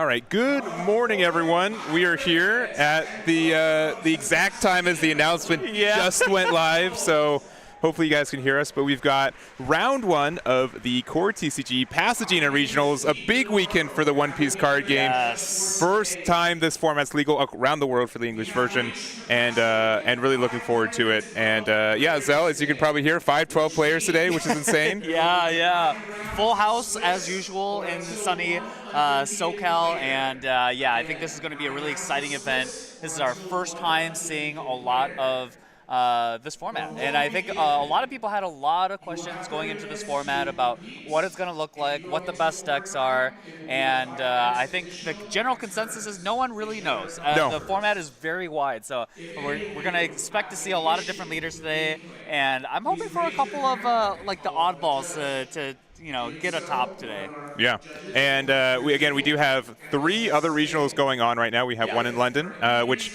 All right, good morning, everyone. We are here at the exact time as the announcement just went live, so hopefully you guys can hear us. But we've got round one of the CoreTCG Pasadena Regionals, a big weekend for the One Piece card game. Yes. First time this format's legal around the world for the English version, and really looking forward to it. And yeah, Zell, as you can probably hear, 5-12 players today, which is insane. Yeah. Full house as usual in sunny SoCal, and yeah, I think this is going to be a really exciting event. This is our first time seeing a lot of this format, and I think a lot of people had a lot of questions going into this format about what it's going to look like, what the best decks are, and I think the general consensus is no one really knows. No. The format is very wide, so we're going to expect to see a lot of different leaders today, and I'm hoping for a couple of like the oddballs to get a top today. Yeah, and we do have 3 other regionals going on right now. We have one in London, which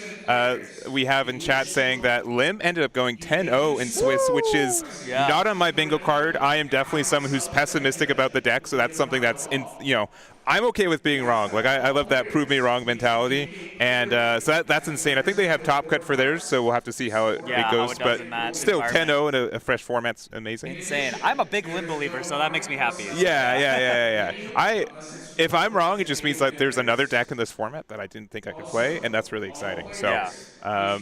we have in chat saying that Lim ended up going 10-0 in Swiss, which is not on my bingo card. I am definitely someone who's pessimistic about the deck, so that's something that's I'm okay with being wrong. Like I love that prove me wrong mentality, and so that's insane. I think they have top cut for theirs, so we'll have to see how it goes. But still, 10-0 in a fresh format's amazing. Insane. I'm a big Lim believer, so that makes me happy. So. Yeah. If I'm wrong, it just means that there's another deck in this format that I didn't think I could play, and that's really exciting. So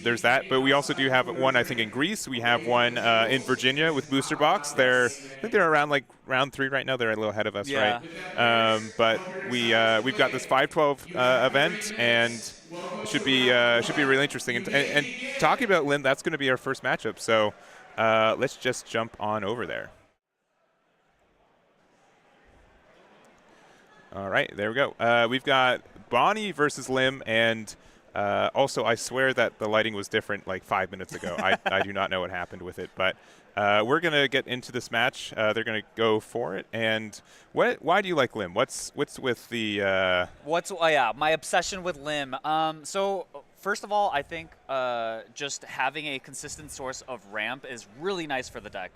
there's that. But we also do have one, I think, in Greece. We have one in Virginia with Booster Box. I think they're around like round 3 right now. They're a little ahead of us, right? But we've got this 5-12 event, and it should be really interesting. And talking about Lim, that's going to be our first matchup. So let's just jump on over there. All right, there we go. We've got Bonney versus Lim, and also I swear that the lighting was different like 5 minutes ago. I do not know what happened with it, but we're going to get into this match. They're going to go for it. And why do you like Lim? What's with the my obsession with Lim. So first of all, I think just having a consistent source of ramp is really nice for the deck.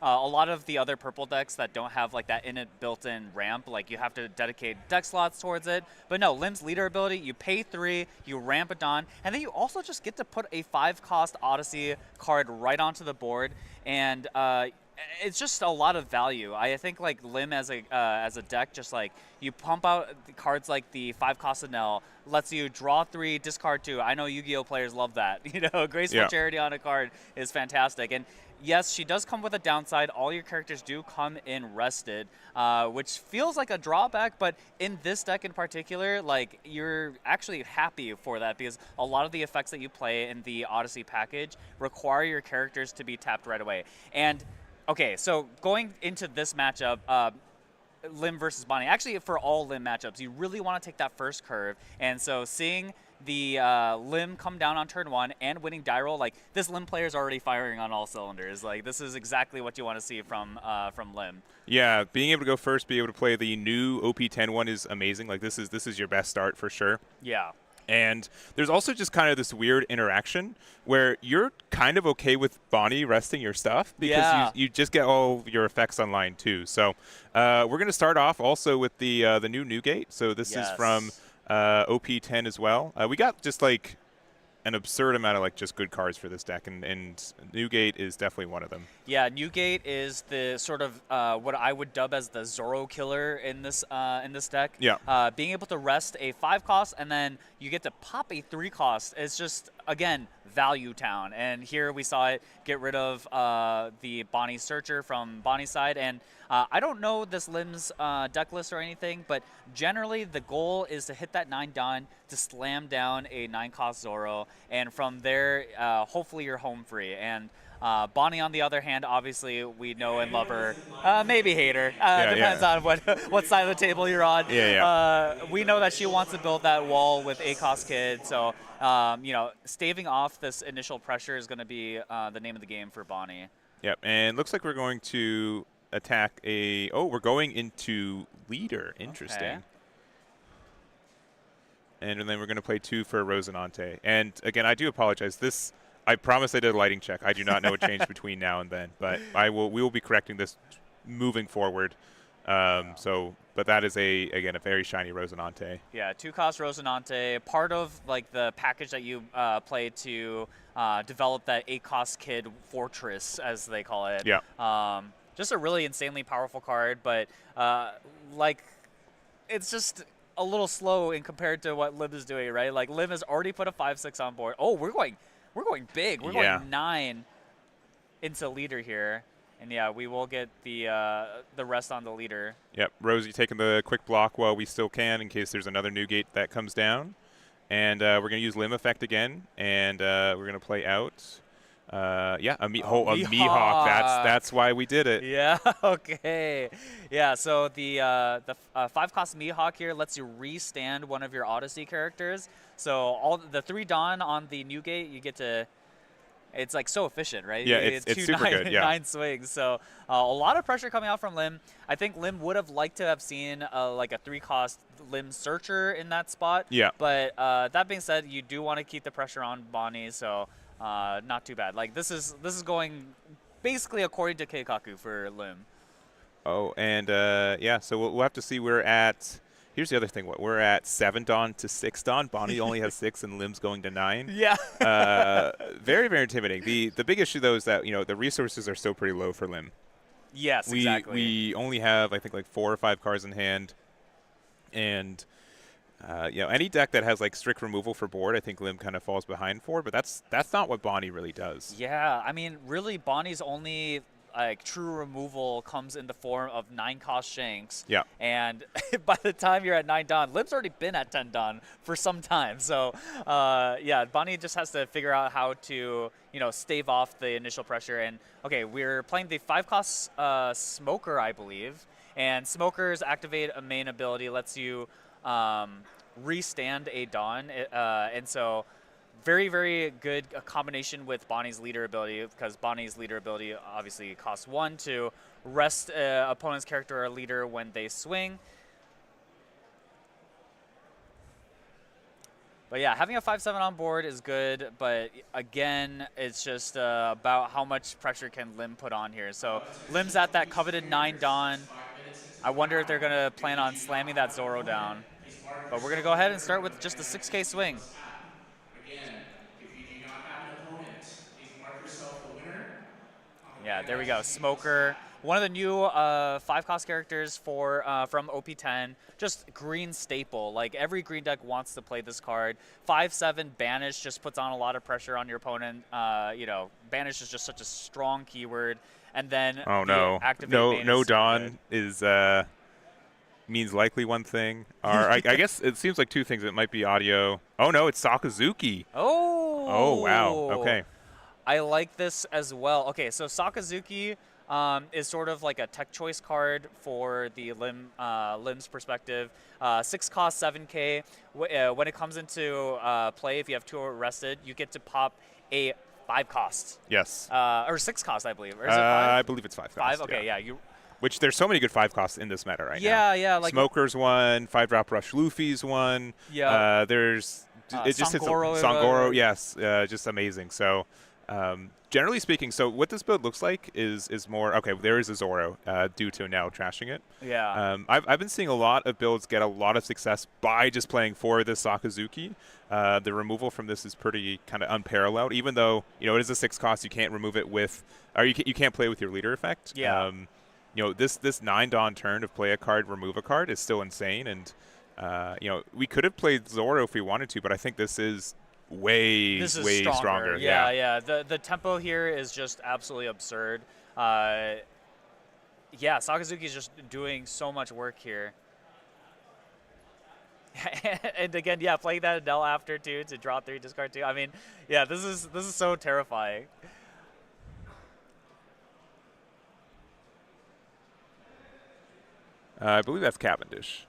A lot of the other purple decks that don't have like that built-in ramp, like you have to dedicate deck slots towards it. But no, Lim's leader ability, you pay 3, you ramp it on, and then you also just get to put a 5-cost Odyssey card right onto the board, and it's just a lot of value. I think like Lim as a deck, just like you pump out the cards like the 5-cost Anel, lets you draw 3, discard 2. I know Yu-Gi-Oh players love that. Graceful Charity on a card is fantastic. And yes, she does come with a downside. All your characters do come in rested, which feels like a drawback, but in this deck in particular, like you're actually happy for that because a lot of the effects that you play in the Odyssey package require your characters to be tapped right away. And okay, so going into this matchup, Lim versus Bonney, actually for all Lim matchups, you really want to take that first curve, and so seeing the Lim come down on turn 1 and winning die roll, like this Lim player is already firing on all cylinders. Like this is exactly what you want to see from Lim. Yeah, being able to go first, be able to play the new OP10 one is amazing. Like this is your best start for sure. Yeah. And there's also just kind of this weird interaction where you're kind of okay with Bonney resting your stuff because you just get all your effects online too. So we're going to start off also with the new Newgate. So this is from OP10 as well. We got just like an absurd amount of like just good cards for this deck, and Newgate is definitely one of them. Yeah, Newgate is the sort of what I would dub as the Zoro killer in this deck. Yeah. Being able to rest a 5-cost and then you get to pop a 3-cost is just, again, value town. And here we saw it get rid of the Bonney Searcher from Bonney's side. And I don't know this Lim's deck list or anything, but generally the goal is to hit that 9 Dawn to slam down a 9-cost Zoro. And from there, hopefully you're home free. And Bonney, on the other hand, obviously we know and love her, maybe hate her. Depends on what side of the table you're on. We know that she wants to build that wall with A-cost Kid, so staving off this initial pressure is going to be the name of the game for Bonney. Yep, and looks like we're going to attack we're going into leader. Interesting. Okay. And then we're going to play 2 for Rosinante. And again, I do apologize. I promise I did a lighting check. I do not know what changed between now and then, but we will be correcting this moving forward. But that is again a very shiny Rosinante. Yeah, 2-cost Rosinante, part of like the package that you play to develop that 8-cost Kid Fortress, as they call it. Yeah. Just a really insanely powerful card, but like it's just a little slow in compared to what Lim is doing, right? Like Lim has already put a 5-6 on board. Oh, we're going big. We're going 9 into leader here. And yeah, we will get the rest on the leader. Yep, Rosie taking the quick block while we still can in case there's another new gate that comes down. And we're going to use Lim effect again, and we're going to play out. A Mihawk. That's why we did it. Yeah, okay. Yeah, so the 5-cost Mihawk here lets you restand one of your Odyssey characters. So all the 3 Dawn on the new gate, you get to... It's like so efficient, right? Yeah, it's super good. Yeah. 9 swings. So a lot of pressure coming out from Lim. I think Lim would have liked to have seen like a 3-cost Lim Searcher in that spot. Yeah. But that being said, you do want to keep the pressure on Bonney, so not too bad. Like this is going basically according to Keikaku for Lim. Oh, and yeah, so we'll have to see. We're at. Here's the other thing. We're at 7 Dawn to 6 Dawn. Bonney only has 6, and Lim's going to 9. Yeah. Very, very intimidating. The big issue though is that the resources are still pretty low for Lim. Yes, exactly. We only have I think like 4 or 5 cards in hand, and any deck that has like strict removal for board, I think Lim kind of falls behind for. But that's not what Bonney really does. Yeah, I mean, really, Bonnie's only like true removal comes in the form of 9-cost Shanks. Yeah. And by the time you're at 9 Dawn, Lim's already been at 10 Dawn for some time. So yeah, Bonney just has to figure out how to stave off the initial pressure. And okay, we're playing the 5-cost Smoker, I believe. And Smokers activate a main ability, lets you restand a Dawn. And so very, very good combination with Bonnie's leader ability, because Bonnie's leader ability obviously costs 1 to rest opponent's character or leader when they swing. But yeah, having a 5-7 on board is good, but again, it's just about how much pressure can Lim put on here. So Lim's at that coveted 9 Dawn. I wonder if they're going to plan on slamming that Zoro down. But we're going to go ahead and start with just a 6K swing. Yeah, there we go. Smoker, one of the new 5-cost characters from OP10. Just green staple. Like every green deck wants to play this card. 5-7 Banish just puts on a lot of pressure on your opponent. Banish is just such a strong keyword. And then no Dawn is means likely one thing. Or I guess it seems like 2 things. It might be audio. Oh no, it's Sakazuki. Oh wow. Okay. I like this as well. Okay, so Sakazuki is sort of like a tech choice card for the Lim's perspective. 6-cost 7K. When it comes into play, if you have 2 arrested, you get to pop a 5-cost. Yes. Or 6-cost, I believe. Or is it 5? I believe it's 5 cost. 5? Okay, yeah. Which there's so many good 5 costs in this meta right Yeah, now. yeah. Like Smoker's one, 5-drop Rush Luffy's one. Yeah. There's it just Sangoro, Sangoro, yes, just amazing. So generally speaking, so what this build looks like is more okay. There is a Zoro due to now trashing it. Yeah. I've been seeing a lot of builds get a lot of success by just playing for this Sakazuki. The removal from this is pretty kind of unparalleled. Even though it is a 6-cost, you can't remove it with, or you can't play with your leader effect. Yeah. This 9 Dawn turn to play a card, remove a card is still insane. And we could have played Zoro if we wanted to, but I think this is way stronger. Yeah. The tempo here is just absolutely absurd. Yeah, Sakazuki is just doing so much work here. And again, yeah, playing that Adele after too to draw 3, discard 2. I mean, yeah, this is so terrifying. I believe that's Cavendish.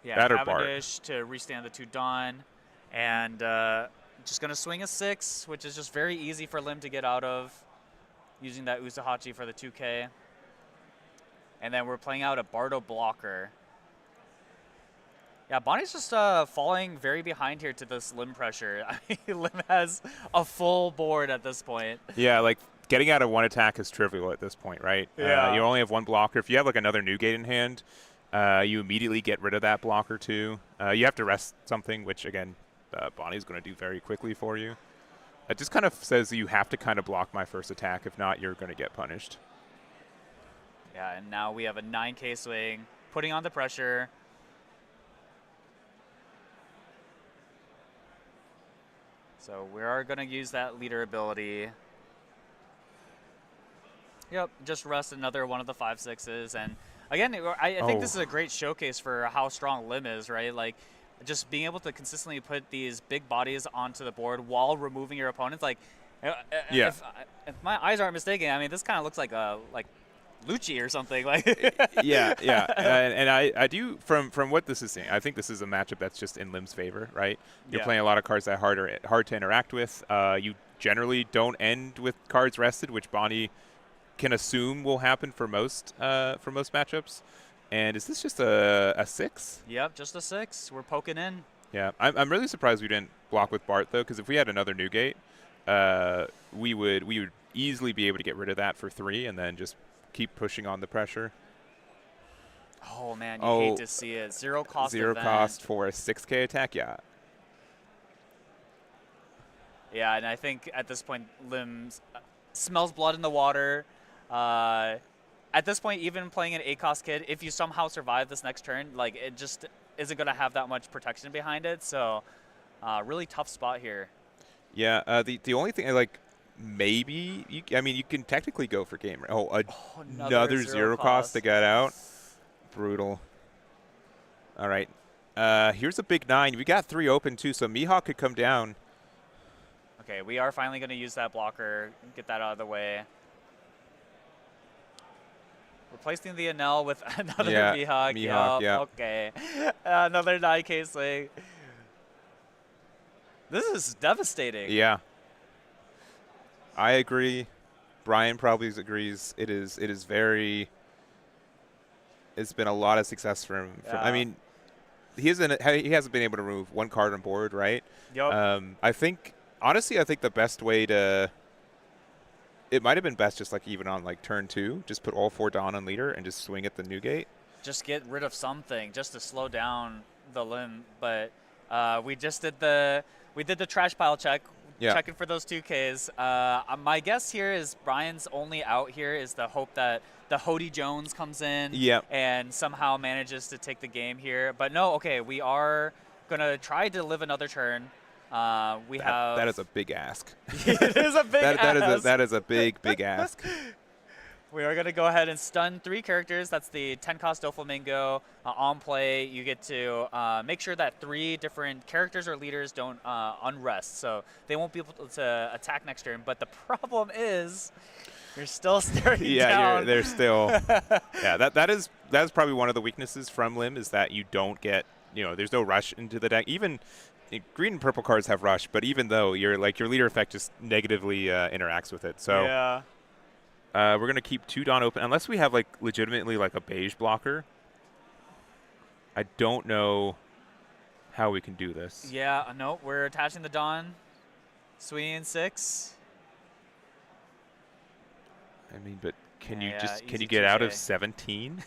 Yeah, that Cavendish to restand the 2 Dawn. And just going to swing a 6, which is just very easy for Lim to get out of, using that Usahachi for the 2K. And then we're playing out a Bardo blocker. Yeah, Bonnie's just falling very behind here to this Lim pressure. I mean, Lim has a full board at this point. Yeah, like getting out of one attack is trivial at this point, right? Yeah. You only have one blocker. If you have like another Newgate in hand, you immediately get rid of that blocker too. You have to rest something, which again, Bonney's going to do very quickly for you. It just kind of says you have to kind of block my first attack. If not, you're going to get punished. Yeah, and now we have a 9K swing, putting on the pressure. So we are going to use that leader ability. Yep, just rest another one of the 5/6s. And again, I think this is a great showcase for how strong Lim is, right? Like, just being able to consistently put these big bodies onto the board while removing your opponents. Like, if my eyes aren't mistaken, I mean, this kind of looks like Lucci or something. Like, yeah. And I do, from what this is saying, I think this is a matchup that's just in Lim's favor, right? You're playing a lot of cards that are hard to interact with. You generally don't end with cards rested, which Bonney can assume will happen for most matchups. And is this just a 6? Yep, just a 6. We're poking in. Yeah, I'm really surprised we didn't block with Bart though, because if we had another Newgate, we would easily be able to get rid of that for 3 and then just keep pushing on the pressure. Oh man, you hate to see it. Zero cost. Zero cost for a 6K attack. Yeah. Yeah, and I think at this point, Lim smells blood in the water. At this point, even playing an 8-cost kid, if you somehow survive this next turn, like, it just isn't going to have that much protection behind it. So, really tough spot here. Yeah, the only thing, like, maybe, you can technically go for game. Another zero cost to get out. Brutal. All right. Here's a big 9. We got 3 open, too, so Mihawk could come down. Okay, we are finally going to use that blocker, get that out of the way. Replacing the Enel with another Mihawk. Yeah. Okay. Another 9K swing. This is devastating. Yeah. I agree. Brian probably agrees. It is very. It's been a lot of success for him. Yeah. I mean, he hasn't been able to remove one card on board, right? Yep. I think the best way to. It might have been best just like even on like turn 2, just put all 4 Dawn on leader and just swing at the Newgate. Just get rid of something just to slow down the Lim. But we did the trash pile check, checking for those 2Ks. My guess here is Brian's only out here is the hope that the Hody Jones comes in and somehow manages to take the game here. But no, okay, we are going to try to live another turn. That is a big ask. It is a big ask. That is a big ask. We are going to go ahead and stun 3 characters. That's the 10-cost Doflamingo on play. You get to make sure that 3 different characters or leaders don't unrest, so they won't be able to attack next turn. But the problem is, you're still staring down. Yeah, they're still. Yeah, that's probably one of the weaknesses from Lim is that you don't get, there's no rush into the deck. Even green and purple cards have rush, but even though your leader effect just negatively interacts with it. So yeah. We're going to keep 2 Dawn open unless we have like legitimately like a beige blocker. I don't know how we can do this. Yeah, no, we're attaching the Dawn. Swinging 6. I mean, but can you get out of 17?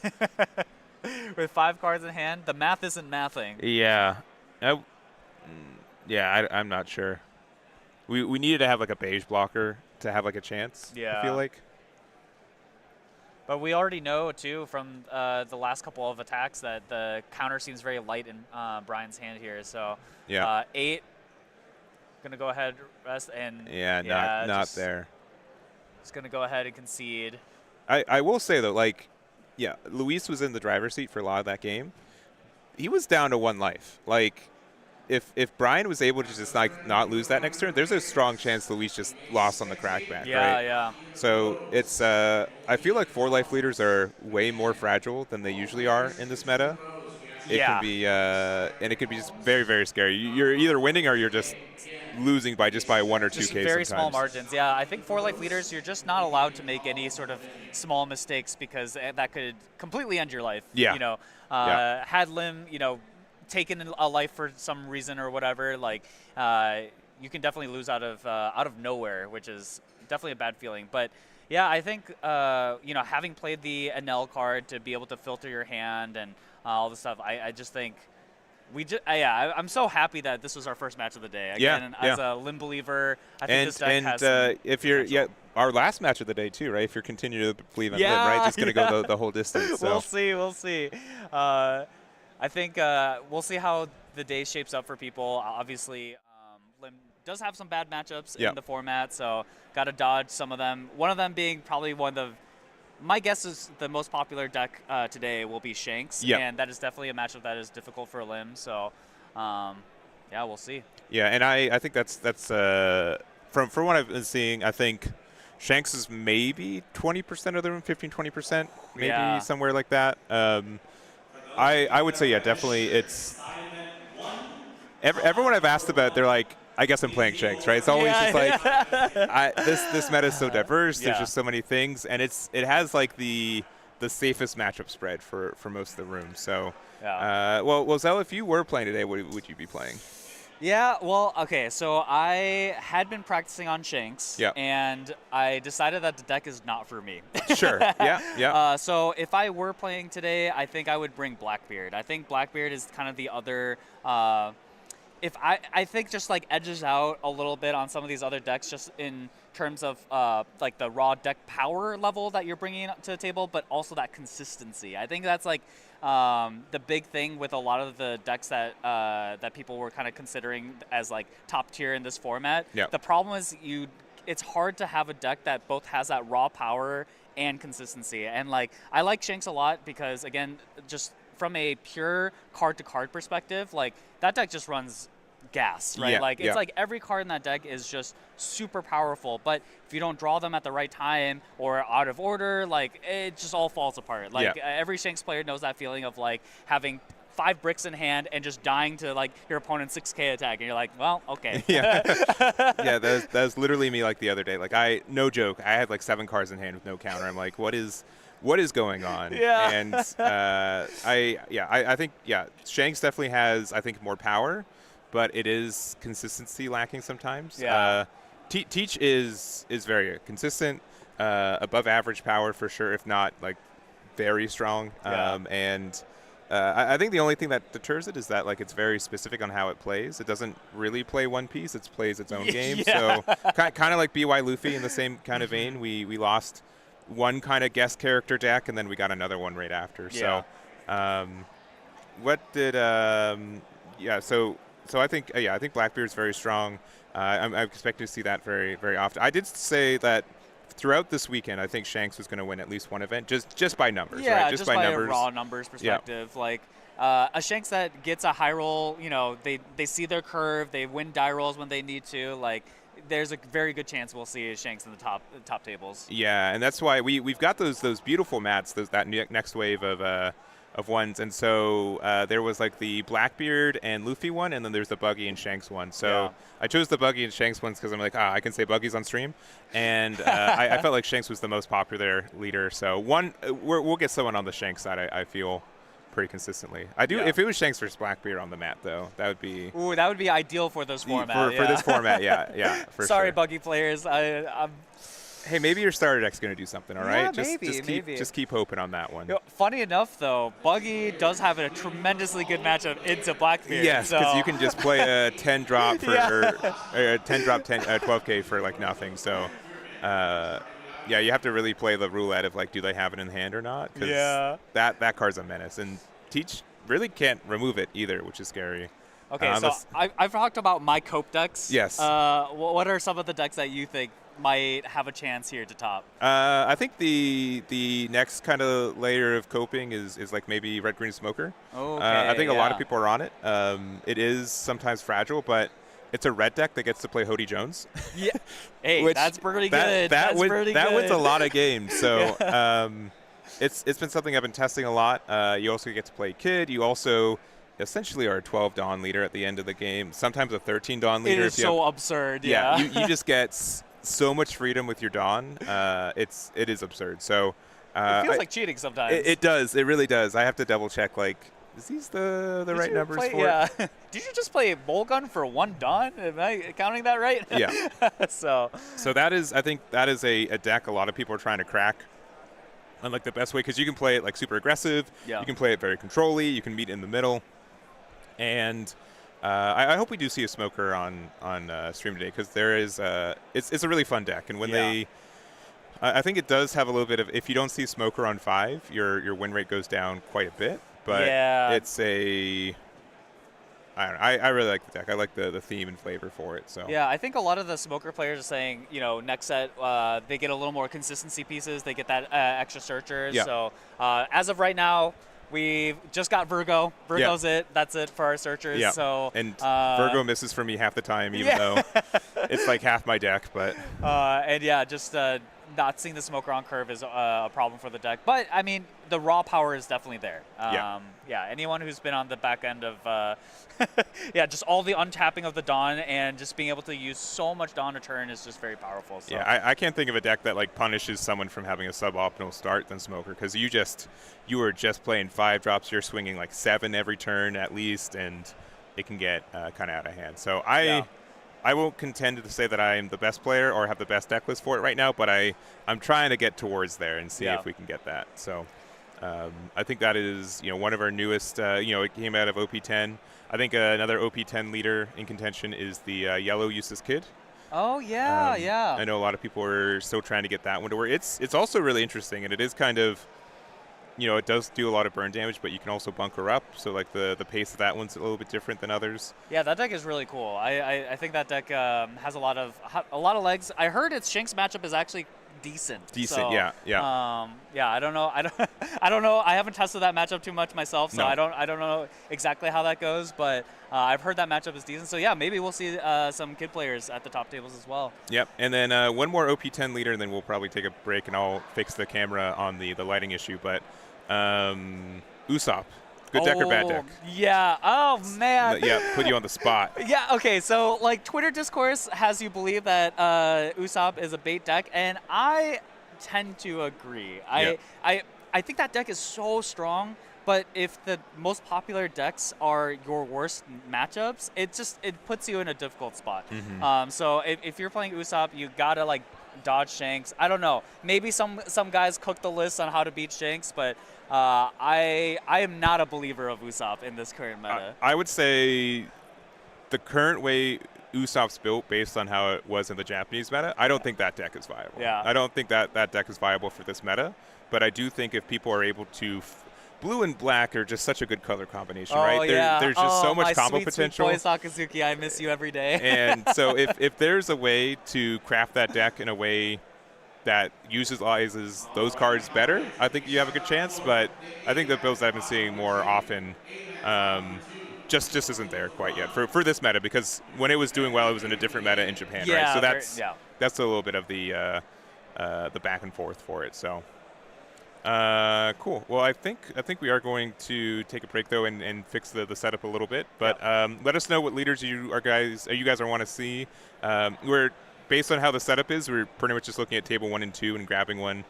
With 5 cards in hand, the math isn't mathing. Yeah. I'm not sure. We needed to have like a beige blocker to have like a chance. Yeah. I feel like. But we already know too from the last couple of attacks that the counter seems very light in Brian's hand here. So 8. Gonna go ahead rest and not there. Just gonna go ahead and concede. I will say though, like, Luis was in the driver's seat for a lot of that game. He was down to 1 life. Like, if Brian was able to just like not lose that next turn, there's a strong chance Luis just lost on the crackback. Right? Yeah. So it's I feel like 4-life leaders are way more fragile than they usually are in this meta. It can be and it could be just very, very scary. You're either winning or you're just losing by 1 or 2 Ks. Very sometimes. small margins. Yeah, I think 4-life leaders, you're just not allowed to make any sort of small mistakes because that could completely end your life. Yeah. Had Lim, taken a life for some reason or whatever, like you can definitely lose out of nowhere, which is definitely a bad feeling. But yeah, I think you know, having played the Enel card to be able to filter your hand and all this stuff, I just think I'm so happy that this was our first match of the day. Again, as a Lim believer, I think this deck has some if you're potential. our last match of the day too, right? If you're continuing to believe in Lim, right? Just gonna go the whole distance. So. We'll see. I think we'll see how the day shapes up for people. Obviously, Lim does have some bad matchups in the format, so got to dodge some of them. One of them being probably one of my guess is the most popular deck today will be Shanks, and that is definitely a matchup that is difficult for Lim. So, yeah, we'll see. Yeah, and I think that's from what I've been seeing, I think Shanks is maybe 20% of the room, 15-20%, maybe somewhere like that. I would say definitely it's everyone I've asked about, they're like, I guess I'm playing Shanks, right? It's always just like this meta is so diverse. There's just so many things, and it has like the safest matchup spread for most of the room. So, well, Zell, if you were playing today, what would you be playing? Yeah, well, okay, so I had been practicing on Shanks, and I decided that the deck is not for me. Sure, yeah. So if I were playing today, I think I would bring Blackbeard. I think Blackbeard is kind of the other. If I think just like edges out a little bit on some of these other decks, just in terms of like the raw deck power level that you're bringing to the table, but also that consistency. I think that's like the big thing with a lot of the decks that that people were kind of considering as like top tier in this format. The problem is it's hard to have a deck that both has that raw power and consistency. And like I like Shanks a lot because again, just from a pure card-to-card perspective, like that deck just runs gas, right? It's like every card in that deck is just super powerful, but if you don't draw them at the right time or out of order, like it just all falls apart. Like every Shanks player knows that feeling of like having 5 bricks in hand and just dying to like your opponent's 6k attack, and you're like, well, okay. That was literally me like the other day. Like no joke, I had like 7 cards in hand with no counter. I'm like, what is going on? And I think Shanks definitely has, I think, more power, but it is consistency lacking sometimes. Teach is very consistent, above average power for sure, if not like very strong. And I think the only thing that deters it is that like it's very specific on how it plays. It doesn't really play one piece; it plays its own game. So kind of like BY Luffy in the same kind of vein. We lost one kind of guest character deck, and then we got another one right after. So, what did So I think I think Blackbeard's very strong. I'm expecting to see that very very often. I did say that throughout this weekend, I think Shanks was going to win at least one event, just by numbers, right? Just by numbers. A raw numbers perspective, like. A Shanks that gets a high roll, you know, they see their curve, they win die rolls when they need to, like. There's a very good chance we'll see Shanks in the top tables. Yeah, and that's why we've got those beautiful mats, that next wave of ones, and so there was like the Blackbeard and Luffy one, and then there's the Buggy and Shanks one. So I chose the Buggy and Shanks ones because I'm like, I can say Buggies on stream, and I felt like Shanks was the most popular leader. So we'll get someone on the Shanks side. I feel. Pretty consistently. I do. If it was Shanks versus Blackbeard on the mat, though, that would be. Ooh, that would be ideal for this format. For this format, Sorry, sure. Buggy players. I'm. Hey, maybe your starter deck's going to do something. All right, maybe. Just keep hoping on that one. You know, funny enough, though, Buggy does have a tremendously good matchup into Blackbeard. Yes, because you can just play a 10 drop for or a 10 drop 12k for like nothing. So. You have to really play the roulette of like, do they have it in hand or not? Because that card's a menace, and Teach really can't remove it either, which is scary. Okay, so I've talked about my cope decks. Yes. What are some of the decks that you think might have a chance here to top? I think the next kind of layer of coping is like maybe Red Green Smoker. I think a lot of people are on it. It is sometimes fragile, but it's a red deck that gets to play Hody Jones. Hey, that's pretty good. That wins a lot of games. So it's been something I've been testing a lot. You also get to play Kid. You also essentially are a 12 Dawn leader at the end of the game. Sometimes a 13 Dawn leader. It is so absurd. Yeah. You just get so much freedom with your Dawn. It is absurd. So it feels like cheating sometimes. It does. It really does. I have to double check like is these the right numbers for it? it? Did you just play Bolgun for 1 Dawn? Am I counting that right? Yeah. So that is, I think that is a deck a lot of people are trying to crack. And like the best way, because you can play it like super aggressive. Yeah. You can play it very control-y. You can meet in the middle. And I hope we do see a smoker on stream today, because there is it's a really fun deck. And when I think it does have a little bit of, if you don't see smoker on 5, your win rate goes down quite a bit. But it's a, I don't know, I really like the deck. I like the theme and flavor for it. So yeah, I think a lot of the smoker players are saying, next set they get a little more consistency pieces. They get that extra searchers. Yeah. So as of right now, we've just got Virgo. Virgo's it. That's it for our searchers. Yeah. So and Virgo misses for me half the time, even though it's like half my deck. But and yeah, just not seeing the smoker on curve is a problem for the deck. But I mean, the raw power is definitely there. Anyone who's been on the back end of just all the untapping of the Dawn and just being able to use so much Dawn a turn is just very powerful. So. Yeah, I can't think of a deck that like punishes someone from having a suboptimal start than Smoker, because you are just playing 5 drops. You're swinging like 7 every turn at least, and it can get kind of out of hand. So I won't contend to say that I am the best player or have the best deck list for it right now, but I'm trying to get towards there and see if we can get that. So I think that is one of our newest. It came out of OP10. I think another OP10 leader in contention is the Yellow Useless Kid. Oh yeah, yeah. I know a lot of people are still trying to get that one to work. It's also really interesting, and it is kind of, it does do a lot of burn damage, but you can also bunker up. So like the pace of that one's a little bit different than others. Yeah, that deck is really cool. I think that deck has a lot of legs. I heard its Shanks matchup is actually decent. So, yeah. I don't know. I don't know. I haven't tested that matchup too much myself, so I don't know exactly how that goes. But I've heard that matchup is decent. So yeah, maybe we'll see some kid players at the top tables as well. Yep. And then one more OP10 leader, and then we'll probably take a break, and I'll fix the camera on the lighting issue. But Usopp. Good deck or bad deck? Yeah. Oh, man. Yeah, put you on the spot. Yeah, okay. So, like, Twitter discourse has you believe that Usopp is a bait deck, and I tend to agree. I think that deck is so strong, but if the most popular decks are your worst matchups, it puts you in a difficult spot. Mm-hmm. So, if you're playing Usopp, you gotta, like, dodge Shanks. I don't know. Maybe some guys cook the list on how to beat Shanks, but I am not a believer of Usopp in this current meta. I would say the current way Usopp's built, based on how it was in the Japanese meta, I don't think that deck is viable. Yeah. I don't think that deck is viable for this meta, but I do think if people are able to blue and black are just such a good color combination, right? There's just so much combo potential. Sweet boy Sakazuki, I miss you every day. And so if there's a way to craft that deck in a way that utilizes those cards better, I think you have a good chance. But I think the builds that I've been seeing more often just isn't there quite yet for this meta, because when it was doing well, it was in a different meta in Japan, right? So that's a little bit of the back and forth for it. So. Cool. Well, I think we are going to take a break though and fix the setup a little bit. But let us know what leaders you guys want to see. We're based on how the setup is. We're pretty much just looking at table 1 and 2 and grabbing one.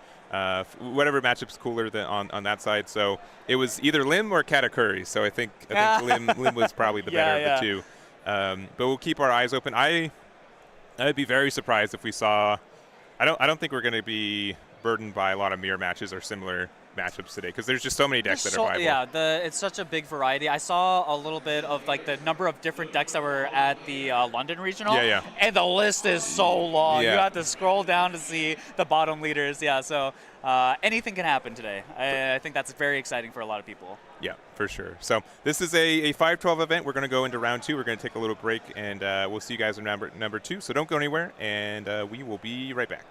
Whatever matchup's cooler than on that side. So it was either Lim or Katakuri. So I think Lim was probably the better of the two. But we'll keep our eyes open. I'd be very surprised if we saw. I don't think we're going to be burdened by a lot of mirror matches or similar matchups today, because there's just so many decks that are viable. Yeah, it's such a big variety. I saw a little bit of like the number of different decks that were at the London regional. Yeah. And the list is so long. Yeah. You have to scroll down to see the bottom leaders. Yeah, so anything can happen today. I think that's very exciting for a lot of people. Yeah, for sure. So this is a 5-12 event. We're going to go into round 2. We're going to take a little break, and we'll see you guys in number 2. So don't go anywhere, and we will be right back.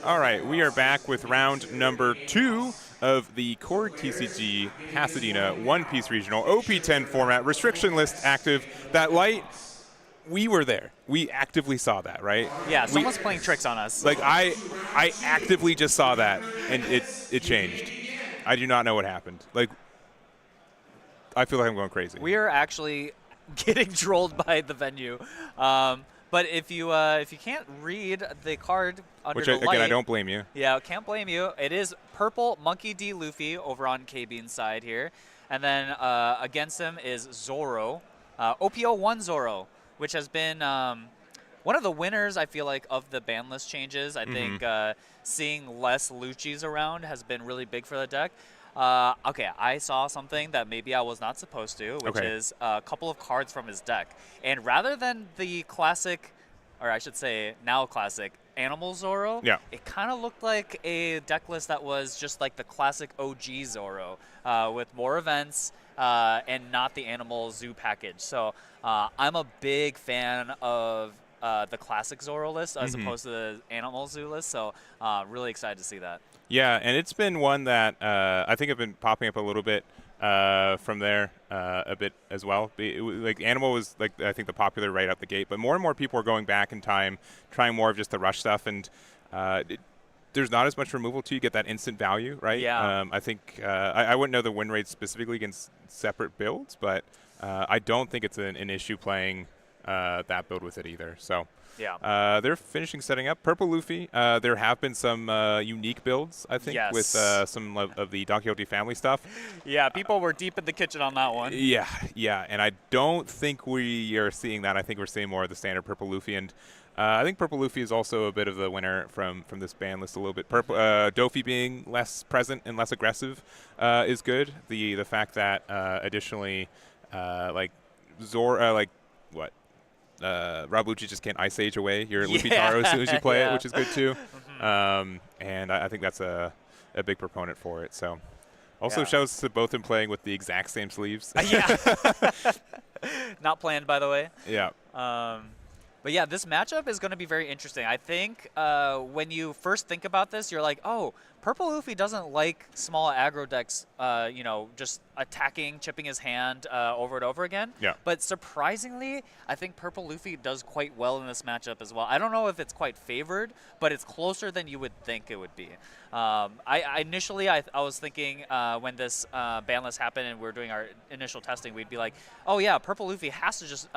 All right, we are back with round number 2 of the CoreTCG Pasadena One Piece Regional OP10 format. Restriction list active. That light, we were there. We actively saw that, right? Yeah, someone's playing tricks on us. Like I actively just saw that, and it changed. I do not know what happened. Like, I feel like I'm going crazy. We are actually getting trolled by the venue. But if you can't read the card under Which, the light, again, I don't blame you. Yeah, can't blame you. It is purple Monkey D. Luffy over on K-Bean's side here. And then against him is Zoro, OPO1 Zoro, which has been one of the winners, I feel like, of the ban list changes. I think seeing less Luccis around has been really big for the deck. Okay, I saw something that maybe I was not supposed to, which is a couple of cards from his deck. And rather than the classic, or I should say now classic, Animal Zoro, it kind of looked like a deck list that was just like the classic OG Zoro with more events and not the Animal Zoo package. So I'm a big fan of the classic Zoro list as opposed to the Animal Zoo list, so really excited to see that. Yeah, and it's been one that I think have been popping up a little bit from there a bit as well. Like Animal was like I think the popular right out the gate, but more and more people are going back in time, trying more of just the rush stuff, and there's not as much removal to you get that instant value, right? Yeah. I think I wouldn't know the win rates specifically against separate builds, but I don't think it's an issue playing that build with it either. So. Yeah. They're finishing setting up. Purple Luffy, there have been some unique builds, I think, with some of the Don Quixote family stuff. Yeah, people were deep in the kitchen on that one. Yeah, and I don't think we are seeing that. I think we're seeing more of the standard Purple Luffy, and I think Purple Luffy is also a bit of the winner from this ban list a little bit. Purple Doffy being less present and less aggressive is good. The fact that additionally, like Zoro, like what? Rob Lucci just can't Ice Age away your Luffy Taro as soon as you play it, which is good too. And I think that's a big proponent for it. So also shows to both them playing with the exact same sleeves. Not planned, by the way. Yeah. But yeah, this matchup is going to be very interesting. I think when you first think about this, you're like, oh, Purple Luffy doesn't like small aggro decks, you know, just attacking, chipping his hand over and over again. Yeah. But surprisingly, I think Purple Luffy does quite well in this matchup as well. I don't know if it's quite favored, but it's closer than you would think it would be. Initially, I was thinking when this ban list happened and we were doing our initial testing, we'd be like, oh yeah, Purple Luffy has to just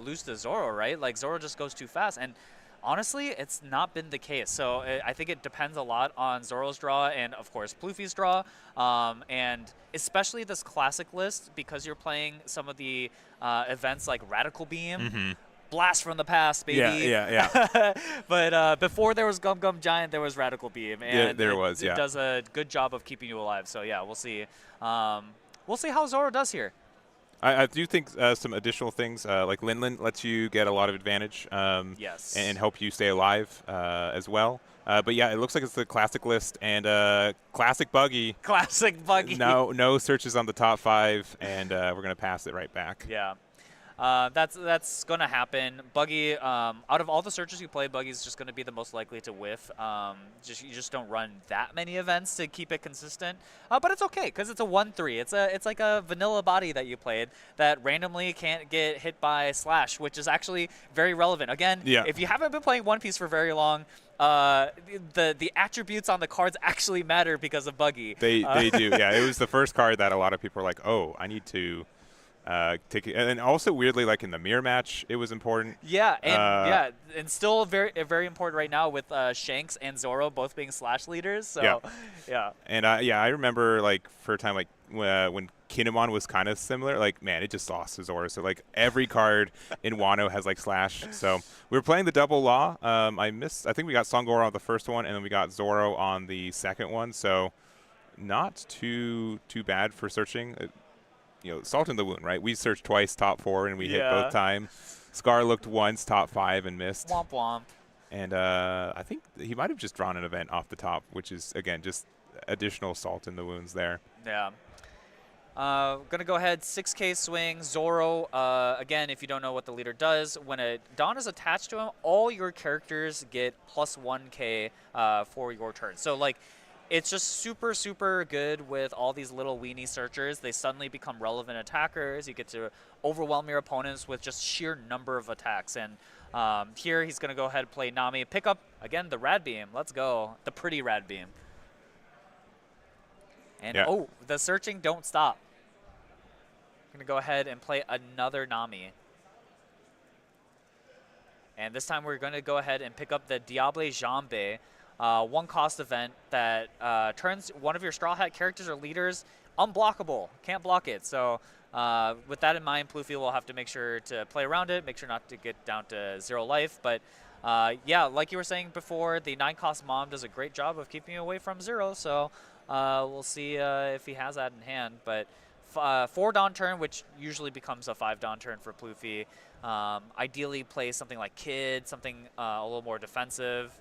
lose to Zoro, right? Like Zoro just goes too fast. And honestly, it's not been the case. So I think it depends a lot on Zoro's draw and, of course, Pluffy's draw. And especially this classic list, because you're playing some of the events like Radical Beam, Blast from the past, baby. Yeah. But before there was Gum Gum Giant, there was Radical Beam. And it does a good job of keeping you alive. So, yeah, we'll see. We'll see how Zoro does here. I do think some additional things like Linlin lets you get a lot of advantage and help you stay alive as well. But yeah, it looks like it's the classic list and classic Buggy. Classic Buggy. No searches on the top 5, and we're going to pass it right back. Yeah. That's going to happen. Buggy, out of all the searches you play, Buggy's just going to be the most likely to whiff. You just don't run that many events to keep it consistent. But it's okay because it's a 1-3. It's like a vanilla body that you played that randomly can't get hit by Slash, which is actually very relevant. Again, if you haven't been playing One Piece for very long, the attributes on the cards actually matter because of Buggy. They do. Yeah, it was the first card that a lot of people were like, oh, I need to. And also weirdly, like in the mirror match, it was important. Yeah, and still very important right now with Shanks and Zoro both being Slash leaders. So yeah. And I remember like for a time like when Kinemon was kind of similar. Like man, it just lost to Zoro. So like every card in Wano has like Slash. So we were playing the double law. I think we got Songoro on the first one, and then we got Zoro on the second one. So not too bad for searching. You know, salt in the wound, right? We searched twice, top 4, and we hit both time. Scar looked once, top 5, and missed. Womp womp. And I think he might have just drawn an event off the top, which is, again, just additional salt in the wounds there. Yeah. Gonna go ahead, 6K swing. Zoro, again, if you don't know what the leader does, when a Dawn is attached to him, all your characters get plus 1K for your turn. So, like, it's just super, super good with all these little weenie searchers. They suddenly become relevant attackers. You get to overwhelm your opponents with just sheer number of attacks. And here he's going to go ahead and play Nami. Pick up, again, the Rad Beam. Let's go. The pretty Rad Beam. And, oh, the searching don't stop. Going to go ahead and play another Nami. And this time we're going to go ahead and pick up the Diable Jambe. One cost event that turns one of your Straw Hat characters or leaders unblockable. Can't block it. So with that in mind, Pluffy will have to make sure to play around it, make sure not to get down to 0 life. But yeah, like you were saying before, the 9-cost Mom does a great job of keeping you away from 0. So we'll see if he has that in hand. But 4 Dawn turn, which usually becomes a 5 Dawn turn for Pluffy. Ideally play something like Kid, something a little more defensive.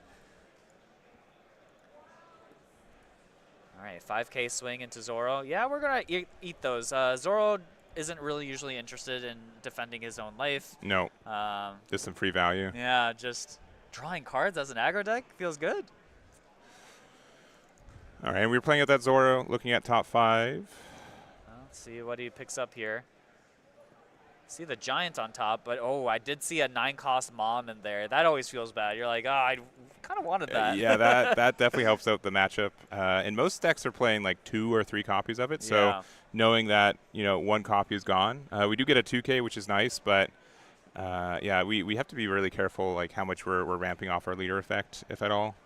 All right, 5K swing into Zoro. Yeah, we're going to eat those. Zoro isn't really usually interested in defending his own life. No, just some free value. Yeah, just drawing cards as an aggro deck feels good. All right, we're playing at that Zoro, looking at top 5. Let's see what he picks up here. See the Giant on top, but oh, I did see a 9-cost Mom in there. That always feels bad. You're like, oh, I kind of wanted that. Yeah, that definitely helps out the matchup. And most decks are playing like 2 or 3 copies of it. So knowing that, you know, 1 copy is gone. We do get a 2K, which is nice, but yeah, we have to be really careful like how much we're ramping off our leader effect, if at all.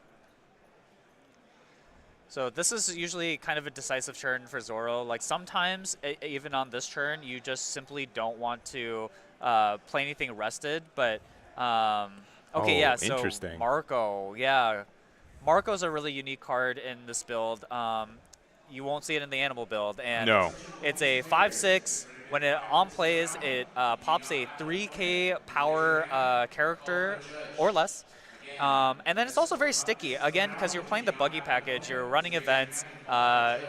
So this is usually kind of a decisive turn for Zoro. Like sometimes, even on this turn, you just simply don't want to play anything rested. But okay, yeah. So interesting. Marco, yeah, Marco's a really unique card in this build. You won't see it in the animal build, and it's a 5/6. When it on plays, it pops a 3K power character or less. And then it's also very sticky, again, because you're playing the buggy package, you're running events,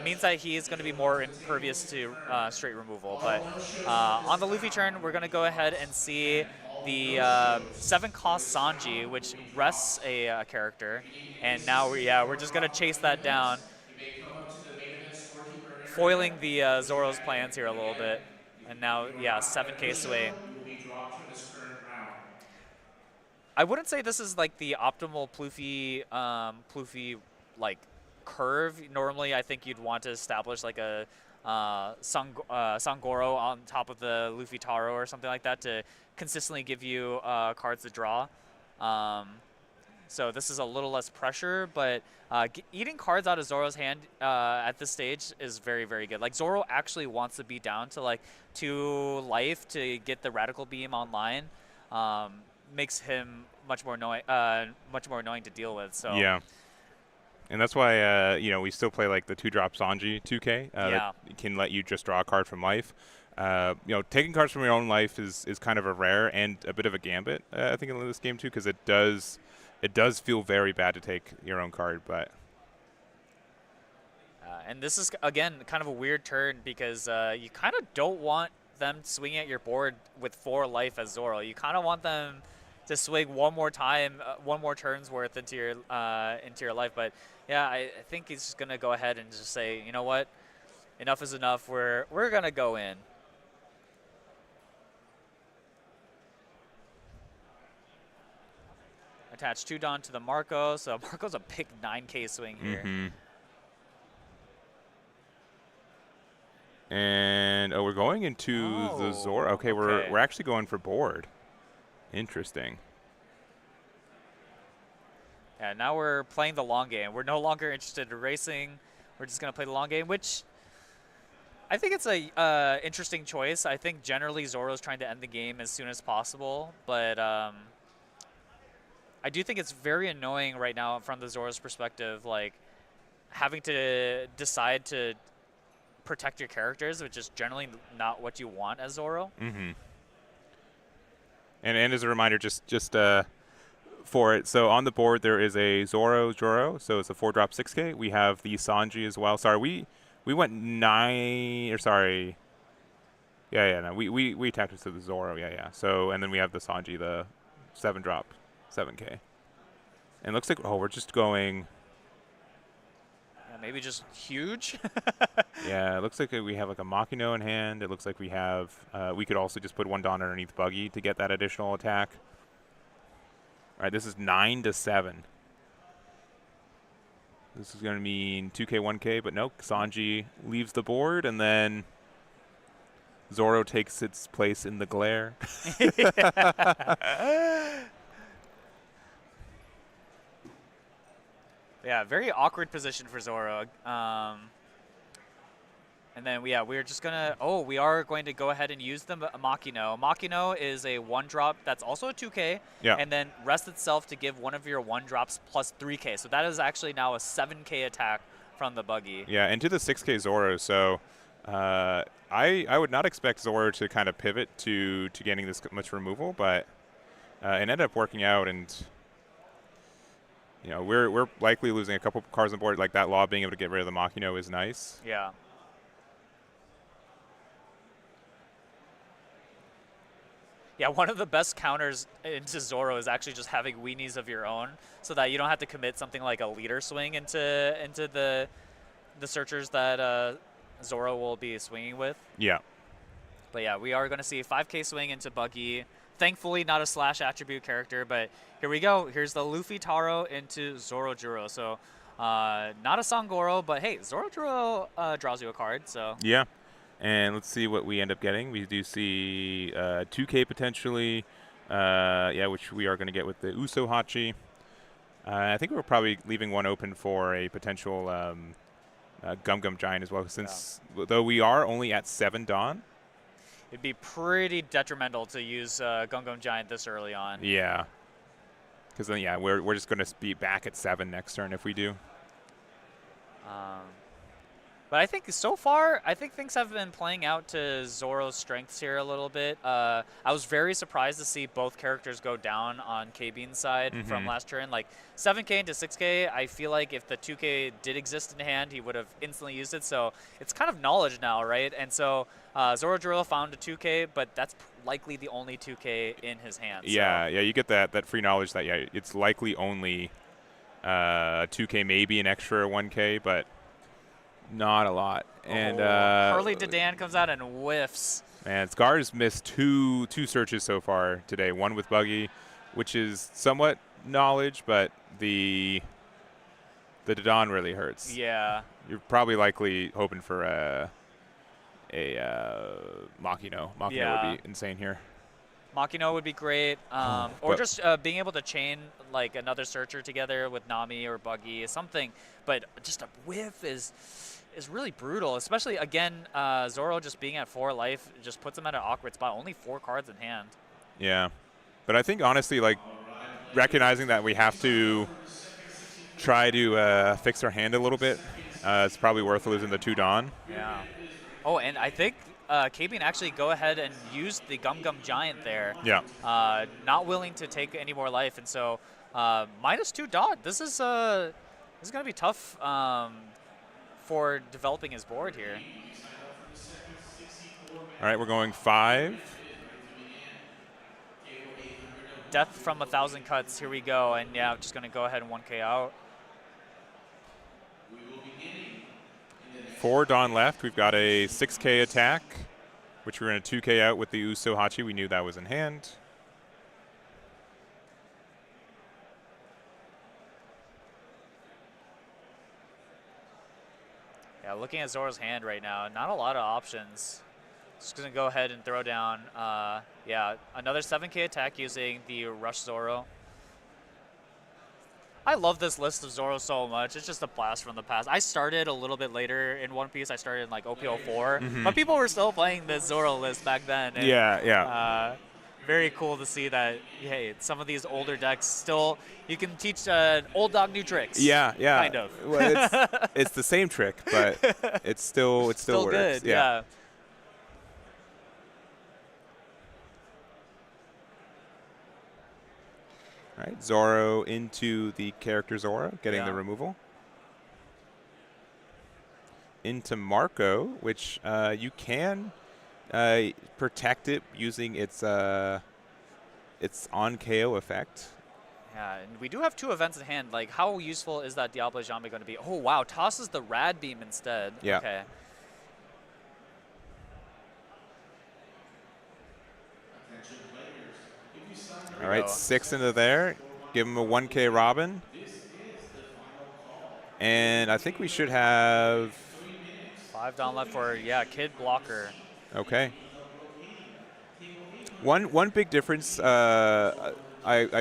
means that he is going to be more impervious to straight removal. But on the Luffy turn, we're going to go ahead and see the 7-cost Sanji, which rests a character. And now, we're just going to chase that down, foiling the Zoro's plans here a little bit. And now, 7K swing. I wouldn't say this is like the optimal Pluffy like curve. Normally, I think you'd want to establish like a Sangoro on top of the Luffy Taro or something like that to consistently give you cards to draw. So this is a little less pressure, but eating cards out of Zoro's hand at this stage is very, very good. Like Zoro actually wants to be down to like 2 life to get the Radical Beam online. Makes him much more annoying to deal with. So yeah, and that's why you know, we still play like the 2-drop Sanji 2K. That can let you just draw a card from life. You know, taking cards from your own life is kind of a rare and a bit of a gambit. I think in this game too, because it does feel very bad to take your own card, but. And this is again kind of a weird turn because you kind of don't want them swinging at your board with 4 life as Zoro. You kind of want them to swing one more time, 1 more turn's worth into your life. But yeah, I think he's just gonna go ahead and just say, you know what, enough is enough. We're gonna go in. Attach 2 Dawn to the Marco, so Marco's a big 9K swing here. And we're going into the Zoro. Okay, we're actually going for board. Interesting. Yeah, now we're playing the long game. We're no longer interested in racing. We're just going to play the long game, which I think it's a interesting choice. I think generally Zoro's trying to end the game as soon as possible, but I do think it's very annoying right now from the Zoro's perspective, like having to decide to protect your characters, which is generally not what you want as Zoro. And as a reminder, just for it, so on the board there is a Zoro, so it's a 4-drop 6K. We have the Sanji as well. Sorry, We went 9, or sorry. Yeah, no, we attacked us to the Zoro, yeah. So, and then we have the Sanji, the 7-drop, 7K. And it looks like, oh, we're just going. Yeah, maybe just huge. Yeah, it looks like we have like a Makino in hand. It looks like we have, we could also just put 1 Dawn underneath Buggy to get that additional attack. All right, this is 9 to 7. This is going to mean 2K, 1K, but no, Sanji leaves the board, and then Zoro takes its place in the glare. Yeah, very awkward position for Zoro. And then, we're just going to, we are going to go ahead and use the Makino. Makino is a 1-drop that's also a 2K, and then rest itself to give one of your 1-drops plus 3K. So that is actually now a 7K attack from the Buggy. Yeah, into the 6K Zoro. So I would not expect Zoro to kind of pivot to getting this much removal, but it ended up working out, and you know, we're likely losing a couple cards on board. Like that Law being able to get rid of the Makino is nice. Yeah. Yeah, one of the best counters into Zoro is actually just having weenies of your own, so that you don't have to commit something like a leader swing into the searchers that Zoro will be swinging with. Yeah. But yeah, we are going to see a 5K swing into Buggy. Thankfully, not a slash attribute character, but here we go. Here's the Luffy Taro into Zoro Juro. So not a Sangoro, but hey, Zoro Juro draws you a card. So yeah. And let's see what we end up getting. We do see 2K potentially, which we are going to get with the Uso Hachi. I think we're probably leaving one open for a potential Gum Gum Giant as well, since though we are only at 7 Dawn. It'd be pretty detrimental to use Gum Gum Giant this early on. Yeah. Because then, we're just going to be back at 7 next turn if we do. But I think so far, things have been playing out to Zoro's strengths here a little bit. I was very surprised to see both characters go down on K-Bean's side from last turn. Like 7K into 6K, I feel like if the 2K did exist in hand, he would have instantly used it. So it's kind of knowledge now, right? And so Zoro Juro found a 2K, but that's likely the only 2K in his hand. Yeah, you get that free knowledge that, it's likely only 2K, maybe an extra 1K, but not a lot. And Hurley Dedan comes out and whiffs. Man, Scar's missed two searches so far today. One with Buggy, which is somewhat knowledge, but the Dedan really hurts. Yeah. You're probably likely hoping for a Makino. Makino would be insane here. Makino would be great, or just being able to chain like another searcher together with Nami or Buggy, something. But just a whiff is really brutal, especially again Zoro just being at 4 life just puts him at an awkward spot. Only 4 cards in hand. Yeah, but I think honestly, like recognizing that we have to try to fix our hand a little bit, it's probably worth losing the 2 Dawn. Yeah. Oh, and I think K-Bean actually go ahead and use the Gum Gum Giant there. Yeah. Not willing to take any more life, and so -2 Dawn. This is going to be tough for developing his board here. All right, we're going 5. Death from 1,000 cuts. Here we go, and yeah, I'm just going to go ahead and 1K out. 4 Dawn left. We've got a 6K attack, which we're going to 2K out with the Uso Hachi. We knew that was in hand. Yeah, looking at Zoro's hand right now, not a lot of options. Just going to go ahead and throw down, another 7K attack using the Rush Zoro. I love this list of Zoro so much. It's just a blast from the past. I started a little bit later in One Piece. I started in like OP04, but people were still playing this Zoro list back then. And, very cool to see that, hey, some of these older decks still, you can teach old dog new tricks. Yeah. Kind of. Well, it's the same trick, but it still works. Good, yeah. All right, Zoro into the character Zoro, getting the removal. into Marco, which you can protect it using its on KO effect. Yeah, and we do have 2 events in hand. Like, how useful is that Diablo Jambe going to be? Oh, wow. Tosses the Rad Beam instead. Yeah. Okay. All right, 6 into there. Give him a 1K Robin. And I think we should have 5 down left for, yeah, Kid Blocker. Okay. One big difference I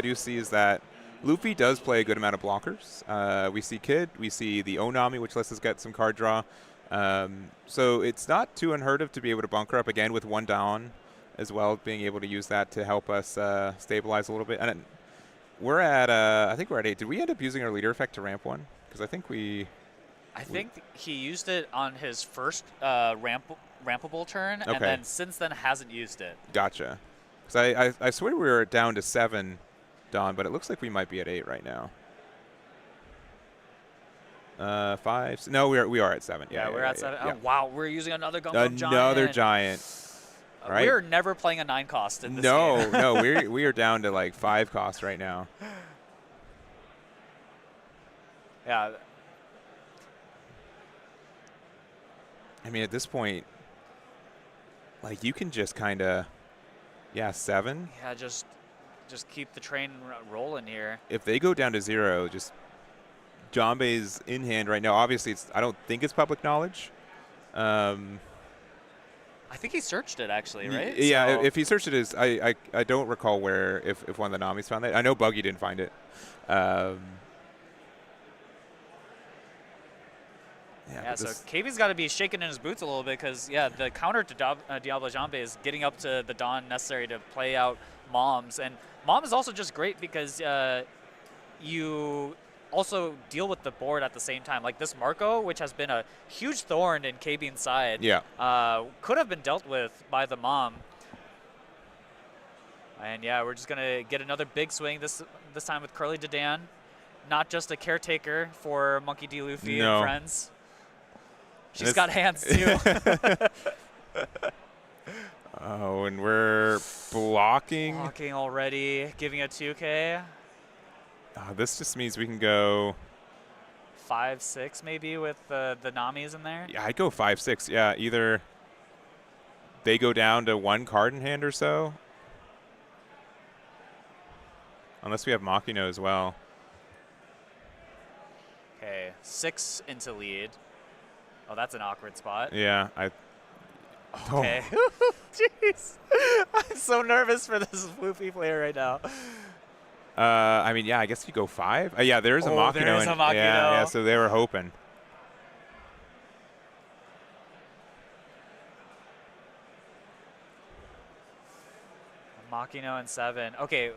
do see is that Luffy does play a good amount of blockers. We see Kid, we see the Nami, which lets us get some card draw. So it's not too unheard of to be able to bunker up again with 1 down as well, being able to use that to help us stabilize a little bit. And we're at, I think we're at 8. Did we end up using our leader effect to ramp 1? Because I think I think he used it on his first rampable turn, Okay. and then since then hasn't used it. Gotcha. Because I swear we were down to 7, Don, but it looks like we might be at 8 right now. 5. No, we are at 7. Yeah, we're at 7. Yeah. Oh, wow, we're using another Gum Giant. Another giant. Right. We're never playing a 9 cost in this game. No, we are down to like 5 costs right now. Yeah. I mean, at this point, like, you can just kind of, 7. Yeah, just keep the train rolling here. If they go down to 0, just Jambe's in hand right now. Obviously, I don't think it's public knowledge. I think he searched it, actually, right? Yeah, so if he searched it, I don't recall where, if one of the Namis found that. I know Buggy didn't find it. Yeah, so KB's got to be shaking in his boots a little bit because, yeah, the counter to Diablo Jambe is getting up to the Dawn necessary to play out Moms. And Mom is also just great because you also deal with the board at the same time. Like this Marco, which has been a huge thorn in KB's side, could have been dealt with by the Mom. And, yeah, we're just going to get another big swing this time with Curly Dedan. Not just a caretaker for Monkey D. Luffy and friends. She's got hands, too. Oh, and we're blocking. Blocking already, giving a 2K. This just means we can go 5-6 maybe with the Namis in there. Yeah, I'd go 5-6. Yeah, either they go down to 1 card in hand or so. Unless we have Makino as well. Okay, 6 into lead. Oh, that's an awkward spot. Yeah, Okay. Jeez. I'm so nervous for this Luffy player right now. I mean, yeah, I guess you go 5. Yeah, there is a Makino. There is a Makino. Yeah, so they were hoping. Makino and 7. Okay,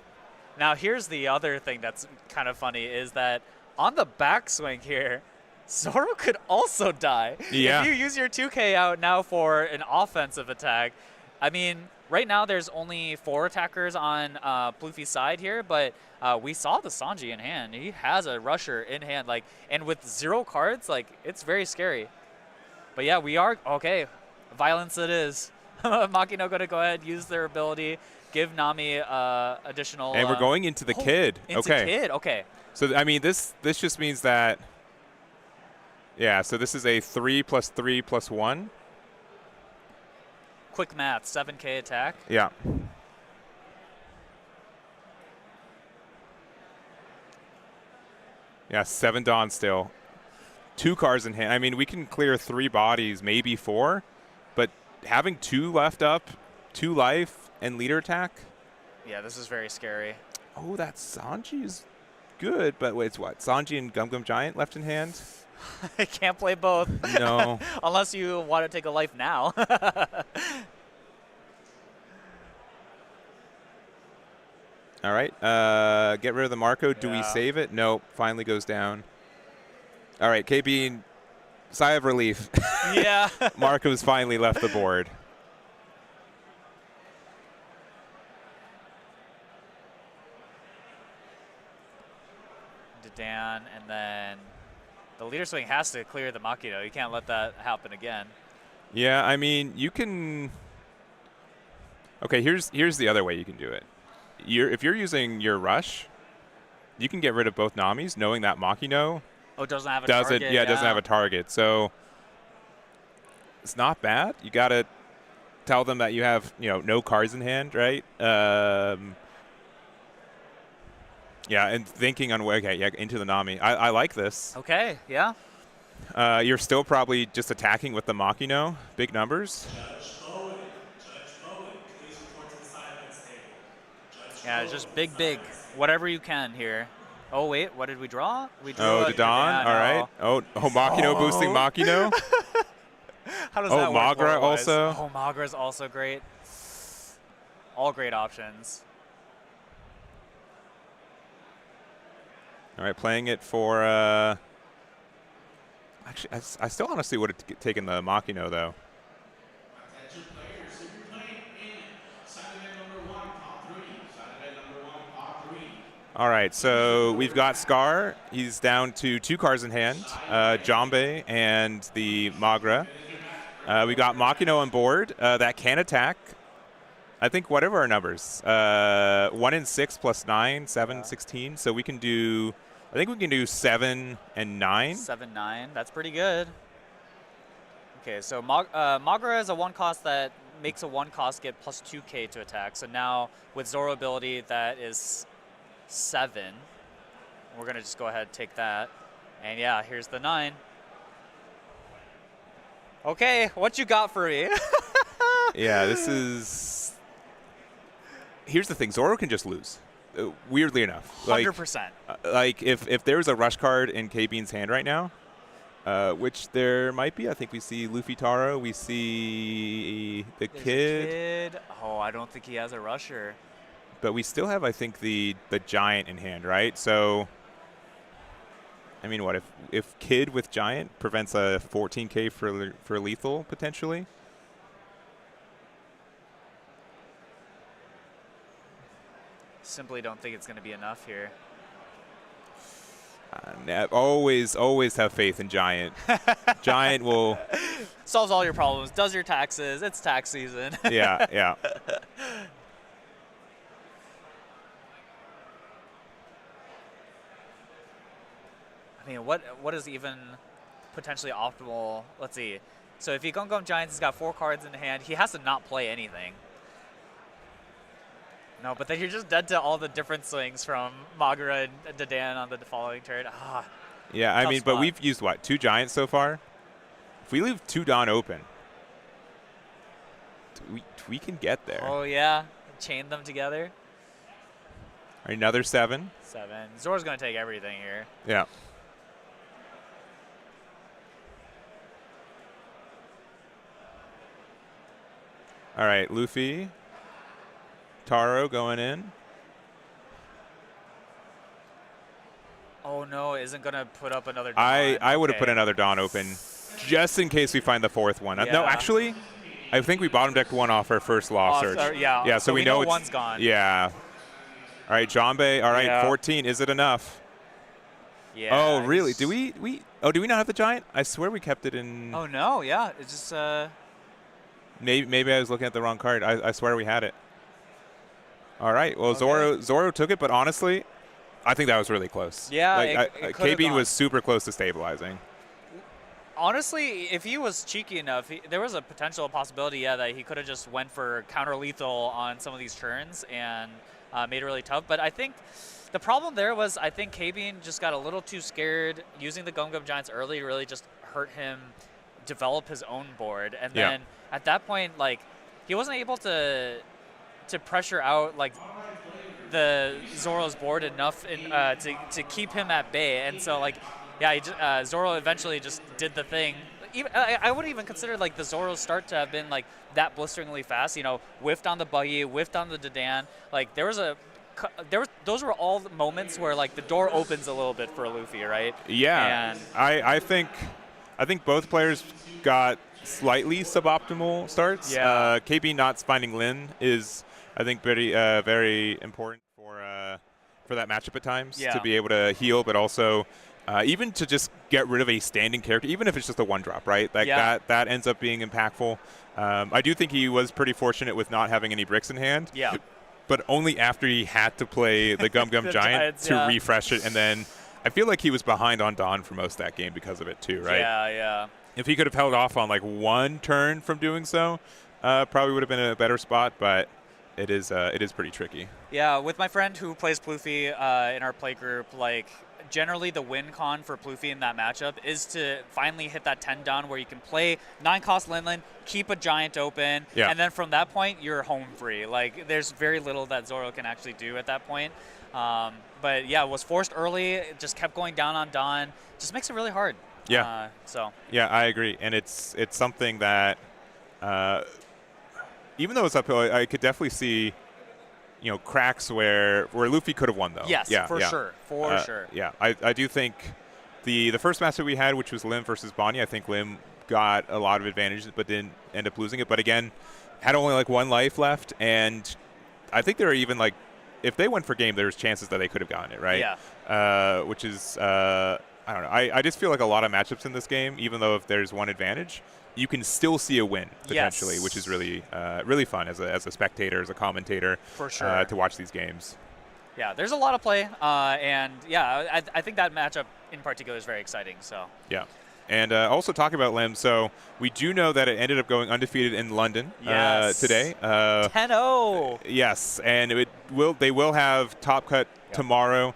now here's the other thing that's kind of funny is that on the backswing here, Zoro could also die. Yeah. If you use your 2K out now for an offensive attack, I mean, right now there's only 4 attackers on Pluffy's side here, but we saw the Sanji in hand. He has a rusher in hand, like, and with 0 cards, like, it's very scary. But yeah, we are, okay, violence it is. Makino going to go ahead, use their ability, give Nami additional. And we're going into the Kid. Into Kid, okay. So, I mean, this just means that, yeah, so this is a 3 + 3 + 1. Quick math, 7K attack. Yeah. Yeah, 7 Dawn still. 2 cards in hand. I mean, we can clear 3 bodies, maybe 4, but having 2 left up, 2 life, and leader attack. Yeah, this is very scary. Oh, that Sanji's good, but wait, it's what? Sanji and Gum Giant left in hand? I can't play both. No. Unless you want to take a life now. All right. Get rid of the Marco. Do we save it? Nope. Finally goes down. All right. KB, sigh of relief. Yeah. Marco's finally left the board. Dedan, and then The leader swing has to clear the Makino. You can't let that happen again. Yeah, I mean, you can. Okay, here's the other way you can do it. If you're using your rush, you can get rid of both Namis, knowing that Makino doesn't have a target. doesn't have a target. So it's not bad. You gotta tell them that you have no cards in hand, right? Yeah, and thinking on into the Nami. I like this. Okay, yeah. You're still probably just attacking with the Makino, big numbers. Yeah, just big, whatever you can here. Oh wait, what did we draw? We drew. Oh, Dadan. All right. Oh, Makino boosting Makino. How does that work? Magra also. Oh, Magra's also great. All great options. All right, playing it for. Actually, I still honestly would have taken the Makino though. All right, so we've got Scar. He's down to 2 cards in hand, Jambe and the Magra. We got Makino on board that can attack. I think whatever our numbers, 1 and 6 plus 9, 7, 16. So we can do. I think we can do 7 and 9. 7, 9. That's pretty good. Okay, so Magra is a 1 cost that makes a 1 cost get plus 2k to attack. So now with Zoro ability, that is 7. We're going to just go ahead and take that. And yeah, here's the 9. Okay, what you got for me? Yeah, this is... Here's the thing. Zoro can just lose. Weirdly enough. 100%. Like if there's a rush card in K-Bean's hand right now, which there might be. I think we see Luffy Taro. We see the Kid. Oh, I don't think he has a rusher. But we still have, I think, the Giant in hand, right? So, I mean, what if Kid with Giant prevents a 14k for lethal potentially? Simply don't think it's going to be enough here. Always have faith in Giant. Giant will solves all your problems. Does your taxes. It's tax season. Yeah. I mean, what is even potentially optimal? Let's see. So if he Gum Giants has got 4 cards in hand, he has to not play anything. No, but then you're just dead to all the different swings from Magra and Dadan on the following turn. Yeah, I mean, spot. but we've used, what, 2 Giants so far? If we leave 2 Dawn open, we can get there. Oh, yeah. Chain them together. All right, another 7. 7. Zoro's going to take everything here. Yeah. All right, Luffy. Taro going in. Oh no, isn't gonna put up another Dawn. I would have put another Dawn open just in case we find the 4th one. Yeah. No, actually, I think we bottom decked 1 off our first law search. Yeah, so we know it's, one's gone. Yeah. All right, Jambe. All right, 14. Is it enough? Yeah. Oh, really? Do we not have the Giant? I swear we kept it in. Oh no, yeah. It's just Maybe I was looking at the wrong card. I swear we had it. All right. Well, okay. Zoro took it, but honestly, I think that was really close. Yeah, K-Bean was super close to stabilizing. Honestly, if he was cheeky enough, there was a potential possibility, that he could have just went for counter-lethal on some of these turns and made it really tough. But I think the problem there was I think K-Bean just got a little too scared using the Gum Giants early to really just hurt him develop his own board. And then at that point, he wasn't able to pressure out, the Zoro's board enough to keep him at bay. And so, Zoro eventually just did the thing. I wouldn't even consider, the Zoro's start to have been, that blisteringly fast. Whiffed on the buggy, whiffed on the Dadan. Those were all the moments where, the door opens a little bit for Luffy, right? Yeah. And I think both players got slightly suboptimal starts. Yeah. KB not finding Lin is, I think, very important for that matchup at times to be able to heal, but also even to just get rid of a standing character, even if it's just a one drop, right? Like that ends up being impactful. I do think he was pretty fortunate with not having any bricks in hand. Yeah. But only after he had to play the Gum Gum The Giant Giants, to refresh it, and then I feel like he was behind on Dawn for most of that game because of it too, right? Yeah. If he could have held off on like one turn from doing so, probably would have been in a better spot. But it is pretty tricky. Yeah, with my friend who plays Pluffy in our play group, like generally the win con for Pluffy in that matchup is to finally hit that 10 down where you can play 9-cost Linlin, keep a Giant open, and then from that point you're home free. Like there's very little that Zoro can actually do at that point. But yeah, was forced early, it just kept going down on Dawn, just makes it really hard. Yeah. Yeah, I agree, and it's something that even though it's uphill, I could definitely see cracks where Luffy could have won though. Yes, for sure. Yeah, I do think the first match that we had, which was Lim versus Bonney, I think Lim got a lot of advantages but didn't end up losing it. But again, had only like one life left, and I think there are even like if they went for game, there's chances that they could have gotten it, right? Yeah. Which is I don't know. I just feel like a lot of matchups in this game, even though if there's one advantage, you can still see a win potentially, which is really really fun as a spectator, as a commentator, for sure, to watch these games. Yeah, there's a lot of play, and yeah, I think that matchup in particular is very exciting. So yeah, and also talking about Lim, so we do know that it ended up going undefeated in London today. 10-0. Yes, and they will have Top Cut tomorrow,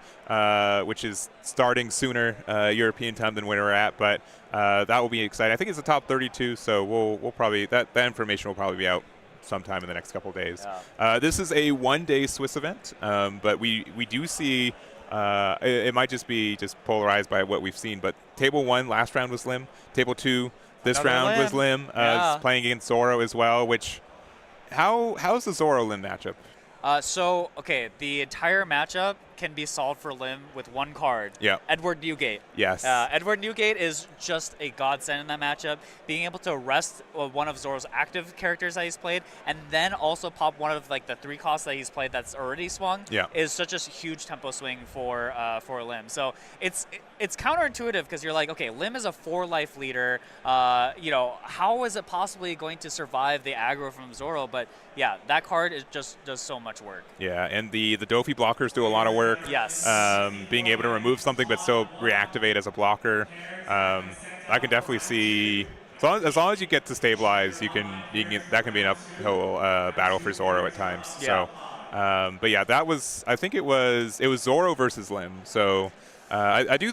which is starting sooner European time than where we're at, but that will be exciting. I think it's the top 32, so we'll probably that information will probably be out sometime in the next couple of days. Yeah. This is a one-day Swiss event, but we do see it might just be polarized by what we've seen. But table 1 last round was Lim. Table 2 this round was Lim. Playing against Zoro as well. Which how's the Zoro Lim matchup? So, okay, the entire matchup can be solved for Lim with one card. Yeah. Edward Newgate. Yes. Edward Newgate is just a godsend in that matchup. Being able to rest one of Zoro's active characters that he's played, and then also pop one of like the 3 costs that he's played that's already swung, is such a huge tempo swing for Lim. So it's counterintuitive because you're like, okay, Lim is a 4-life leader. How is it possibly going to survive the aggro from Zoro? But yeah, that card just does so much work. Yeah, and the Doffy blockers do a lot of work. Yes. Being able to remove something but still reactivate as a blocker. I can definitely see as long as you get to stabilize, you can that can be an uphill battle for Zoro at times. Yeah. So, but yeah, that was it was Zoro versus Lim. So I do.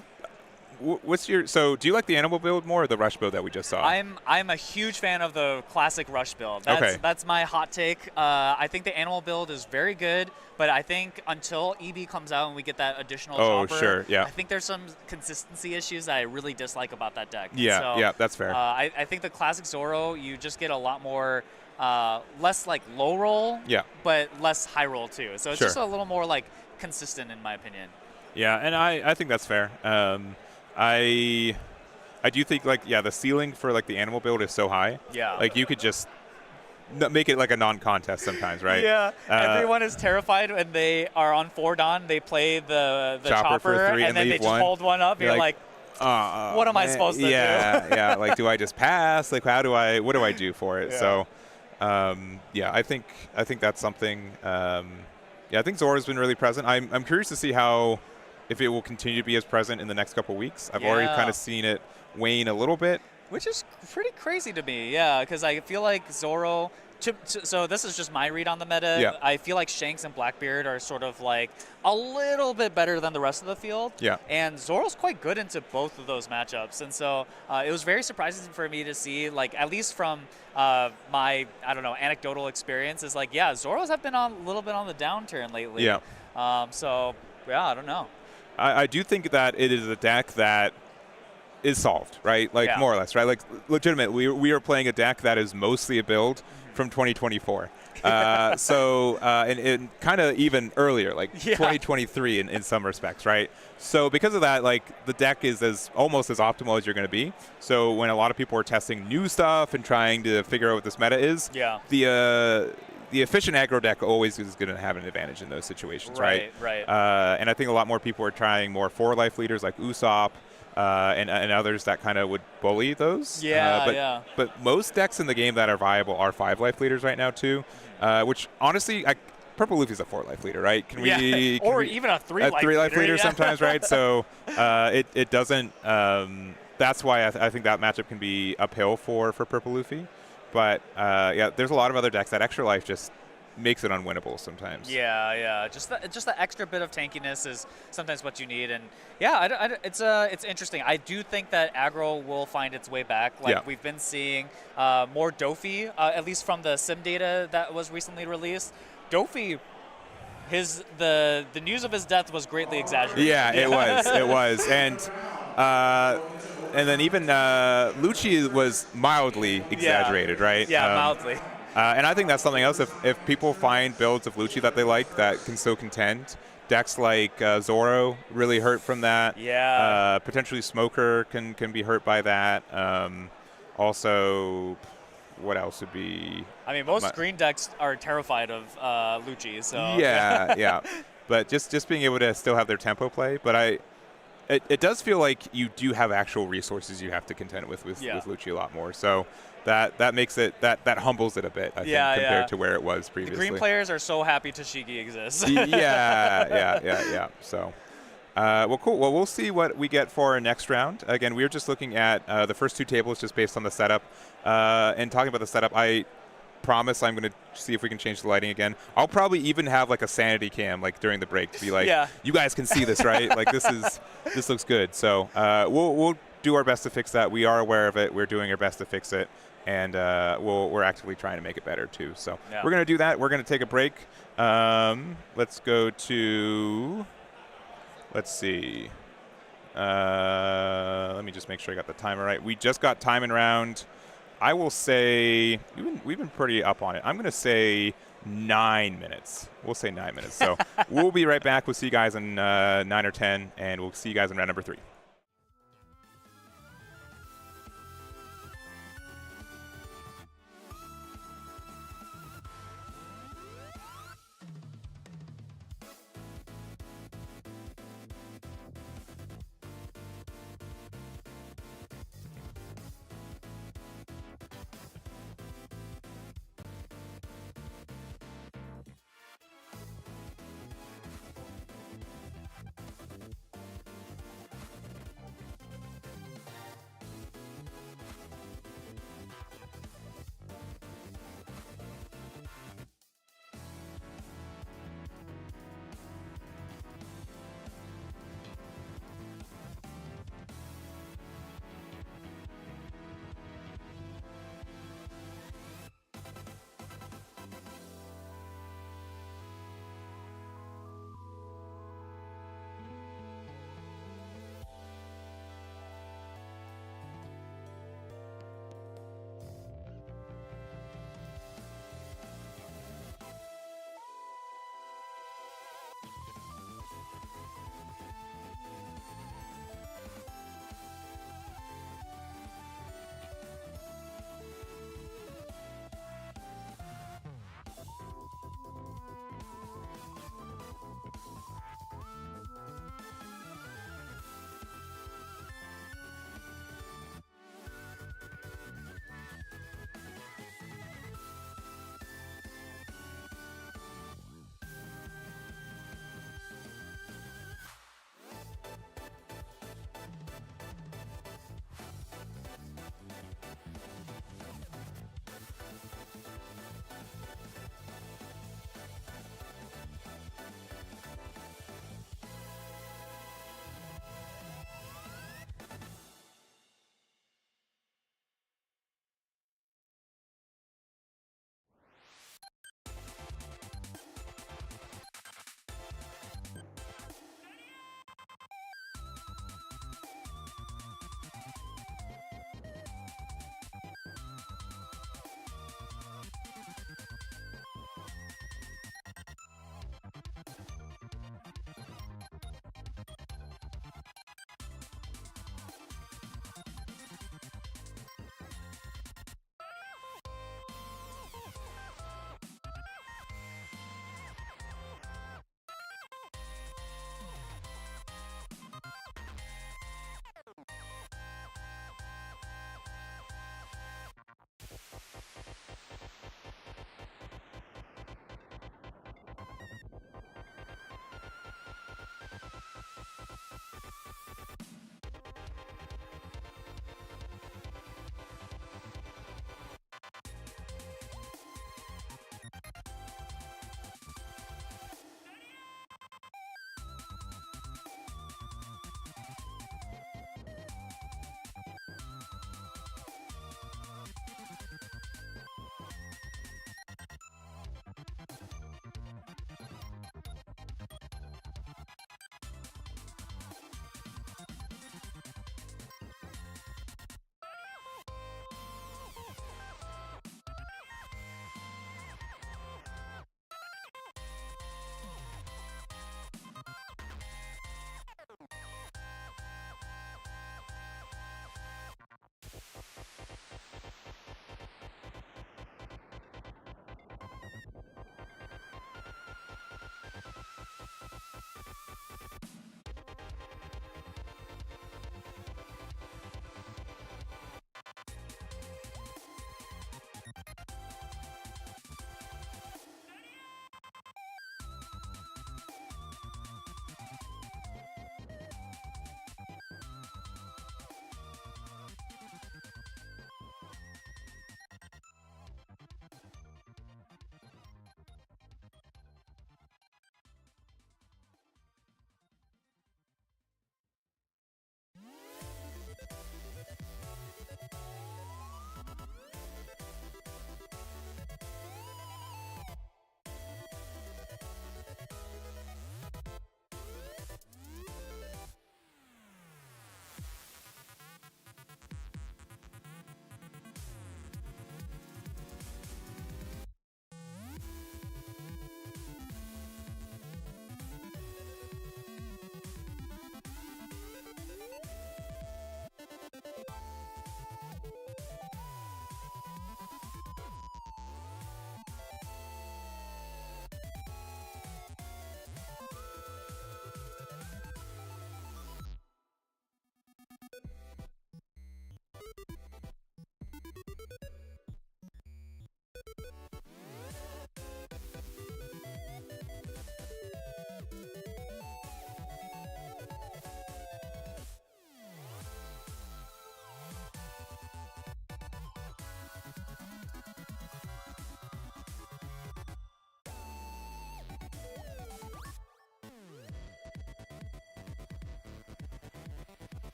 Do you like the animal build more or the rush build that we just saw? I'm a huge fan of the classic rush build. That's my hot take. I think the animal build is very good, but I think until EB comes out and we get that additional chopper, I think there's some consistency issues that I really dislike about that deck. Yeah, that's fair. I think the classic Zoro, you just get a lot more less like low roll, but less high roll too. So it's just a little more like consistent in my opinion. Yeah, and I think that's fair. I do think the ceiling for like the animal build is so high. Yeah. Like you could just make it like a non-contest sometimes, right? Yeah. Everyone is terrified when they are on 4 Dawn. They play the chopper for 3 and then they just hold one up. You're like what am I supposed to do? Yeah. Like, do I just pass? Like, what do I do for it? Yeah. So, I think that's something. I think Zoro's been really present. I'm curious to see if it will continue to be as present in the next couple weeks. I've already kind of seen it wane a little bit. Which is pretty crazy to me, because I feel like Zoro... So this is just my read on the meta. Yeah. I feel like Shanks and Blackbeard are sort of like a little bit better than the rest of the field. Yeah. And Zoro's quite good into both of those matchups. And so it was very surprising for me to see, like, at least from my, anecdotal experience, is like, Zoros have been a little bit on the downturn lately. Yeah. I don't know. I do think that it is a deck that is solved, right? Like, more or less, right? Like, legitimately, we are playing a deck that is mostly a build from 2024. And kind of even earlier, like 2023 in some respects, right? So because of that, like, the deck is almost as optimal as you're going to be. So when a lot of people are testing new stuff and trying to figure out what this meta is, the efficient aggro deck always is going to have an advantage in those situations, right? Right. And I think a lot more people are trying more 4-life leaders like Usopp and others that kind of would bully those. But most decks in the game that are viable are 5-life leaders right now too, which honestly, Purple Luffy's a 4-life leader, right? Or even a 3-life leader sometimes, right? So it doesn't. That's why I think that matchup can be uphill for Purple Luffy. But yeah, there's a lot of other decks that extra life just makes it unwinnable sometimes. Yeah. Just the extra bit of tankiness is sometimes what you need, and yeah, it's interesting. I do think that aggro will find its way back. Like we've been seeing more Doffy, at least from the sim data that was recently released. Doffy, the news of his death was greatly exaggerated. Yeah, it was, and then even Lucci was mildly exaggerated, right? Yeah, mildly. And I think that's something else. If people find builds of Lucci that they like that can so contend, decks like Zoro really hurt from that. Yeah. Potentially Smoker can be hurt by that. Also, what else would be? I mean, most green decks are terrified of Lucci. So yeah. But just being able to still have their tempo play, but it does feel like you do have actual resources you have to contend with Lucci a lot more. So that makes it that humbles it a bit, I think, compared to where it was previously. The green players are so happy Tashigi exists. yeah. So, well, cool. Well, we'll see what we get for our next round. Again, we're just looking at the first 2 tables just based on the setup. And talking about the setup, I promise I'm going to see if we can change the lighting again. I'll probably even have like a sanity cam like during the break to be like, you guys can see this, right? Like this looks good. So we'll do our best to fix that. We are aware of it. We're doing our best to fix it. And we're actively trying to make it better too. So we're going to do that. We're going to take a break. Let's go to, let's see. Let me just make sure I got the timer right. We just got time in round. I will say, we've been pretty up on it. I'm going to say 9 minutes. We'll say 9 minutes. So we'll be right back. We'll see you guys in 9 or 10, and we'll see you guys in round number 3.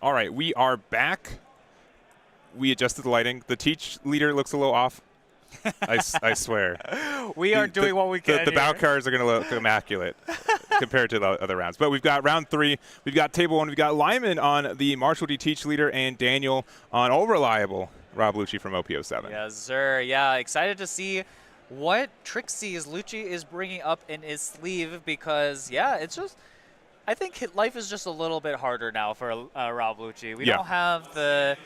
All right, we are back. We adjusted the lighting. The teach leader looks a little off. I swear. We are doing what we can. The bow cards are going to look immaculate compared to the other rounds. But we've got round 3. We've got table 1. We've got Lyman on the Marshall D teach leader and Daniel on all reliable Rob Lucci from OPO7. Yes, sir. Yeah, excited to see what Trixies Lucci is bringing up in his sleeve because, yeah, it's just – I think life is just a little bit harder now for Rob Lucci. We don't have the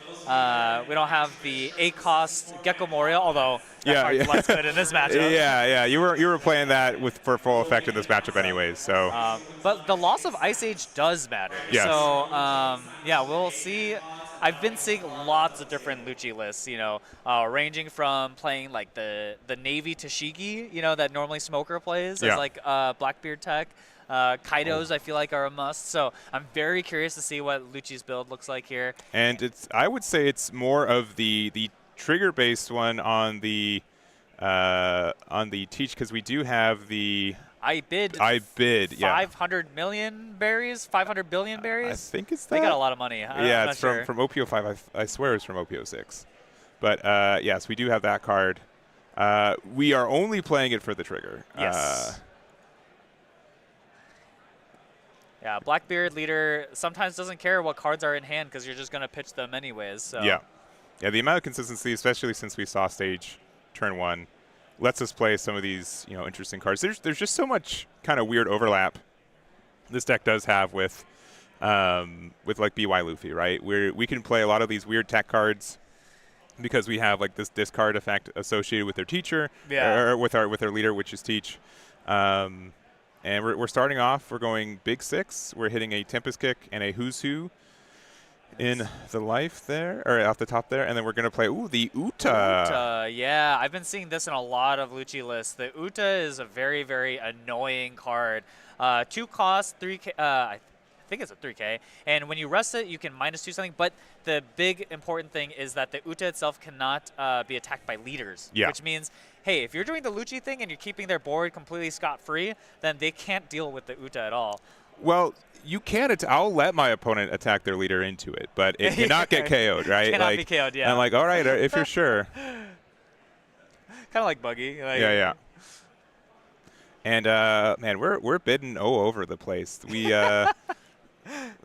A-cost Gecko Moria, although that card looks good in this matchup. Yeah. You were playing that for full effect in this matchup anyways. So, but the loss of Ice Age does matter. Yes. So yeah, we'll see. I've been seeing lots of different Lucci lists, ranging from playing like the Navy Tashigi, that normally Smoker plays as like Blackbeard tech. Kaidos, I feel like, are a must. So I'm very curious to see what Lucci's build looks like here. And I would say it's more of the trigger-based one on the teach because we do have the I bid, yeah. 500 million berries, 500 billion berries. I think it's that. They got a lot of money. Yeah, it's from OPO5. I swear it's from OPO6. But yes, we do have that card. We are only playing it for the trigger. Yes. Yeah, Blackbeard leader sometimes doesn't care what cards are in hand because you're just going to pitch them anyways. So. Yeah, the amount of consistency, especially since we saw stage turn 1, lets us play some of these interesting cards. There's just so much kind of weird overlap this deck does have with like BY Luffy, right? We can play a lot of these weird tech cards because we have like this discard effect associated with their teacher, or with our leader, which is teach. And we're starting off, we're going big 6. We're hitting a Tempest Kick and a Who's Who in the life there, or off the top there. And then we're going to play, the Uta. Yeah, I've been seeing this in a lot of Lucci lists. The Uta is a very, very annoying card. 2 cost, 3K, I think it's a 3K. And when you rest it, you can -2 something. But the big important thing is that the Uta itself cannot be attacked by leaders, which means, hey, if you're doing the Lucci thing and you're keeping their board completely scot-free, then they can't deal with the Uta at all. Well, you can. I'll let my opponent attack their leader into it, but it cannot get KO'd, right? Cannot be KO'd, yeah. And I'm like, all right, if you're sure. Kind of like Buggy. Yeah. And man, we're bidding over the place. We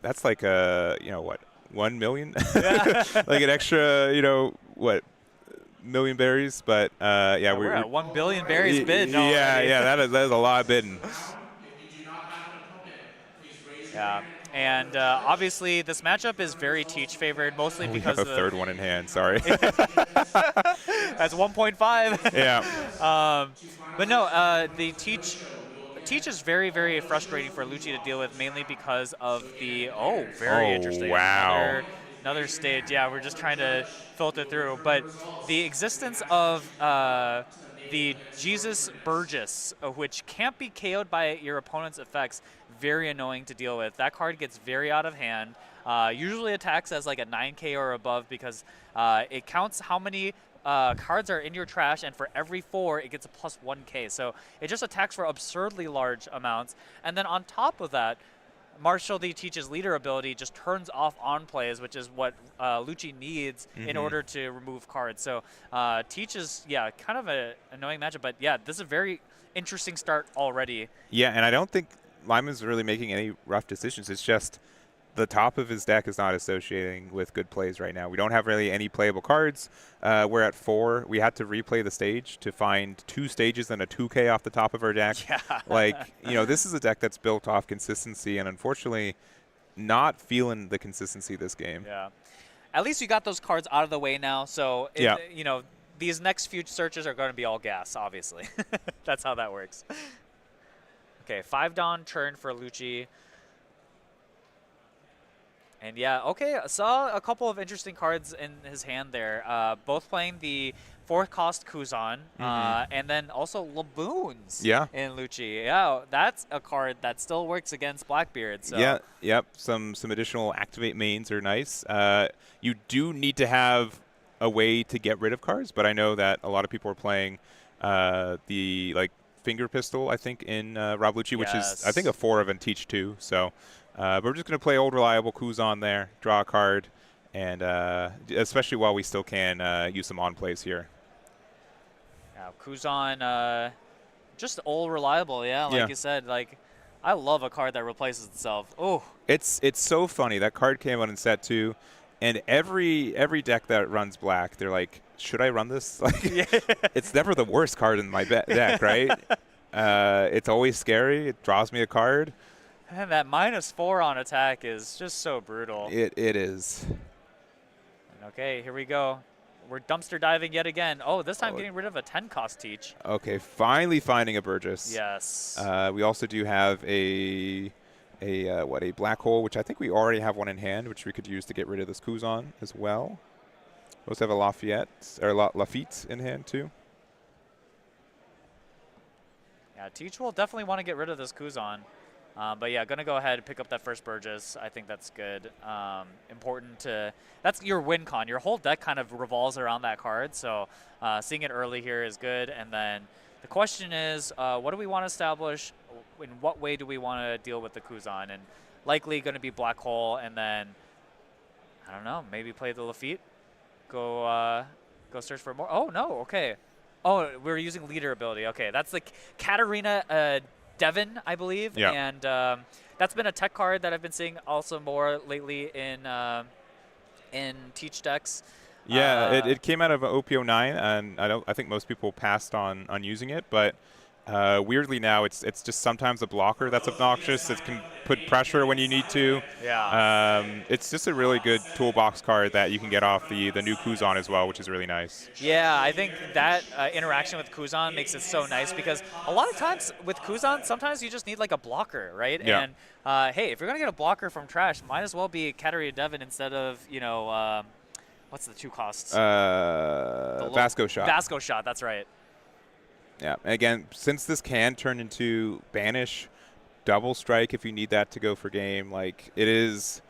that's like what, 1 million, like an extra million berries, but yeah, we're at 1 billion berries bid. Yeah, that is a lot of bidding. Yeah, and obviously this matchup is very teach favored, mostly because we have a third one in hand. Sorry. That's 1.5. Yeah. But no, the teach is very, very frustrating for Lucci to deal with, mainly because of the very interesting. Wow. Another stage. Yeah, we're just trying to filter through. But the existence of the Jesus Burgess, which can't be KO'd by your opponent's effects, very annoying to deal with. That card gets very out of hand. Usually attacks as like a 9K or above because it counts how many cards are in your trash, and for every 4, it gets a plus 1K. So it just attacks for absurdly large amounts. And then on top of that, Marshall D teaches leader ability just turns off on plays, which is what Lucci needs in order to remove cards. So Teach is, yeah, kind of an annoying matchup, but yeah, this is a very interesting start already. Yeah, and I don't think Lyman's really making any rough decisions. It's just the top of his deck is not associating with good plays right now. We don't have really any playable cards. We're at 4. We had to replay the stage to find 2 stages and a 2K off the top of our deck. Yeah. Like, you know, this is a deck that's built off consistency, and unfortunately not feeling the consistency this game. Yeah. At least you got those cards out of the way now, so, you know, these next few searches are going to be all gas, obviously. That's how that works. Okay, 5 Dawn turn for Lucci. And yeah, okay, I saw a couple of interesting cards in his hand there. Both playing the 4th cost Kuzan, and then also Laboons in Lucci. Yeah, that's a card that still works against Blackbeard. So. Yeah, yep. Some additional activate mains are nice. You do need to have a way to get rid of cards, but I know that a lot of people are playing the finger pistol, I think, in Rob Lucci, which is I think a 4 of and Teach 2. So. But we're just going to play old reliable Kuzan there, draw a card, and especially while we still can use some on plays here. Yeah, Kuzan, just old reliable, like you said. Like, I love a card that replaces itself. Oh, it's so funny. That card came out in set 2, and every deck that runs black, they're like, should I run this? Like, it's never the worst card in my deck, right? It's always scary. It draws me a card. And that -4 on attack is just so brutal. It is. Okay, here we go. We're dumpster diving yet again. Oh, this time getting rid of a 10 cost Teach. Okay, finally finding a Burgess. Yes. We also do have a black hole, which I think we already have one in hand, which we could use to get rid of this Kuzan as well. We also have a Lafitte in hand too. Yeah, Teach will definitely want to get rid of this Kuzan. But yeah, going to go ahead and pick up that first Burgess. I think that's good. Important to – that's your win con. Your whole deck kind of revolves around that card. So seeing it early here is good. And then the question is, what do we want to establish? In what way do we want to deal with the Kuzan? And likely going to be Black Hole. And then, I don't know, maybe play the Lafitte. Go search for more. Oh, no. Okay. Oh, we're using leader ability. Okay, that's the Katarina Devon, I believe, and that's been a tech card that I've been seeing also more lately in Teach decks. Yeah, it came out of OP09, and I think most people passed on using it, but weirdly now it's just sometimes a blocker that's obnoxious. It can put pressure when you need to. Yeah. It's just a really good toolbox card that you can get off the new Kuzan as well, which is really nice. Yeah, I think that interaction with Kuzan makes it so nice because a lot of times with Kuzan, sometimes you just need like a blocker, right? Yeah. And hey, if you're gonna get a blocker from trash, might as well be Katarina Devon instead of what's the 2 costs? Vasco Shot. Vasco Shot, that's right. Yeah, and again, since this can turn into Banish, Double Strike if you need that to go for game, like it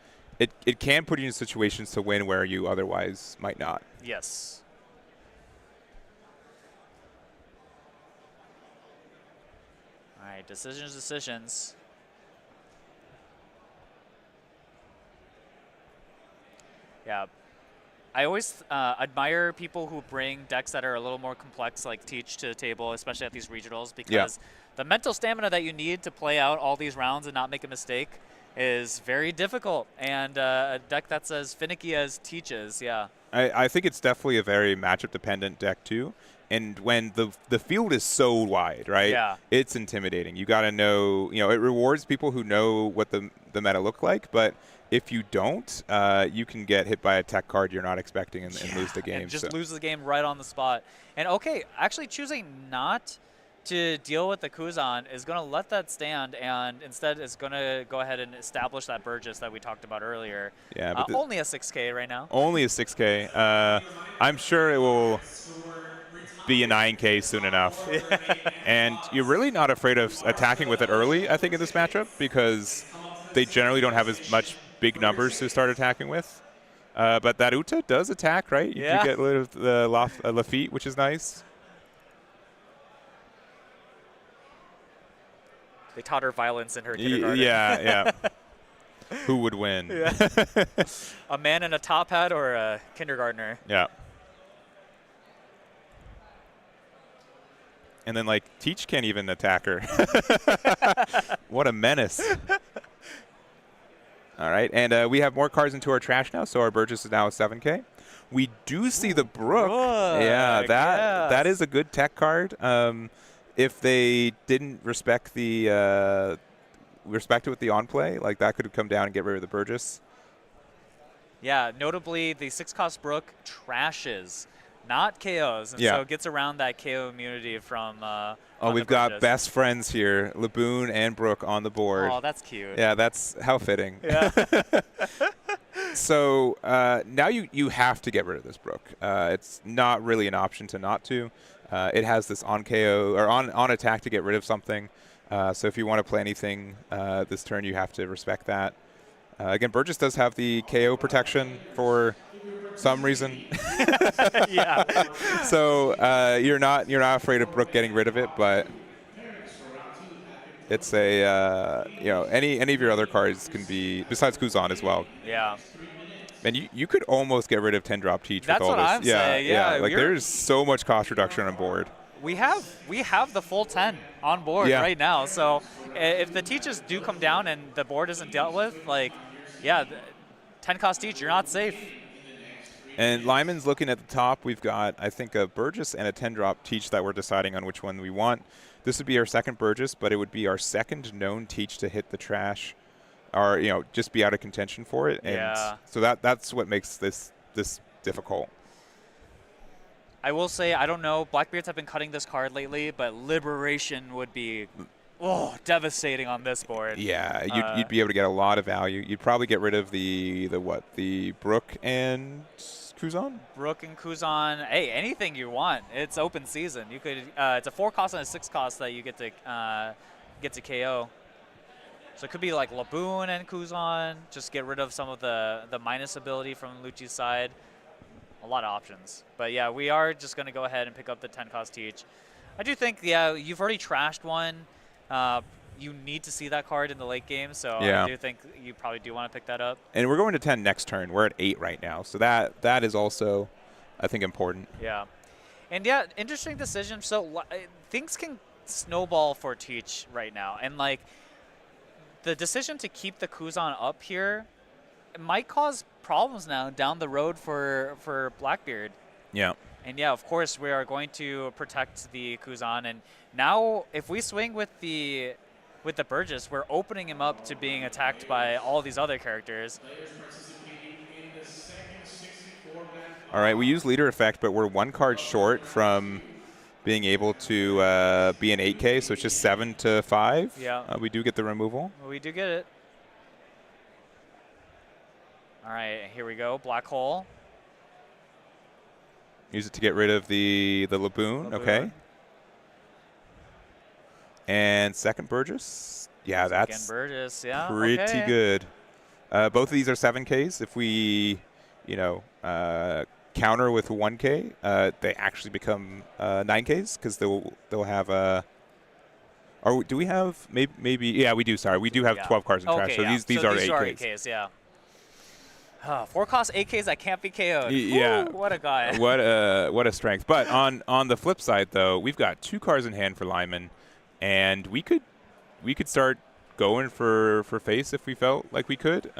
can put you in situations to win where you otherwise might not. Yes. All right, decisions. Yeah. I always admire people who bring decks that are a little more complex, like Teach, to the table, especially at these regionals, because the mental stamina that you need to play out all these rounds and not make a mistake is very difficult. And a deck that's as finicky as Teach is, I think it's definitely a very matchup-dependent deck, too. And when the field is so wide, right? Yeah. It's intimidating. You got to know, it rewards people who know what the meta look like, but if you don't, you can get hit by a tech card you're not expecting and lose the game. And just lose the game right on the spot. And okay, actually choosing not to deal with the Kuzan is going to let that stand, and instead is going to go ahead and establish that Burgess that we talked about earlier. Yeah, but only a 6K right now. Only a 6K. I'm sure it will be a 9K soon enough. And you're really not afraid of attacking with it early, I think, in this matchup, because they generally don't have as much big numbers to start attacking with. But that Uta does attack, right? You do get rid of the Lafitte, which is nice. They taught her violence in her kindergarten. Yeah. Who would win? Yeah. A man in a top hat or a kindergartner? Yeah. And then, like, Teach can't even attack her. What a menace. All right, and we have more cards into our trash now, so our Burgess is now a 7K. We do see the Brook. Yeah, that is a good tech card. If they didn't respect the respect it with the on play, like that could have come down and get rid of the Burgess. Yeah, notably the 6-cost Brook trashes, not KOs, and so gets around that KO immunity from. We've got best friends here, Laboon and Brook on the board. Oh, that's cute. Yeah, that's how fitting. Yeah. So now you have to get rid of this Brook. It's not really an option to not to. It has this on KO or on attack to get rid of something. So if you want to play anything this turn, you have to respect that. Again, Burgess does have the KO protection for some reason. Yeah. So you're not afraid of Brook getting rid of it, but it's a any of your other cards can be, besides Kuzan as well. Yeah. And you could almost get rid of 10-drop Teach with all this. That's what I'm saying. Yeah. Like there's so much cost reduction on board. We have the full 10 on board right now. So if the Teaches do come down and the board isn't dealt with, like, 10-cost Teach, you're not safe. And Lyman's looking at the top. We've got, I think, a Burgess and a 10-drop Teach that we're deciding on which one we want. This would be our second Burgess, but it would be our second known Teach to hit the trash, or just be out of contention for it. And so that's what makes this difficult. I will say, I don't know, Blackbeards have been cutting this card lately, but Liberation would be devastating on this board. Yeah, you'd be able to get a lot of value. You'd probably get rid of the Brook and Kuzan? Brook and Kuzan. Hey, anything you want. It's open season. You could. It's a 4-cost and a 6-cost that you get to KO. So it could be like Laboon and Kuzan. Just get rid of some of the minus ability from Lucci's side. A lot of options. But yeah, we are just going to go ahead and pick up the 10-cost Teach. I do think, you've already trashed one. You need to see that card in the late game, so I do think you probably do want to pick that up. And we're going to 10 next turn. We're at 8 right now, so that is also, I think, important. Yeah. And interesting decision. So things can snowball for Teach right now. And like the decision to keep the Kuzan up here might cause problems now down the road for Blackbeard. Yeah. And of course, we are going to protect the Kuzan. And now, if we swing with the Burgess, we're opening him up to being attacked by all these other characters. All right, we use leader effect, but we're 1 card short from being able to be an 8K, so it's just 7 to 5. Yeah. We do get the removal. We do get it. All right, here we go. Black hole. Use it to get rid of the Laboon. Okay. And second Burgess. Yeah, that's Burgess. pretty good. Both of these are 7Ks. If we, counter with 1K, they actually become 9Ks because they'll have a. Or do we have maybe? Yeah, we do. Sorry, we do have 12 cards in trash. So these are 8Ks. Yeah. 4-cost 8Ks that can't be KO'd. Yeah. Ooh, what a guy. What a strength. But on the flip side, though, we've got 2 cards in hand for Lyman, and we could start going for face if we felt like we could.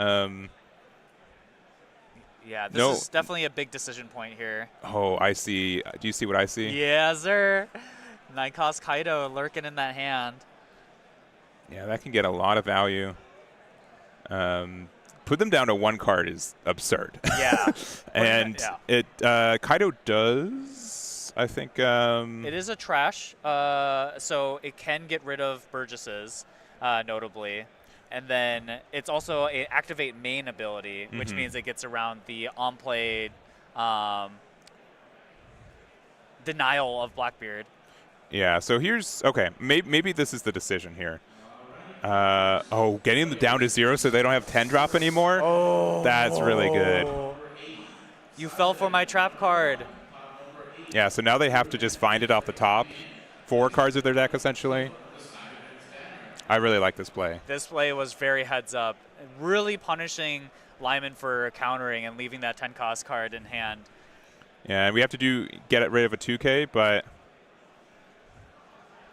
Yeah, this is definitely a big decision point here. Oh, I see. Do you see what I see? Yeah, sir. 9-cost Kaido lurking in that hand. Yeah, that can get a lot of value. Put them down to 1 card is absurd. Yeah. And Kaido does, I think. It is a trash, so it can get rid of Burgesses, notably. And then it's also an activate main ability, which means it gets around the on-play denial of Blackbeard. Yeah, so here's, okay, maybe this is the decision here. Oh, getting them down to 0 so they don't have 10 drop anymore? Oh. That's really good. You fell for my trap card. Yeah, so now they have to just find it off the top. 4 cards of their deck, essentially. I really like this play. This play was very heads up. Really punishing Lyman for countering and leaving that 10 cost card in hand. Yeah, and we have to get rid of a 2K, but...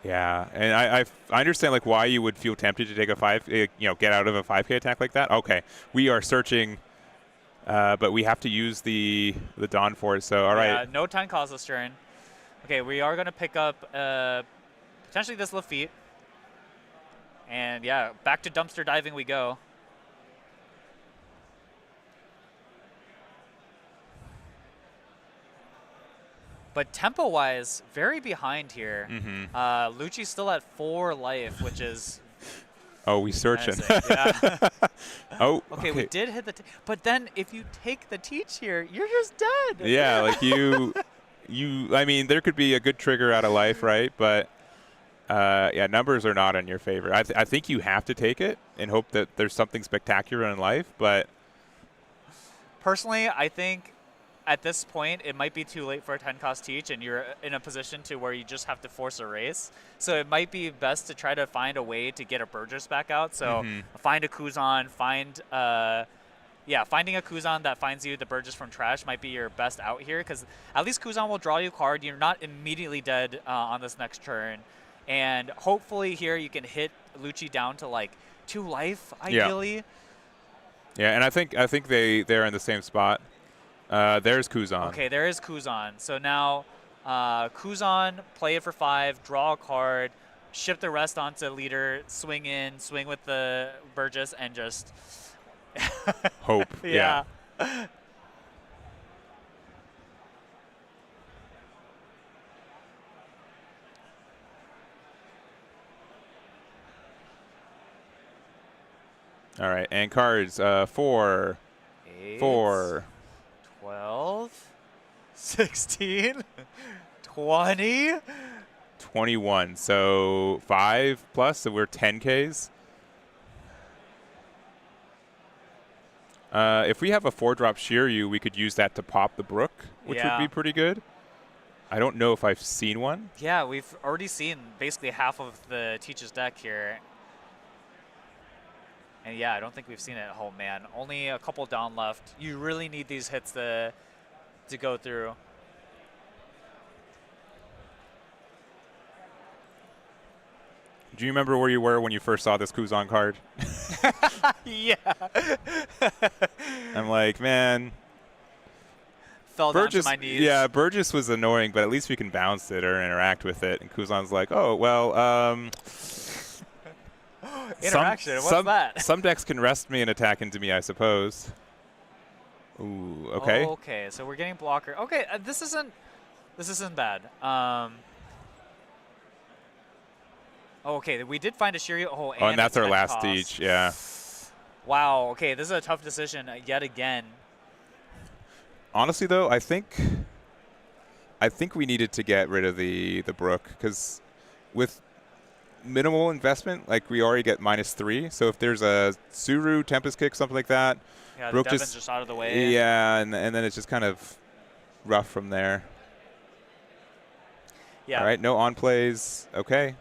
Yeah, and I understand like why you would feel tempted to take a get out of a 5K attack like that. Okay, we are searching, but we have to use the Dawn Force. So all right. Yeah, no 10 cost this turn. Okay, we are gonna pick up potentially this Lafitte, and yeah, back to dumpster diving we go. But tempo-wise, very behind here. Lucci's still at 4 life, which is... Oh, we searching. Yeah. Oh, okay, we did hit the... But then if you take the teach here, you're just dead. Yeah, like I mean, there could be a good trigger out of life, right? But, yeah, numbers are not in your favor. I think you have to take it and hope that there's something spectacular in life, but... Personally, I think... At this point, it might be too late for a 10-cost teach, and you're in a position to where you just have to force a race. So it might be best to try to find a way to get a Burgess back out. So find a Kuzan, finding a Kuzan that finds you the Burgess from trash might be your best out here, because at least Kuzan will draw you a card. You're not immediately dead on this next turn. And hopefully here you can hit Lucci down to like 2 life, ideally. Yeah, and I think they're in the same spot. There's Kuzan. Okay, there is Kuzan. So now Kuzan, play it for 5, draw a card, ship the rest onto leader, swing with the Burgess, and just... Hope. Yeah. All right, and cards 4, 8, 4, 12, 16, 20. 21. So 5 plus, so we're 10Ks. If we have a 4-drop Shiryu, we could use that to pop the Brook, which would be pretty good. I don't know if I've seen one. Yeah, we've already seen basically half of the Teach's deck here. And yeah, I don't think we've seen it. Oh man, only a couple down left. You really need these hits to go through. Do you remember where you were when you first saw this Kuzan card? Yeah. I'm like, man. Fell Burgess, down to my knees. Yeah, Burgess was annoying, but at least we can bounce it or interact with it. And Kuzan's like, oh, well, interaction, what's that? Some decks can rest me and attack into me, I suppose. Ooh, okay. Oh, okay, so we're getting blocker. Okay, this isn't bad. Okay, we did find a Shiryu. Oh, and that's our last teach, yeah. Wow, okay, this is a tough decision yet again. Honestly, though, I think we needed to get rid of the Brook, because with minimal investment, like we already get -3. So if there's a Suru, Tempest Kick, something like that, yeah, Brook Devin's just out of the way. Yeah, and then it's just kind of rough from there. Yeah. All right, no on plays. Okay.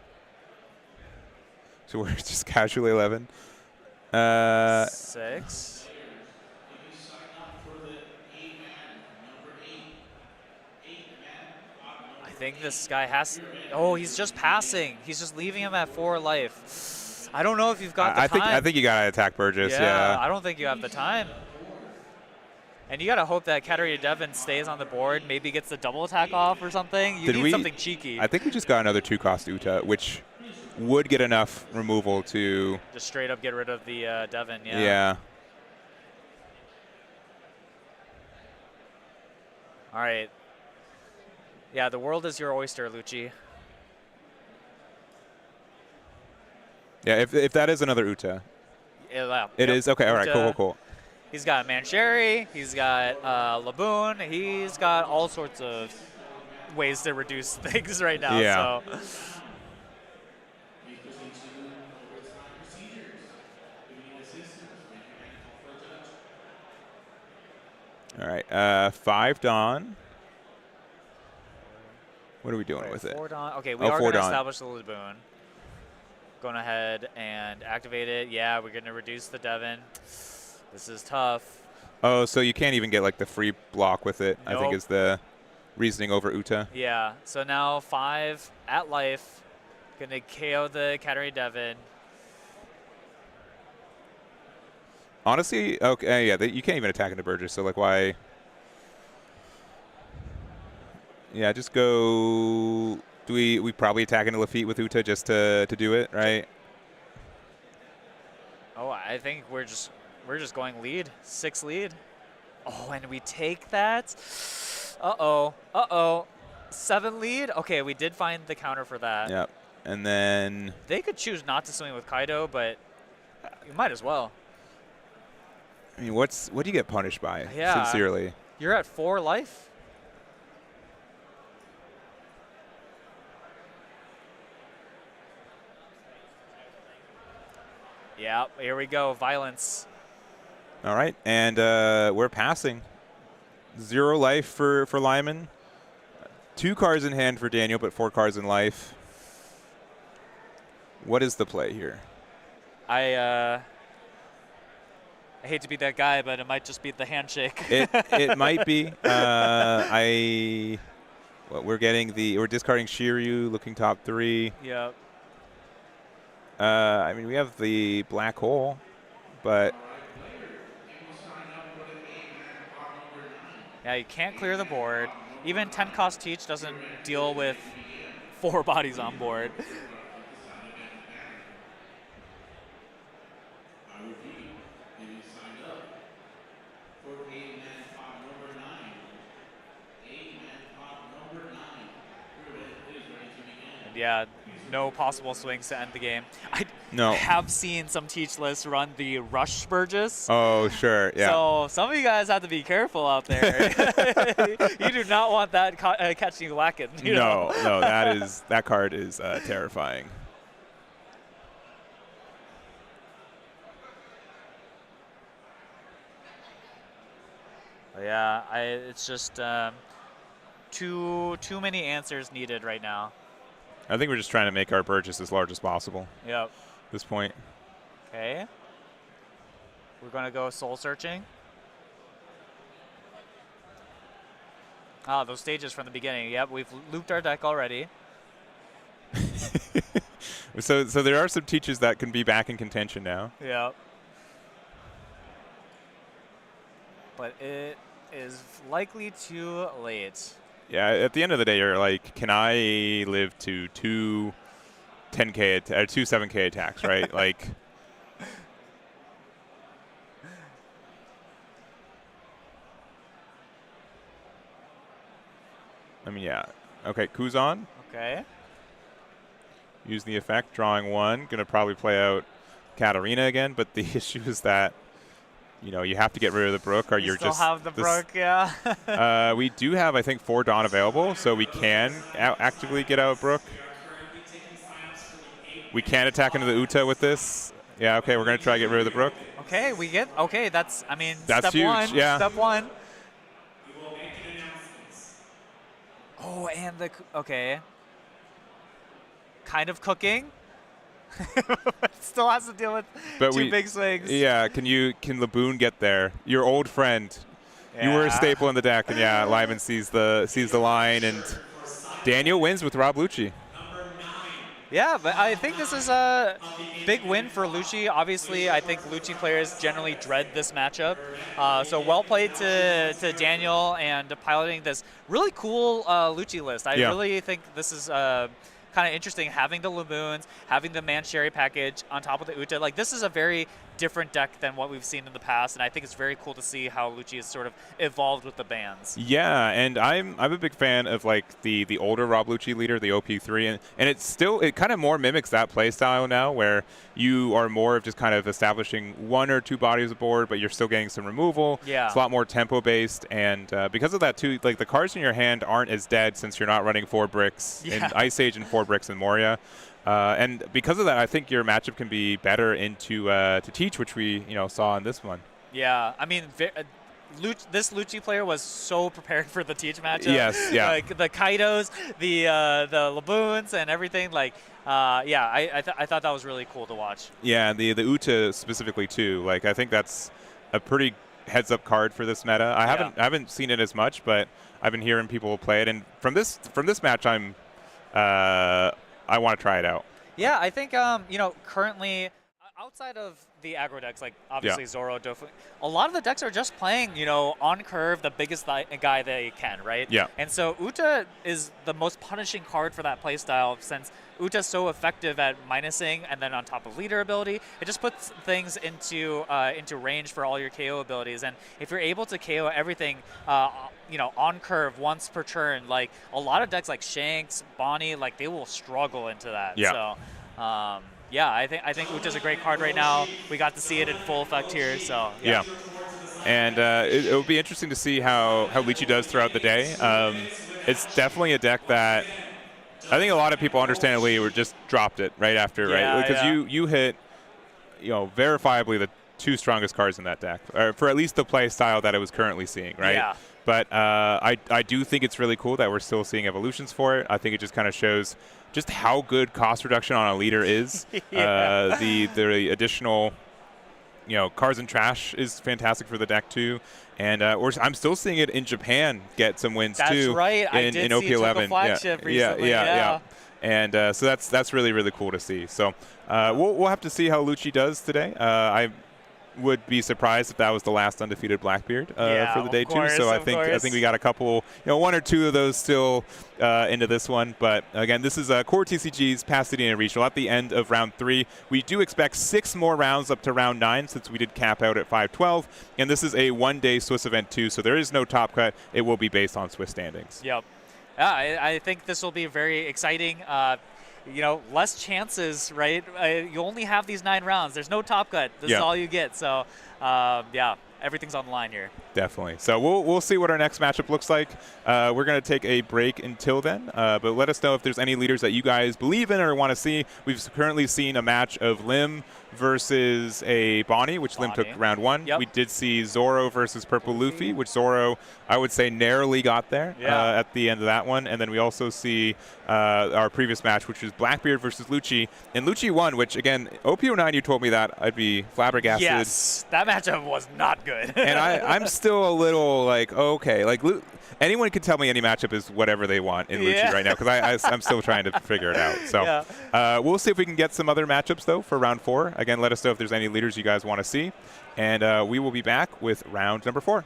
So we're just casually 11. 6. I think this guy has. Oh, he's just passing. He's just leaving him at 4 life. I don't know if you've got the time. I think you gotta attack Burgess. Yeah. I don't think you have the time. And you gotta hope that Katarina Devin stays on the board, maybe gets the double attack off or something. You need something cheeky. I think we just got another 2-cost Uta, which would get enough removal to just straight up get rid of the Devin. Yeah. Yeah. All right. Yeah, the world is your oyster, Lucci. Yeah, if that is another Uta. It is? Okay, all right, cool, cool, cool. He's got Mancheri, he's got Laboon, he's got all sorts of ways to reduce things right now. Yeah. So. All right, 5 Dawn. What are we doing with it? 4 Dawn. Okay, we are going to establish the Laboon. Going ahead and activate it. Yeah, we're going to reduce the Devon. This is tough. Oh, so you can't even get like the free block with it, Nope. I think is the reasoning over Uta. Yeah, so now 5 at life. Going to KO the Katarina Devon. Honestly, okay, yeah, you can't even attack into Burgess, so like why? Yeah, just go. Do we probably attack into Lafitte with Uta just to do it, right? Oh, I think we're just going lead, 6 lead. Oh, and we take that. Uh-oh. 7 lead. Okay, we did find the counter for that. Yep. And then they could choose not to swing with Kaido, but you might as well. I mean, what do you get punished by? Yeah. Sincerely. You're at 4 life. Yeah, here we go. Violence. All right, and we're passing. 0 life for Lyman. 2 cards in hand for Daniel, but 4 cards in life. What is the play here? I hate to be that guy, but it might just be the handshake. It might be. We're discarding Shiryu, looking top 3. Yep. I mean, we have the black hole, but yeah, you can't clear the board. Even 10 cost teach doesn't deal with 4 bodies on board. Yeah, no possible swings to end the game. I have seen some teach lists run the Rush Burgess. Oh, sure, yeah. So some of you guys have to be careful out there. You do not want that catching you lacking. No, that card is terrifying. Yeah, it's just too many answers needed right now. I think we're just trying to make our Burgess as large as possible. Yep. At this point. Okay. We're going to go soul searching. Ah, those stages from the beginning. Yep, we've looped our deck already. So there are some teachers that can be back in contention now. Yep. But it is likely too late. Yeah, at the end of the day, you're like, can I live to 2 10K or 2 7K attacks, right? Like, I mean, yeah. Okay, Kuzan. Okay. Use the effect, drawing 1. Gonna probably play out Katarina again, but the issue is that, you know, you have to get rid of the Brook, or you're still just have the Brook, yeah. We do have, I think, 4 Dawn available, so we can actively get out Brook. We can attack into the Uta with this. Yeah, okay, we're gonna try to get rid of the Brook. Okay, that's that's step huge, 1. yeah. Step 1. Oh, and okay. Kind of cooking. Still has to deal with 2 big swings. Yeah, can Laboon get there? Your old friend. Yeah. You were a staple in the deck, and yeah, Lyman sees the line, and Daniel wins with Rob Lucci. Yeah, but I think this is a big win for Lucci. Obviously, I think Lucci players generally dread this matchup. So well played to Daniel and piloting this really cool Lucci list. I really think this is kind of interesting, having the Laboons, having the Mancheri package on top of the Uta. Like, this is a very different deck than what we've seen in the past, and I think it's very cool to see how Lucci has sort of evolved with the bans. Yeah, and I'm a big fan of like the older Rob Lucci leader, the OP3, and it kind of more mimics that play style now, where you are more of just kind of establishing 1 or 2 bodies aboard, but you're still getting some removal. Yeah. It's a lot more tempo based, and because of that too, like the cards in your hand aren't as dead since you're not running 4 bricks in Ice Age and 4 bricks in Moria. And because of that, I think your matchup can be better into to Teach, which we saw in this one. Yeah, I mean, this Lucci player was so prepared for the Teach matchup. Yes, yeah. Like the Kaidos, the Laboons, and everything. Like, yeah, I thought that was really cool to watch. Yeah, and the Uta specifically too. Like, I think that's a pretty heads-up card for this meta. I haven't seen it as much, but I've been hearing people play it, and from this match, I want to try it out. Yeah, I think currently outside of the aggro decks, like obviously Zoro, Doffy, a lot of the decks are just playing, on curve the biggest guy they can, right? Yeah. And so Uta is the most punishing card for that playstyle, since Uta's so effective at minusing, and then on top of leader ability, it just puts things into range for all your KO abilities. And if you're able to KO everything, on curve once per turn, like a lot of decks like Shanks, Bonney, like they will struggle into that. Yeah. So. Yeah, I think Uta's a great card right now. We got to see it in full effect here, so yeah. And it will be interesting to see how Lucci does throughout the day. It's definitely a deck that I think a lot of people understandably just dropped it right after, right? Because you hit, verifiably the 2 strongest cards in that deck, or for at least the play style that it was currently seeing, right? Yeah. But I do think it's really cool that we're still seeing evolutions for it. I think it just kind of shows just how good cost reduction on a leader is. The additional, cards and trash is fantastic for the deck too. And I'm still seeing it in Japan get some wins too. That's right. I did in see OP11. flagship recently. Yeah. And so that's really, really cool to see. So we'll have to see how Lucci does today. I would be surprised if that was the last undefeated Blackbeard for the day too. So I think we got a couple, 1 or 2 of those still into this one. But again, this is CoreTCG's Pasadena Regional at the end of round 3. We do expect 6 more rounds up to round 9 since we did cap out at 5-12. And this is a 1-day Swiss event too, so there is no top cut. It will be based on Swiss standings. Yep. Yeah, I think this will be very exciting. Less chances, right? You only have these 9 rounds. There's no top cut. This is all you get. So, everything's on the line here. Definitely. So we'll see what our next matchup looks like. We're going to take a break until then, but let us know if there's any leaders that you guys believe in or want to see. We've currently seen a match of Lim versus a Bonney, which Lim took round 1. Yep. We did see Zoro versus Purple Luffy, which Zoro, I would say, narrowly got there at the end of that one. And then we also see our previous match, which was Blackbeard versus Lucci. And Lucci won, which, again, OP09, you told me that. I'd be flabbergasted. Yes, that matchup was not good. And I'm still a little like, okay, like anyone can tell me any matchup is whatever they want in Lucci right now, because I'm still trying to figure it out. So we'll see if we can get some other matchups, though, for round 4. Again, let us know if there's any leaders you guys want to see. And we will be back with round number 4.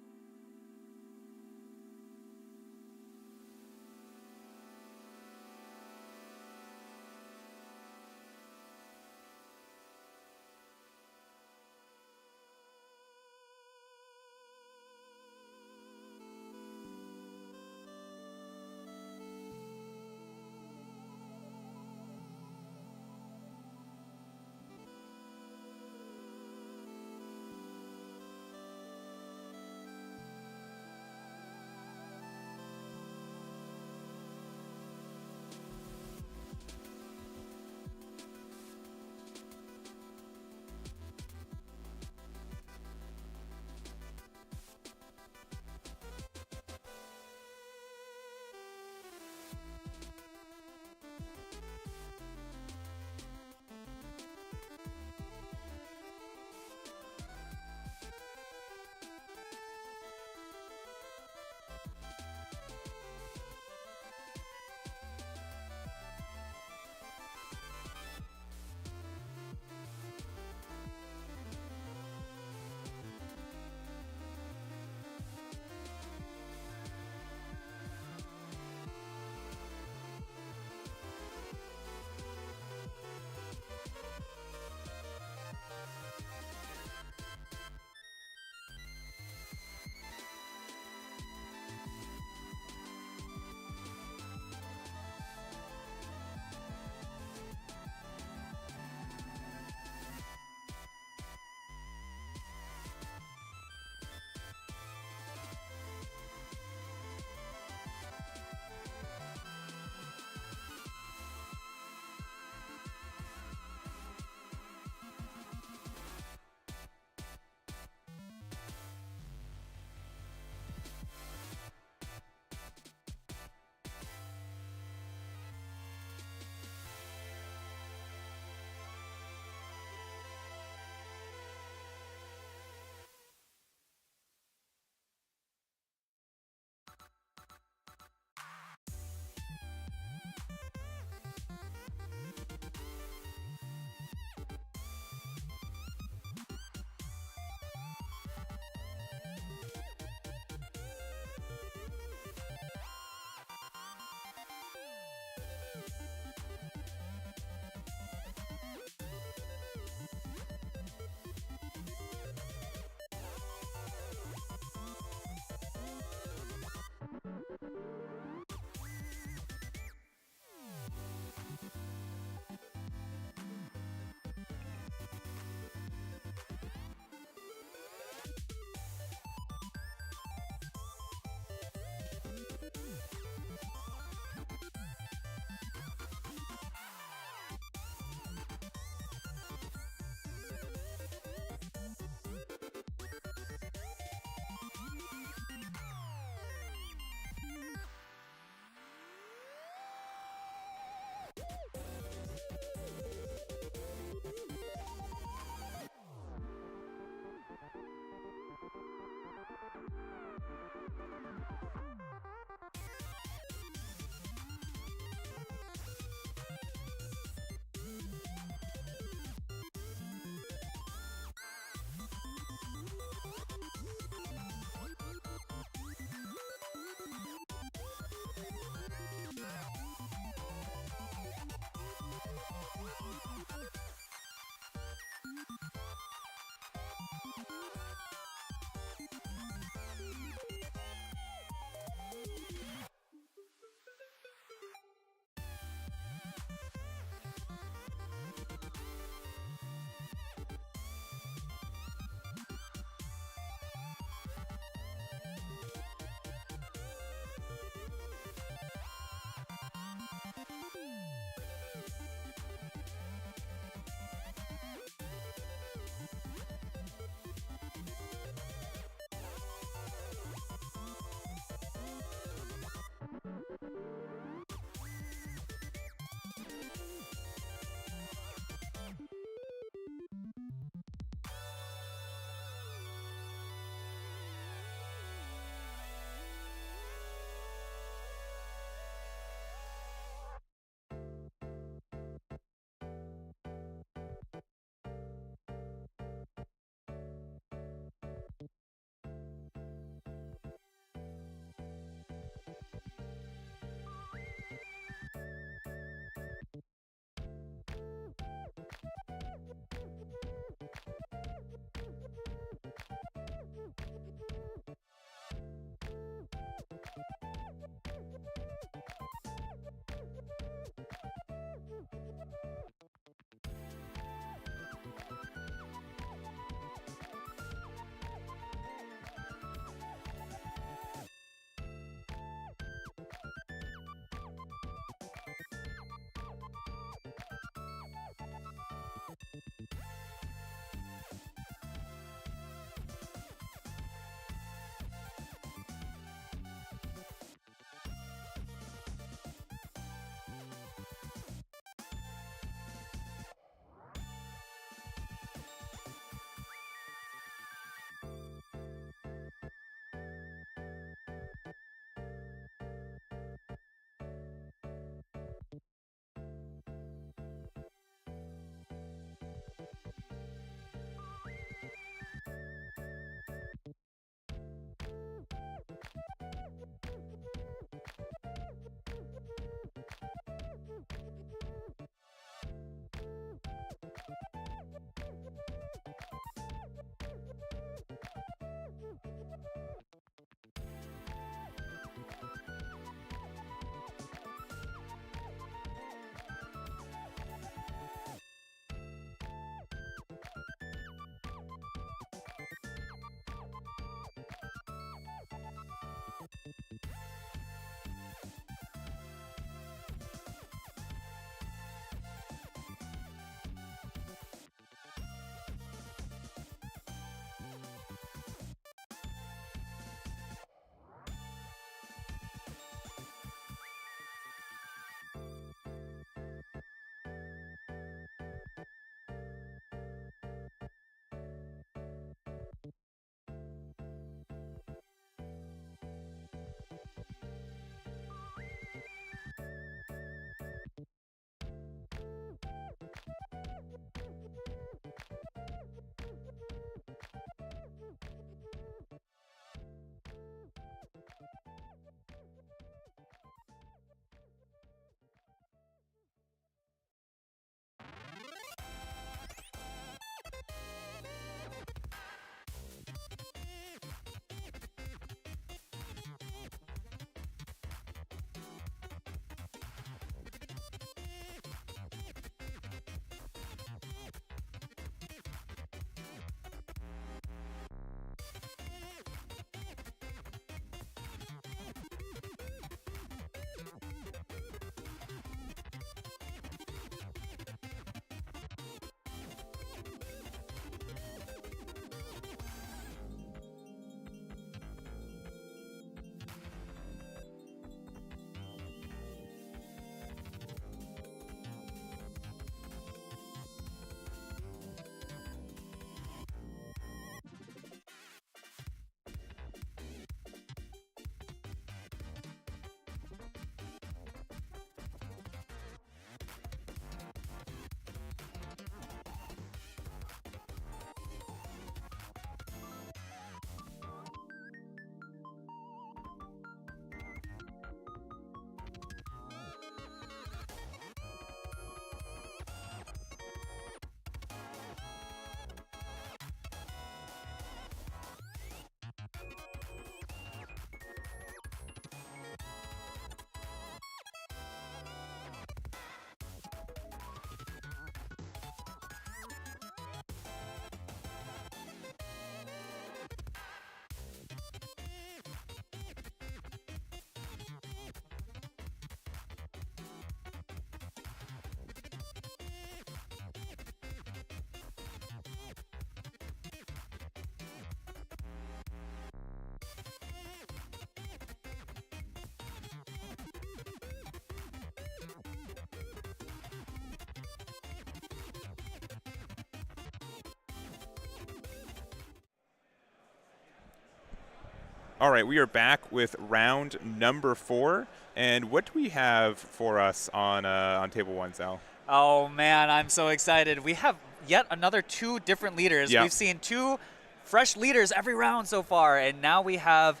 All right, we are back with round number 4. And what do we have for us on table 1, Zal? Oh man, I'm so excited. We have yet another 2 different leaders. Yep. We've seen 2 fresh leaders every round so far, and now we have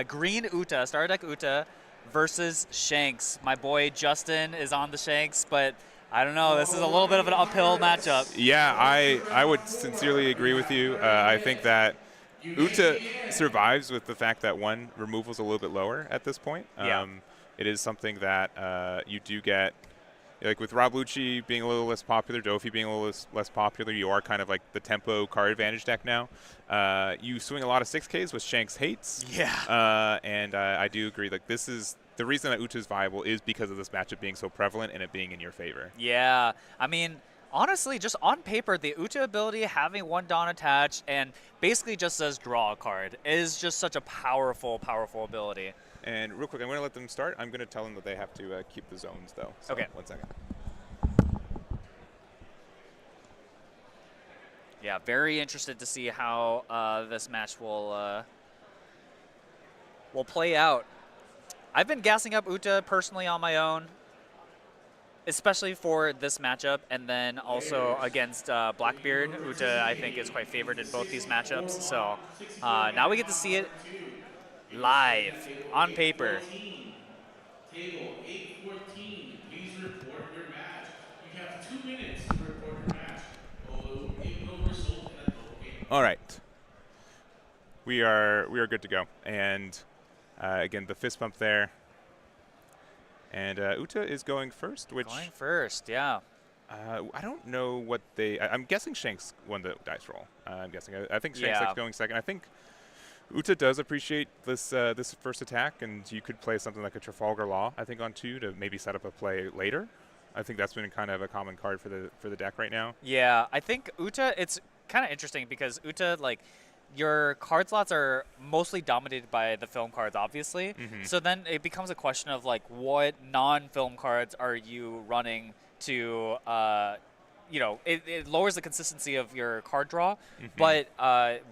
Green Uta, Star Deck Uta, versus Shanks. My boy Justin is on the Shanks, but I don't know. This is a little bit of an uphill matchup. Yeah, I would sincerely agree with you. I think that Uta survives with the fact that one removal is a little bit lower at this point. It is something that you do get, like with Rob Lucci being a little less popular, Doffy being a little less popular, you are kind of like the tempo card advantage deck now. You swing a lot of 6Ks, which Shanks hates. Yeah. And I do agree. Like this is the reason that Uta is viable is because of this matchup being so prevalent and it being in your favor. Yeah. I mean, honestly, just on paper, the Uta ability, having 1 Dawn attached, and basically just says draw a card, is just such a powerful, powerful ability. And real quick, I'm going to let them start. I'm going to tell them that they have to keep the zones, though. So okay. 1 second. Yeah, very interested to see how this match will play out. I've been gassing up Uta personally on my own, especially for this matchup, and then also against Blackbeard. Uta, I think, is quite favored in both these matchups. So now we get to see it live on paper. Table 814, please report your match. You have 2 minutes to report your match. It will result in a total game. All right. We are good to go. And again, the fist bump there. And Uta is going first, which... Going first, yeah. I don't know what they... I'm guessing Shanks won the dice roll. I'm guessing. I think Shanks is going second. I think Uta does appreciate this this first attack, and you could play something like a Trafalgar Law, I think, on 2 to maybe set up a play later. I think that's been kind of a common card for the deck right now. Yeah, I think Uta, it's kind of interesting because Uta, like, your card slots are mostly dominated by the film cards, obviously. So then it becomes a question of, like, what non-film cards are you running to, you know, it lowers the consistency of your card draw, but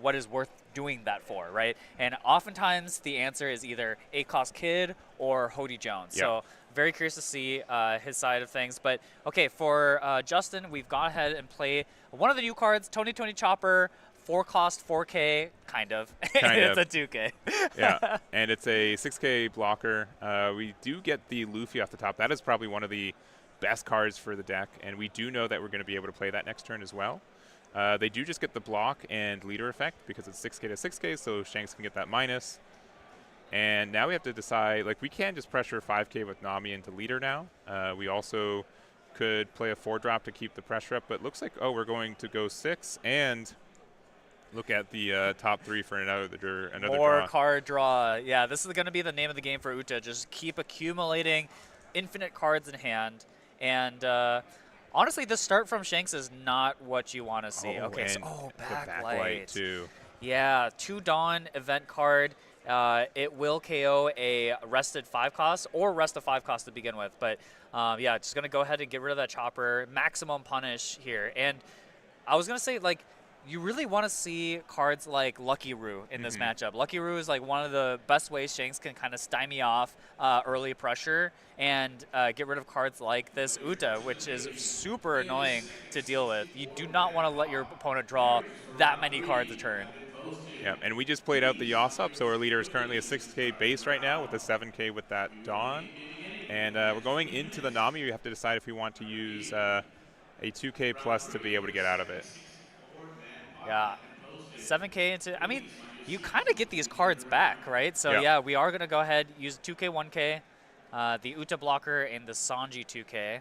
what is worth doing that for, right? And oftentimes the answer is either 8-cost Kid or Hody Jones. So very curious to see his side of things. But okay, for Justin, we've gone ahead and played one of the new cards, Tony Chopper, 4-cost 4K, kind of. It's a 2K. Yeah, and it's a 6K blocker. We do get the Luffy off the top. That is probably one of the best cards for the deck, and we do know that we're going to be able to play that next turn as well. They do just get the block and leader effect because it's 6K to 6K, so Shanks can get that minus. And now we have to decide, like, we can just pressure 5K with Nami into leader now. We also could play a 4-drop to keep the pressure up, but it looks like, oh, we're going to go 6 and look at the top 3 for another More draw. card draw. Yeah, this is going to be the name of the game for Uta. Just keep accumulating infinite cards in hand. And honestly, the start from Shanks is not what you want to see. Oh, okay, so backlight too. Yeah, 2 Dawn event card. It will KO a rested 5-cost or rest a 5-cost to begin with. But yeah, just going to go ahead and get rid of that chopper. Maximum punish here. And I was going to say, like, you really want to see cards like Lucky Roo in this matchup. Lucky Roo is like one of the best ways Shanks can kind of stymie off early pressure and get rid of cards like this Uta, which is super annoying to deal with. You do not want to let your opponent draw that many cards a turn. Yeah, and we just played out the Usopp, so our leader is currently a 6K base right now with a 7K with that Dawn. And we're going into the Nami. We have to decide if we want to use a 2K plus to be able to get out of it. Yeah, 7K into, I mean, you kind of get these cards back, right? So yeah, we are going to go ahead, use 2K, 1K, the Uta blocker, and the Sanji 2K.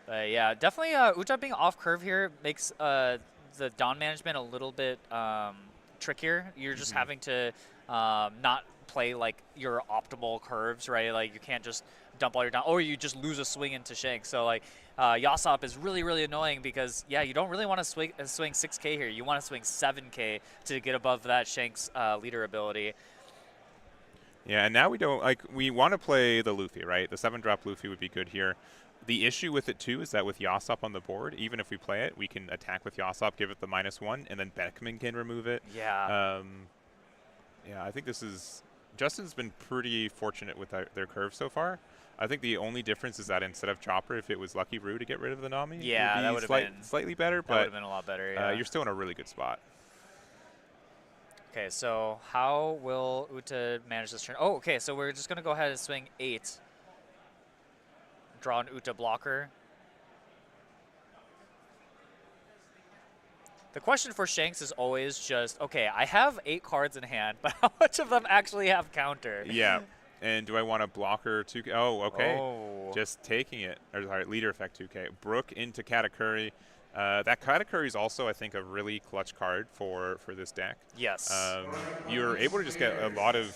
Yeah, definitely Uta being off curve here makes the Dawn management a little bit trickier. You're just having to not play like your optimal curves, right? Like you can't just dump all your Dawn, or you just lose a swing into Shanks. So like Usopp is really, really annoying because, yeah, you don't really want to swing 6K here. You want to swing 7K to get above that Shanks leader ability. Yeah, and now we don't, like, we want to play the Luffy, right? The 7-drop Luffy would be good here. The issue with it, too, is that with Usopp on the board, even if we play it, we can attack with Usopp, give it the -1, and then Beckman can remove it. Yeah. Yeah, I think this is... Justin's been pretty fortunate with their curve so far. I think the only difference is that instead of Chopper, if it was Lucky Roo to get rid of the Nami, yeah, that would have been slightly better, that but would have been a lot better. Yeah. you're still in a really good spot. Okay, so how will Uta manage this turn? Oh, okay, so we're just going to go ahead and swing 8. Draw an Uta blocker. The question for Shanks is always just, okay, I have 8 cards in hand, but how much of them actually have counter? Yeah. And do I want a blocker 2K? Oh, okay. Oh. Just taking it. Or, sorry, leader effect 2K. Brook into Katakuri. That Katakuri is also, I think, a really clutch card for this deck. Yes. You're able to just get a lot of...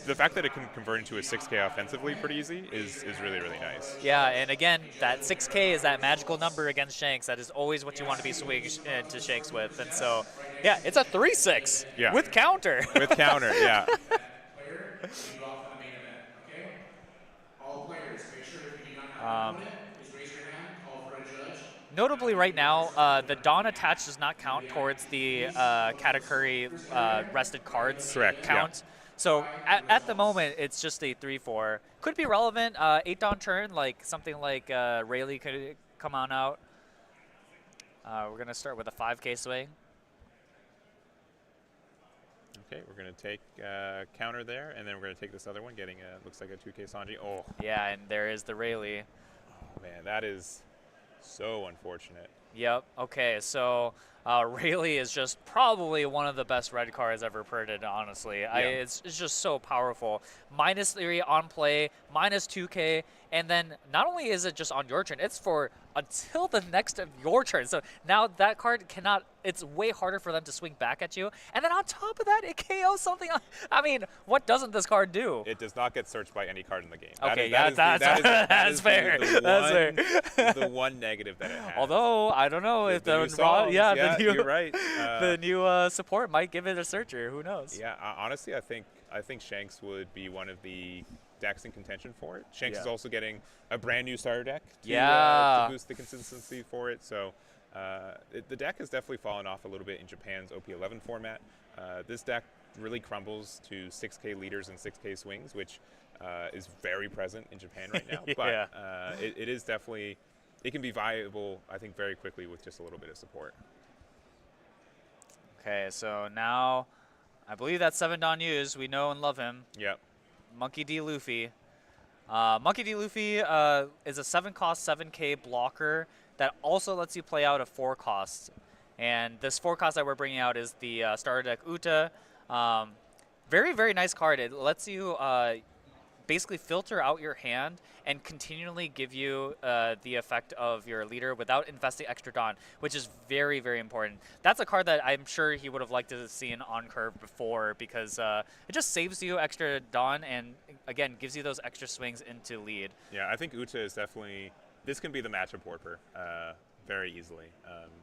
the fact that it can convert into a 6K offensively pretty easy is really, really nice. Yeah, and again, that 6K is that magical number against Shanks. That is always what you want to be swinging to Shanks with. And so, yeah, it's a 3/6 with counter. With counter, yeah. Player, you off in the main event, okay? All players, make sure if you do not have an opponent, just raise your hand, call for a judge. Notably right now, the Dawn attached does not count towards the Katakuri rested cards count. Yeah. So at the moment, it's just a 3/4. Could be relevant. 8 Dawn turn, like something like Rayleigh could come on out. We're going to start with a 5K swing. Okay, we're going to take counter there, and then we're going to take this other one, getting looks like a 2K Sanji. Oh. Yeah, and there is the Rayleigh. Oh, man, that is so unfortunate. Yep. Okay, so Rayleigh is just probably one of the best red cards ever printed, honestly. Yeah. It's just so powerful. -3 on play, -2K, and then not only is it just on your turn, it's for until the next of your turn. So now that card cannot, it's way harder for them to swing back at you. And then on top of that, it KOs something. I mean, what doesn't this card do? It does not get searched by any card in the game. Okay, that's fair. That's fair. The one negative that it has. Although, I don't know if the new you're right. the new support might give it a searcher. Who knows? Yeah, honestly, I think Shanks would be one of the decks in contention for it. Shanks is also getting a brand new starter deck to boost the consistency for it. So the deck has definitely fallen off a little bit in Japan's OP11 format. This deck really crumbles to 6K leaders and 6K swings, which is very present in Japan right now. But it is definitely, it can be viable, I think, very quickly with just a little bit of support. Okay, so now I believe that 7 Don Use, we know and love him. Yep. Monkey D. Luffy. Monkey D. Luffy is a 7-cost, 7K blocker that also lets you play out a 4-cost. And this 4-cost that we're bringing out is the starter deck Uta. Very, very nice card. It lets you basically filter out your hand and continually give you the effect of your leader without investing extra Dawn, which is very, very important. That's a card that I'm sure he would have liked to have seen on curve before because it just saves you extra Dawn and, again, gives you those extra swings into lead. Yeah, I think Uta is definitely, this can be the matchup warper very easily.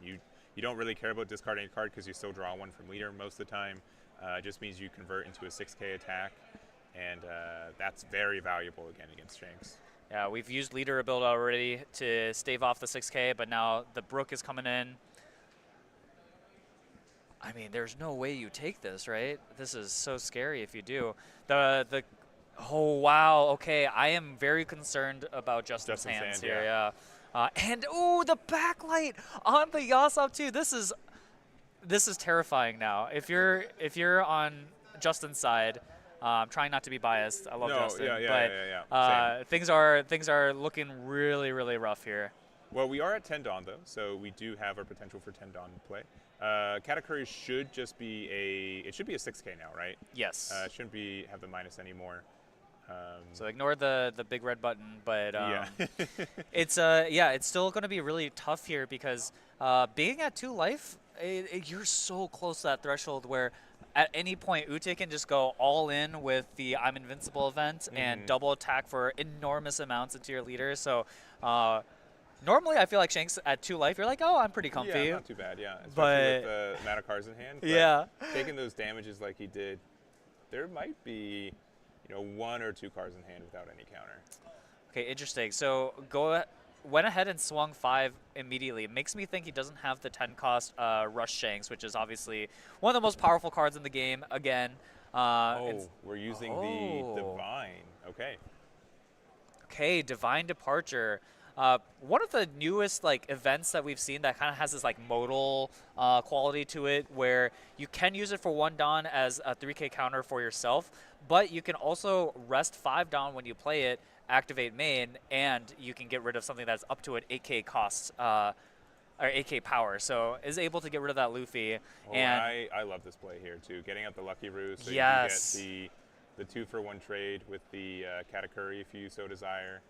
You don't really care about discarding a card because you still draw one from leader most of the time. It just means you convert into a 6K attack. And that's very valuable, again, against Shanks. Yeah, we've used leader ability already to stave off the 6K, but now the Brook is coming in. I mean, there's no way you take this, right? This is so scary if you do. Oh, wow, okay, I am very concerned about Justin's hands here, yeah. And, ooh, the backlight on the Usopp, too. This is terrifying now. If you're on Justin's side, I'm trying not to be biased. I love Justin, but things are looking really, really rough here. Well, we are at 10 Dawn though, so we do have our potential for 10 Dawn play. Katakuri should just be a 6K now, right? Yes. It shouldn't have the minus anymore. So ignore the big red button, but yeah. it's still going to be really tough here because being at 2 life, you're so close to that threshold where at any point, Uta can just go all in with the I'm Invincible event and double attack for enormous amounts into your leader. So normally, I feel like Shanks at 2 life, you're like, oh, I'm pretty comfy. Yeah, not too bad, yeah. Especially with the amount of cards in hand. But yeah. Taking those damages like he did, there might be 1 or 2 cards in hand without any counter. Okay, interesting. So go went ahead and swung 5 immediately. It makes me think he doesn't have the 10 cost Rush Shanks, which is obviously one of the most powerful cards in the game. Again, we're using the Divine. Okay. Okay, Divine Departure. One of the newest events that we've seen that kind of has this modal quality to it, where you can use it for 1 Dawn as a 3K counter for yourself, but you can also rest 5 Dawn when you play it, activate main, and you can get rid of something that's up to an 8K cost or 8K power. So is able to get rid of that Luffy. And I love this play here too. Getting out the Lucky Roo, so yes, you can get the 2-for-1 trade with the Katakuri if you so desire.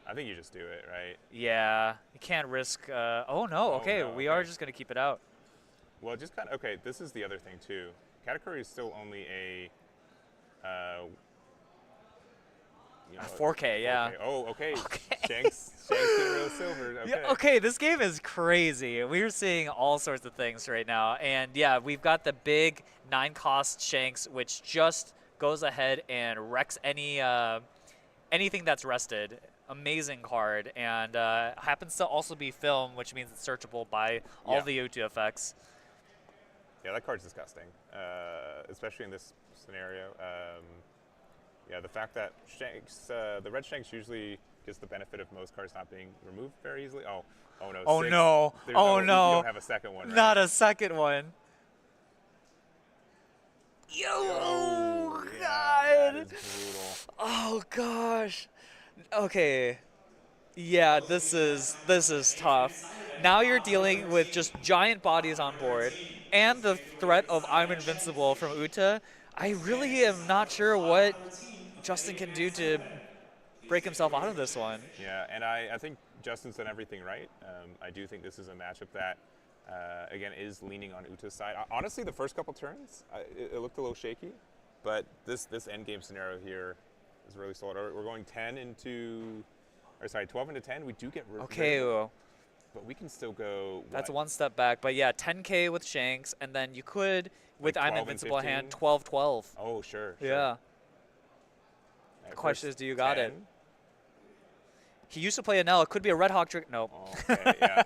I think you just do it, right? Yeah, you can't risk. Oh no, okay, no, we are just gonna keep it out. Well, just kind of okay. This is the other thing too. Katakuri is still only a 4K, yeah. 4K. Oh, okay. Shanks getting real silver. Okay. Yeah, okay, this game is crazy. We're seeing all sorts of things right now. And yeah, we've got the big 9-cost Shanks, which just goes ahead and wrecks anything that's rested. Amazing card. And happens to also be film, which means it's searchable by all the Utu effects. Yeah, that card's disgusting, especially in this scenario. Yeah, the fact that Shanks, the red Shanks usually gets the benefit of most cards not being removed very easily. Oh no. Oh 6. no. Oh no. You don't have a second one, right? Not a second one. Oh, God. That is brutal. Oh gosh. Okay. Yeah, this is tough. Now you're dealing with just giant bodies on board and the threat of I'm invincible from Uta. I really am not sure what Justin can do to break himself out of this one. Yeah, and I think Justin's done everything right. I do think this is a matchup that, again, is leaning on Uta's side. Honestly, the first couple turns, it looked a little shaky, but this endgame scenario here is really solid. We're going 12 into 10. We do get okay, but we can still go. That's one step back, but yeah, 10K with Shanks, and then you could with I'm invincible hand 12-12. Oh sure. Yeah. The question is, do you got 10. It? He used to play a Nell. It could be a Red Hawk trick. Nope. Okay, yeah.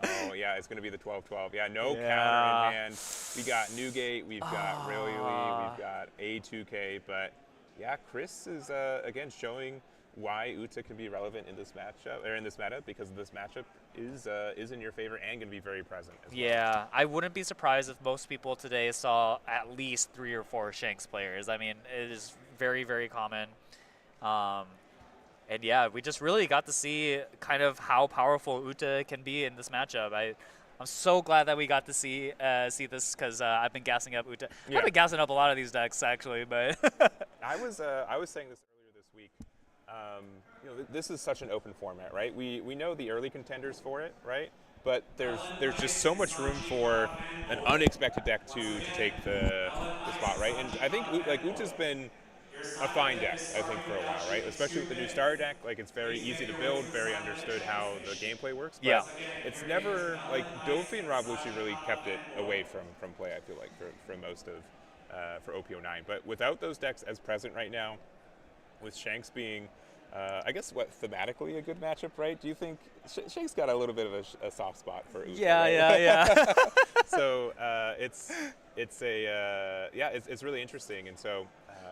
Oh, yeah, it's going to be the 12-12. Yeah, no counter in hand. We got Newgate, we've got Rayleigh, we've got A2K, but yeah, Chris is, again, showing why Uta can be relevant in this matchup, or in this meta, because this matchup is in your favor and going to be very present as well. Yeah, I wouldn't be surprised if most people today saw at least 3 or 4 Shanks players. I mean, it is very, very common. And yeah, we just really got to see kind of how powerful Uta can be in this matchup. I'm so glad that we got to see this, because I've been gassing up Uta. Yeah. I've been gassing up a lot of these decks actually, but I was saying this earlier this week. This is such an open format, right? We know the early contenders for it, right? But there's just so much room for an unexpected deck to take the spot, right? And I think Uta's been a fine deck, I think, for a while, right? Especially with the new starter deck, it's very easy to build, very understood how the gameplay works. But it's never, Doffy and Rob Lucci really kept it away from play, I feel like, for most of, for OP09. But without those decks as present right now, with Shanks being, I guess, thematically a good matchup, right? Do you think Shanks got a little bit of a soft spot for Uta? Yeah. So it's really interesting, and so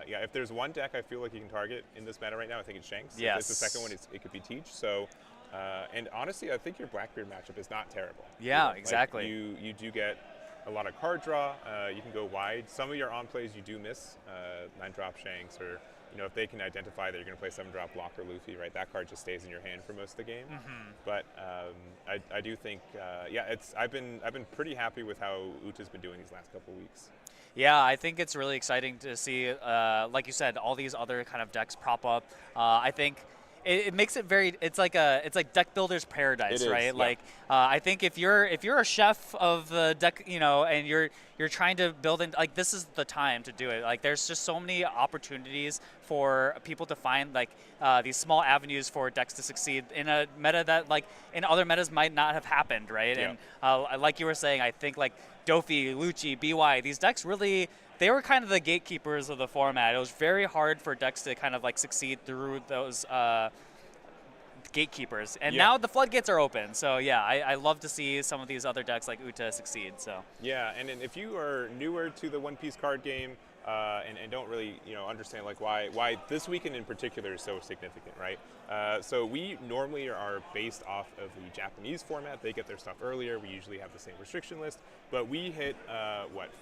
if there's one deck I feel like you can target in this meta right now, I think it's Shanks. Yes. If it's the second one, it could be Teach. So, and honestly, I think your Blackbeard matchup is not terrible. Yeah, exactly. You do get a lot of card draw. You can go wide. Some of your on plays you do miss 9-drop Shanks, or if they can identify that you're going to play 7-drop Blocker Luffy, right? That card just stays in your hand for most of the game. Mm-hmm. But I do think, I've been pretty happy with how Uta's been doing these last couple weeks. Yeah, I think it's really exciting to see, like you said, all these other kind of decks prop up. I think it makes it very. It's like deck builder's paradise, right? Yeah. I think if you're a chef of the deck, and you're trying to build in, this is the time to do it. There's just so many opportunities for people to find these small avenues for decks to succeed in a meta that in other metas might not have happened, right? Yeah. And like you were saying, I think Doffy, Lucci, BY, these decks really, they were kind of the gatekeepers of the format. It was very hard for decks to kind of succeed through those gatekeepers. And now the floodgates are open. So yeah, I love to see some of these other decks like Uta succeed. So yeah, and if you are newer to the One Piece card game and don't really understand like why this weekend in particular is so significant, right? So we normally are based off of the Japanese format. They get their stuff earlier. We usually have the same restriction list, but we hit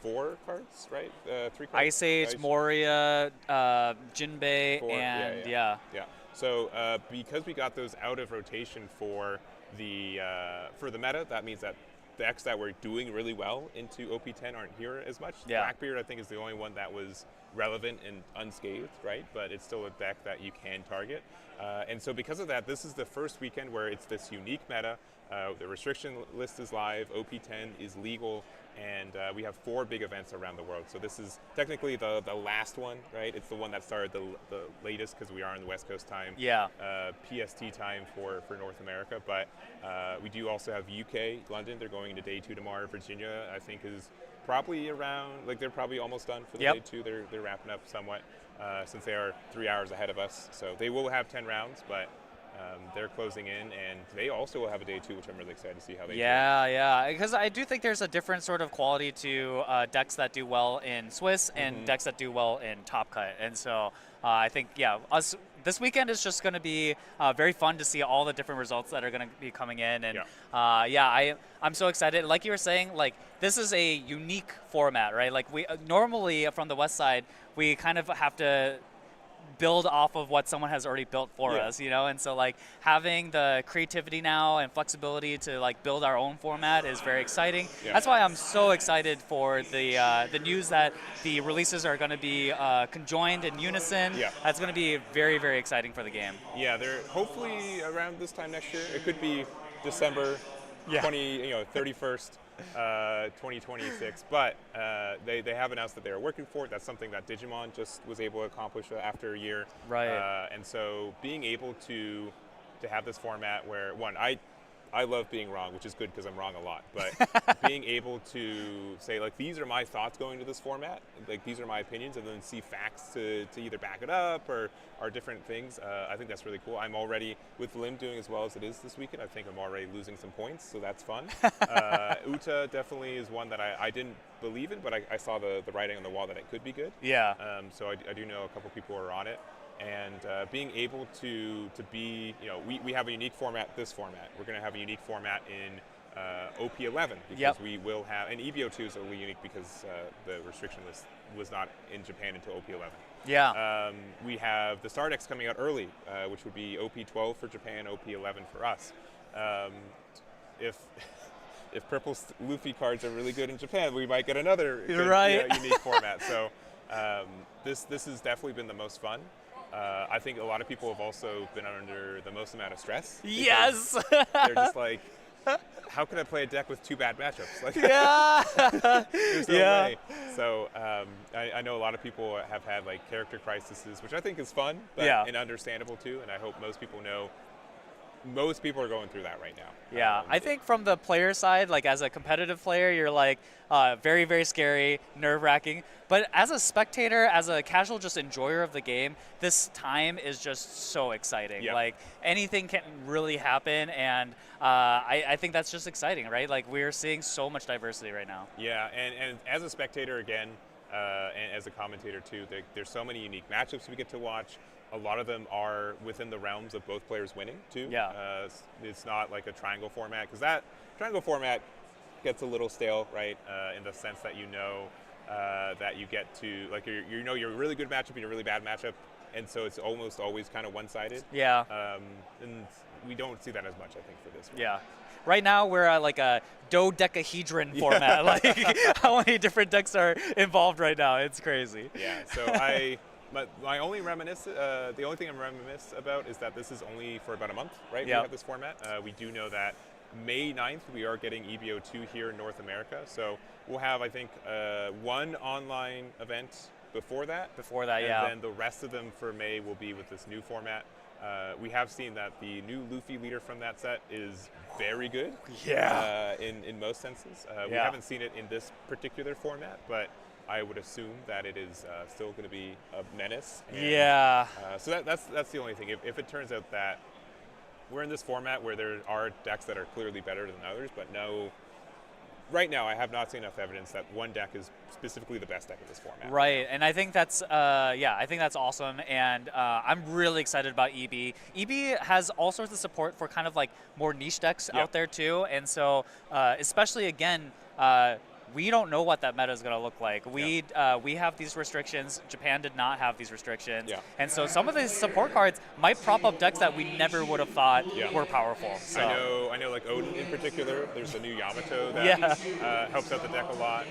4 cards, right? 3 cards. Ice Age, Moria, Jinbei, 4, and yeah. So because we got those out of rotation for the meta, that means that decks that were doing really well into OP10 aren't here as much. Blackbeard, I think, is the only one that was relevant and unscathed, right? But it's still a deck that you can target. And so because of that, this is the first weekend where it's this unique meta. The restriction list is live, OP10 is legal, and we have 4 big events around the world. So this is technically the last one, right? It's the one that started the latest because we are in the West Coast time. PST time for North America. But we do also have UK, London. They're going into day 2 tomorrow. Virginia, I think, is probably around, like they're probably almost done for the day 2. They're wrapping up somewhat since they are 3 hours ahead of us. So they will have 10 rounds, but they're closing in, and they also will have a day 2, which I'm really excited to see how they do. Yeah, because I do think there's a different sort of quality to decks that do well in Swiss and decks that do well in Top Cut. And so I think, us this weekend is just going to be very fun to see all the different results that are going to be coming in. And I'm so excited. Like you were saying, like this is a unique format, right? Like we normally from the West side, we kind of have to build off of what someone has already built for us, and so like having the creativity now and flexibility to like build our own format is very exciting. That's why I'm so excited for the news that the releases are going to be conjoined in unison. That's going to be very, very exciting for the game. They're hopefully around this time next year. It could be December 31st. 2026, but they have announced that they are working for it. That's something that Digimon just was able to accomplish after a year. And so being able to have this format where, one, I love being wrong, which is good because I'm wrong a lot, but being able to say, like, these are my thoughts going to this format, like, these are my opinions, and then see facts to either back it up or different things, I think that's really cool. I'm already, with Lim doing as well as it is this weekend, I think I'm already losing some points, so that's fun. Uta definitely is one that I didn't believe in, but I saw the writing on the wall that it could be good. So I do know a couple people who are on it. And being able to be, we have a unique format, this format. We're going to have a unique format in OP11 because we will have, and EBO2 is only unique because the restriction list was not in Japan until OP11. We have the Star decks coming out early, which would be OP12 for Japan, OP11 for us. If purple Luffy cards are really good in Japan, we might get another good, unique format. So this has definitely been the most fun. I think a lot of people have also been under the most amount of stress. They're just like, how can I play a deck with 2 bad matchups? Like, there's no way. So I know a lot of people have had like character crises, which I think is fun, but and understandable too. And I hope most people know. Most people are going through that right now. I think from the player side, like as a competitive player, you're like very, very scary, nerve-wracking. But as a spectator, as a casual just enjoyer of the game, this time is just so exciting. Like anything can really happen, and I think that's just exciting, right? Like we're seeing so much diversity right now. And as a spectator again, and as a commentator too, there's so many unique matchups we get to watch. A lot of them are within the realms of both players winning, too. It's not like a triangle format, because that triangle format gets a little stale, right, in the sense that that you get to, like, you're a really good matchup and a really bad matchup, and so it's almost always kind of one-sided. And we don't see that as much, I think, for this one. Right now, we're at like a dodecahedron format. Like, how many different decks are involved right now? It's crazy. So my only the only thing I'm reminiscent about is that this is only for about a month, right? We have this format. We do know that May 9th, we are getting EBO2 here in North America. So we'll have, I think, one online event before that. And then the rest of them for May will be with this new format. We have seen that the new Luffy leader from that set is very good. In most senses. We haven't seen it in this particular format, but I would assume that it is still going to be a menace. And, so that's the only thing. If it turns out that we're in this format where there are decks that are clearly better than others, but no. Right now, I have not seen enough evidence that one deck is specifically the best deck in this format. Right, and I think that's I think that's awesome, and I'm really excited about EB. EB has all sorts of support for kind of like more niche decks out there too, and so especially again. We don't know what that meta is going to look like. We have these restrictions. Japan did not have these restrictions. And so some of these support cards might prop up decks that we never would have thought were powerful. So. I know like Odin in particular, there's a new Yamato that helps out the deck a lot.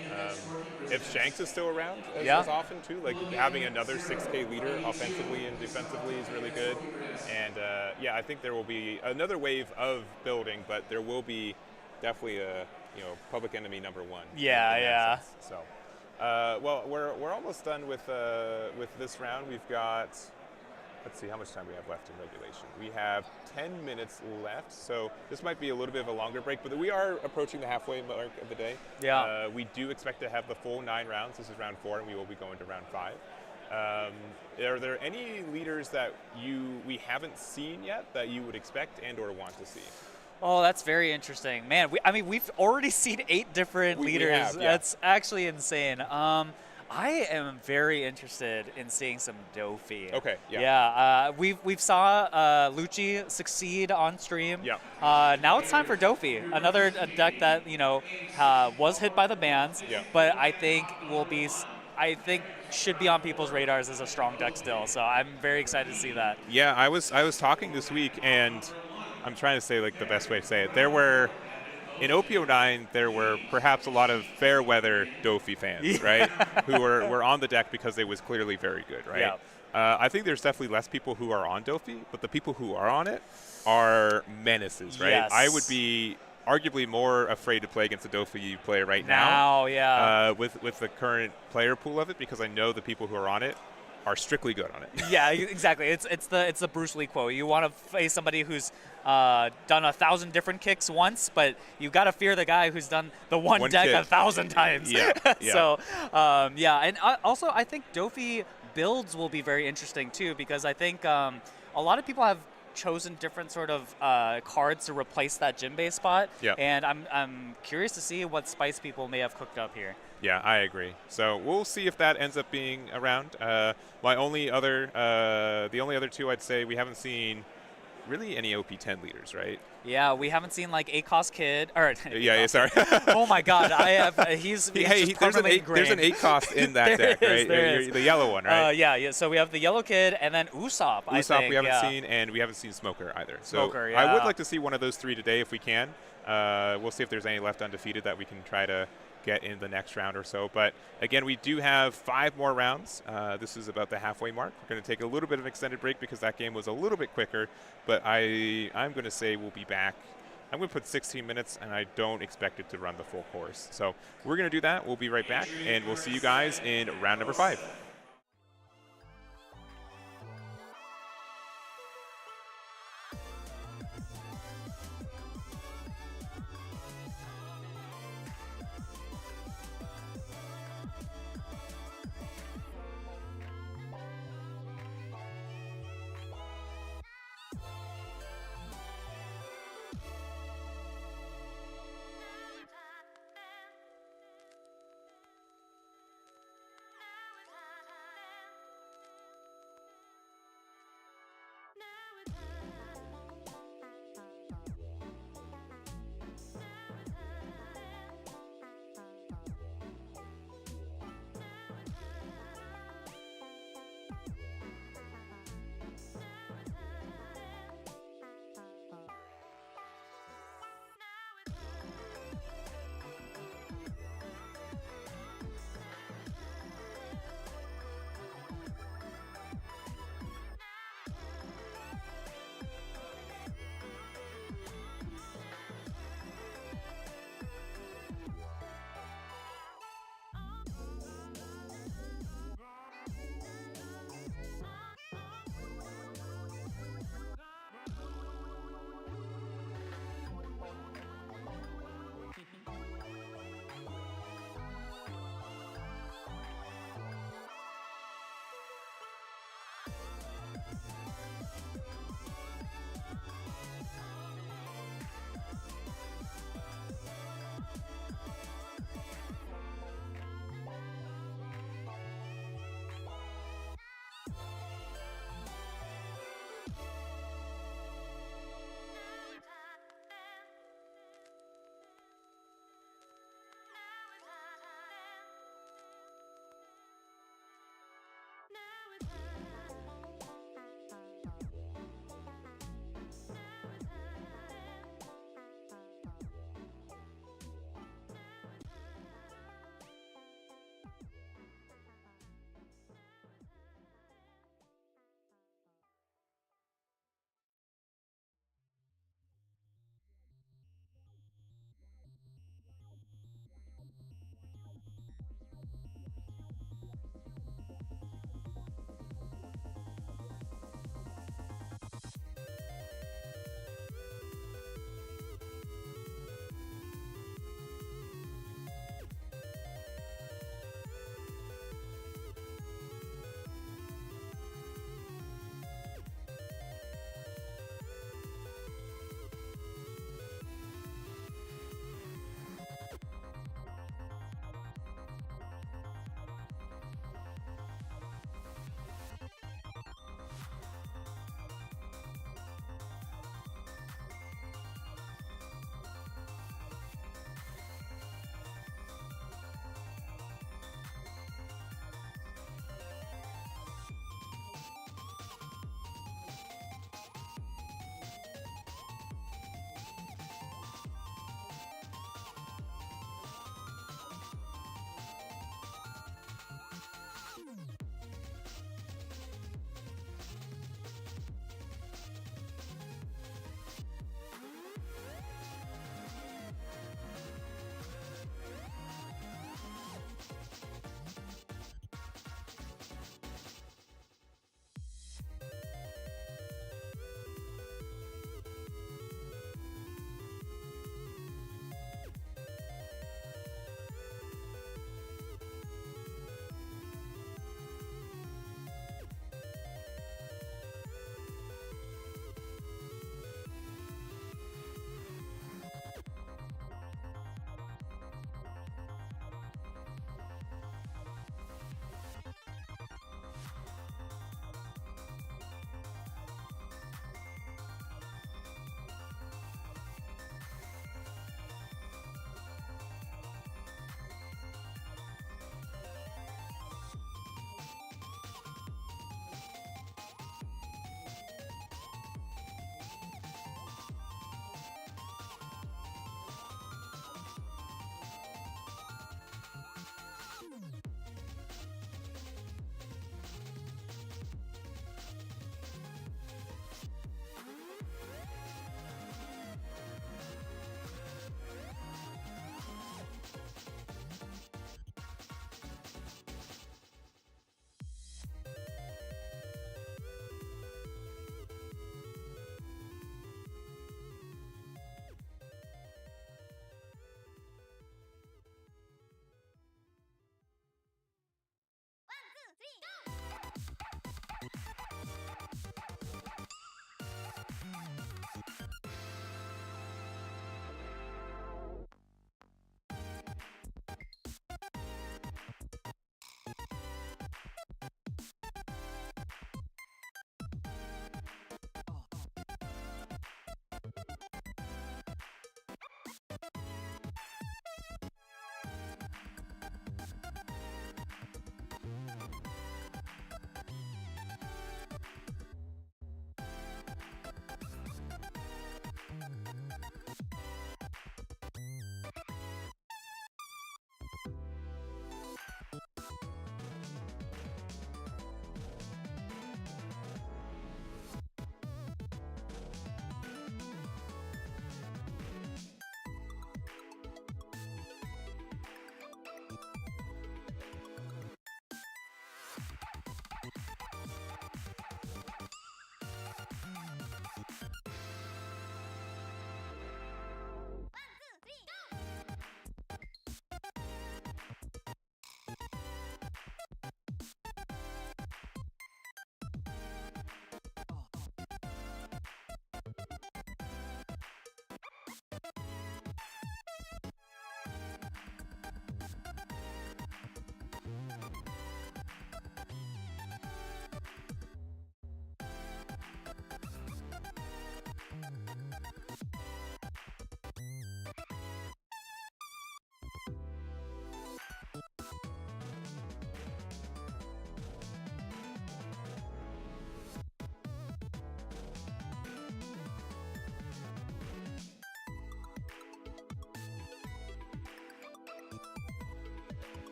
If Shanks is still around as often too, like having another 6K leader offensively and defensively is really good. And I think there will be another wave of building, but there will be definitely a public enemy #1. So, well, we're almost done with this round. We've got, let's see how much time we have left in regulation. We have 10 minutes left, so this might be a little bit of a longer break, but we are approaching the halfway mark of the day. We do expect to have the full 9 rounds. This is round 4, and we will be going to round 5. Are there any leaders that we haven't seen yet that you would expect and/or want to see? Oh, that's very interesting. Man, we've already seen 8 different leaders. That's actually insane. I am very interested in seeing some Doffy. Okay, we've saw Lucci succeed on stream. Now it's time for Doffy, another deck that was hit by the bans, but I think should be on people's radars as a strong deck still. So I'm very excited to see that. Yeah, I was talking this week, and I'm trying to say like the best way to say it. There were, in OP09, there were perhaps a lot of fair weather Doffy fans, right? Who were on the deck because it was clearly very good, right? I think there's definitely less people who are on Doffy, but the people who are on it are menaces, right? I would be arguably more afraid to play against the Doffy player right now. With the current player pool of it, because I know the people who are on it are strictly good on it. Yeah, exactly. It's the Bruce Lee quote. You want to face somebody who's done 1,000 different kicks once, but you got to fear the guy who's done the one deck kick 1,000 times. So, and also I think Doffy builds will be very interesting too, because I think a lot of people have chosen different sort of cards to replace that Jinbei spot, and I'm curious to see what spice people may have cooked up here. Yeah, I agree. So we'll see if that ends up being around. The only other 2 I'd say we haven't seen really any OP10 leaders, right? Yeah, we haven't seen like ACOS Kid. Or sorry. Oh my God, I have. There's an 8 cost in that deck, right? The yellow one, right? So we have the yellow kid and then Usopp. Usopp we haven't seen, and we haven't seen Smoker either. So I would like to see one of those 3 today if we can. We'll see if there's any left undefeated that we can try to get in the next round or so. But again, we do have 5 more rounds. This is about the halfway mark. We're going to take a little bit of an extended break because that game was a little bit quicker, but I'm going to say we'll be back. I'm going to put 16 minutes, and I don't expect it to run the full course. So we're going to do that. We'll be right back, and we'll see you guys in round number 5.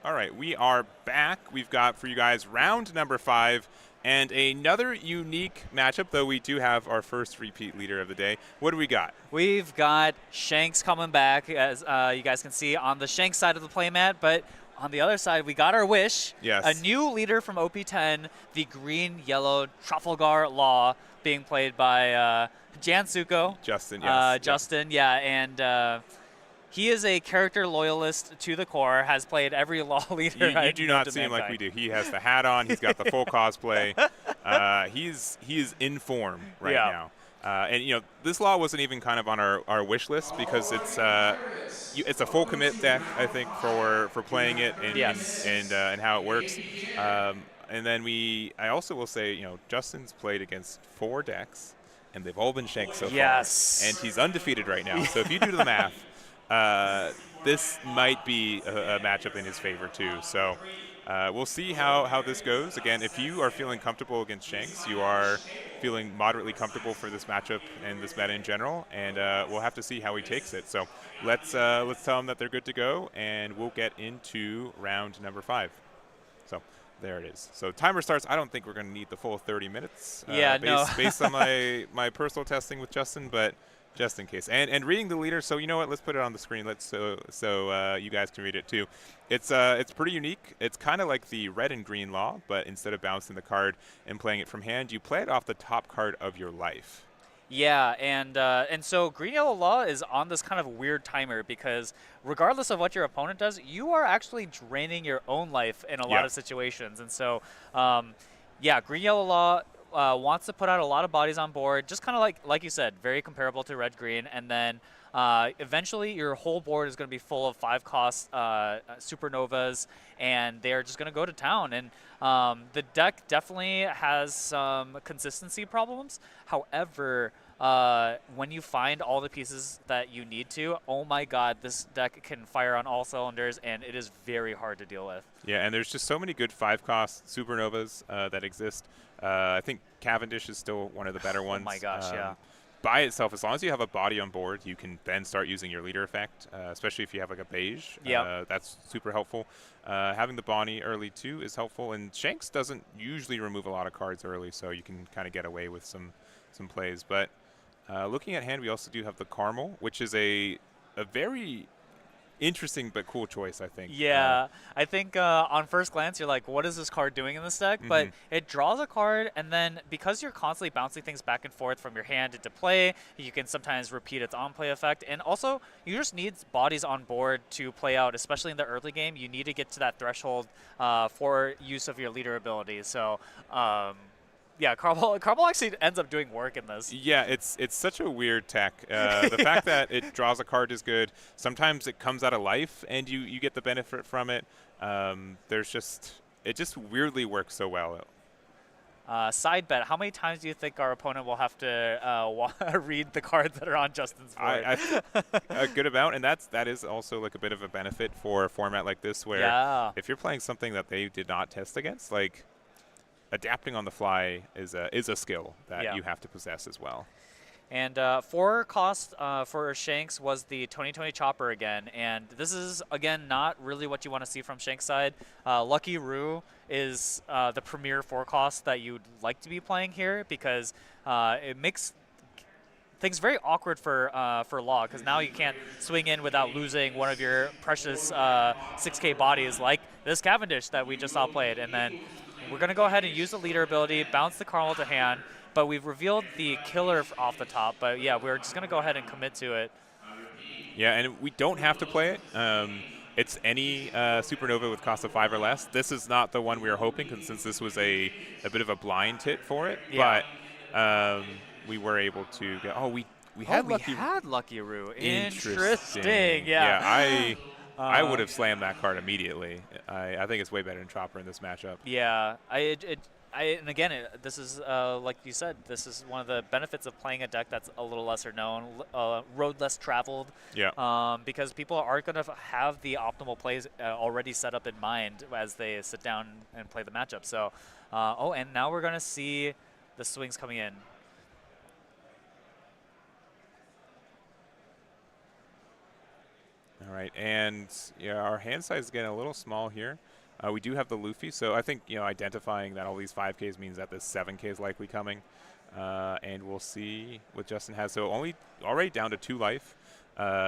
All right, we are back. We've got for you guys round number 5 and another unique matchup, though we do have our first repeat leader of the day. What do we got? We've got Shanks coming back, as you guys can see on the Shanks side of the playmat, but on the other side, we got our wish. Yes. A new leader from OP10, the green-yellow Trafalgar Law, being played by Jansuko. Justin, yes. Justin, yeah, and he is a character loyalist to the core, has played every law leader. You do not see him like we do. He has the hat on. He's got the full cosplay. He is in form right now. And you know, this law wasn't even kind of on our wish list because it's a full commit deck, I think, for playing it and how it works. And then I also will say, you know, Justin's played against 4 decks, and they've all been Shanks so far. And he's undefeated right now. So if you do the math, this might be a matchup in his favor too. So we'll see how this goes. Again, if you are feeling comfortable against Shanks, you are feeling moderately comfortable for this matchup and this meta in general, and we'll have to see how he takes it. So let's tell him that they're good to go, and we'll get into round number 5. So there it is. So timer starts. I don't think we're going to need the full 30 minutes. Based on my personal testing with Justin, but just in case. And reading the leader, so you know what, let's put it on the screen. So you guys can read it too. It's pretty unique. It's kind of like the red and green law, but instead of bouncing the card and playing it from hand, you play it off the top card of your life. Yeah, and so Green Yellow Law is on this kind of weird timer because regardless of what your opponent does, you are actually draining your own life in a lot of situations. And so, Green Yellow Law wants to put out a lot of bodies on board, just kind of like you said, very comparable to red-green, and then eventually your whole board is going to be full of 5-cost supernovas, and they're just going to go to town. And the deck definitely has some consistency problems. However, when you find all the pieces that you need to, oh my god, this deck can fire on all cylinders, and it is very hard to deal with. Yeah, and there's just so many good 5-cost supernovas that exist. I think Cavendish is still one of the better ones. Oh my gosh, yeah. By itself, as long as you have a body on board, you can then start using your leader effect, especially if you have like a beige. That's super helpful. Having the Bonney early too is helpful, and Shanks doesn't usually remove a lot of cards early, so you can kind of get away with some plays. But looking at hand, we also do have the Caramel, which is a very interesting but cool choice, I think. Yeah, I think on first glance you're like, what is this card doing in this deck? But it draws a card, and then because you're constantly bouncing things back and forth from your hand into play, you can sometimes repeat its on-play effect. And also, you just need bodies on board to play out, especially in the early game. You need to get to that threshold for use of your leader ability. So yeah, Caramel actually ends up doing work in this. Yeah, it's such a weird tech. The fact that it draws a card is good. Sometimes it comes out of life, and you get the benefit from it. It just weirdly works so well. Side bet, how many times do you think our opponent will have to read the cards that are on Justin's board? A good amount, and that is also like a bit of a benefit for a format like this, where if you're playing something that they did not test against, like adapting on the fly is a skill that you have to possess as well. And 4 cost for Shanks was the 2020 Chopper again, and this is again not really what you want to see from Shanks' side. Lucky Roo is the premier 4 cost that you'd like to be playing here because it makes things very awkward for Law, because now you can't swing in without losing one of your precious 6K bodies like this Cavendish that we just saw played. And then we're going to go ahead and use the leader ability, bounce the Caramel to hand, but we've revealed the killer off the top. But yeah, we're just going to go ahead and commit to it. Yeah, and we don't have to play it. It's any Supernova with cost of 5 or less. This is not the one we were hoping, since this was a bit of a blind hit for it. Yeah. But we were able to get. We had Lucky Roo. Interesting. Yeah. I would have slammed that card immediately. I think it's way better than Chopper in this matchup. Yeah, and again, this is like you said, this is one of the benefits of playing a deck that's a little lesser known, road less traveled. Yeah. Because people are going to have the optimal plays already set up in mind as they sit down and play the matchup. So, and now we're going to see the swings coming in. All right, and yeah, our hand size is getting a little small here. We do have the Luffy, so I think identifying that all these 5Ks means that this 7K is likely coming, and we'll see what Justin has. So already down to 2 life.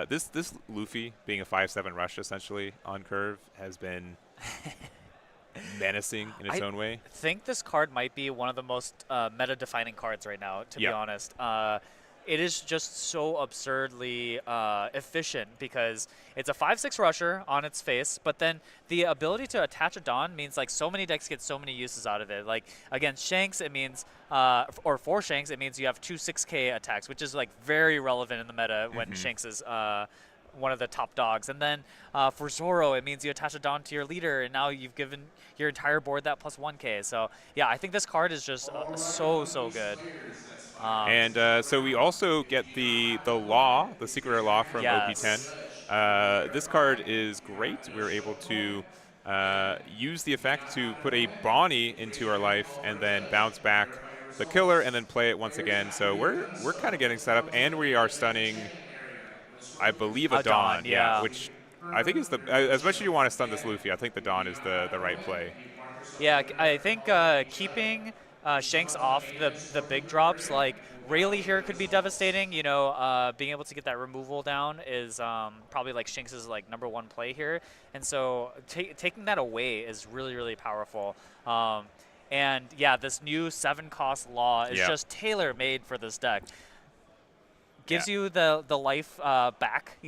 This Luffy being a 5/7 rush essentially on curve has been menacing in its own way. I think this card might be one of the most meta-defining cards right now, to be honest. It is just so absurdly efficient because it's a 5/6 rusher on its face, but then the ability to attach a Dawn means like so many decks get so many uses out of it. Like against Shanks, it means, or for Shanks, it means you have 2 6K attacks, which is like very relevant in the meta when Shanks is one of the top dogs. And then for Zoro, it means you attach a Dawn to your leader, and now you've given your entire board that plus 1K. So yeah, I think this card is just so good. And so we also get the law, the secret rare law from OP10. This card is great. We're able to use the effect to put a Bonney into our life and then bounce back the killer and then play it once again. So we're kind of getting set up, and we are stunning, I believe, a Dawn, which I think is as much as you want to stun this Luffy, I think the Dawn is the right play. Yeah, I think keeping Shanks off the big drops, like Rayleigh here could be devastating. Being able to get that removal down is probably like Shanks's like #1 play here, and so taking that away is really powerful. And yeah, this new 7-cost law is just tailor made for this deck. Gives you the life back,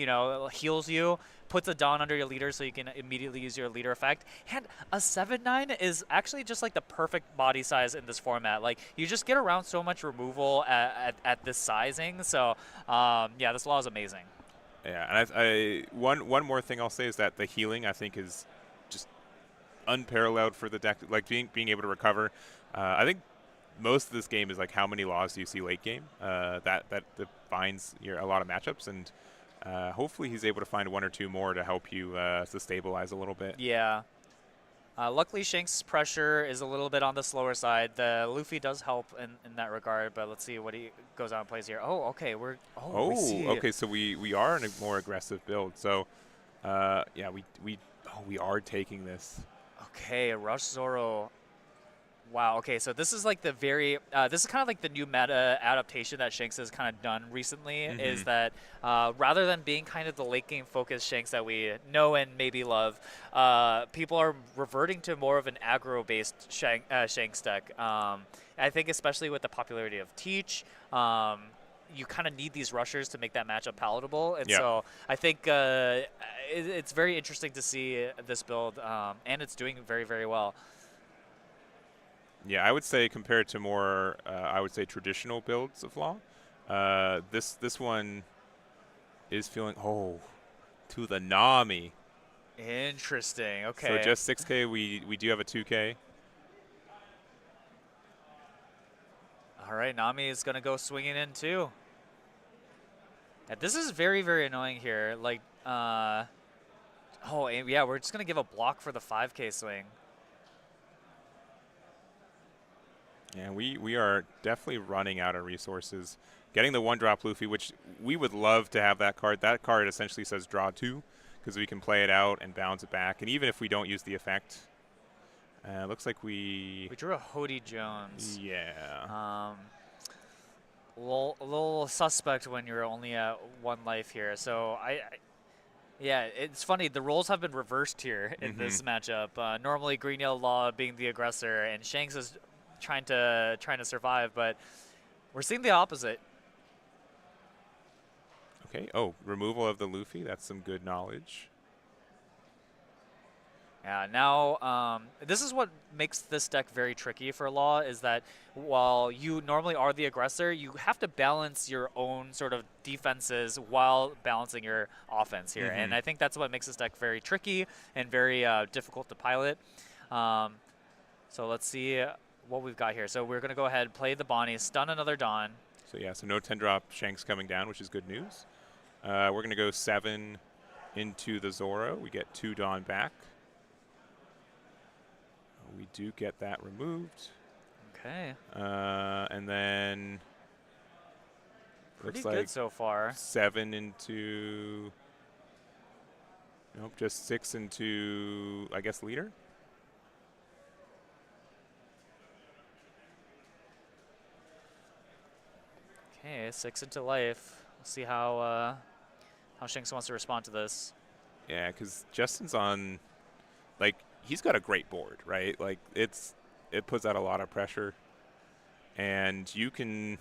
heals you, puts a Dawn under your leader so you can immediately use your leader effect. And a 7/9 is actually just like the perfect body size in this format. Like you just get around so much removal at this sizing. So yeah, this law is amazing. Yeah, and one more thing I'll say is that the healing I think is just unparalleled for the deck. Like being able to recover. I think most of this game is like how many laws do you see late game. That defines a lot of matchups, and hopefully he's able to find 1 or 2 more to help you to stabilize a little bit. Yeah. Luckily, Shanks' pressure is a little bit on the slower side. The Luffy does help in that regard, but let's see what he goes out and plays here. Oh, okay. Okay. So we are in a more aggressive build. So yeah, we are taking this. Okay, Rush Zoro. Wow, okay, so this is like this is kind of like the new meta adaptation that Shanks has kind of done recently, is that rather than being kind of the late game focused Shanks that we know and maybe love, people are reverting to more of an aggro-based Shanks deck. I think especially with the popularity of Teach, you kind of need these rushers to make that matchup palatable, and so I think it's very interesting to see this build, and it's doing very well. Yeah, I would say compared to more, I would say traditional builds of Law, this one is feeling, to the Nami. Interesting, okay. So just 6K, we do have a 2K. All right, Nami is going to go swinging in too. Yeah, this is very annoying here. Like, yeah, we're just going to give a block for the 5K swing. Yeah, we are definitely running out of resources. Getting the 1-drop Luffy, which we would love to have that card. That card essentially says draw 2, because we can play it out and bounce it back. And even if we don't use the effect, looks like we drew a Hody Jones. Yeah. A little suspect when you're only at 1 life here. So yeah, it's funny. The roles have been reversed here in this matchup. Normally, Green Yellow Law being the aggressor, and Shanks is trying to survive, but we're seeing the opposite. Okay. Oh, removal of the Luffy. That's some good knowledge. Yeah. Now, this is what makes this deck very tricky for Law, is that while you normally are the aggressor, you have to balance your own sort of defenses while balancing your offense here, and I think that's what makes this deck very tricky and very difficult to pilot. So let's see what we've got here. So we're going to go ahead, play the Bonney, stun another Dawn. So yeah, so no 10-drop Shanks coming down, which is good news. We're going to go 7 into the Zoro. We get 2 Dawn back. We do get that removed. Okay. And then pretty looks like good so far. 7 into Nope, just 6 into, I guess, leader. Okay, 6 into life. We'll see how Shanks wants to respond to this. Yeah, because Justin's on, like, he's got a great board, right? Like, it puts out a lot of pressure. And you can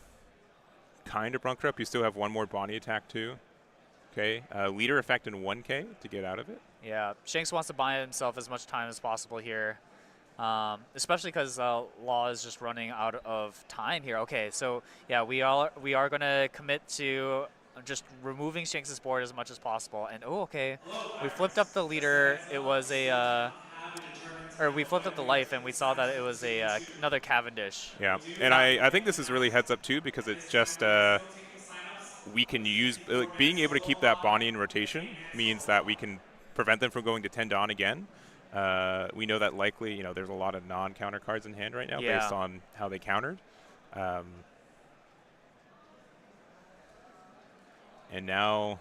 kind of bunker up. You still have one more Bonney attack, too. Okay, leader effect in 1K to get out of it. Yeah, Shanks wants to buy himself as much time as possible here, especially because Law is just running out of time here. Okay, so yeah, we are going to commit to just removing Shanks' board as much as possible. And oh, okay, we flipped up the leader. It was a or we flipped up the life, and we saw that it was a another Cavendish. Yeah, and I think this is really heads up too, because it's just we can use being able to keep that Bonney in rotation means that we can prevent them from going to 10 Dawn again. We know that likely, there's a lot of non-counter cards in hand right now based on how they countered. And now,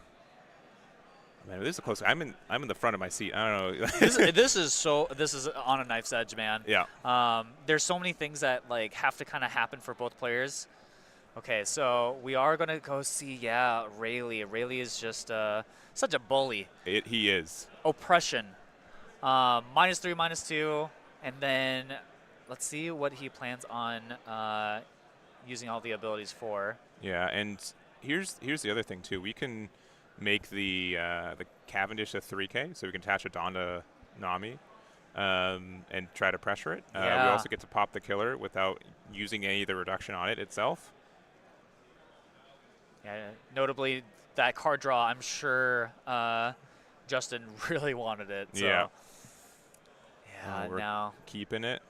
man, this is close. I'm in the front of my seat. I don't know. this is on a knife's edge, man. Yeah. There's so many things that like have to kind of happen for both players. Okay, so we are gonna go see. Yeah, Rayleigh. Rayleigh is just such a bully. He is. Oppression. -3, -2, and then let's see what he plans on using all the abilities for. Yeah, and here's the other thing too. We can make the Cavendish a 3K, so we can attach a Dawn to Nami and try to pressure it. We also get to pop the killer without using any of the reduction on it itself. Yeah, notably that card draw, I'm sure Justin really wanted it. So. Yeah. Yeah, we're now keeping it.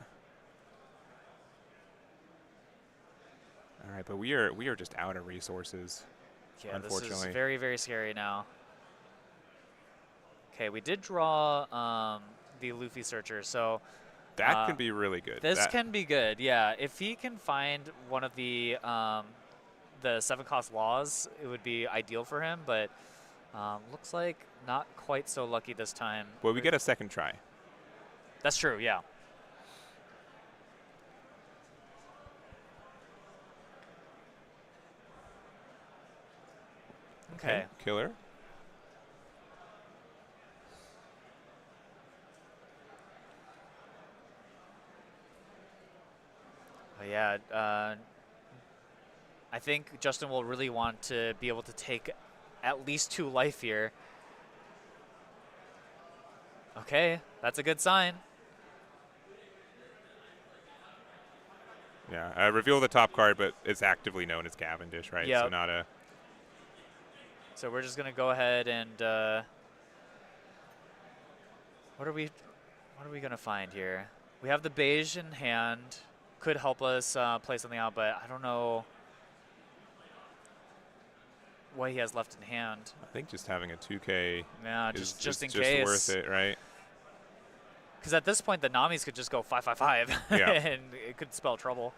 All right, but we are just out of resources. Yeah, unfortunately. This is very, very scary now. Okay, we did draw the Luffy Searcher, so that can be really good. This can be good, yeah. If he can find one of the 7-cost laws, it would be ideal for him, but looks like not quite so lucky this time. Well, we get a second try. That's true, yeah. Okay. Killer. Yeah, I think Justin will really want to be able to take at least 2 life here. Okay, that's a good sign. Yeah, reveal the top card, but it's actively known as Cavendish, right? Yeah. So not a. So we're just gonna go ahead and what are we gonna find here? We have the beige in hand. Could help us play something out, but I don't know what he has left in hand. I think just having a 2K. Yeah, is just in just case. worth it, right? Because at this point, the Namis could just go 5/5/5, Yeah. and it could spell trouble.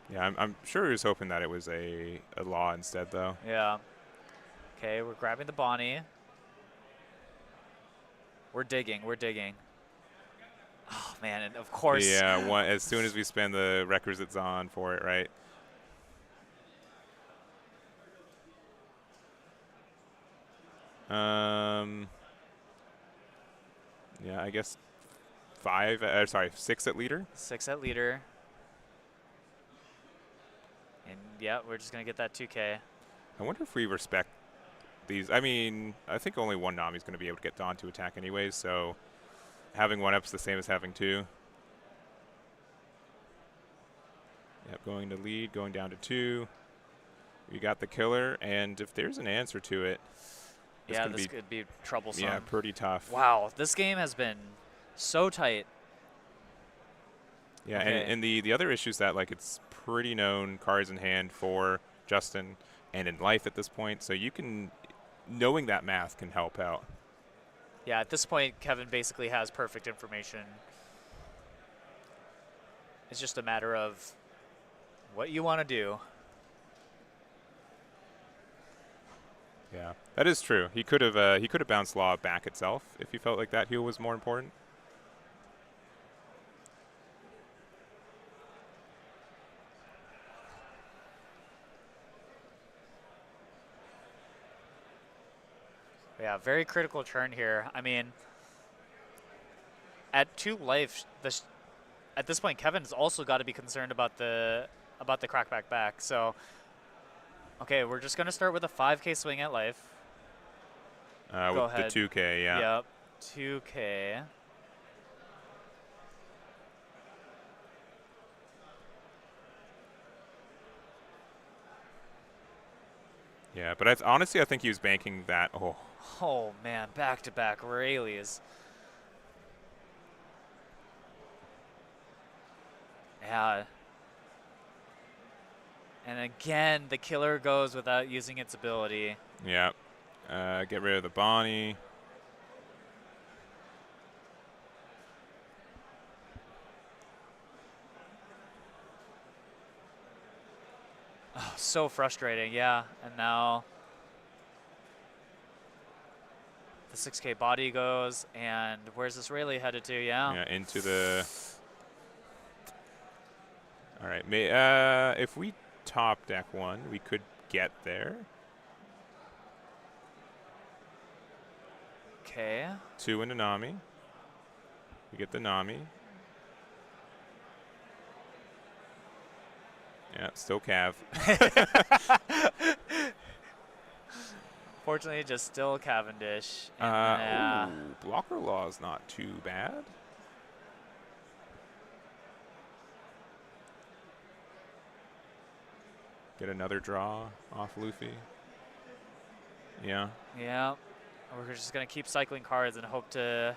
Yeah, I'm sure he was hoping that it was a law instead, though. Yeah. Okay, we're grabbing the Bonney. We're digging. Oh, man, and of course. Yeah, as soon as we spend the requisites on for it, right? Yeah, I guess 6 at leader. 6 at leader. And, yeah, we're just going to get that 2K. I wonder if we respect these. I mean, I think only one Nami's going to be able to get Dawn to attack anyways, so having 1-up's the same as having 2. Yep, going to lead, going down to 2. We got the killer, and if there's an answer to it, this could be troublesome. Yeah, pretty tough. Wow, this game has been so tight. Yeah, Okay. and the other issue is that, like, it's pretty known cards in hand for Justin and in life at this point, so you can, knowing that math can help out. Yeah, at this point, Kevin basically has perfect information. It's just a matter of what you want to do. Yeah, that is true. He could have bounced Law back itself if he felt like that heal was more important. Yeah, very critical turn here. I mean, at 2 life, at this point, Kevin's also got to be concerned about the crackback back. So, okay, we're just gonna start with a 5K swing at life. Go with ahead. the 2K, yeah. Yep, 2K. Yeah, but honestly, I think he was banking that. Oh. Oh man, back-to-back Rayleighs. Yeah. And again, the killer goes without using its ability. Yeah. Get rid of the Bonney. Oh, so frustrating, yeah. And now the 6K body goes, and where's this Rayleigh headed to? Yeah. Yeah, into the. All right, if we top deck one, we could get there. Okay. 2 into Nami. We get the Nami. Yeah, still Cav. Fortunately, just still Cavendish. Ooh, blocker law is not too bad. Get another draw off Luffy. Yeah. Yeah. We're just gonna keep cycling cards and hope to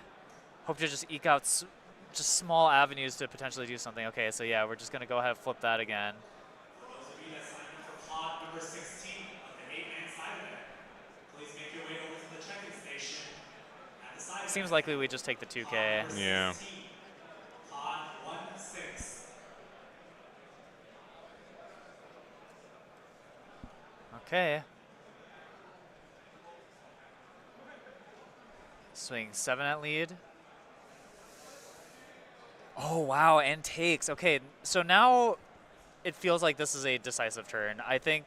just eke out just small avenues to potentially do something. Okay, so yeah, we're just gonna go ahead and flip that again. For those of you that signed up for pod number 16 of the 8-man side event, please make your way over to the check-in station at the side. Seems likely we just take the 2K. Yeah. Pod 1-6. Okay. Swing 7 at lead. Oh, wow, and takes. Okay, so now it feels like this is a decisive turn. I think.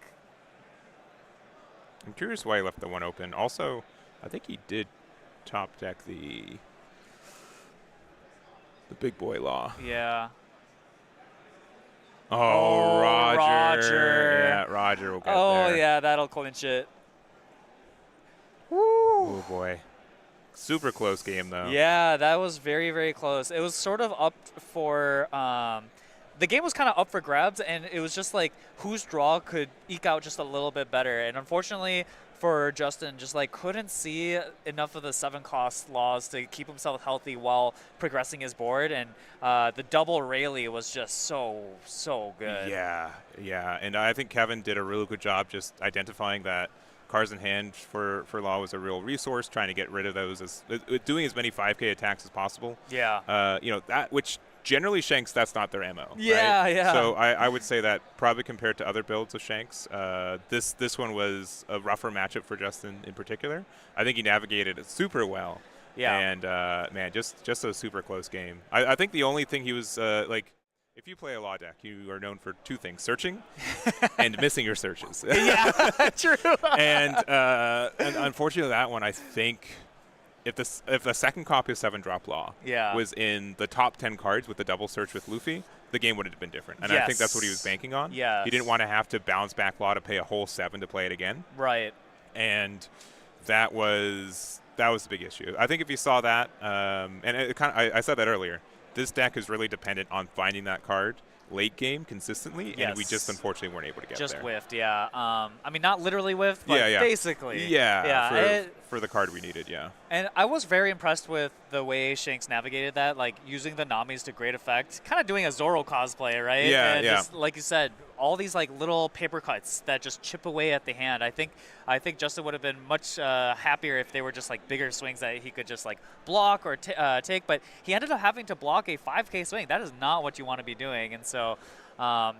I'm curious why he left the one open. Also, I think he did top deck the big boy law. Yeah. Oh, Roger. Roger. Yeah, Roger will get there. Oh, yeah, that'll clinch it. Woo. Oh, boy. Super close game, though. Yeah, that was very, very close. It was sort of up for the game was kind of up for grabs, and it was just like whose draw could eke out just a little bit better. And unfortunately for Justin, just like couldn't see enough of the 7-cost laws to keep himself healthy while progressing his board. And the double Rayleigh was just so good. Yeah, yeah. And I think Kevin did a really good job just identifying that cards in hand for Law was a real resource, trying to get rid of those, doing as many 5K attacks as possible. Yeah. You know, that which generally Shanks, that's not their MO. Yeah, right? yeah. So I would say that probably compared to other builds of Shanks, this one was a rougher matchup for Justin in particular. I think he navigated it super well. Yeah. And, man, just a super close game. I think the only thing he was, like, if you play a Law deck, you are known for 2 things: searching and missing your searches. Yeah, true. And unfortunately, that one, I think, if the second copy of 7-drop Law was in the top 10 cards with the double search with Luffy, the game would have been different. And I think that's what he was banking on. Yes. He didn't want to have to bounce back Law to pay a whole 7 to play it again. Right. And that was the big issue. I think if you saw that, and it I said that earlier, this deck is really dependent on finding that card late game consistently, and we just unfortunately weren't able to get there. Just whiffed, yeah. I mean, not literally whiffed, but basically. Yeah, for the card we needed, yeah. And I was very impressed with the way Shanks navigated that, like using the Namis to great effect, kind of doing a Zoro cosplay, right? Yeah, and just, like you said, all these like little paper cuts that just chip away at the hand. I think Justin would have been much happier if they were just like bigger swings that he could just like block or take, but he ended up having to block a 5K swing. That is not what you want to be doing, and so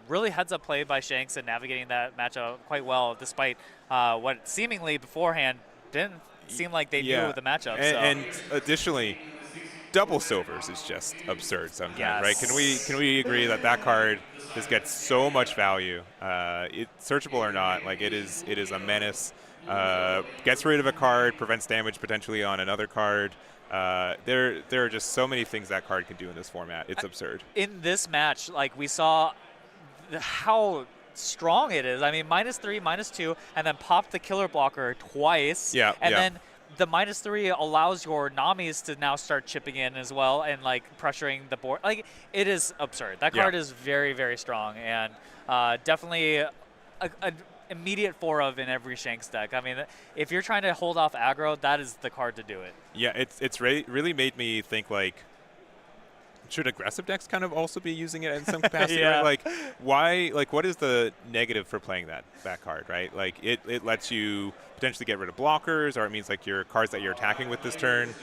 Really heads-up play by Shanks and navigating that matchup quite well, despite what seemingly beforehand didn't seem like they knew the matchup. And additionally, double silvers is just absurd sometimes, right? Can we agree that that card just gets so much value, searchable or not? Like it is a menace. Gets rid of a card, prevents damage potentially on another card. There are just so many things that card can do in this format. It's absurd. In this match, like we saw how strong it is. I mean, -3, -2, and then pop the killer blocker twice. Yeah. And then the -3 allows your Namis to now start chipping in as well and like pressuring the board. Like it is absurd. That card is very, very strong and definitely an immediate 4 of in every Shanks deck. I mean, if you're trying to hold off aggro, that is the card to do it. Yeah, it's really made me think like, should aggressive decks kind of also be using it in some capacity? Right? Like, why? Like, what is the negative for playing that card? Right? Like, it lets you potentially get rid of blockers, or it means like your cards that you're attacking with this turn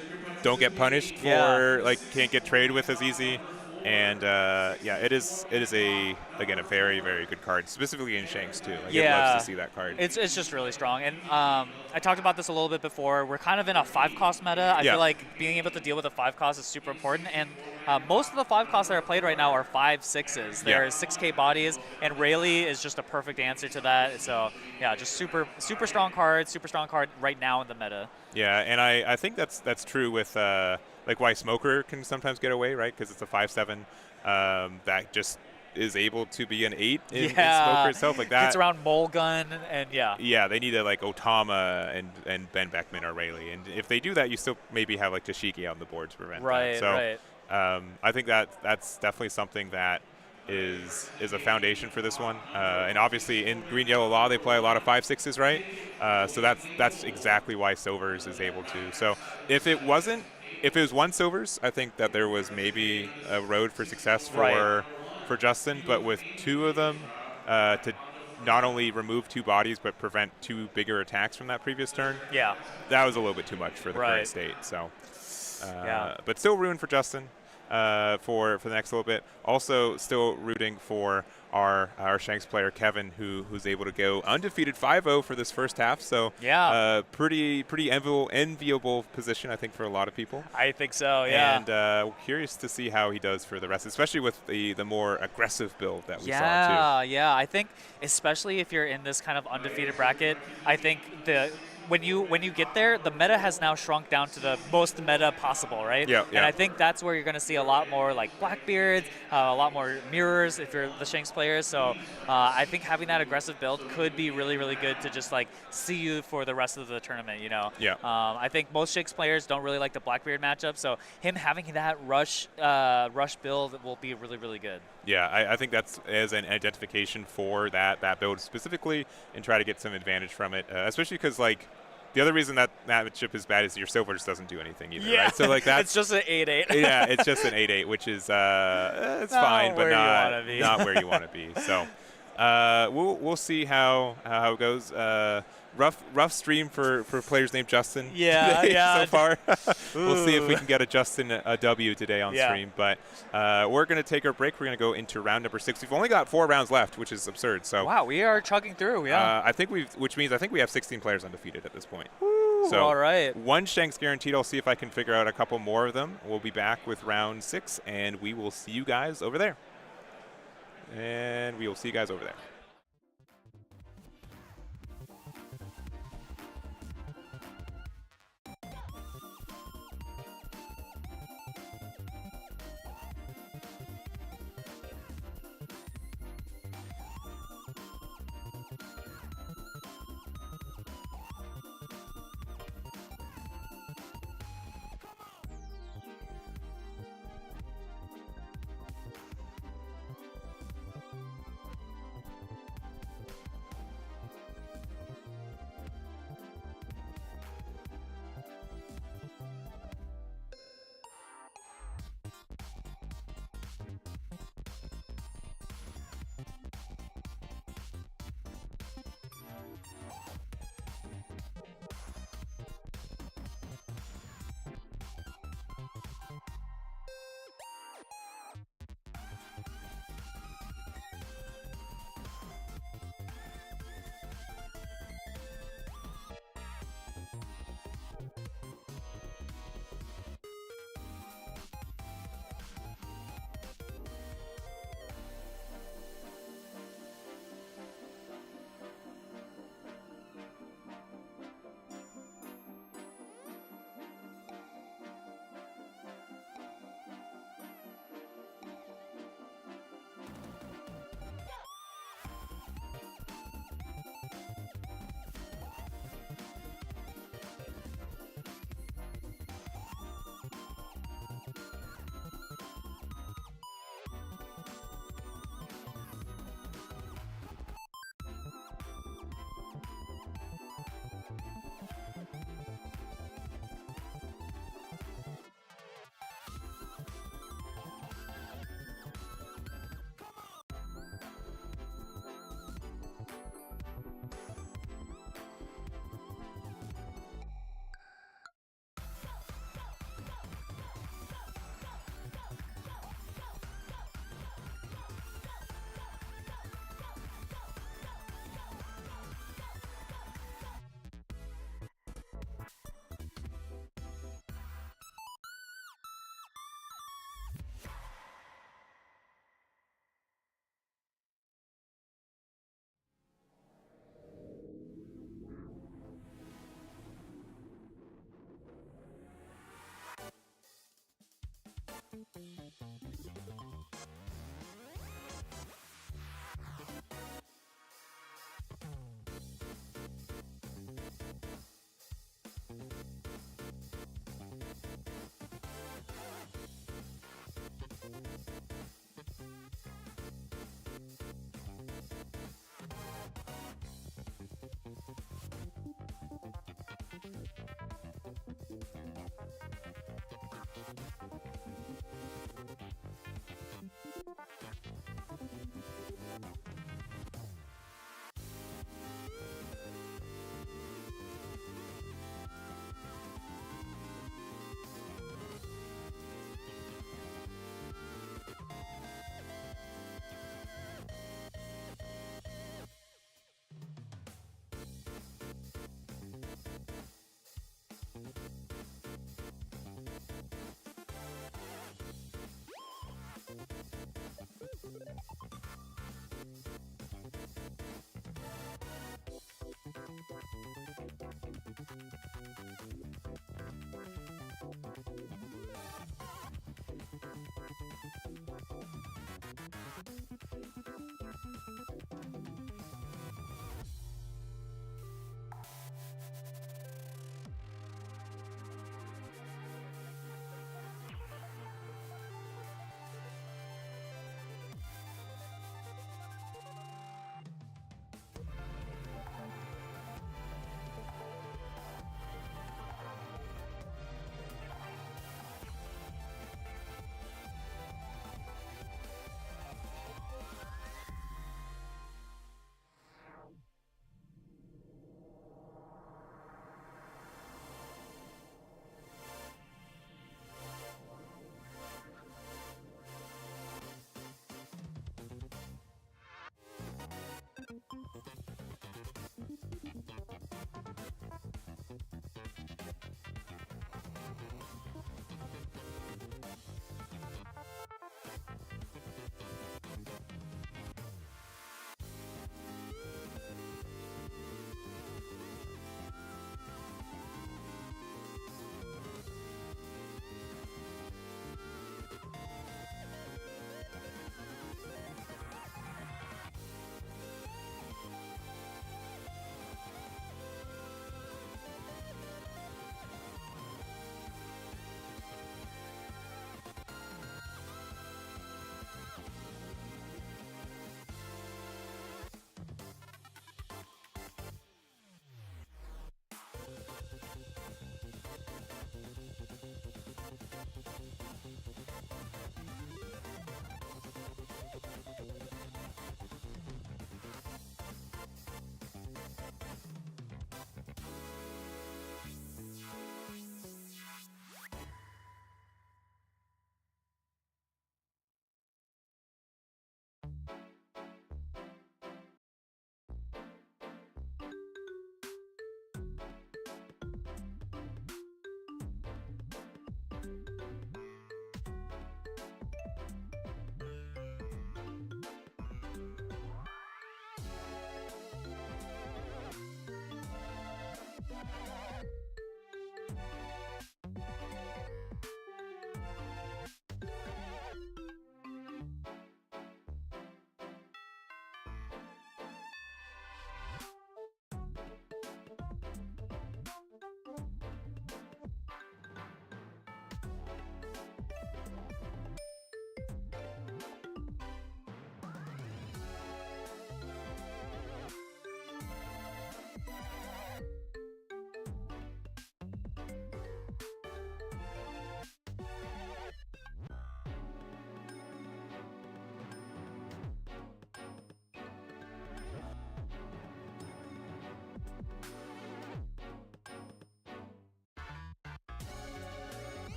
don't get punished for like can't get traded with as easy. And it is again a very, very good card, specifically in Shanks too. Like, it loves to see that card. It's just really strong. And I talked about this a little bit before. We're kind of in a 5-cost meta. I feel like being able to deal with a 5-cost is super important. And most of the 5-costs that are played right now are 5/6s. They're 6K bodies, and Rayleigh is just a perfect answer to that. So yeah, just super strong card right now in the meta. Yeah, and I think that's true with like why Smoker can sometimes get away, right? Because it's a 5/7 that just is able to be an 8 in Smoker itself, like that. It's around Mulgun and Yeah, they need a like Otama and Ben Beckman or Rayleigh, and if they do that, you still maybe have like Tashiki on the board to prevent that. So I think that's definitely something that is a foundation for this one. And obviously in Green Yellow Law they play a lot of 5/6s, right? So that's exactly why Silvers is able to. So if it was 1 Silvers, I think that there was maybe a road for success for Justin, but with 2 of them to not only remove 2 bodies but prevent 2 bigger attacks from that previous turn, that was a little bit too much for the current state. So but still rooting for Justin for the next little bit. Also still rooting for our Shanks player Kevin, who's able to go undefeated 5-0 for this first half. So pretty enviable position, I think, for a lot of people. I think so. Yeah. And curious to see how he does for the rest, especially with the more aggressive build that we saw too. Yeah. I think especially if you're in this kind of undefeated bracket, I think when you get there, the meta has now shrunk down to the most meta possible, right? Yeah. And I think that's where you're going to see a lot more like Blackbeards, a lot more mirrors if you're the Shanks players. So I think having that aggressive build could be really, really good to just like see you for the rest of the tournament, you know? Yeah. I think most Shanks players don't really like the Blackbeard matchup, so him having that rush build will be really, really good. Yeah, I think that's as an identification for that build specifically, and try to get some advantage from it, especially because like the other reason that matchup is bad is your silver just doesn't do anything either, right? So like that's it's just an 8/8. Yeah, it's just an 8/8, which is it's fine, but not where you want to be. So we'll see how it goes. Rough stream for players named Justin today so far. We'll see if we can get a Justin a W today on stream. But we're going to take our break. We're going to go into round number 6. We've only got 4 rounds left, which is absurd. So wow, we are chugging through. which means I think we have 16 players undefeated at this point. Woo, so all right. 1 Shanks guaranteed. I'll see if I can figure out a couple more of them. We'll be back with round 6, and we will see you guys over there. And we will see you guys over there.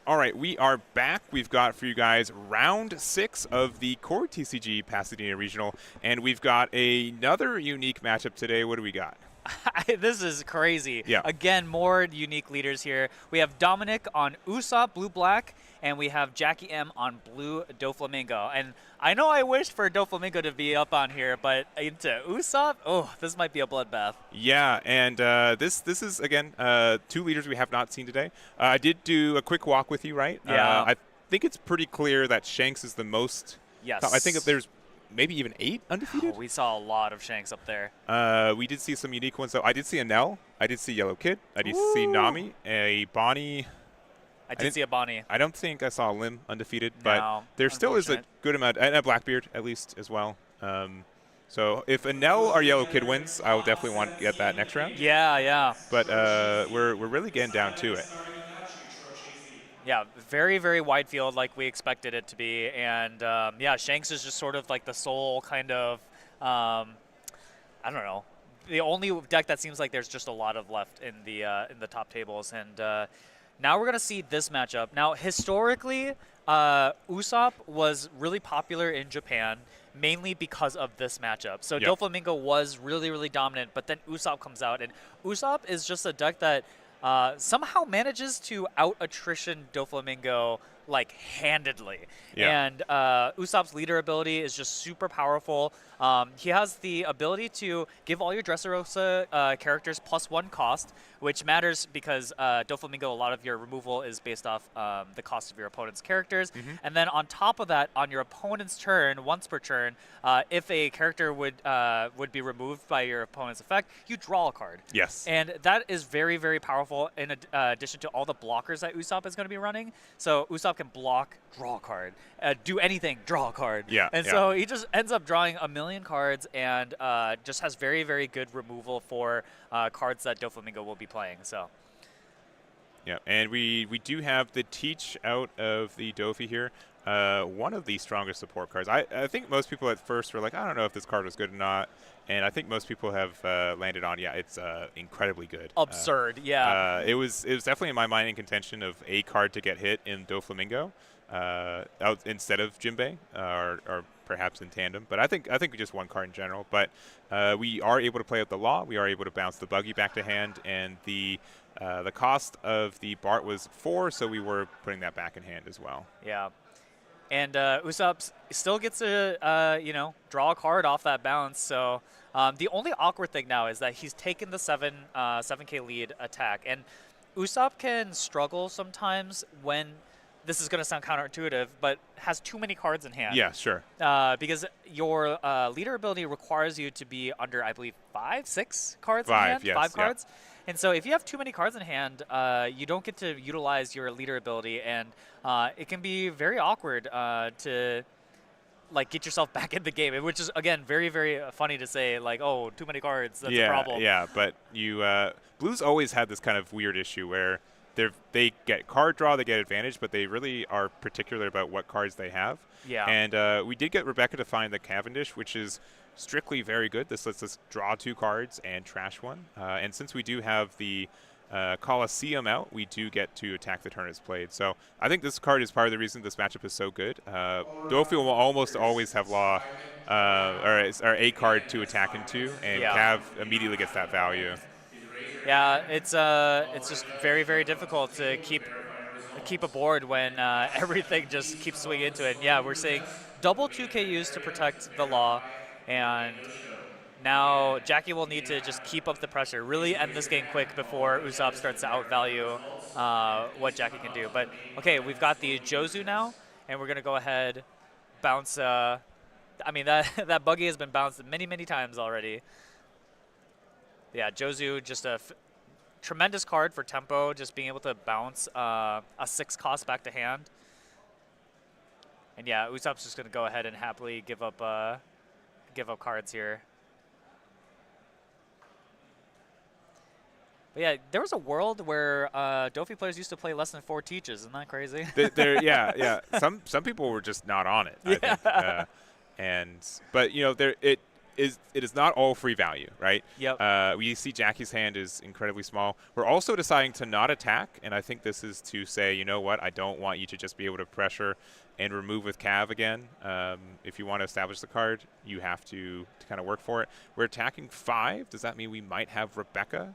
All right, we are back. We've got for you guys round 6 of the CoreTCG Pasadena Regional, and we've got another unique matchup today. What do we got? This is crazy. Yeah. Again, more unique leaders here. We have Dominic on Usopp, blue-black, and we have Jackie M on blue Doflamingo. And I know I wished for Doflamingo to be up on here, but into Usopp, oh, this might be a bloodbath. Yeah, and this is, again, 2 leaders we have not seen today. I did do a quick walk with you, right? Yeah. I think it's pretty clear that Shanks is the most. Yes. I think that there's maybe even 8 undefeated. Oh, we saw a lot of Shanks up there. We did see some unique ones, though. I did see a Nell. I did see Yellow Kid. I did see Nami, a Bonney. I did see a Bonney. I don't think I saw a Lim undefeated, but No, there still is a good amount, and a Blackbeard at least as well. So if a Nell or Yellow Kid wins, I will definitely want to get that next round. Yeah, yeah. But we're really getting down to it. Yeah, very, very wide field like we expected it to be. And, yeah, Shanks is just sort of like the sole kind of, I don't know, the only deck that seems like there's just a lot of left in the top tables. And now we're going to see this matchup. Now, historically, Usopp was really popular in Japan, mainly because of this matchup. So Yep. Doflamingo was really, really dominant, but then Usopp comes out. And Usopp is just a deck that somehow manages to out-attrition Doflamingo, like, handedly. Yeah. And Usopp's leader ability is just super powerful. He has the ability to give all your Dressrosa characters +1 cost, which matters because Doflamingo, a lot of your removal is based off the cost of your opponent's characters. And then on top of that, on your opponent's turn, once per turn, if a character would be removed by your opponent's effect, you draw a card. Yes. And that is very, very powerful in addition to all the blockers that Usopp is going to be running. So Usopp can block, draw a card, do anything, draw a card. Yeah, And yeah. so he just ends up drawing a million cards and just has very, very good removal for cards that Doflamingo will be playing. So. Yeah, and we do have the Teach out of the Doffy here. One of the strongest support cards. I think most people at first were like, I don't know if this card was good or not. And I think most people have landed on, yeah, it's incredibly good. Absurd, yeah. It was definitely in my mind in contention of a card to get hit in Doflamingo out instead of Jinbei or perhaps in tandem. But I think just one card in general. But we are able to play out the Law. We are able to bounce the Buggy back to hand, and the cost of the Bart was 4, so we were putting that back in hand as well. Yeah. And Usopp still gets to, draw a card off that bounce. So the only awkward thing now is that he's taken the 7K lead attack. And Usopp can struggle sometimes when, this is going to sound counterintuitive, but has too many cards in hand. Yeah, sure. Because your leader ability requires you to be under, I believe, 6 cards in 5, hand? yes, 5 yeah. cards. And so if you have too many cards in hand, you don't get to utilize your leader ability, and it can be very awkward to like get yourself back in the game, which is, again, very, very funny to say, like, oh, too many cards, that's a problem. Yeah, but you Blues always had this kind of weird issue where they get card draw, they get advantage, but they really are particular about what cards they have. Yeah. And we did get Rebecca to find the Cavendish, which is strictly very good. This lets us draw 2 cards and trash 1. And since we do have the Colosseum out, we do get to attack the turn it's played. So I think this card is part of the reason this matchup is so good. Doffy will almost always have Law or a card to attack into, and Cav immediately gets that value. Yeah, it's just very, very difficult to keep a board when everything just keeps swinging into it. And yeah, we're seeing double 2KUs to protect the Law, and now Jackie will need to just keep up the pressure, really end this game quick before Usopp starts to outvalue what Jackie can do. But okay, we've got the Jozu now, and we're gonna go ahead, bounce. I mean, that Buggy has been bounced many, many times already. Yeah, Jozu, just a tremendous card for tempo, just being able to bounce a 6 cost back to hand. And yeah, Usopp's just gonna go ahead and happily give up cards here. But yeah, there was a world where Doffy players used to play less than 4 teaches. Isn't that crazy? Yeah. Some people were just not on it. I think. But you know, it is not all free value, right? Yep. We see Jackie's hand is incredibly small. We're also deciding to not attack, and I think this is to say, you know what, I don't want you to just be able to pressure and remove with Cav again. If you want to establish the card, you have to kind of work for it. We're attacking 5. Does that mean we might have Rebecca?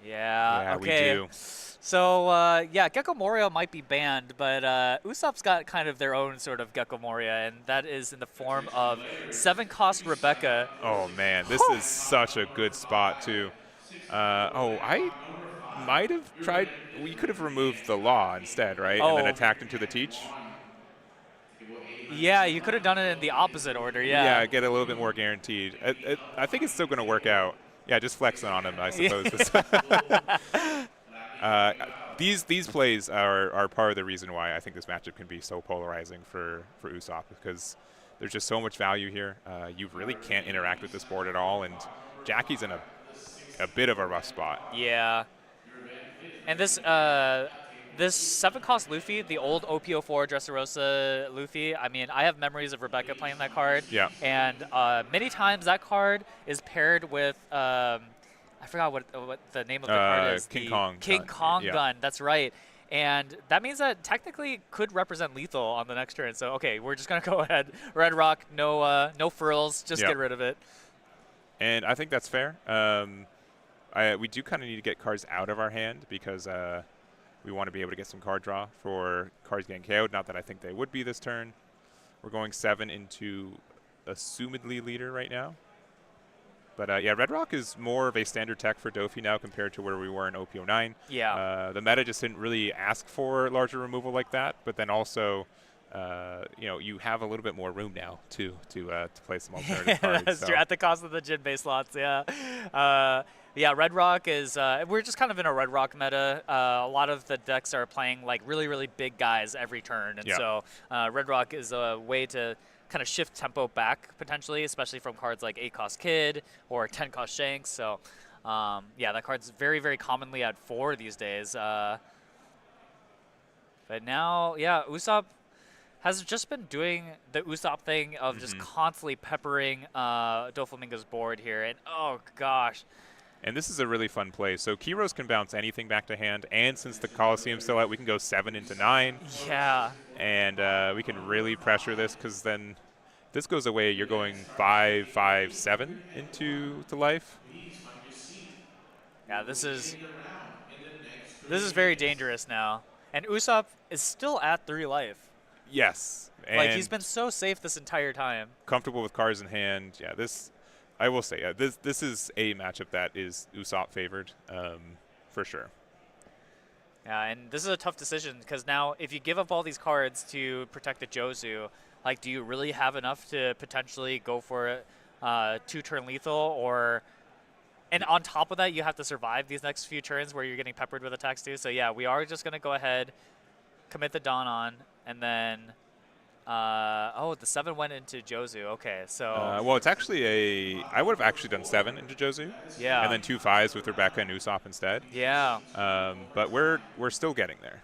Yeah, We okay. do. So, yeah, Gecko Moria might be banned, but Usopp's got kind of their own sort of Gecko Moria, and that is in the form of 7-cost Rebecca. Oh, man, this is such a good spot, too. I might have tried. We could have removed the law instead, right? And then Oh. attacked into the teach. Yeah, you could have done it in the opposite order, yeah. Yeah, get a little bit more guaranteed. I think it's still going to work out. Yeah, just flexing on him, I suppose. These plays are part of the reason why I think this matchup can be so polarizing for Usopp, because there's just so much value here. You really can't interact with this board at all, and Jackie's in a bit of a rough spot. Yeah. And this 7-cost Luffy, the old OP04 Dressrosa Luffy, I mean, I have memories of Rebecca playing that card. Yeah. And many times that card is paired with, I forgot what the name of the card is. King Kong. King Kong Yeah. gun, that's right. And that means that technically could represent lethal on the next turn. So, okay, we're just going to go ahead. Red Rock, no frills, just get rid of it. And I think that's fair. We do kind of need to get cards out of our hand because we want to be able to get some card draw for cards getting KO'd. Not that I think they would be this turn. We're going 7 into assumedly leader right now. But yeah, Red Rock is more of a standard tech for Doffy now compared to where we were in OP09. Yeah. The meta just didn't really ask for larger removal like that. But then also, you have a little bit more room now to play some alternative cards. That's true. At the cost of the Jinbei slots, yeah. Yeah, Red Rock is, we're just kind of in a Red Rock meta. A lot of the decks are playing like really, really big guys every turn. And so Red Rock is a way to kind of shift tempo back potentially, especially from cards like 8-cost Kid or 10-cost Shanks. So yeah, that card's very, very commonly at 4 these days. But now, yeah, Usopp has just been doing the Usopp thing of just constantly peppering Doflamingo's board here. And oh gosh. And this is a really fun play. So Kiros can bounce anything back to hand, and since the Coliseum's still out, we can go 7 into 9. Yeah. And we can really pressure this, because then if this goes away, you're going 5, 5, 7 into life. Yeah, this is very dangerous now. And Usopp is still at 3 life. Yes. Like, he's been so safe this entire time. Comfortable with cards in hand. Yeah, I will say, this is a matchup that is Usopp favored, for sure. Yeah, and this is a tough decision, because now if you give up all these cards to protect the Jozu, like, do you really have enough to potentially go for 2-turn lethal? And on top of that, you have to survive these next few turns where you're getting peppered with attacks too. So yeah, we are just going to go ahead, commit the Dawn on, and then... oh, the 7 went into Jozu. Okay, so... well, it's actually I would have actually done 7 into Jozu. Yeah. And then 2 5s with Rebecca and Usopp instead. Yeah. But we're still getting there.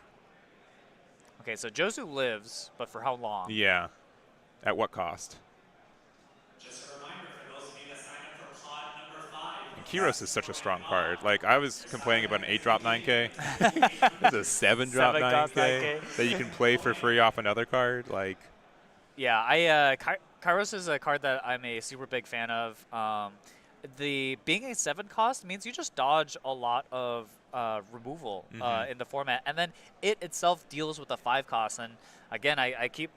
Okay, so Jozu lives, but for how long? Yeah. At what cost? Just a reminder for those of you that signed up for pod number 5. And Kiros is such a strong card. Like, I was complaining about an 8-drop 9K. There's a 7-drop 9K that you can play for free off another card. Like... Yeah, Kairos is a card that I'm a super big fan of. Being a 7 cost means you just dodge a lot of removal in the format, and then it itself deals with a 5 cost. And again, I keep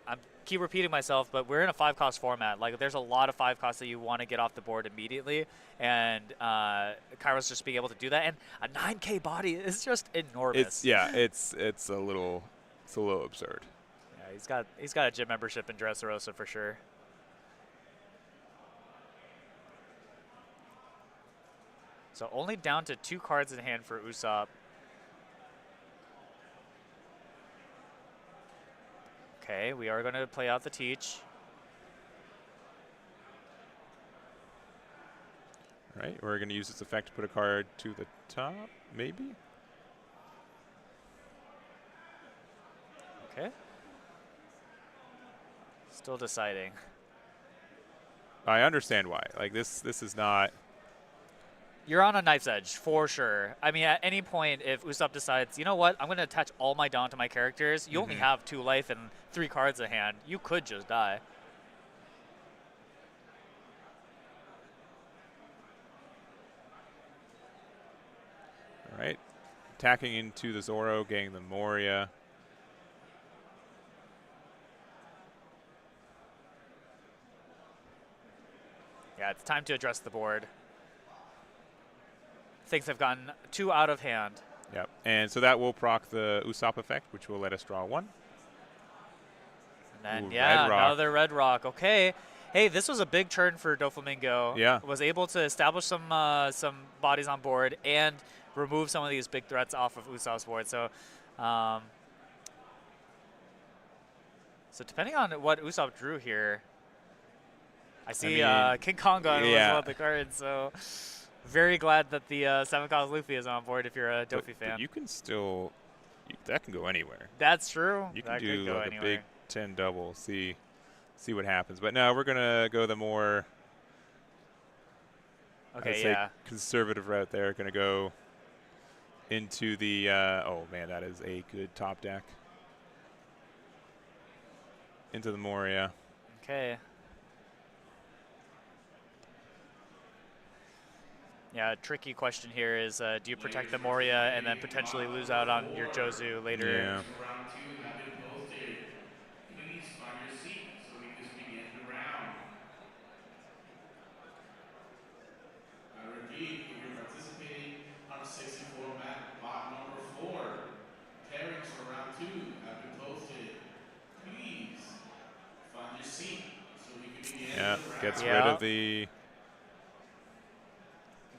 repeating myself, but we're in a 5 cost format. Like, there's a lot of 5 costs that you want to get off the board immediately, and Kairos just being able to do that, and a 9K body is just enormous. It's a little absurd. He's got a gym membership in Dressrosa for sure. So only down to 2 cards in hand for Usopp. Okay, we are going to play out the teach. All right, we're going to use its effect to put a card to the top, maybe? Okay. Still deciding. I understand why. Like this is not. You're on a knife's edge for sure. I mean, at any point, if Usopp decides, you know what, I'm going to attach all my Dawn to my characters, you only have 2 life and 3 cards in hand. You could just die. All right. Attacking into the Zoro, getting the Moria. Yeah, it's time to address the board. Things have gotten too out of hand. Yep. And so that will proc the Usopp effect, which will let us draw 1. And then, Ooh, yeah, Red Rock. another Red Rock. Okay. Hey, this was a big turn for Doflamingo. Yeah. Was able to establish some bodies on board and remove some of these big threats off of Usopp's board. So, so depending on what Usopp drew here, I see King Konga was one of the cards. So, very glad that the 7 cost Luffy is on board if you're a Doffy fan. But you can still, that can go anywhere. That's true. You can that do could go like anywhere. a big 10 double, see what happens. But no, we're going to go the more conservative route there. Going to go into the, oh man, that is a good top deck. Into the Moria. Okay. Yeah, a tricky question here is, do you protect the Moria and then potentially lose out on your Jozu later? Yeah. Round 2 have been posted. Please find your seat so we can begin the round. I repeat, if you're participating on a 60 format, bot number 4. Pairings for round 2 have been posted. Please find your seat so we can begin the round. Gets rid of the...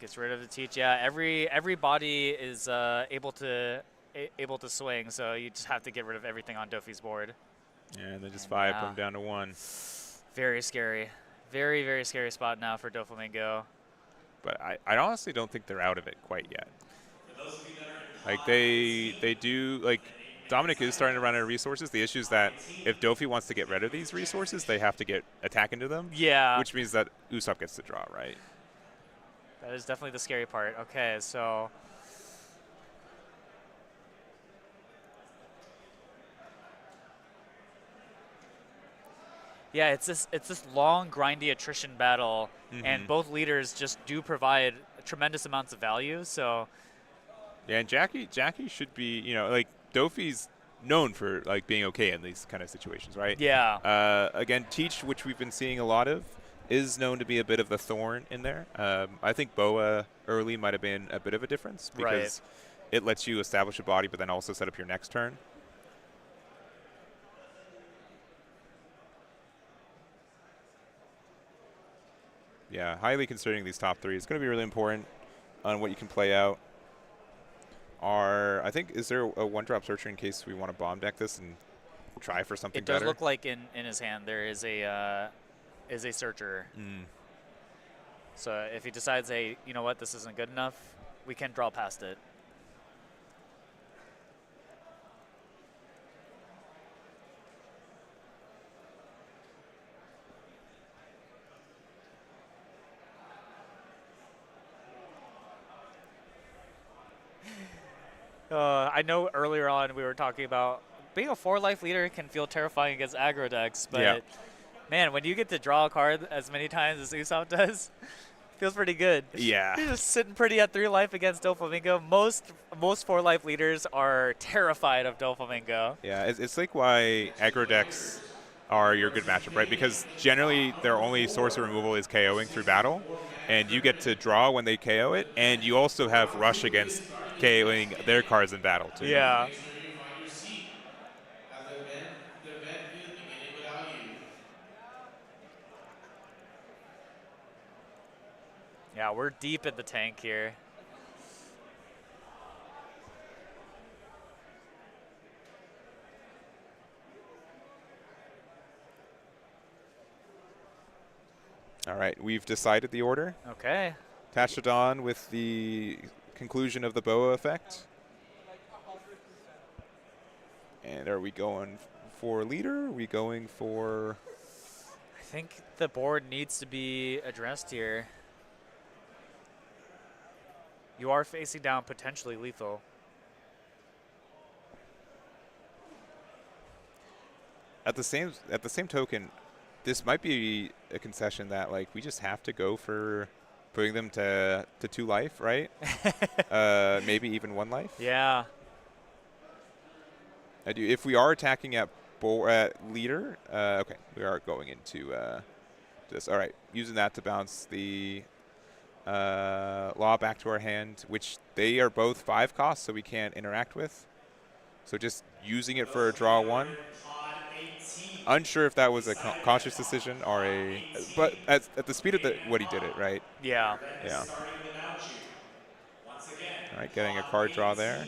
Gets rid of the teach. Yeah, every body is able to swing, so you just have to get rid of everything on Doffy's board. Yeah, and then just 5 put them down to 1. Very scary. Very, very scary spot now for Doflamingo. But I honestly don't think they're out of it quite yet. Like they do, like Dominic is starting to run out of resources. The issue is that if Doffy wants to get rid of these resources, they have to get attack into them. Yeah. Which means that Usopp gets to draw, right? That is definitely the scary part. Okay, so yeah, it's this long, grindy attrition battle, and both leaders just do provide tremendous amounts of value. So yeah, and Jackie should be, you know, like Doffy's known for like being okay in these kind of situations, right? Yeah. Again, Teach, which we've been seeing a lot of, is known to be a bit of the thorn in there. I think Boa early might have been a bit of a difference because it lets you establish a body but then also set up your next turn. Yeah, highly considering these top 3. It's going to be really important on what you can play out. I think, is there a 1-drop searcher in case we want to bomb deck this and try for something better? It does look like in his hand there is a searcher. So if he decides, hey, you know what, this isn't good enough, we can draw past it. I know earlier on we were talking about being a 4-life leader can feel terrifying against aggro decks, but man, when you get to draw a card as many times as Usopp does, feels pretty good. Yeah. You're just sitting pretty at 3 life against Doflamingo. Most 4-life leaders are terrified of Doflamingo. Yeah, it's like why aggro decks are your good matchup, right? Because generally their only source of removal is KOing through battle, and you get to draw when they KO it, and you also have rush against KOing their cards in battle too. Yeah. Make sure you find your seat as the event is beginning without you. Yeah, we're deep in the tank here. All right, we've decided the order. Okay. Tashadon with the conclusion of the Boa effect. And are we going for leader? Are we going for... I think the board needs to be addressed here. You are facing down potentially lethal. At the same token, this might be a concession that like we just have to go for putting them to 2 life, right? Maybe even 1 life. Yeah. I do. If we are attacking at leader, okay, we are going into this. All right, using that to bounce the law back to our hand, which they are both 5 costs, so we can't interact with. So just using it for a draw 1. Unsure if that was a conscious decision or a, but at the speed of what he did it, right? Yeah. Yeah. All right, getting a card draw there.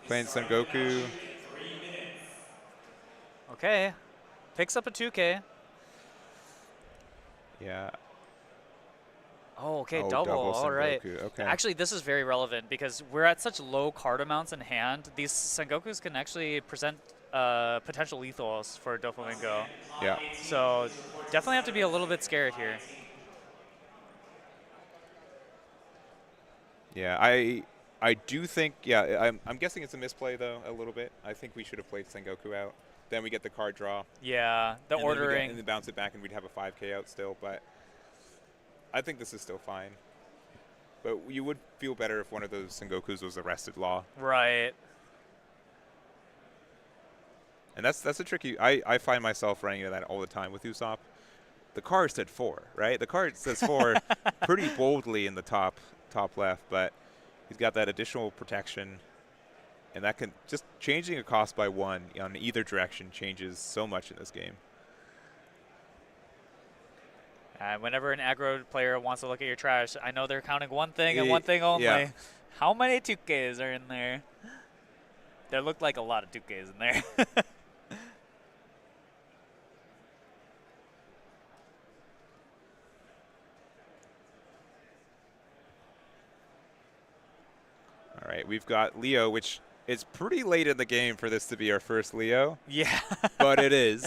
Playing Son Goku. Okay. Picks up a 2K. Yeah. Oh, okay, Oh, double. All Son right. Goku. Okay. Actually, this is very relevant because we're at such low card amounts in hand. These Sengokus can actually present potential lethals for Doflamingo. Yeah. So definitely have to be a little bit scared here. Yeah, I do think, yeah, I'm guessing it's a misplay, though, a little bit. I think we should have played Sengoku out. Then we get the card draw. Yeah, the and ordering. And then bounce it back, and we'd have a 5K out still. But I think this is still fine. But you would feel better if one of those Sengokus was arrested law. Right. And that's a tricky. I find myself running into that all the time with Usopp. The card said 4, right? The card says 4 pretty boldly in the top left, but he's got that additional protection, and that can just changing a cost by 1 on either direction changes so much in this game. Whenever an aggro player wants to look at your trash, I know they're counting one thing and one thing only. Yeah. How many 2Ks are in there? There looked like a lot of 2Ks in there. All right, we've got Leo, which is pretty late in the game for this to be our first Leo. Yeah. But it is.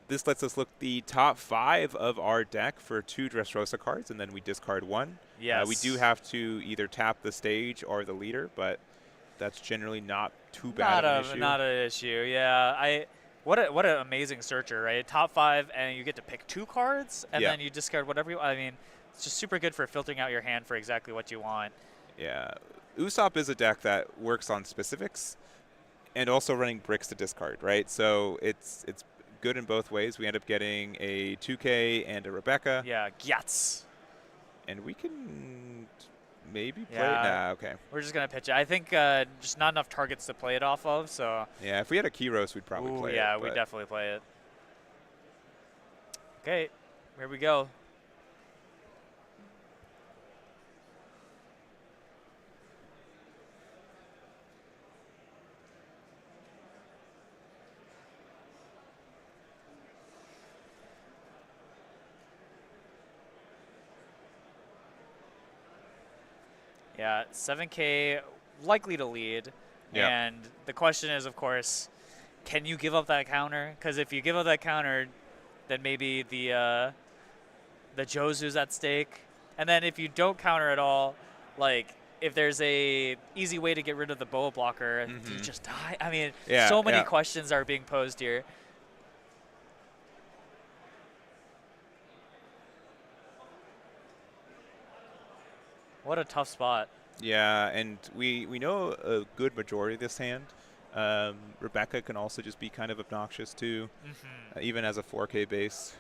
This lets us look the top 5 of our deck for 2 Dressrosa cards, and then we discard 1. Yes. We do have to either tap the stage or the leader, but that's generally not too bad of an issue. Not an issue, yeah. What an amazing searcher, right? Top 5, and you get to pick 2 cards, and then you discard whatever you. I mean, it's just super good for filtering out your hand for exactly what you want. Yeah, Usopp is a deck that works on specifics, and also running bricks to discard, right? So it's good in both ways. We end up getting a 2K and a Rebecca. Yeah, Gyats. And we can maybe play Yeah. Nah, okay. We're just going to pitch it. I think just not enough targets to play it off of, so. Yeah, if we had a Kyros, we'd probably play it. Yeah, we'd definitely play it. Okay, here we go. Yeah, 7K likely to lead. Yeah. And the question is, of course, can you give up that counter? Because if you give up that counter, then maybe the Josu's at stake. And then if you don't counter at all, like if there's a easy way to get rid of the boa blocker, do you just die? I mean, so many questions are being posed here. What a tough spot. Yeah, and we know a good majority of this hand. Rebecca can also just be kind of obnoxious too, even as a 4K base.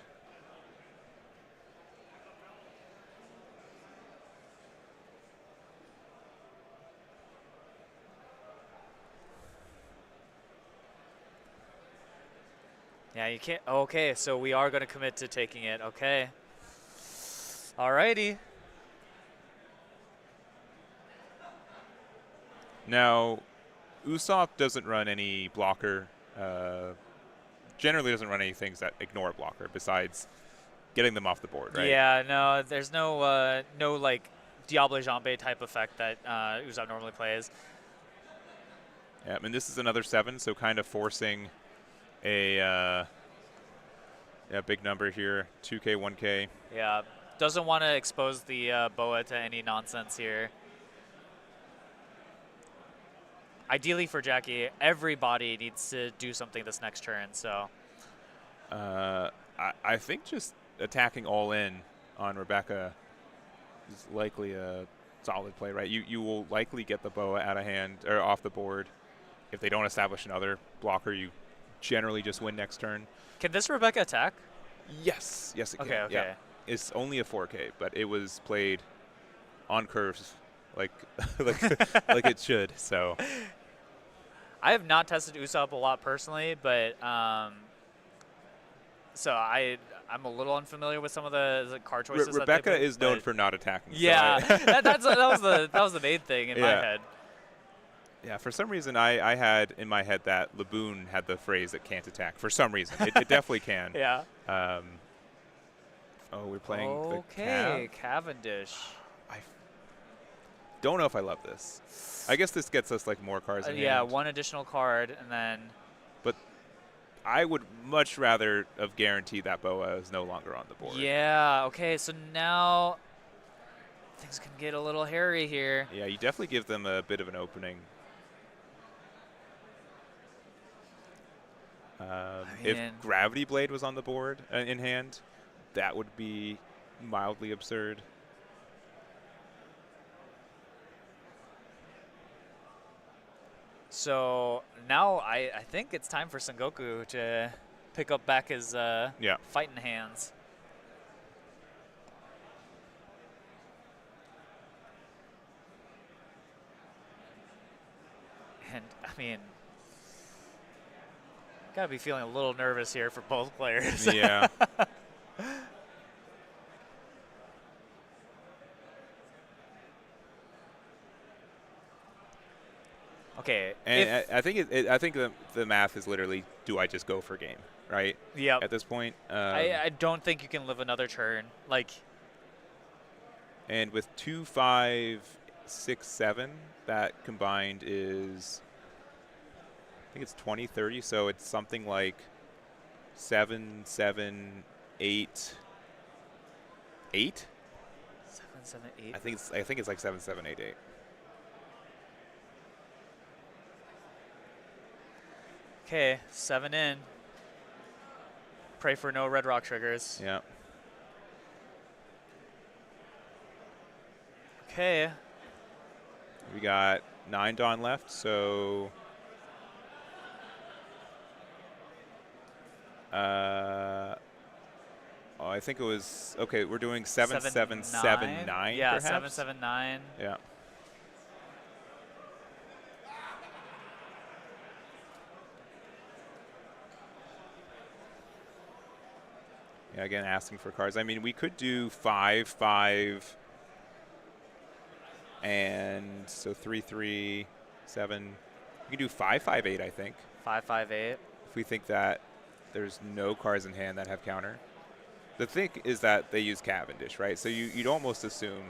Yeah, you can't. Okay, so we are going to commit to taking it. Okay. Alrighty. Now, Usopp doesn't run any blocker. Generally doesn't run any things that ignore a blocker besides getting them off the board, right? Yeah, no, there's no like Diable Jambe type effect that Usopp normally plays. Yeah, and this is another 7, so kind of forcing a Yeah, big number here, 2K, 1K. Yeah, doesn't want to expose the Boa to any nonsense here. Ideally for Jackie, everybody needs to do something this next turn, so. I think just attacking all in on Rebecca is likely a solid play, right? You will likely get the Boa out of hand or off the board. If they don't establish another blocker, you generally just win next turn. Can this Rebecca attack? Yes, it can. Okay. Yeah. It's only a 4K, but it was played on curves like like it should. So I have not tested Usopp a lot personally, but so I'm a little unfamiliar with some of the card choices. Rebecca that is known for not attacking. Yeah, so that was the main thing in my head. Yeah, for some reason I had in my head that Laboon had the phrase that can't attack. For some reason, it definitely can. Yeah. Oh, we're playing okay, the Cavendish. I don't know if I love this. I guess this gets us like more cards in yeah, hand. one additional card, and then. But I would much rather have guaranteed that Boa is no longer on the board. Yeah. Okay. So now things can get a little hairy here. Yeah, you definitely give them a bit of an opening. If Gravity Blade was on the board in hand, that would be mildly absurd. So now I think it's time for Sengoku to pick up back his fighting hands. And, I mean, gotta be feeling a little nervous here for both players. Yeah. Okay. And I think I think the math is literally, do I just go for game, right? Yeah. At this point. I don't think you can live another turn. Like. And with 2, 5, 6, 7, that combined is, I think it's 20, 30. So it's something like 7, 7, 8, 8. 7, 7, 8. I think it's like 7, 7, 8, 8. Okay, 7 in. Pray for no red rock triggers. Yeah. Okay. We got 9 Dawn left, so I think it was okay. We're doing 7, 7, 7, 9. Yeah, perhaps? 7, 7, 9. Yeah. Yeah, again, asking for cards. I mean, we could do 5, 5, and so 3, 3, 7. We could do 5, 5, 8, I think. 5, 5, 8. If we think that there's no cards in hand that have counter. The thing is that they use Cavendish, right? So you'd almost assume.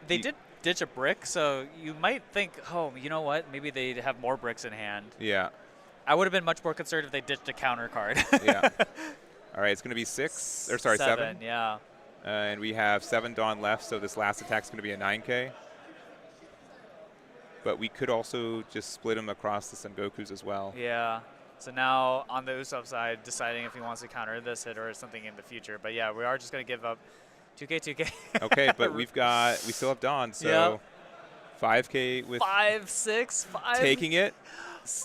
They did ditch a brick, so you might think, oh, you know what? Maybe they have more bricks in hand. Yeah. I would have been much more concerned if they ditched a counter card. Yeah. All right, it's going to be 6, or sorry, 7. Yeah. And we have 7 Dawn left, so this last attack is going to be a 9K. But we could also just split them across the Sengokus as well. Yeah. So now on the Usopp side, deciding if he wants to counter this hit or something in the future. But yeah, we are just going to give up 2K, 2K. Okay, but we still have Dawn, so yep. 5K with 5, 6, 5. taking it.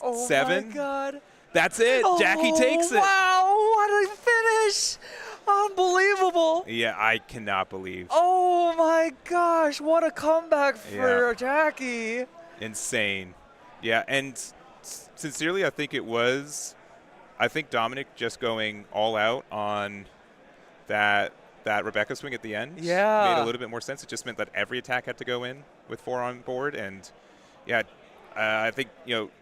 Oh 7. my God. That's it. Jackie takes it. Wow, what a finish. Unbelievable. Yeah, I cannot believe. Oh my gosh, what a comeback for Jackie. Insane. Yeah, and sincerely, I think Dominic just going all out on that Rebecca swing at the end made a little bit more sense. It just meant that every attack had to go in with 4 on board, and I think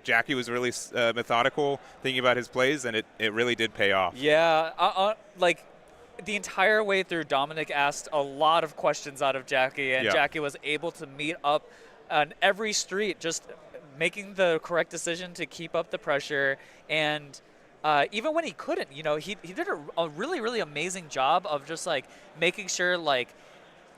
Jackie was really methodical thinking about his plays, and it really did pay off. Yeah, like the entire way through, Dominic asked a lot of questions out of Jackie, and Jackie was able to meet up on every street, just making the correct decision to keep up the pressure and even when he couldn't, you know, he did a really, really amazing job of just like making sure like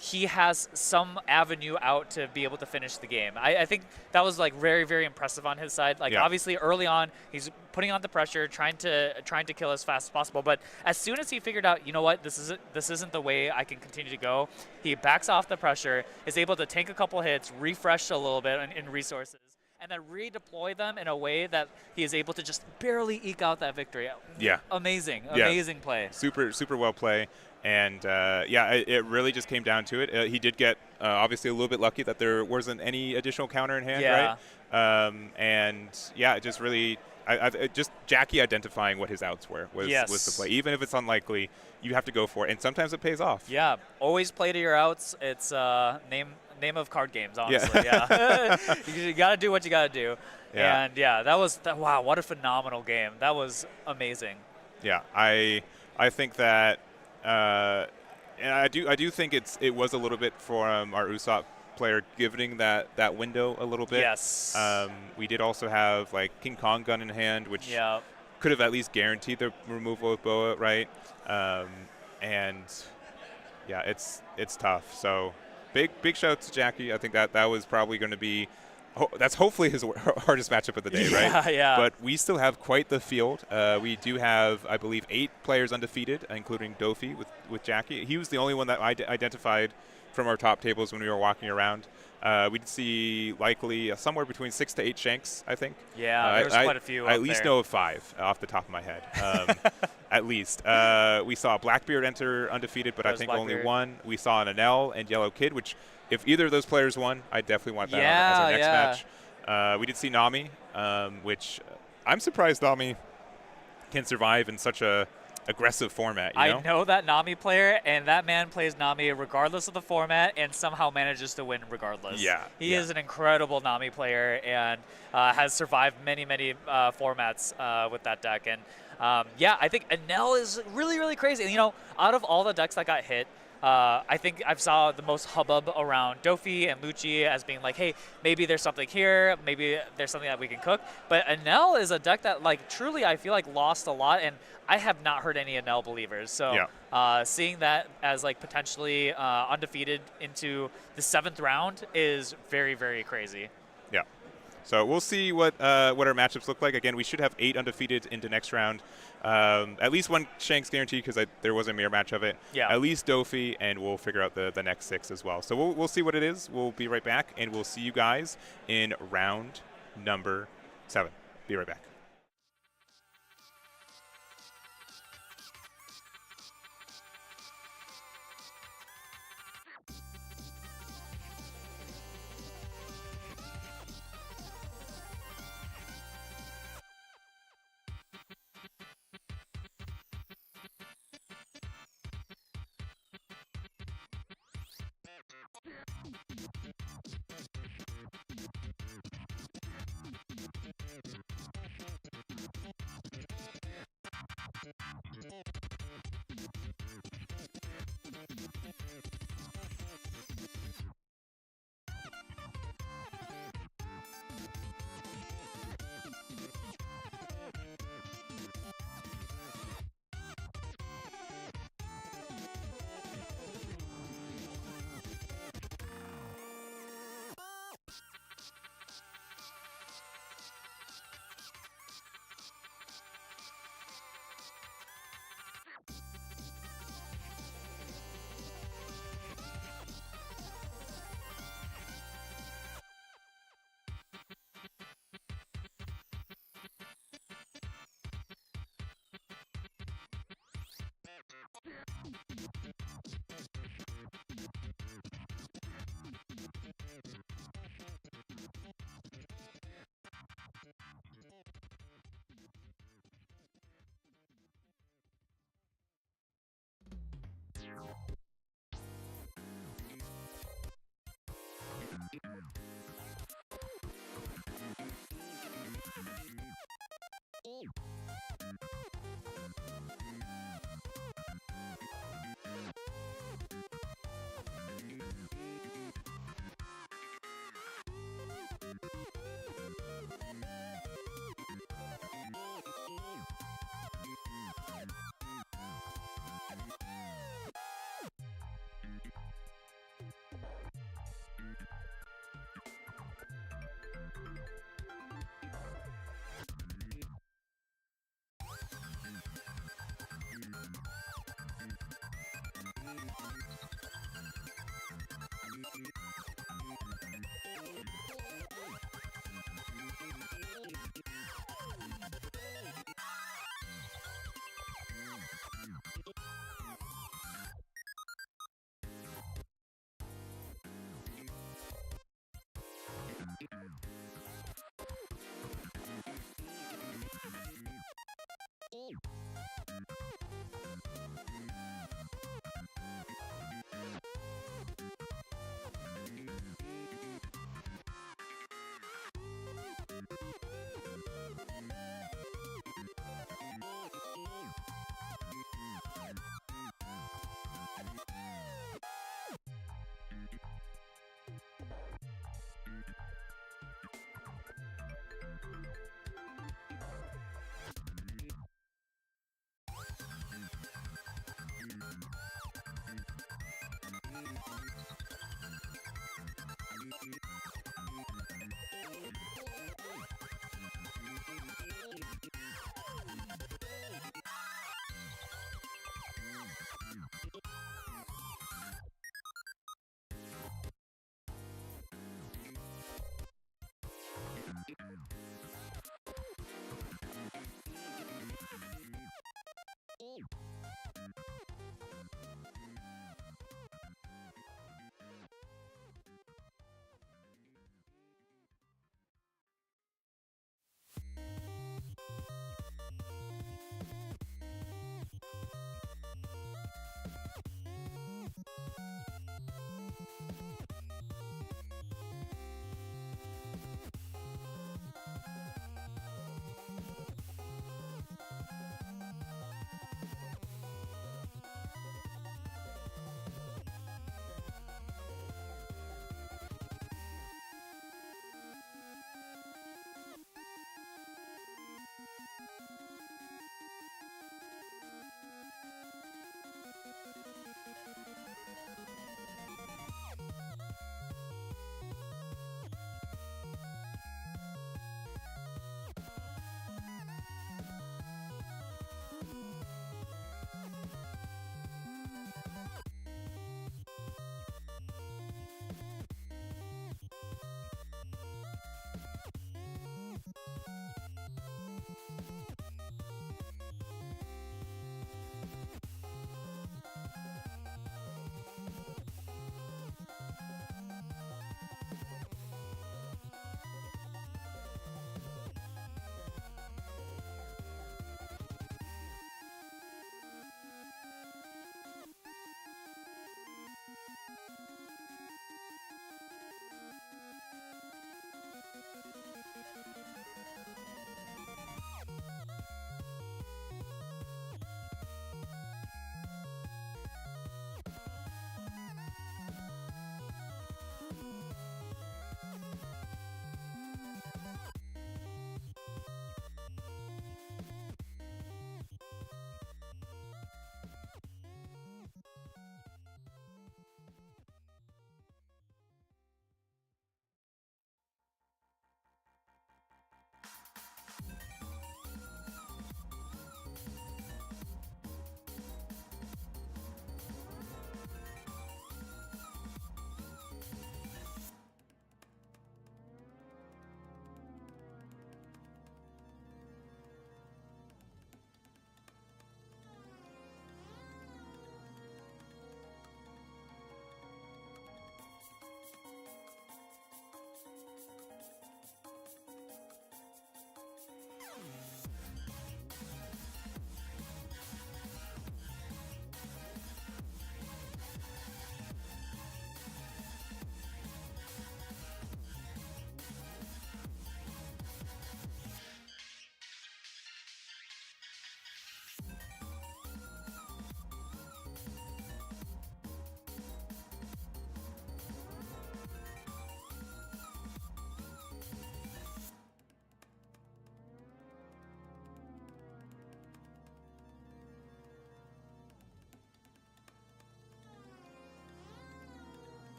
he has some avenue out to be able to finish the game. I think that was like very, very impressive on his side. Like obviously early on, he's putting on the pressure, trying to kill as fast as possible. But as soon as he figured out, you know what, this isn't the way I can continue to go, he backs off the pressure, is able to tank a couple hits, refresh a little bit in resources, and then redeploy them in a way that he is able to just barely eke out that victory. Yeah. Amazing play. Super well play. And it really just came down to it. He did get obviously a little bit lucky that there wasn't any additional counter in hand, right? It just really, just Jackie identifying what his outs were was the play. Even if it's unlikely, you have to go for it, and sometimes it pays off. Yeah, always play to your outs. It's name of card games, honestly. Yeah, you got to do what you got to do. Yeah. And wow, what a phenomenal game. That was amazing. Yeah, I think that. And I do think it was a little bit for our Usopp player giving that window a little bit. Yes. We did also have like King Kong gun in hand, which could have at least guaranteed the removal of Boa, right? It's tough. So big shout out to Jackie. I think that was probably going to be. That's hopefully his hardest matchup of the day, right? Yeah. But we still have quite the field. We do have, I believe, 8 players undefeated, including Doffy with Jackie. He was the only one that I identified from our top tables when we were walking around. We did see likely somewhere between 6 to 8 Shanks, I think. Yeah, there was quite a few. I at least know of 5 off the top of my head. At least. We saw Blackbeard enter undefeated, but I think only one. We saw an Anel and Yellow Kid, which if either of those players won, I definitely want that as our next match. We did see Nami, which I'm surprised Nami can survive in such a aggressive format. I know that Nami player, and that man plays Nami regardless of the format and somehow manages to win regardless. He is an incredible Nami player and has survived many formats with that deck. And I think Anel is really, really crazy. And, you know, out of all the decks that got hit, I think I've saw the most hubbub around Doffy and Lucci as being like, hey, maybe there's something here, maybe there's something that we can cook. But Anel is a deck that, like, truly I feel like lost a lot, and I have not heard any Anel believers. So seeing that as, like, potentially undefeated into the 7th round is very, very crazy. Yeah. So we'll see what our matchups look like. Again, we should have 8 undefeated into next round. At least one Shanks guaranteed because there was a mirror match of it. Yeah. At least Doffy, and we'll figure out the next 6 as well. So we'll see what it is. We'll be right back, and we'll see you guys in round number 7. Be right back.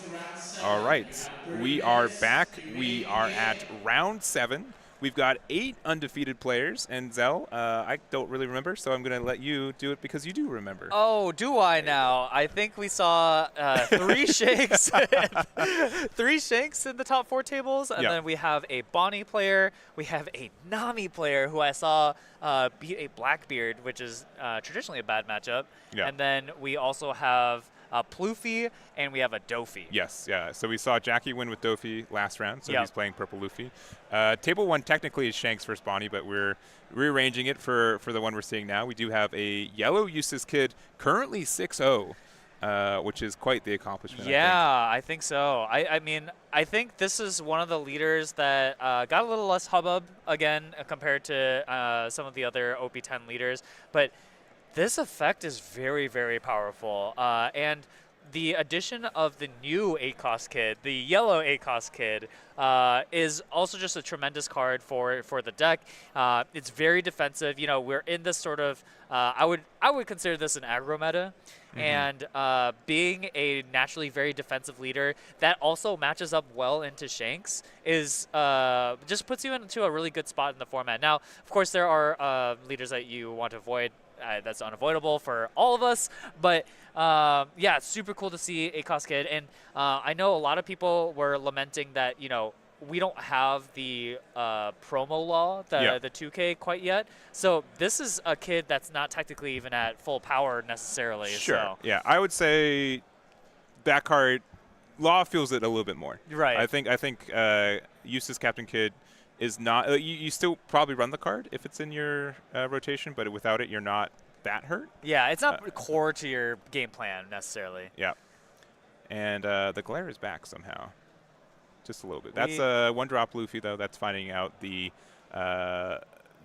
to round 7. All right, We have 30 we are minutes back. to We begin are the at game. round 7. We've got 8 undefeated players, and Zell, I don't really remember, so I'm going to let you do it because you do remember. Oh, do I now? I think we saw 3 Shanks, 3 Shanks in the top 4 tables, and Yeah. then we have a Bonney player, we have a Nami player who I saw beat a Blackbeard, which is traditionally a bad matchup, Yeah. and then we also have Pluffy, and we have a Doffy. Yes, yeah. So we saw Jackie win with Doffy last round, so Yep. he's playing Purple Luffy. Table 1 technically is Shanks versus Bonney, but we're rearranging it for the one we're seeing now. We do have a yellow Eustace kid, currently 6-0, which is quite the accomplishment. Yeah, I think so. I mean, I think this is one of the leaders that got a little less hubbub again compared to some of the other OP10 leaders, but this effect is very, very powerful. And the addition of the new 8-cost kid, the yellow 8-cost kid, is also just a tremendous card for the deck. It's very defensive. You know, we're in this sort of I would consider this an aggro meta, and being a naturally very defensive leader that also matches up well into Shanks is just puts you into a really good spot in the format. Now, of course, there are leaders that you want to avoid. That's unavoidable for all of us, but yeah, it's super cool to see a cost kid, and I know a lot of people were lamenting that, you know, we don't have the promo law, the 2K quite yet, so this is a kid that's not technically even at full power necessarily. Sure, so. yeah. I would say that card, law feels it a little bit more. Right. I think Eustace Captain Kid is not. You still probably run the card if it's in your rotation, but without it, you're not that hurt. Yeah, it's not core to your game plan necessarily. Yeah. And the glare is back somehow, just a little bit. That's 1-drop Luffy though. That's finding out the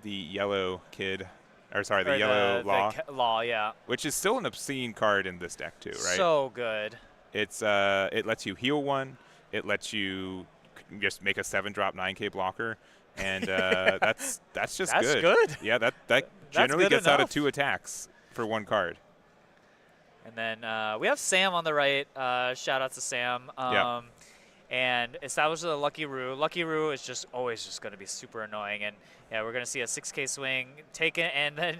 yellow kid, or sorry, the yellow law. Law, yeah. Which is still an obscene card in this deck too, right? So good. It's it lets you heal 1. It lets you just make a 7-drop 9K blocker, and that's just That's good. good. Yeah, that generally good gets out of enough. 2 attacks for 1 card. And then we have Sam on the right. Shout out to Sam. Yeah. And establishes a Lucky Roo. Lucky Roo is just always just going to be super annoying. And yeah, we're going to see a 6K swing taken, and then,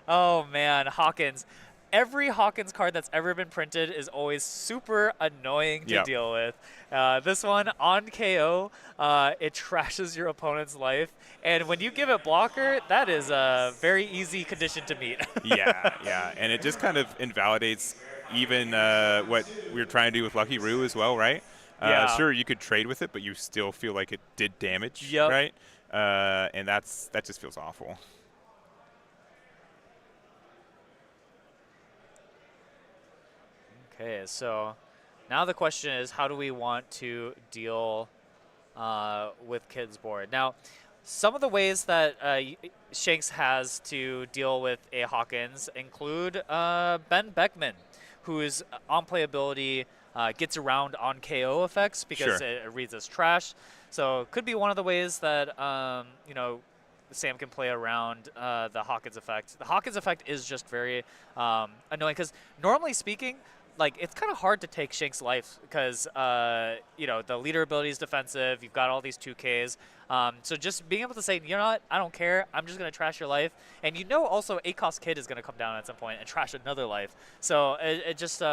oh man, Hawkins. Every Hawkins card that's ever been printed is always super annoying to deal with. This one, on KO, it trashes your opponent's life. And when you give it blocker, that is a very easy condition to meet. yeah. And it just kind of invalidates even what we were trying to do with Lucky Roo as well, right? Yeah. Sure, you could trade with it, but you still feel like it did damage, Yep. right? And that just feels awful. Okay, so now the question is, how do we want to deal with Kid's board? Now, some of the ways that Shanks has to deal with a Hawkins include Ben Beckman, whose on-playability gets around on KO effects because it reads as trash. So it could be one of the ways that you know, Sam can play around the Hawkins effect. The Hawkins effect is just very annoying because normally speaking, like, it's kind of hard to take Shanks' life because, you know, the leader ability is defensive. You've got all these 2Ks. So just being able to say, you know what, I don't care. I'm just going to trash your life. And you know also 8-cost Kid is going to come down at some point and trash another life. So it just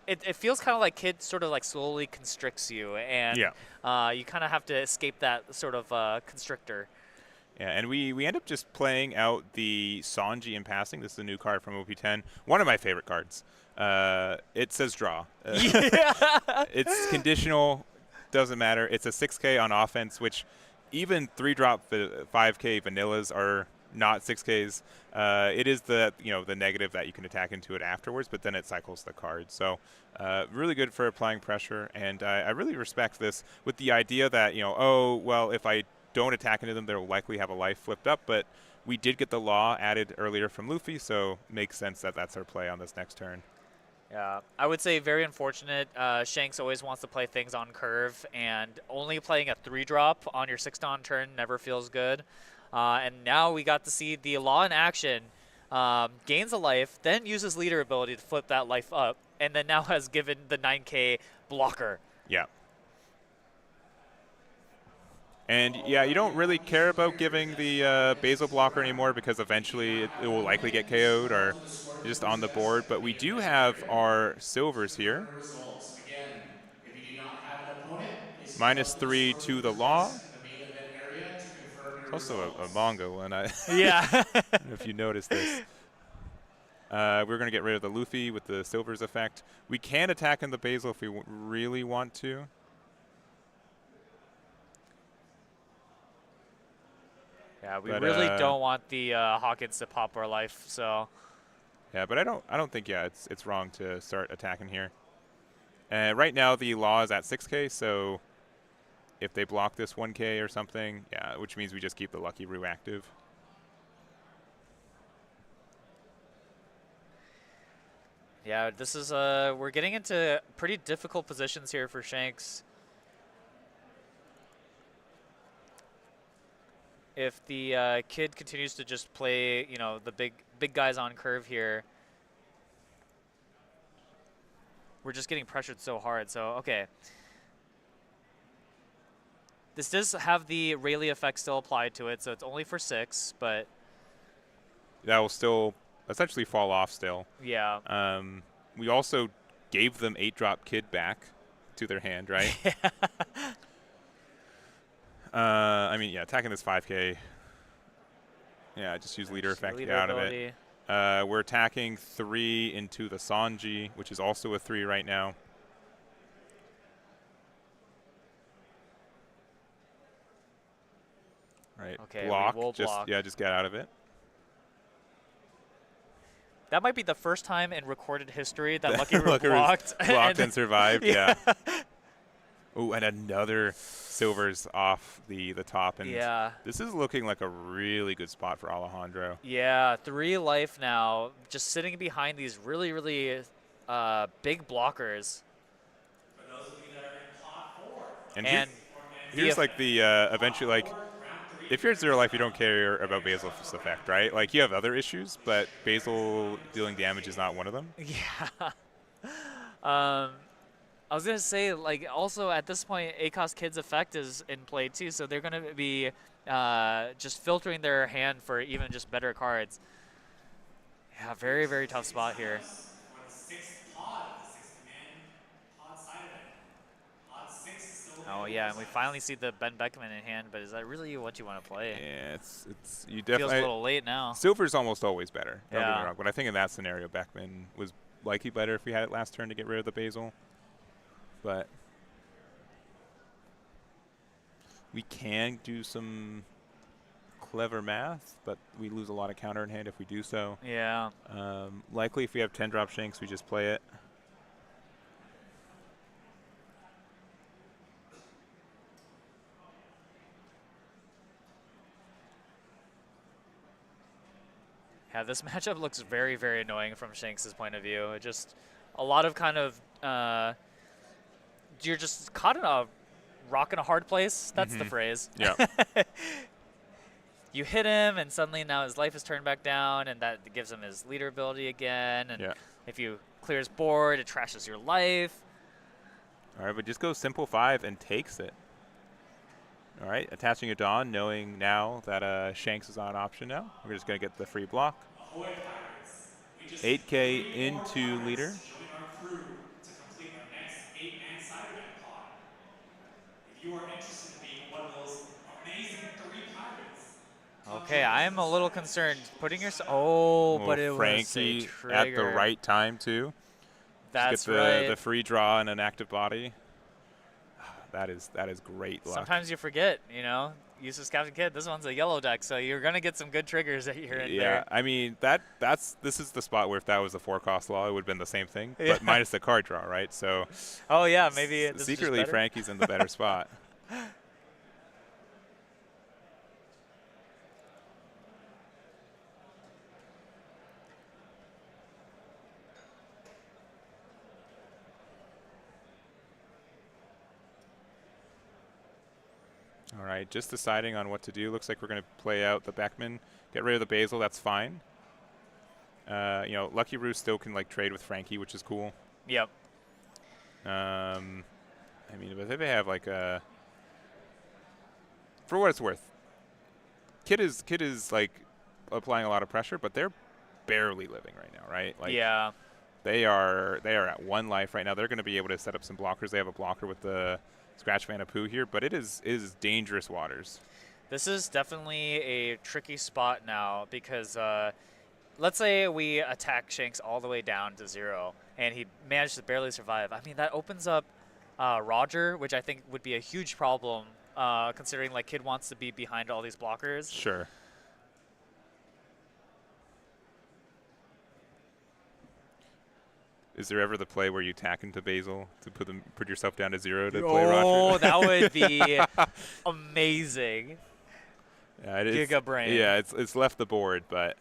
it feels kind of like Kid sort of like slowly constricts you. And you kind of have to escape that sort of constrictor. Yeah, and we end up just playing out the Sanji in passing. This is a new card from OP10. One of my favorite cards. It says draw. It's conditional. Doesn't matter. It's a 6K on offense, which even 3-drop 5K vanillas are not 6Ks. It is the negative that you can attack into it afterwards, but then it cycles the card. So really good for applying pressure, and I really respect this with the idea that, oh, well, if I don't attack into them, they'll likely have a life flipped up, but we did get the law added earlier from Luffy, so makes sense that that's our play on this next turn. Yeah, I would say very unfortunate. Shanks always wants to play things on curve, and only playing a 3-drop on your 6-on turn never feels good. And now we got to see the law in action. Gains a life, then uses leader ability to flip that life up. and then now has given the 9K blocker. Yeah. And yeah, you don't really care about giving the Basil blocker anymore because eventually it will likely get KO'd or just on the board. But we do have our silvers here. Results. Again, if you do not have an opponent, please step up to the -3 scoring to the desk law. in the main event area to confirm your It's also a results. manga one. I Yeah. don't know if you noticed this. We're going to get rid of the Luffy with the silvers effect. We can attack in the Basil if we really want to. Yeah, we But, really don't want the Hawkins to pop our life, so. Yeah, but I don't think it's wrong to start attacking here. Right now the law is at 6K, so if they block this 1K or something, yeah, which means we just keep the Lucky Roo active. Yeah, this is we're getting into pretty difficult positions here for Shanks. If the kid continues to just play, you know, the big guys on curve here, we're just getting pressured so hard. So, okay. This does have the Rayleigh effect still applied to it, so it's only for 6, but That will still essentially fall off still. yeah. We also gave them 8-drop Kid back to their hand, right? I mean, yeah, attacking this 5K. Yeah, just use leader effect to get out of it. We're attacking 3 into the Sanji, which is also a 3 right now. Right. Okay, block. we will block. Yeah, just get out of it. That might be the first time in recorded history that Lucky Roo blocked. blocked and survived, yeah. Oh, and another silvers off the top. And yeah. This is looking like a really good spot for Alejandro. Yeah, 3 life now, just sitting behind these really, really big blockers. For those of you that are in pot 4. And here's like the eventually, like, if you're at 0 life, you don't care about Basil's effect, right? Like, you have other issues, but Basil dealing damage is not one of them. Yeah. I was going to say, like, also at this point, ACOS Kid's effect is in play too, so they're going to be just filtering their hand for even just better cards. Yeah, very, very tough spot here. For the 6th pod of the 6th-man pod side of it. Pod 6 is still Oh yeah, and we finally see the Ben Beckman in hand, but is that really what you want to play? Yeah, it's you Feels definitely. a little late now. Silver's almost always better. Don't get Yeah. me wrong, but I think in that scenario, Beckman was likely better if we had it last turn to get rid of the Basil. But we can do some clever math, but we lose a lot of counter in hand if we do so. Yeah. Likely, if we have 10-drop Shanks, we just play it. Yeah, this matchup looks very, very annoying from Shanks' point of view. It just a lot of kind of you're just caught in a rock in a hard place. That's the phrase. Yeah. You hit him, and suddenly now his life is turned back down, and that gives him his leader ability again. And Yeah. if you clear his board, it trashes your life. All right, but just go simple 5 and takes it. All right, attaching a Dawn, knowing now that Shanks is on option now. We're just going to get the free block. 8K into leader. Join our crew to complete our next 8-man side event pod. If you are interested in being one of those amazing 3 pirates. Okay, I am a little concerned. Putting your but it Frankie was a trigger. at the right time too. That's just get right. the free draw and an active body. That is great luck. Sometimes you forget, you know. Uses Captain Kidd. This one's a yellow deck, so you're gonna get some good triggers that you're in yeah, there. I mean this is the spot where if that was a 4-cost law, it would have been the same thing, Yeah. but minus the card draw, right? So Oh yeah, maybe this is just secretly better. Frankie's in the better spot. All right, just deciding on what to do. Looks like we're going to play out the Beckman, get rid of the Basil. That's fine. You know, Lucky Roo still can like trade with Frankie, which is cool. Yep. I mean, but they have like a. For what it's worth, Kid is like applying a lot of pressure, but they're barely living right now, right? Like, yeah. They are at 1 life right now. They're going to be able to set up some blockers. They have a blocker with the Scratch Vanapoo here, but it is dangerous waters. This is definitely a tricky spot now because let's say we attack Shanks all the way down to 0, and he managed to barely survive. I mean, that opens up Roger, which I think would be a huge problem considering like Kid wants to be behind all these blockers. Sure. Is there ever the play where you tack into Basil to put yourself down to 0 to play Roger? Oh, that would be amazing. Yeah, Giga brain. Yeah, it's left the board, but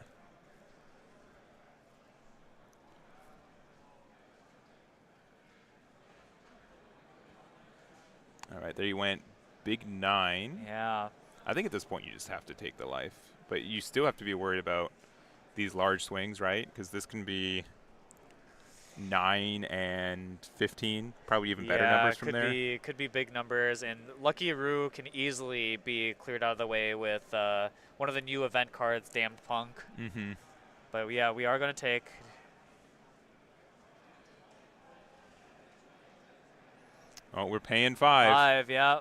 all right, there you went. Big 9. Yeah. I think at this point you just have to take the life, but you still have to be worried about these large swings, right? Because this can be 9 and 15, probably even better numbers from there. Yeah, could be big numbers, and Lucky Roo can easily be cleared out of the way with one of the new event cards, Damned Punk. Mm-hmm. But yeah, we are going to take. Oh, we're paying 5. 5, yeah.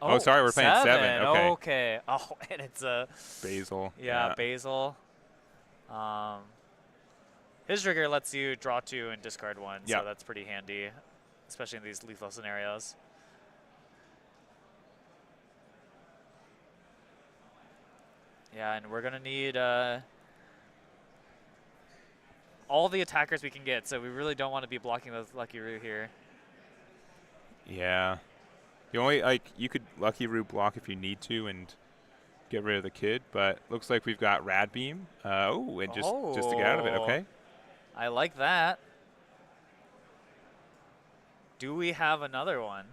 Oh, sorry, we're paying 7. Okay. Okay. Oh, and it's a Basil. Yeah, Basil. His trigger lets you draw 2 and discard 1, so that's pretty handy, especially in these lethal scenarios. Yeah, and we're going to need all the attackers we can get, so we really don't want to be blocking with Lucky Roo here. Yeah. You could Lucky Roo block if you need to and get rid of the Kid, but looks like we've got Rad Beam. And just to get out of it, okay. I like that. Do we have another one?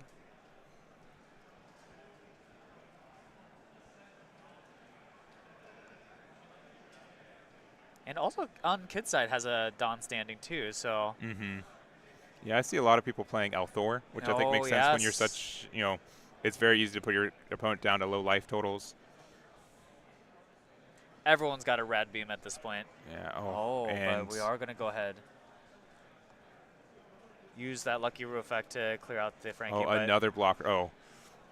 And also on Kid's side has a Dawn standing too, so. Mm-hmm. Yeah, I see a lot of people playing Althor, which I think makes sense when you're such, it's very easy to put your opponent down to low life totals. Everyone's got a Rad Beam at this point. Yeah. But we are going to go ahead. Use that Lucky Roo effect to clear out the Frankie. Oh, another blocker.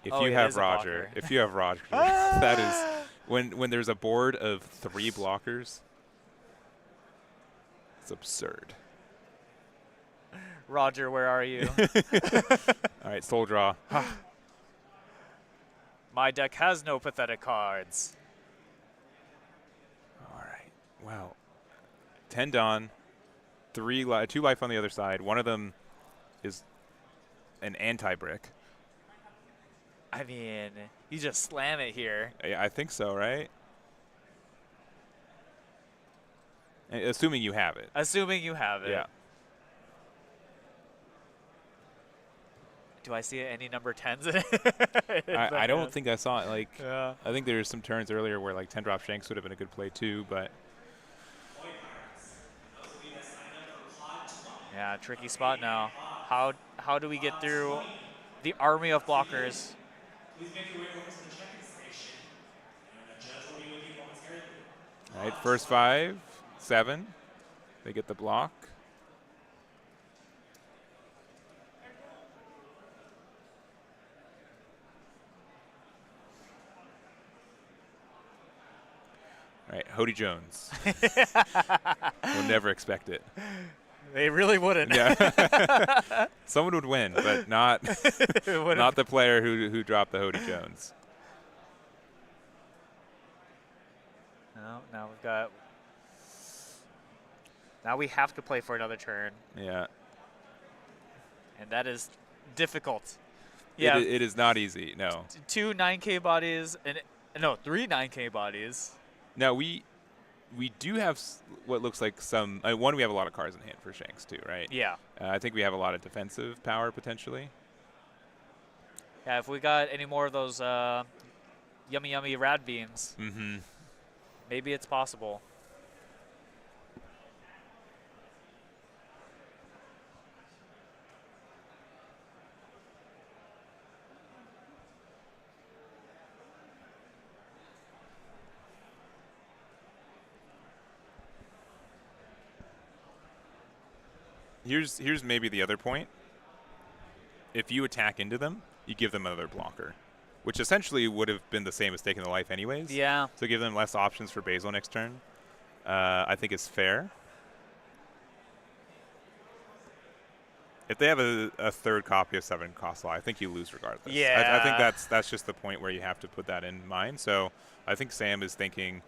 If you have Roger, that is when there's a board of 3 blockers. It's absurd. Roger, where are you? All right, Soul Draw. My deck has no pathetic cards. All right. Wow. 10 Dawn, 2 life on the other side. One of them is an anti-brick. I mean, you just slam it here. Yeah, I think so, right? Assuming you have it. Assuming you have it. Yeah. Do I see any number 10s in it? I don't think I saw it. Like, yeah. I think there's some turns earlier where like 10 drop Shanks would have been a good play too, but. Yeah, tricky spot now. How do we get through the army of blockers? Please make your way over to the check-in station, and the judge will be with you momentarily. All right, first 5, 7. They get the block. All right, Hody Jones. We'll never expect it. They really wouldn't. Yeah. Someone would win, but not not the player who dropped the Hody Jones. No, now we have to play for another turn. Yeah. And that is difficult. Yeah. It is not easy, no. 2 9K bodies and 3 9K bodies. Now we do have what looks like some. One, we have a lot of cards in hand for Shanks too, right? Yeah. I think we have a lot of defensive power potentially. Yeah, if we got any more of those yummy Rad Beams, maybe it's possible. Here's maybe the other point. If you attack into them, you give them another blocker, which essentially would have been the same as taking the life anyways. Yeah. So give them less options for Basil next turn. I think is fair. If they have a third copy of 7 cost law, I think you lose regardless. Yeah. I think that's just the point where you have to put that in mind. So I think Sam is thinking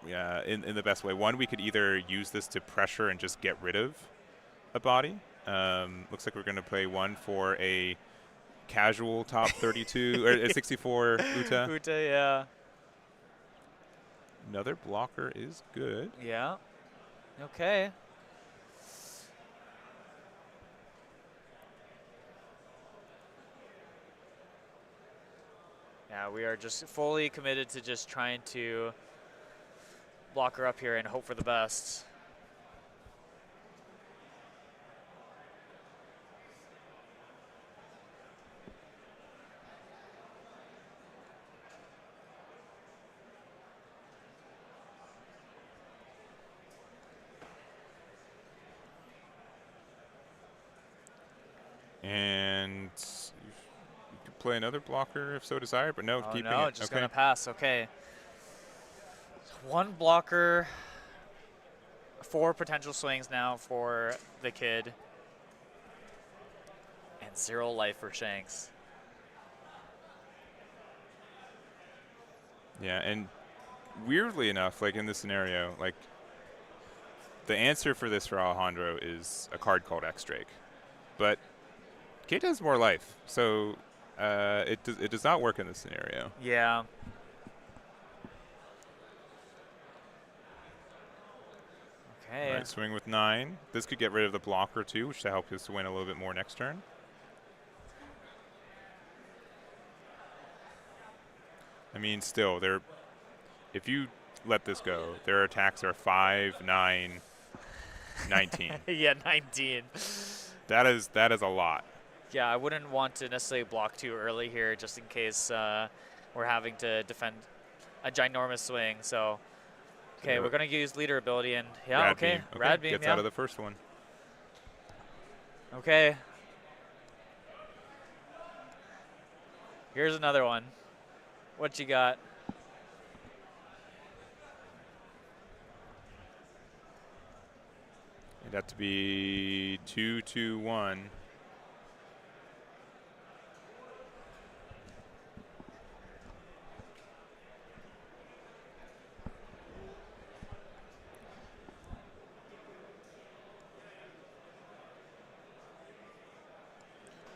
in the best way. One, we could either use this to pressure and just get rid of a body. Looks like we're going to play one for a casual top 32 or a 64 Uta. Uta, yeah. Another blocker is good. Yeah. Okay. Yeah, we are just fully committed to just trying to block her up here and hope for the best. And you could play another blocker if so desired, but no, keeping no, it. just Okay. gonna pass. Okay. 1 blocker, 4 potential swings now for the kid, and 0 life for Shanks. Yeah, and weirdly enough, like in this scenario, like the answer for this for Alejandro is a card called X-Drake. But Kate has more life, so it does not work in this scenario. Yeah. Okay. All right, swing with 9. This could get rid of the blocker too, which to help us win a little bit more next turn. I mean, still, if you let this go, their attacks are 5, 9, 19. Yeah, 19. That is a lot. Yeah, I wouldn't want to necessarily block too early here, just in case we're having to defend a ginormous swing. So, okay, Yeah. we're gonna use leader ability, and yeah, Rad okay, beam. rad beam, Gets yeah. out of the first one. Okay. Here's another one. What you got? It'd have to be 2, 2, 1.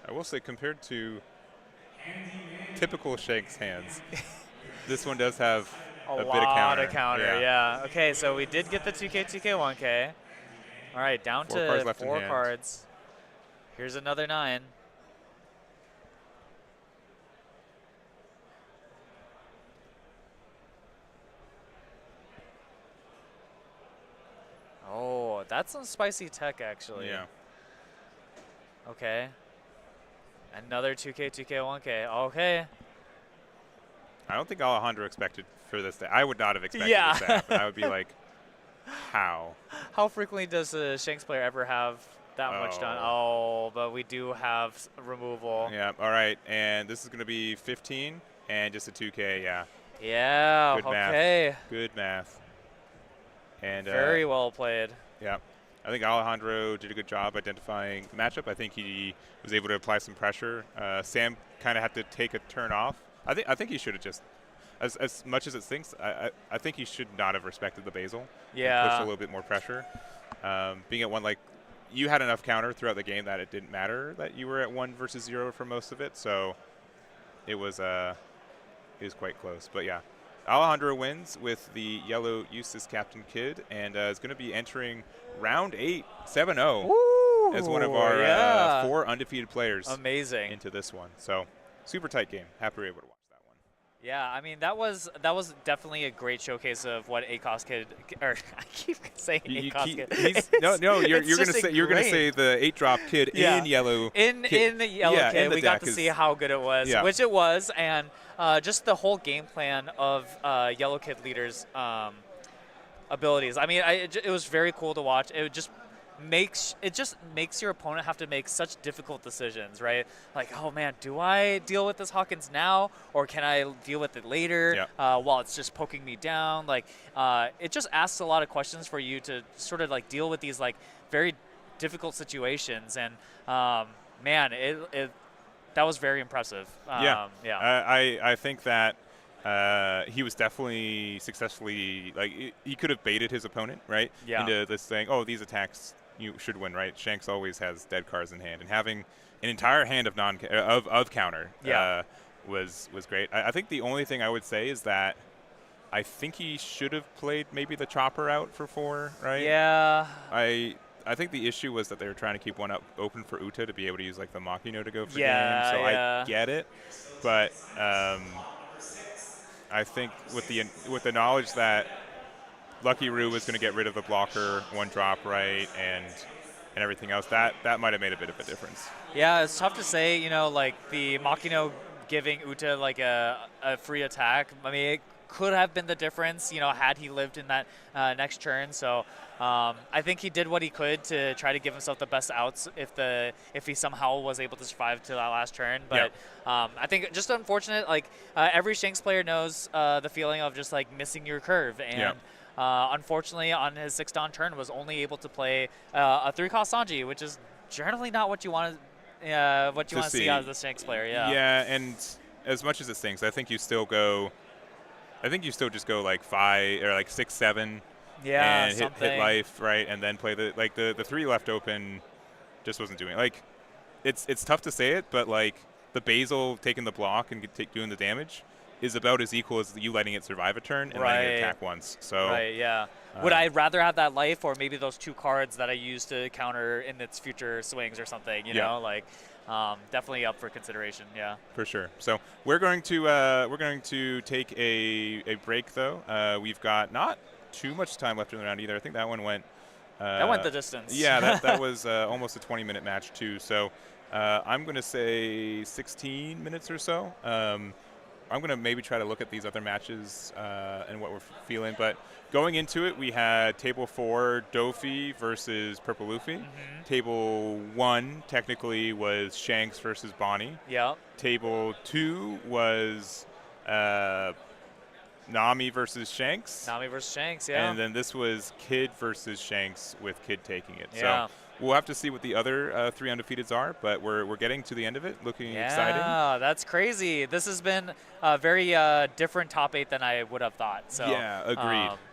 I will say, compared to typical Shanks hands, this one does have a bit of lot counter. of counter, yeah. Okay, so we did get the 2K, 2K, 1K. All right, down 4 cards to left in 4 hand. cards. Here's another 9. Oh, that's some spicy tech, actually. Yeah. Okay. Another 2K, 2K, 1K. Okay. I don't think Alejandro expected for this to. I would not have expected Yeah. this to happen. I would be like, how? How frequently does a Shanks player ever have that much done? Oh, but we do have removal. Yeah, all right. And this is going to be 15 and just a 2K, yeah. Yeah, Good math. okay. Good math. And Very well played. yeah. I think Alejandro did a good job identifying the matchup. I think he was able to apply some pressure. Sam kind of had to take a turn off. I think he should have just, as much as it stinks, I think he should not have respected the Basil. Yeah. Pushed a little bit more pressure. Being at 1, like, you had enough counter throughout the game that it didn't matter that you were at 1 versus 0 for most of it. So it was quite close. But yeah, Alejandro wins with the yellow Eustace Captain Kid, and is going to be entering round 8, 7-0 as one of our 4 undefeated players. Amazing. Into this one. So super tight game. Happy we were able to watch that one. Yeah, I mean that was definitely a great showcase of what ACOS Kid, or I keep saying ACOS Kid. No, you're gonna great. say the 8-drop kid in yellow. In the yellow yeah, kid, in the we got deck to see how good it was, Yeah. which it was, and just the whole game plan of Yellow Kid leaders' abilities. I mean, it was very cool to watch. It was just just makes your opponent have to make such difficult decisions, right? Like, oh man, do I deal with this Hawkins now, or can I deal with it later while it's just poking me down? Like, it just asks a lot of questions for you to sort of like deal with these like very difficult situations, and man, that was very impressive. I think that he was definitely successfully, like, he could have baited his opponent, right, into this thing, oh, these attacks you should win, right? Shanks always has dead cards in hand, and having an entire hand of counter was great. I think the only thing I would say is that I think he should have played maybe the chopper out for 4, right? Yeah. I think the issue was that they were trying to keep one up open for Uta to be able to use like the Machino to go for game. So I get it, but I think with the knowledge that Lucky Roo was going to get rid of the blocker, 1 drop, right, and everything else, that might have made a bit of a difference. Yeah, it's tough to say, you know, like the Machino giving Uta like a free attack. I mean, it could have been the difference, you know, had he lived in that next turn. So I think he did what he could to try to give himself the best outs if he somehow was able to survive to that last turn. But I think just unfortunate, like every Shanks player knows the feeling of just like missing your curve. And unfortunately, on his 6th dawn turn, was only able to play a 3-cost Sanji, which is generally not what you want to see out of the Shanks player. Yeah, and as much as it stinks, I think you still just go like 5 or like 6, 7, and hit life, right, and then play the 3 left open. Just wasn't doing it. Like, it's tough to say it, but like the Basil taking the block and doing the damage is about as equal as you letting it survive a turn and letting it attack once. So would I rather have that life or maybe those 2 cards that I use to counter in its future swings or something? You know, like. Definitely up for consideration, for sure. So we're going to take a break though. We've got not too much time left in the round either. I think that one went the distance. Yeah, that was almost a 20-minute match too. So I'm going to say 16 minutes or so. I'm going to maybe try to look at these other matches and what we're feeling. But going into it, we had Table 4, Doffy versus Purple Luffy. Table 1 technically was Shanks versus Bonney. Table 2 was Nami versus Shanks. And then this was Kid versus Shanks with Kid taking it. So we'll have to see what the other 3 undefeateds are, but we're getting to the end of it, looking exciting. Yeah, that's crazy. This has been a very different top 8 than I would have thought. So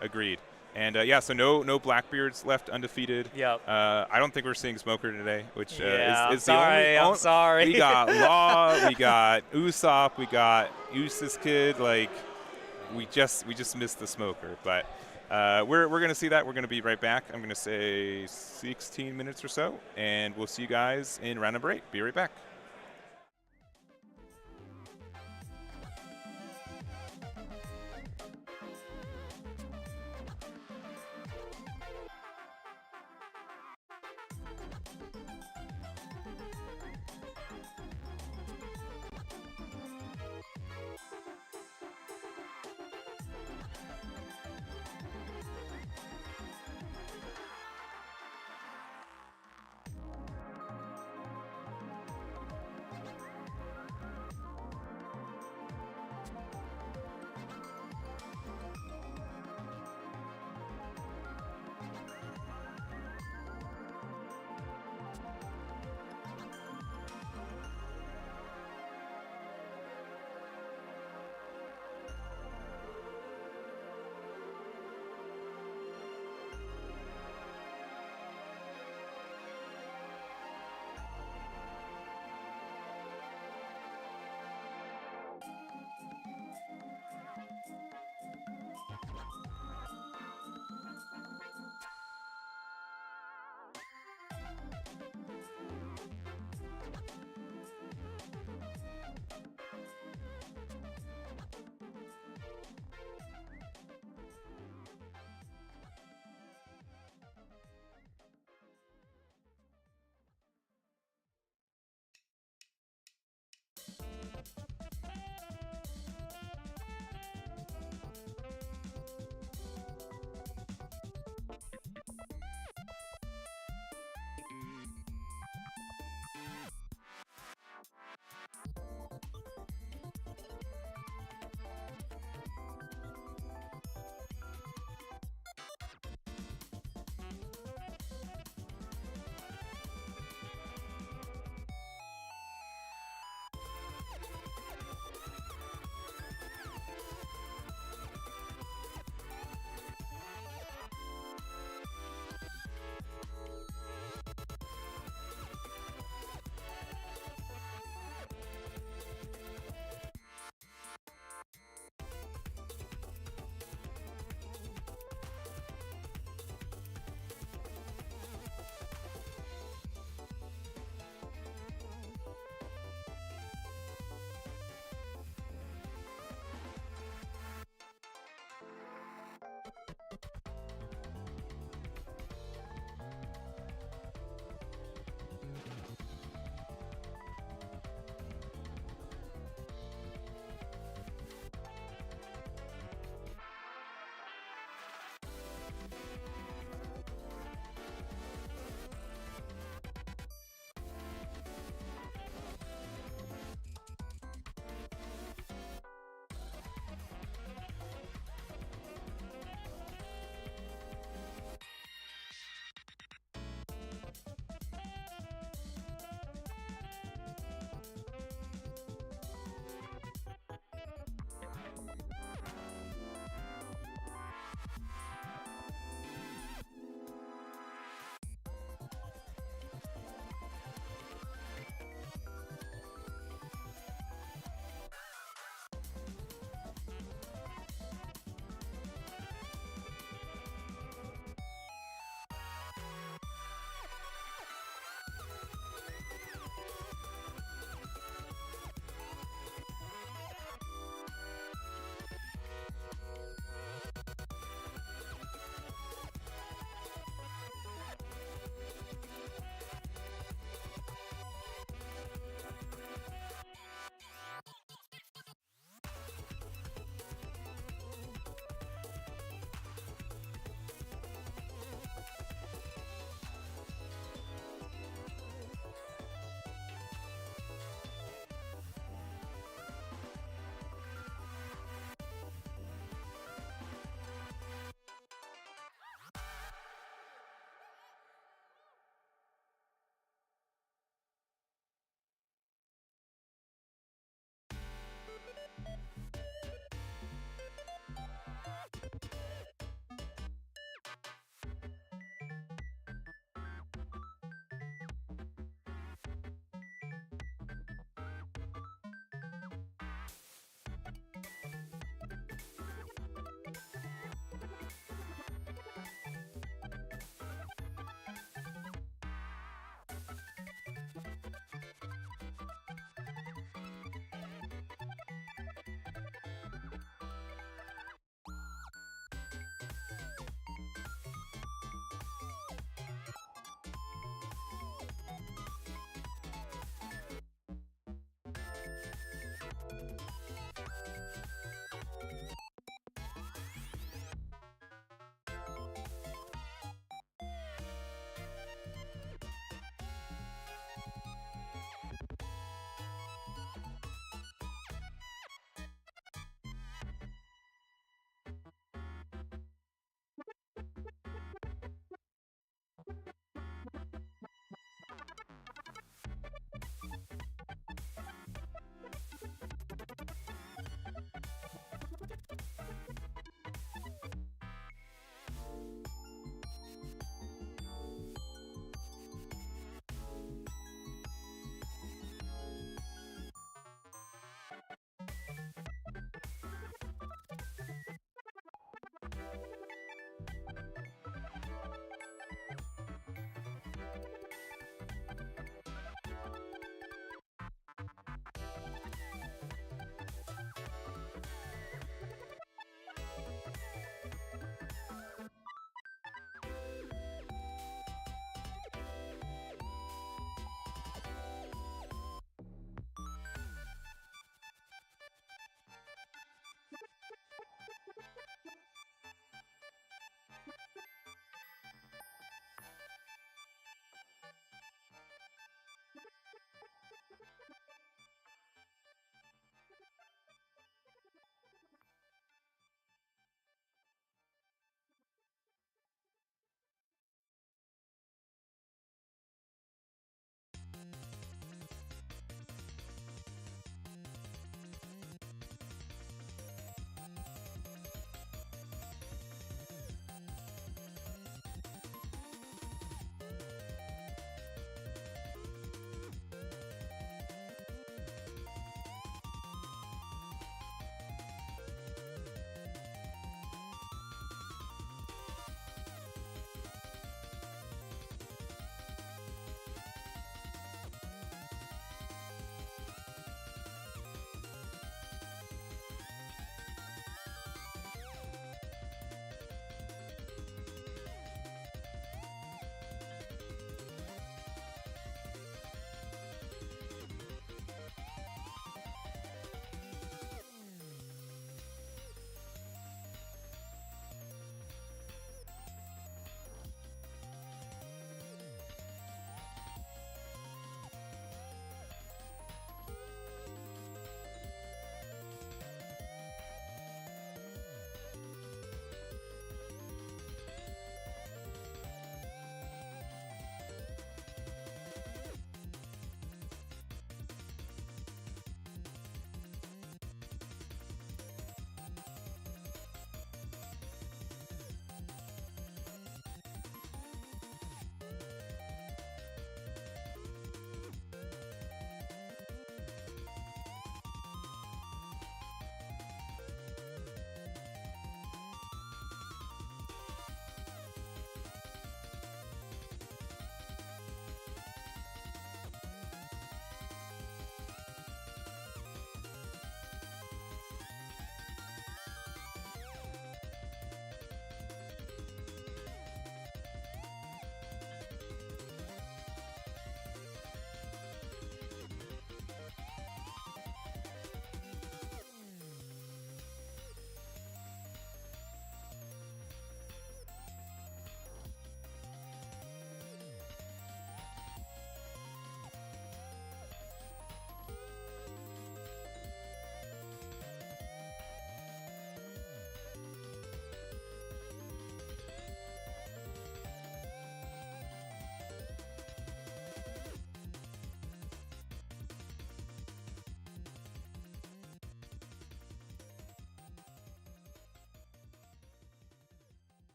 agreed. And so no Blackbeards left undefeated. I don't think we're seeing Smoker today, which is the only. I'm sorry. We got Law, we got Usopp, we got Usis Kid. Like we just missed the Smoker, but. We're going to see that. We're going to be right back. I'm going to say 16 minutes or so, and we'll see you guys in round number 8. Be right back.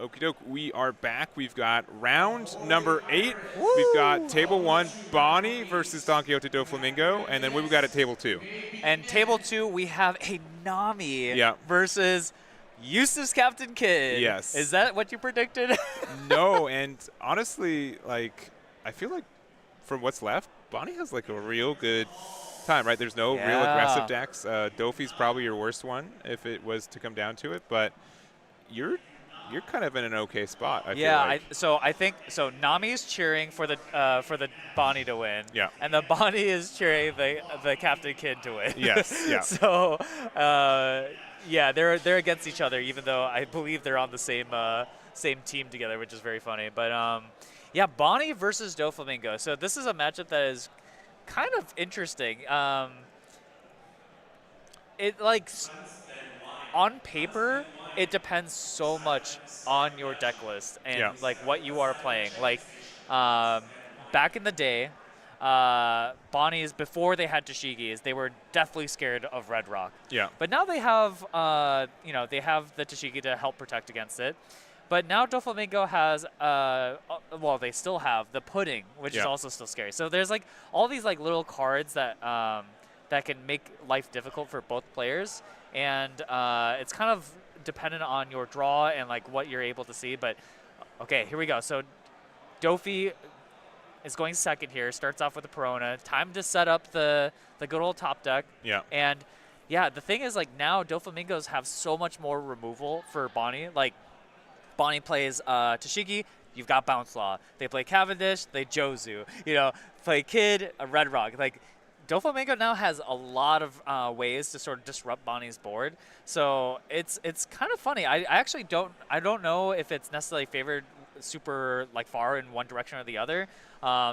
Okie doke, we are back. We've got round number 8. Woo! We've got table 1, Bonney versus Don Quixote do Flamingo, and then we've got at table 2. And table 2, we have a Nami Yeah. versus Usopp's Captain Kid. Yes. Is that what you predicted? No, and honestly, like, I feel like from what's left, Bonney has like a real good time, right? There's no real aggressive decks. Doffy's probably your worst one if it was to come down to it, but you're kind of in an okay spot. I feel like. I think Nami's cheering for the Bonney to win. Yeah. And the Bonney is cheering the Captain Kid to win. Yes. Yeah. So they're against each other, even though I believe they're on the same team together, which is very funny. But Bonney versus Doflamingo. So this is a matchup that is kind of interesting. On paper, it depends so much on your deck list and like what you are playing. Like back in the day, Bonnies, before they had Tashigis, they were definitely scared of Red Rock. Yeah. But now they have they have the Tashigi to help protect against it. But now Doflamingo has they still have the Pudding, which is also still scary. So there's like all these like little cards that that can make life difficult for both players, and it's kind of dependent on your draw and like what you're able to see. But okay, here we go. So Doffy is going second here. Starts off with a Perona. Time to set up the good old top deck. Yeah. And yeah, the thing is like now Doflamingos have so much more removal for Bonney. Like Bonney plays Tashigi, you've got Bounce Law. They play Cavendish, they Jozu. Play Kid, a Red Rock. Like Doflamingo now has a lot of ways to sort of disrupt Bonney's board. So it's kind of funny. I actually don't know if it's necessarily favored super like far in one direction or the other.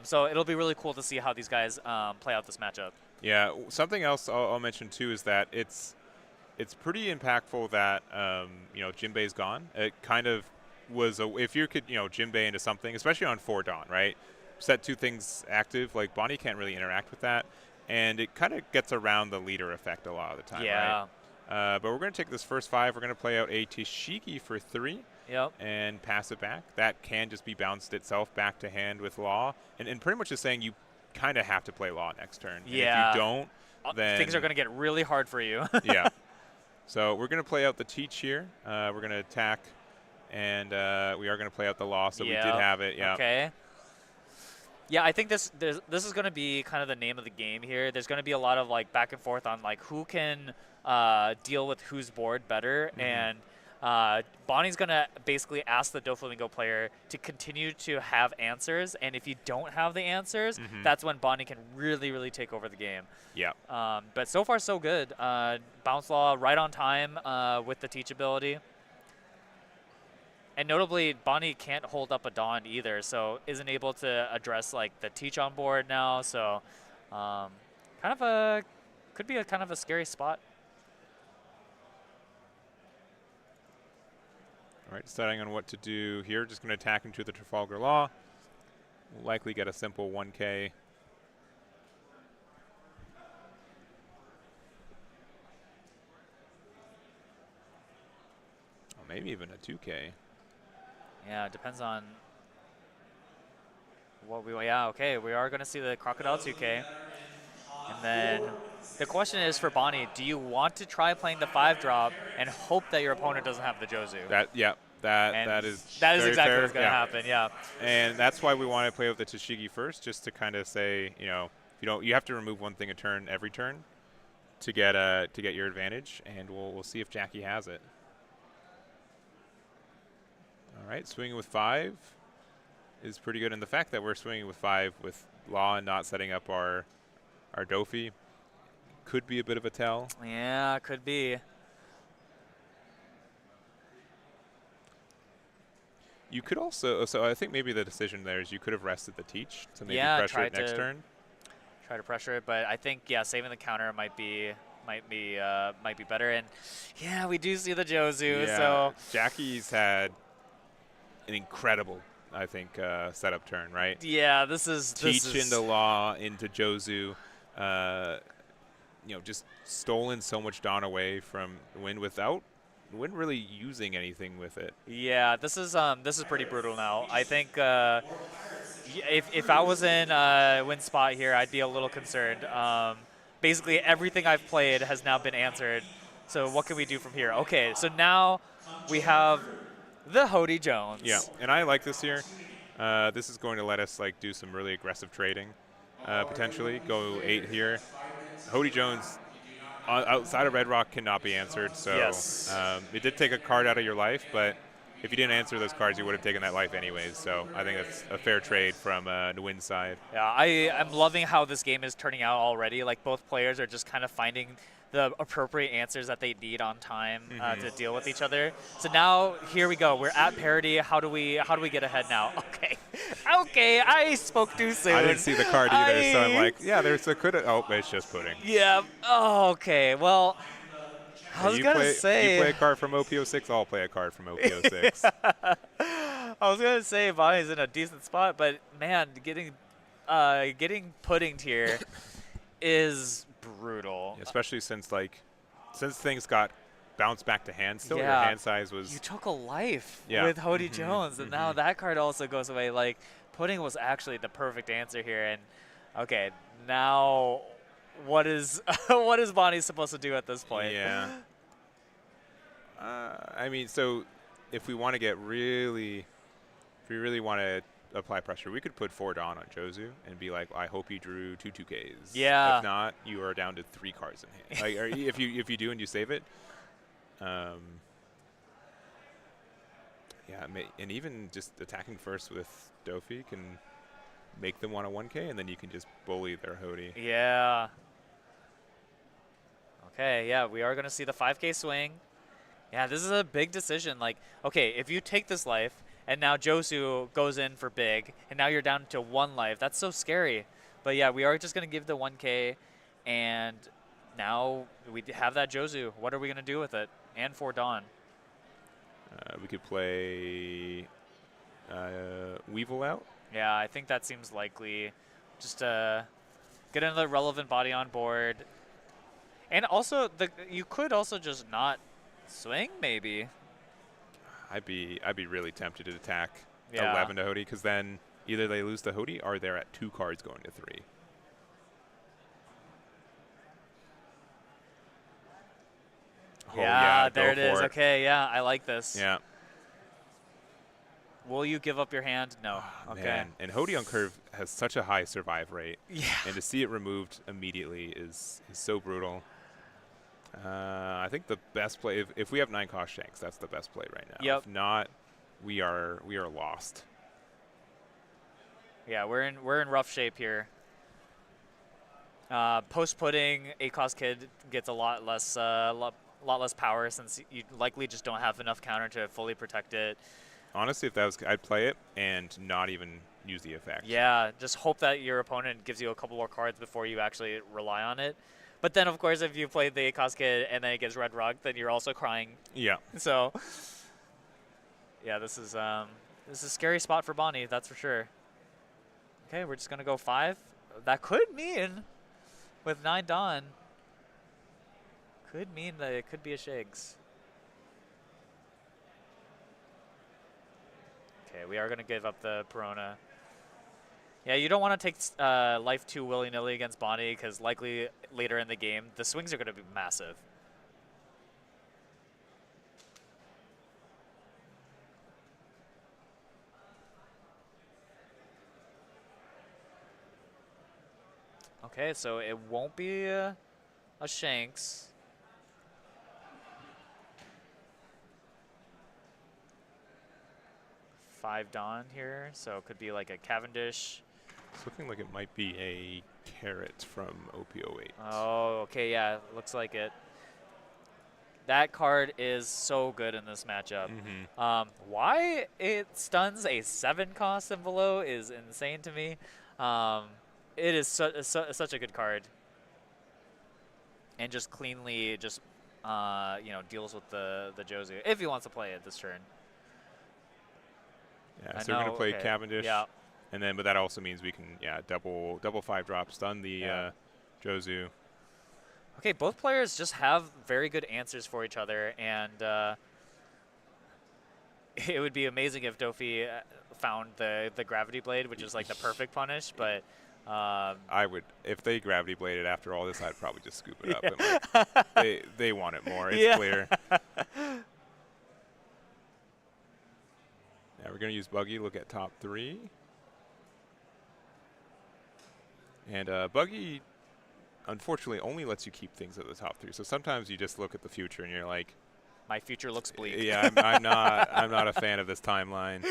So it'll be really cool to see how these guys play out this matchup. Yeah. Something else I'll mention too is that it's pretty impactful that Jinbei's gone. It kind of was if you could Jinbei into something, especially on 4 Dawn, right? Set 2 things active. Like Bonney can't really interact with that, and it kind of gets around the leader effect a lot of the time. Yeah. Right? But we're going to take this first 5. We're going to play out a Tashigi for 3. Yep. And pass it back. That can just be bounced itself back to hand with Law, and pretty much just saying you kind of have to play Law next turn. Yeah. And if you don't, then things are going to get really hard for you. Yeah. So we're going to play out the Teach here. We're going to attack, and we are going to play out the Law, so we did have it. Yeah. Okay. Yeah, I think this is going to be kind of the name of the game here. There's going to be a lot of like back and forth on like who can deal with whose board better, and Bonnie's going to basically ask the Doflamingo player to continue to have answers, and if you don't have the answers, that's when Bonney can really, really take over the game. Yeah. But so far, so good. Bounce Law right on time with the Teach ability. And notably, Bonney can't hold up a Dawn either, so isn't able to address like the Teach on board now. So could be a kind of a scary spot. All right, deciding on what to do here. Just going to attack into the Trafalgar Law. We'll likely get a simple 1K. Or maybe even a 2K. Yeah, it depends on what we. Yeah, okay, we are going to see the Crocodile 2K. And then the question is for Bonney, do you want to try playing the 5-drop and hope that your opponent doesn't have the Jozu? That is exactly fair. what's going to happen. Yeah. And that's why we want to play with the Tashigi first, just to kind of say, you have to remove one thing a turn every turn to get your advantage, and we'll see if Jackie has it. All right, swinging with 5 is pretty good, and the fact that we're swinging with 5 with Law and not setting up our Doffy could be a bit of a tell. Yeah, could be. You could also, so I think maybe the decision there is you could have rested the Teach to maybe pressure it next turn. Try to pressure it, but I think saving the counter might be better. And yeah, we do see the Jozu. Yeah, so Jackie's had an incredible, I think, setup turn, right? Yeah, this is Teach into Law into Jozu. Just stolen so much Dawn away from the win without really using anything with it. Yeah, this is pretty brutal now. I think if I was in win spot here, I'd be a little concerned. Basically, everything I've played has now been answered. So what can we do from here? Okay, so now we have the Hody Jones. Yeah, and I like this here. This is going to let us like do some really aggressive trading, potentially. Go 8 here. Hody Jones, outside of Red Rock, cannot be answered. So yes. It did take a card out of your life, but if you didn't answer those cards, you would have taken that life anyways. So I think that's a fair trade from the win side. Yeah, I'm loving how this game is turning out already. Like both players are just kind of finding the appropriate answers that they need on time to deal with each other. So now here we go. We're at parity. How do we get ahead now? Okay, okay. I spoke too soon. I didn't see the card either, so I'm like, yeah, there's a could. Oh, it's just pudding. Yeah. Oh, okay. Well, I was gonna say you play a card from OP06. I'll play a card from OP06. I was gonna say Bonnie's in a decent spot, but man, getting puddinged here is brutal. Especially since things got bounced back to hand. Still, your Yeah. hand size was. You took a life Yeah. with Hody Jones, and now that card also goes away. Like pudding was actually the perfect answer here. And okay, now what is what is Bonnie supposed to do at this point? Yeah. I mean, so if we want to if we really want to apply pressure, we could put 4 Dawn on Jozu and be like, I hope you drew 2 2Ks. Yeah. If not, you are down to 3 cards in hand. Like, or if you do and you save it. Yeah, and even just attacking first with Doffy can make them want a 1K, and then you can just bully their Hody. Yeah. Okay, yeah, we are going to see the 5K swing. Yeah, this is a big decision. Like, okay, if you take this life, and now Josu goes in for big, and now you're down to 1 life. That's so scary. But yeah, we are just going to give the 1K, and now we have that Josu. What are we going to do with it? And for Dawn. We could play Weevil out. Yeah, I think that seems likely. Just get another relevant body on board. And also, you could also just not swing, maybe. I'd be really tempted to attack Yeah. 11 to Hody, because then either they lose the Hody or they're at 2 cards going to 3. Oh, Yeah, there go it is. for Okay, yeah, I like this. Yeah. Will you give up your hand? No. Okay. Man. And Hody on curve has such a high survive rate. Yeah. And to see it removed immediately is so brutal. I think the best play, if we have 9 cost Shanks, that's the best play right now. Yep. If not, we are lost. Yeah, we're in rough shape here. Post pudding, ACOS kid gets a lot less power, since you likely just don't have enough counter to fully protect it. Honestly, if that was, I'd play it and not even use the effect. Yeah, just hope that your opponent gives you a couple more cards before you actually rely on it. But then, of course, if you play the ACOS kid and then it gets Red Rock, then you're also crying. Yeah. So, yeah, this is a scary spot for Bonney, that's for sure. Okay, we're just gonna go 5. That could mean, with 9 Dawn, could mean that it could be a Shigs. Okay, we are gonna give up the Perona. Yeah, you don't want to take life too willy-nilly against Bonney, because likely later in the game, the swings are going to be massive. Okay, so it won't be a Shanks. Five Dawn here, so it could be like a Cavendish. It's looking like it might be a Carrot from OP08. Oh, okay, yeah, looks like it. That card is so good in this matchup. Why it stuns a 7 cost and below is insane to me. It is such a good card, and just cleanly just deals with the Jozu if he wants to play it this turn. Yeah, so we're gonna play okay. Cavendish. Yeah. And then, but that also means we can double 5-drop stun the Jozu. Okay, both players just have very good answers for each other, and it would be amazing if Doffy found the Gravity Blade, which is like the perfect punish, but I would, if they Gravity Bladed after all this, I'd probably just scoop it up. Yeah. And like, they want it more. It's Yeah. clear. Yeah, we're going to use Buggy, look at top 3. And Buggy, unfortunately, only lets you keep things at the top 3. So sometimes you just look at the future and you're like, my future looks bleak. yeah, I'm not a fan of this timeline.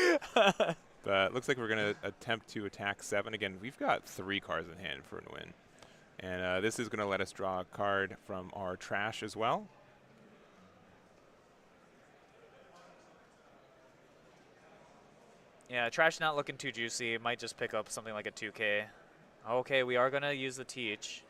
But looks like we're going to attempt to attack 7. Again, we've got 3 cards in hand for a win. And this is going to let us draw a card from our trash as well. Yeah, trash not looking too juicy. Might just pick up something like a 2K. Okay, we are going to use the Teach.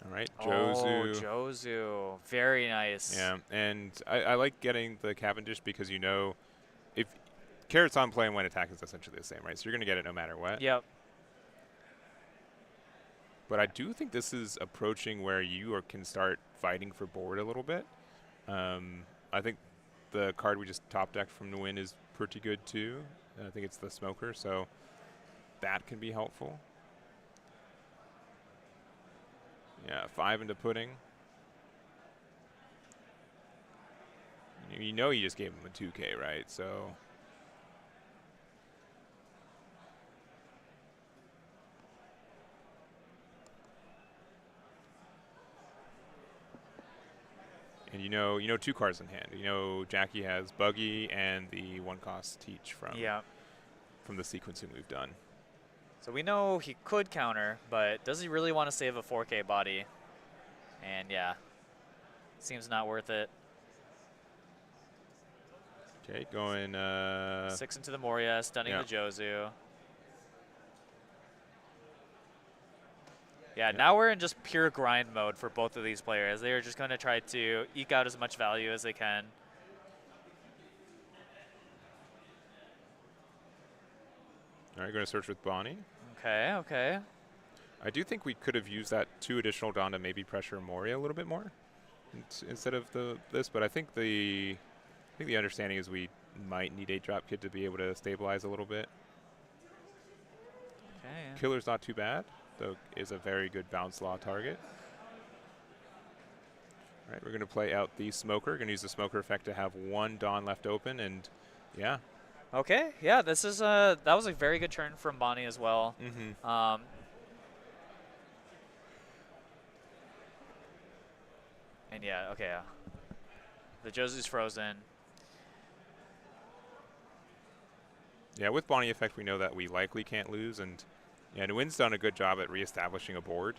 All right, Jozu. Oh, Jozu. Very nice. Yeah, and I like getting the Cavendish because you know if Carrot's on play and when attack is essentially the same, right? So you're going to get it no matter what. Yep. But I do think this is approaching where you can start fighting for board a little bit. I think the card we just top decked from the win is pretty good too. I think it's the Smoker, so that can be helpful. Yeah, 5 into Pudding. You know you just gave him a 2K, right? So and you know 2 cards in hand. You know Jackie has Buggy and the 1-cost Teach from the sequencing we've done. So we know he could counter, but does he really want to save a 4K body? And yeah, seems not worth it. Okay, going 6 into the Moria, stunning the Jozu. Yeah, now we're in just pure grind mode for both of these players. They are just going to try to eke out as much value as they can. All right, going to search with Bonney. Okay, okay. I do think we could have used that 2 additional Dawn to maybe pressure Moria a little bit more instead of this, but I think the understanding is we might need a drop kid to be able to stabilize a little bit. Okay. Killer's not too bad, though is a very good bounce law target. All right, we're going to play out the Smoker. Going to use the Smoker effect to have 1 Dawn left open, and yeah. Okay, yeah, this is that was a very good turn from Bonney as well. Mm-hmm. And yeah, okay, the Jozu's frozen. Yeah, with Bonney effect, we know that we likely can't lose, and yeah, Nguyen's done a good job at reestablishing a board.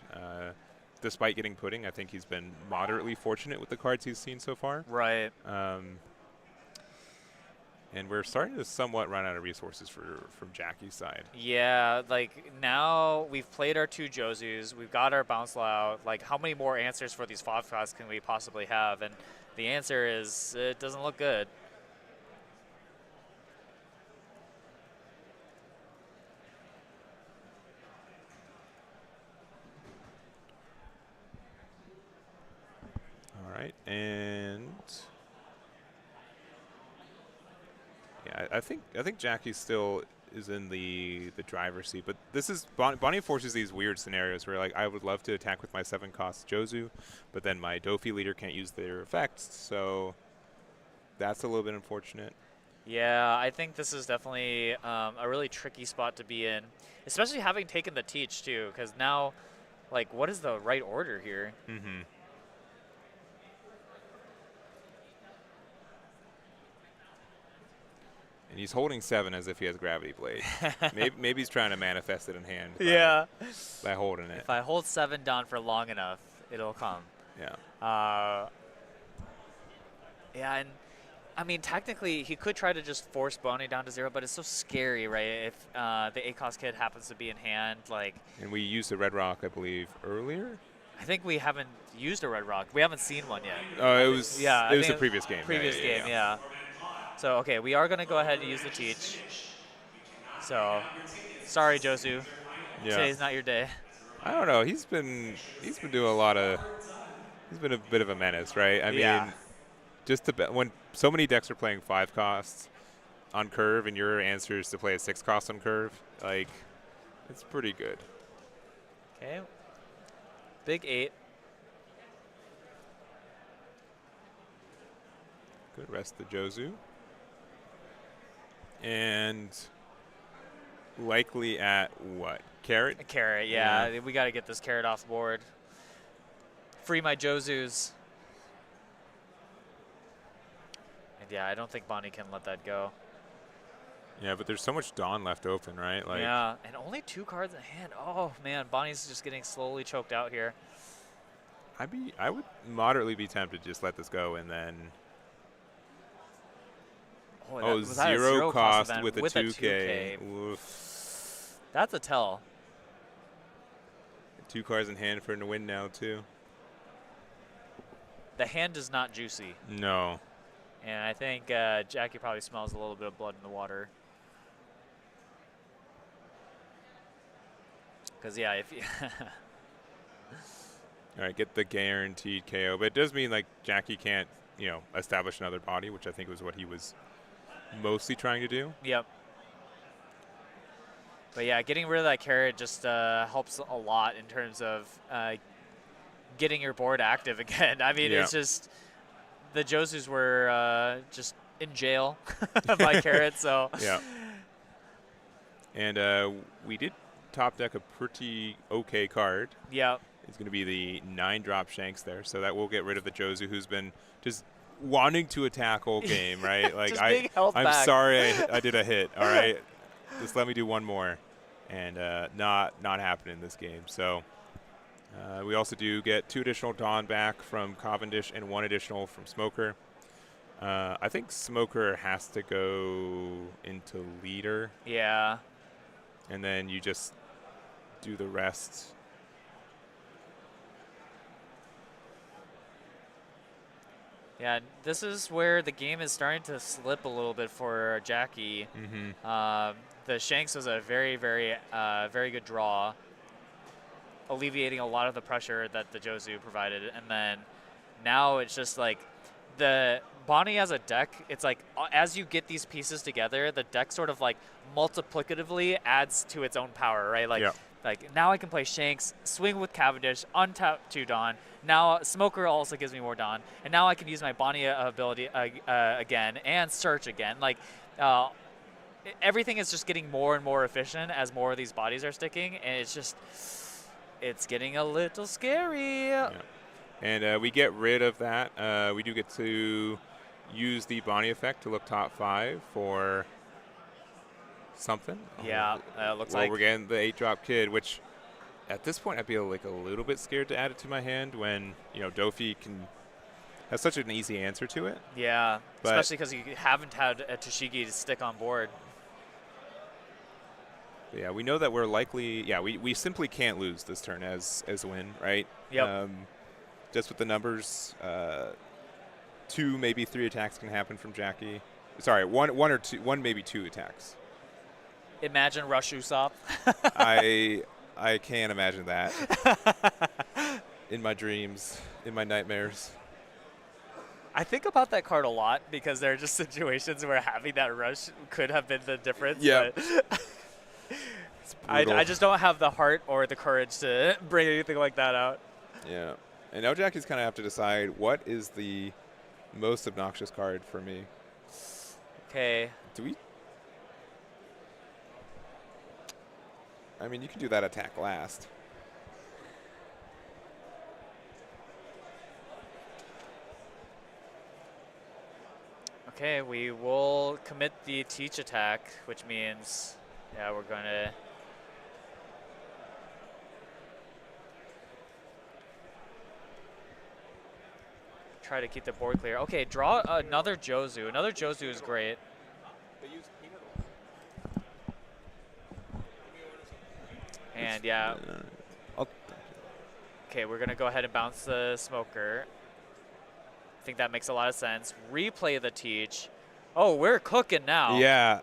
Despite getting Pudding, I think he's been moderately fortunate with the cards he's seen so far. Right. And we're starting to somewhat run out of resources from Jackie's side. Yeah, like now we've played our 2 Jozus, we've got our bounce law out. Like, how many more answers for these 5 costs can we possibly have? And the answer is it doesn't look good. All right, and yeah, I think Jackie still is in the driver's seat, but this is Bonney forces these weird scenarios where like I would love to attack with my 7-cost Jozu, but then my Doffy leader can't use their effects, so that's a little bit unfortunate. Yeah, I think this is definitely a really tricky spot to be in, especially having taken the Teach too, because now, like, what is the right order here? Mm-hmm. And he's holding 7 as if he has Gravity Blade. maybe he's trying to manifest it in hand. By holding it. If I hold 7 down for long enough, it'll come. Yeah. Yeah, and I mean, technically, he could try to just force Bonney down to 0, but it's so scary, right? If the 8-cost kid happens to be in hand, like. And we used the Red Rock, I believe, earlier. I think we haven't used a Red Rock. We haven't seen one yet. Oh, it was. Yeah, It was the previous game. Previous game, yeah. So, okay, we are going to go ahead and use the teach. So, sorry, Josu. Yeah. Today's not your day. I don't know. He's been doing a lot of. He's been a bit of a menace, right? I mean, just to when so many decks are playing 5 costs on curve, and your answer is to play a 6 cost on curve, like, it's pretty good. Okay. Big 8. Good rest the Josu. And likely at what? Carrot? A carrot, yeah. We got to get this carrot off the board. Free my Josus. And yeah, I don't think Bonney can let that go. Yeah, but there's so much Dawn left open, right? Like, yeah, and only 2 cards in hand. Oh man, Bonnie's just getting slowly choked out here. I would moderately be tempted to just let this go and then. Oh, that, 0 cost event with a 2K. Oof. That's a tell. 2 cards in hand for him to win now too. The hand is not juicy. No. And I think Jackie probably smells a little bit of blood in the water. Because, yeah, if you All right, get the guaranteed KO. But it does mean, like, Jackie can't, establish another body, which I think was what he was mostly trying to do. Yep. But, yeah, getting rid of that carrot just helps a lot in terms of getting your board active again. I mean, it's just the Josus were just in jail by carrot, so. Yeah. And we did top deck a pretty okay card. Yeah. It's going to be the 9-drop Shanks there, so that will get rid of the Josu, who's been just wanting to attack all game, right? Like, I'm sorry I did a hit, all right? Just let me do one more. And not happening in this game. So we also do get 2 additional Dawn back from Cavendish and 1 additional from Smoker. I think Smoker has to go into leader. Yeah. And then you just do the rest. Yeah, this is where the game is starting to slip a little bit for Jackie. Mm-hmm. The Shanks was a very, very, very good draw, alleviating a lot of the pressure that the Josu provided. And then now it's just like the Bonney as a deck, it's like as you get these pieces together, the deck sort of like multiplicatively adds to its own power, right? Like, like now I can play Shanks, swing with Cavendish, untap 2 Dawn. Now Smoker also gives me more Dawn, and now I can use my Bonney ability again and search again. Like everything is just getting more and more efficient as more of these bodies are sticking, and it's getting a little scary. Yeah. And we get rid of that. We do get to use the Bonney effect to look top 5 for something. Yeah, looks like we're getting the 8-drop kid, which at this point I'd be like a little bit scared to add it to my hand when Doffy has such an easy answer to it. Yeah, especially because you haven't had a Toshigi to stick on board. Yeah, we know that we're likely. Yeah, we simply can't lose this turn as a win, right? Yep. Just with the numbers, 2 maybe 3 attacks can happen from Jackie. Sorry, one or 2, 1 maybe 2 attacks. Imagine Rush Usopp. I can't imagine that. In my dreams, in my nightmares. I think about that card a lot because there are just situations where having that rush could have been the difference. Yeah. I just don't have the heart or the courage to bring anything like that out. Yeah. And now Jackie's kind of have to decide what is the most obnoxious card for me. Okay. Do we? I mean, you can do that attack last. Okay, we will commit the teach attack, which means, yeah, we're going to try to keep the board clear. Okay, draw another Josu. Another Josu is great. And yeah. Okay, we're going to go ahead and bounce the Smoker. I think that makes a lot of sense. Replay the teach. Oh, we're cooking now. Yeah.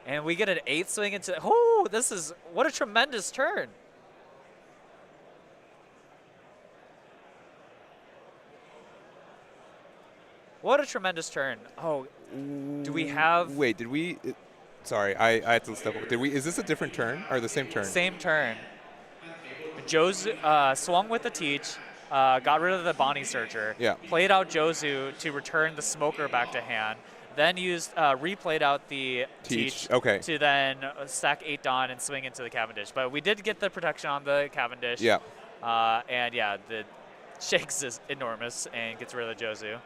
And we get an 8 swing into. Oh, this is what a tremendous turn. What a tremendous turn. Oh, do we have. Wait, did we? Sorry, I had to step up. Did we? Is this a different turn or the same turn? Same turn. Jozu swung with the teach, got rid of the Bonney searcher, Yeah. played out Jozu to return the smoker back to hand, then used replayed out the teach Okay. to then stack 8 Dawn and swing into the Cavendish. But we did get the protection on the Cavendish. Yeah. And yeah, the Shanks is enormous and gets rid of the Jozu.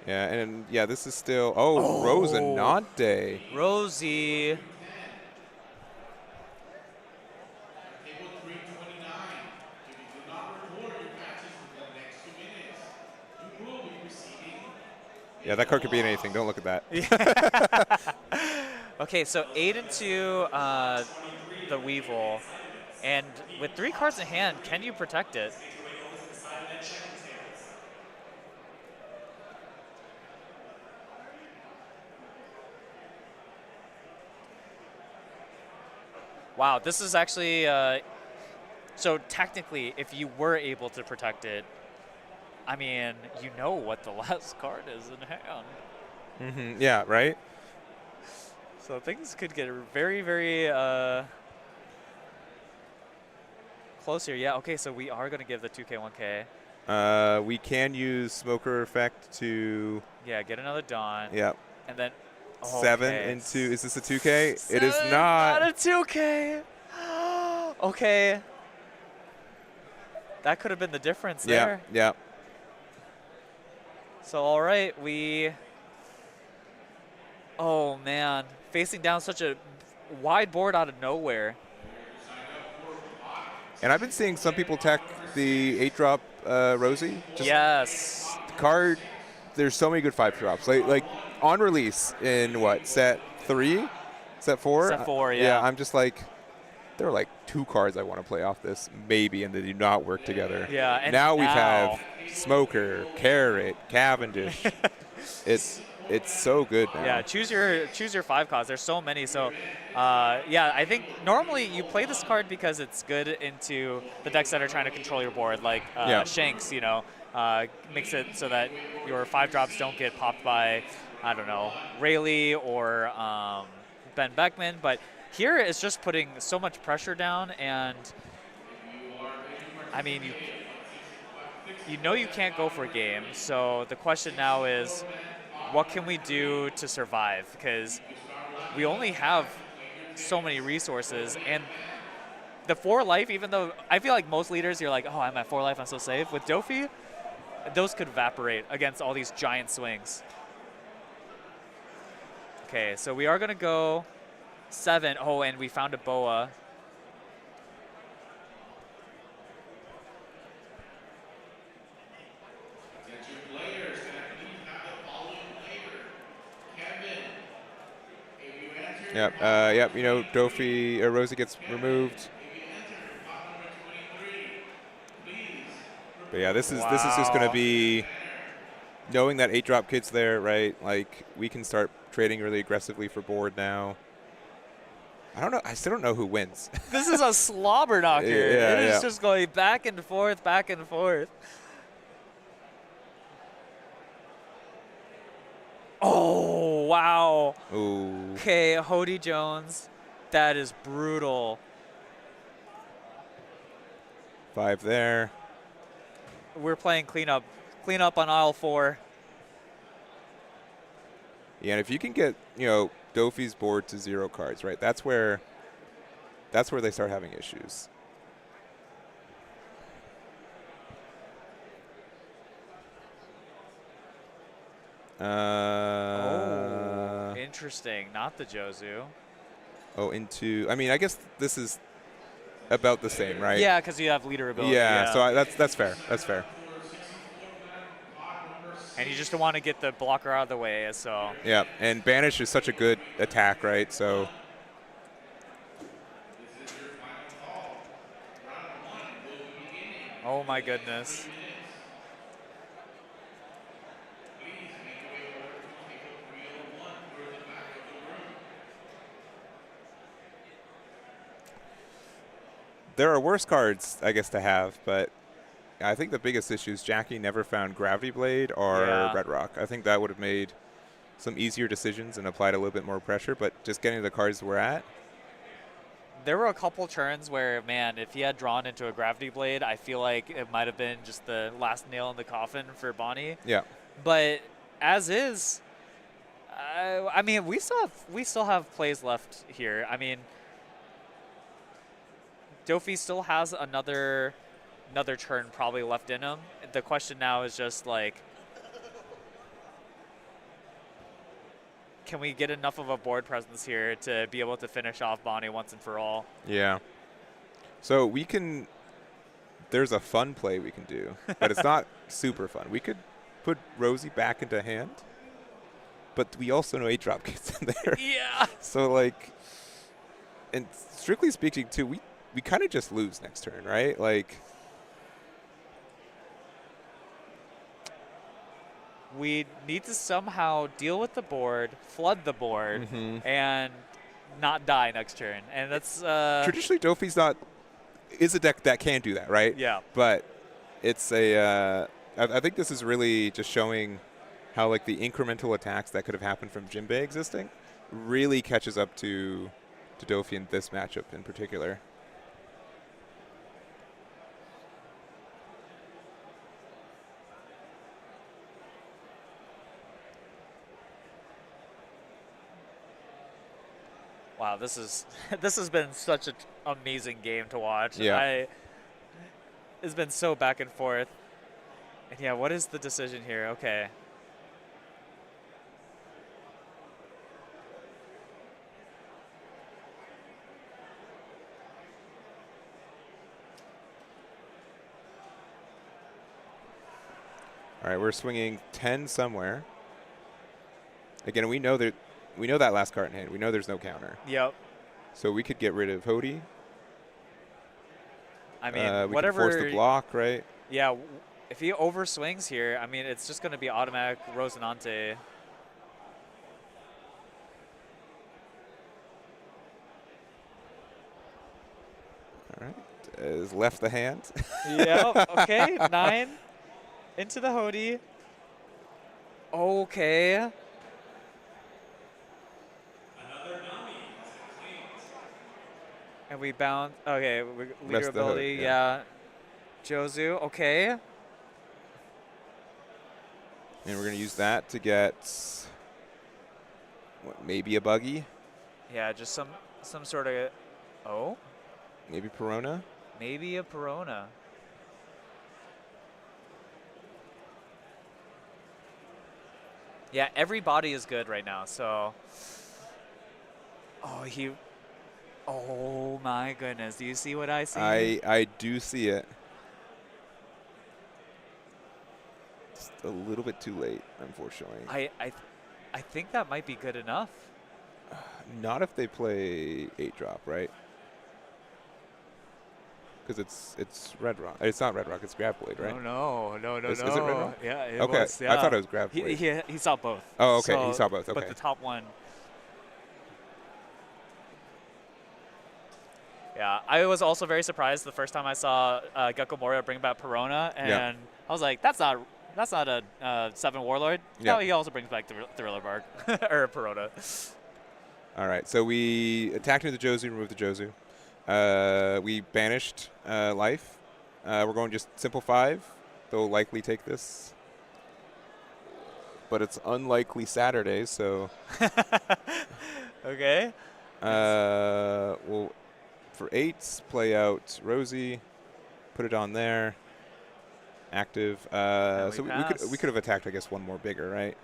Yeah, and yeah, this is still. Oh, Rosinante. Rosie. Table 329. If you do not record your matches within the next 2 minutes, you will be receiving. Yeah, that card could be in anything. Don't look at that. Okay, so 8 into the Weevil. And with 3 cards in hand, can you protect it? Wow, this is actually, so technically, if you were able to protect it, I mean, you know what the last card is in hand. Mm-hmm. Yeah, right? So things could get very, very close here. Yeah, okay, so we are going to give the 2K, 1K. We can use Smoker Effect to. Yeah, get another Dawn. Yeah. And then. 7 okay. into. Is this a 2K? It is Not not. a 2K. Okay. That could have been the difference there. Yeah. So, all right, we. Oh, man. Facing down such a wide board out of nowhere. And I've been seeing some people tech the 8-drop Rosie. Just Yes. the card. There's so many good 5-drops. Like on release in what, set 3? Set 4? Set 4, yeah. Yeah, I'm just like, there are like 2 cards I want to play off this, maybe, and they do not work together. Yeah, and now we have Smoker, Carrot, Cavendish. It's so good now. Yeah, choose your 5 cards. There's so many. So, yeah, I think normally you play this card because it's good into the decks that are trying to control your board, like Shanks. You know, makes it so that your 5-drops don't get popped by, I don't know, Rayleigh or Ben Beckman. But here it's just putting so much pressure down, and I mean, you know you can't go for a game. So the question now is, what can we do to survive? Because we only have so many resources, and the 4 life, even though I feel like most leaders, you're like, oh, I'm at 4 life, I'm so safe. With Doffy, those could evaporate against all these giant swings. Okay, so we are going to go 7. Oh, and we found a Boa. Yep. You know, Doffy or Rosie gets removed. But yeah, this is just going to be knowing that 8-drop kid's there, right? Like, we can start trading really aggressively for board now. I don't know. I still don't know who wins. This is a slobber knocker. Yeah, It is just going back and forth, back and forth. Oh, wow. Ooh. Okay, Hody Jones. That is brutal. 5 there. We're playing cleanup. Cleanup on aisle 4. Yeah, and if you can get, you know, Doffy's board to 0 cards, right? That's where they start having issues. Interesting. Not the Jozu. Oh, into. I mean, I guess this is about the same, right? Yeah, because you have leader ability. Yeah. So that's fair. That's fair. And you just don't want to get the blocker out of the way, so. Yeah, and Banish is such a good attack, right? So. Oh my goodness. there are worse cards, I guess, to have, but I think the biggest issue is Jackie never found Gravity Blade or Red Rock. I think that would have made some easier decisions and applied a little bit more pressure, but just getting the cards we're at. There were a couple turns where, man, if he had drawn into a Gravity Blade, I feel like it might have been just the last nail in the coffin for Bonney. Yeah. But as is, I mean, we still have plays left here. I mean, Doffy still has another turn probably left in him. The question now is just like, can we get enough of a board presence here to be able to finish off Bonney once and for all? Yeah. So we can, there's a fun play we can do, but it's not super fun. We could put Rosie back into hand, but we also know 8-drop gets in there. Yeah. So, like, and strictly speaking, too, we kind of just lose next turn, right? Like, we need to somehow deal with the board, flood the board, and not die next turn. And that's traditionally Doffy's is a deck that can do that, right? Yeah. But it's a I think this is really just showing how, like, the incremental attacks that could have happened from Jinbei existing really catches up to Doffy in this matchup in particular. Wow, this has been such an amazing game to watch. Yeah. It's been so back and forth. And yeah, what is the decision here? Okay. All right, we're swinging 10 somewhere. Again, we know that last card in hand. We know there's no counter. Yep. So we could get rid of Hody. I mean, we whatever. could force the block, right? Yeah, if he overswings here, I mean, it's just going to be automatic Rosinante. All right. Is left the hand. Yep. Okay. 9 into the Hody. Okay. Another Nami has been claimed. And we bound. Okay. Leader Rest the ability. Hood, Yeah. Jozu. Okay. And we're going to use that to get, what, maybe a buggy? Yeah, just some sort of. Oh. Maybe Perona? Maybe a Perona. Yeah, every body is good right now, so. Oh my goodness! Do you see what I see? I do see it. Just a little bit too late, unfortunately. I think that might be good enough. Not if they play 8-drop, right? Because it's Red Rock. It's not Red Rock. It's Grab Blade, right? No. Is it Red Rock? Yeah, it Okay, was, yeah. I thought it was Grab Blade. He saw both. Oh, okay. So, He saw both. Okay. But the top one. Yeah, I was also very surprised the first time I saw Gecko Moria bring back Perona, and I was like, that's not a 7 Warlord. Yeah. No, he also brings back Thriller Bark or Perona. All right. So we attacked into the Jozu, removed the Jozu. We banished life. We're going just simple 5. They'll likely take this. But it's unlikely Saturday, so. Okay. We'll, for 8s, play out Rosie, put it on there. Active. So we could have attacked, I guess, one more bigger, right?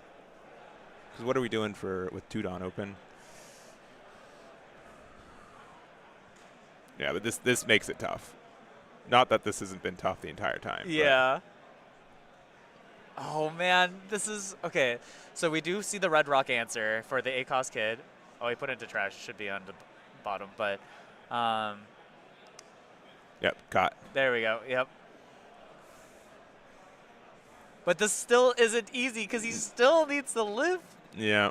Because what are we doing with Tudon open? Yeah, but this makes it tough. Not that this hasn't been tough the entire time. Yeah. Oh man, this is okay. So we do see the Red Rock answer for the ACOS kid. Oh, he put it into trash. Should be on the bottom, but Yep, caught. there we go. Yep. But this still isn't easy because he still needs to live. Yeah.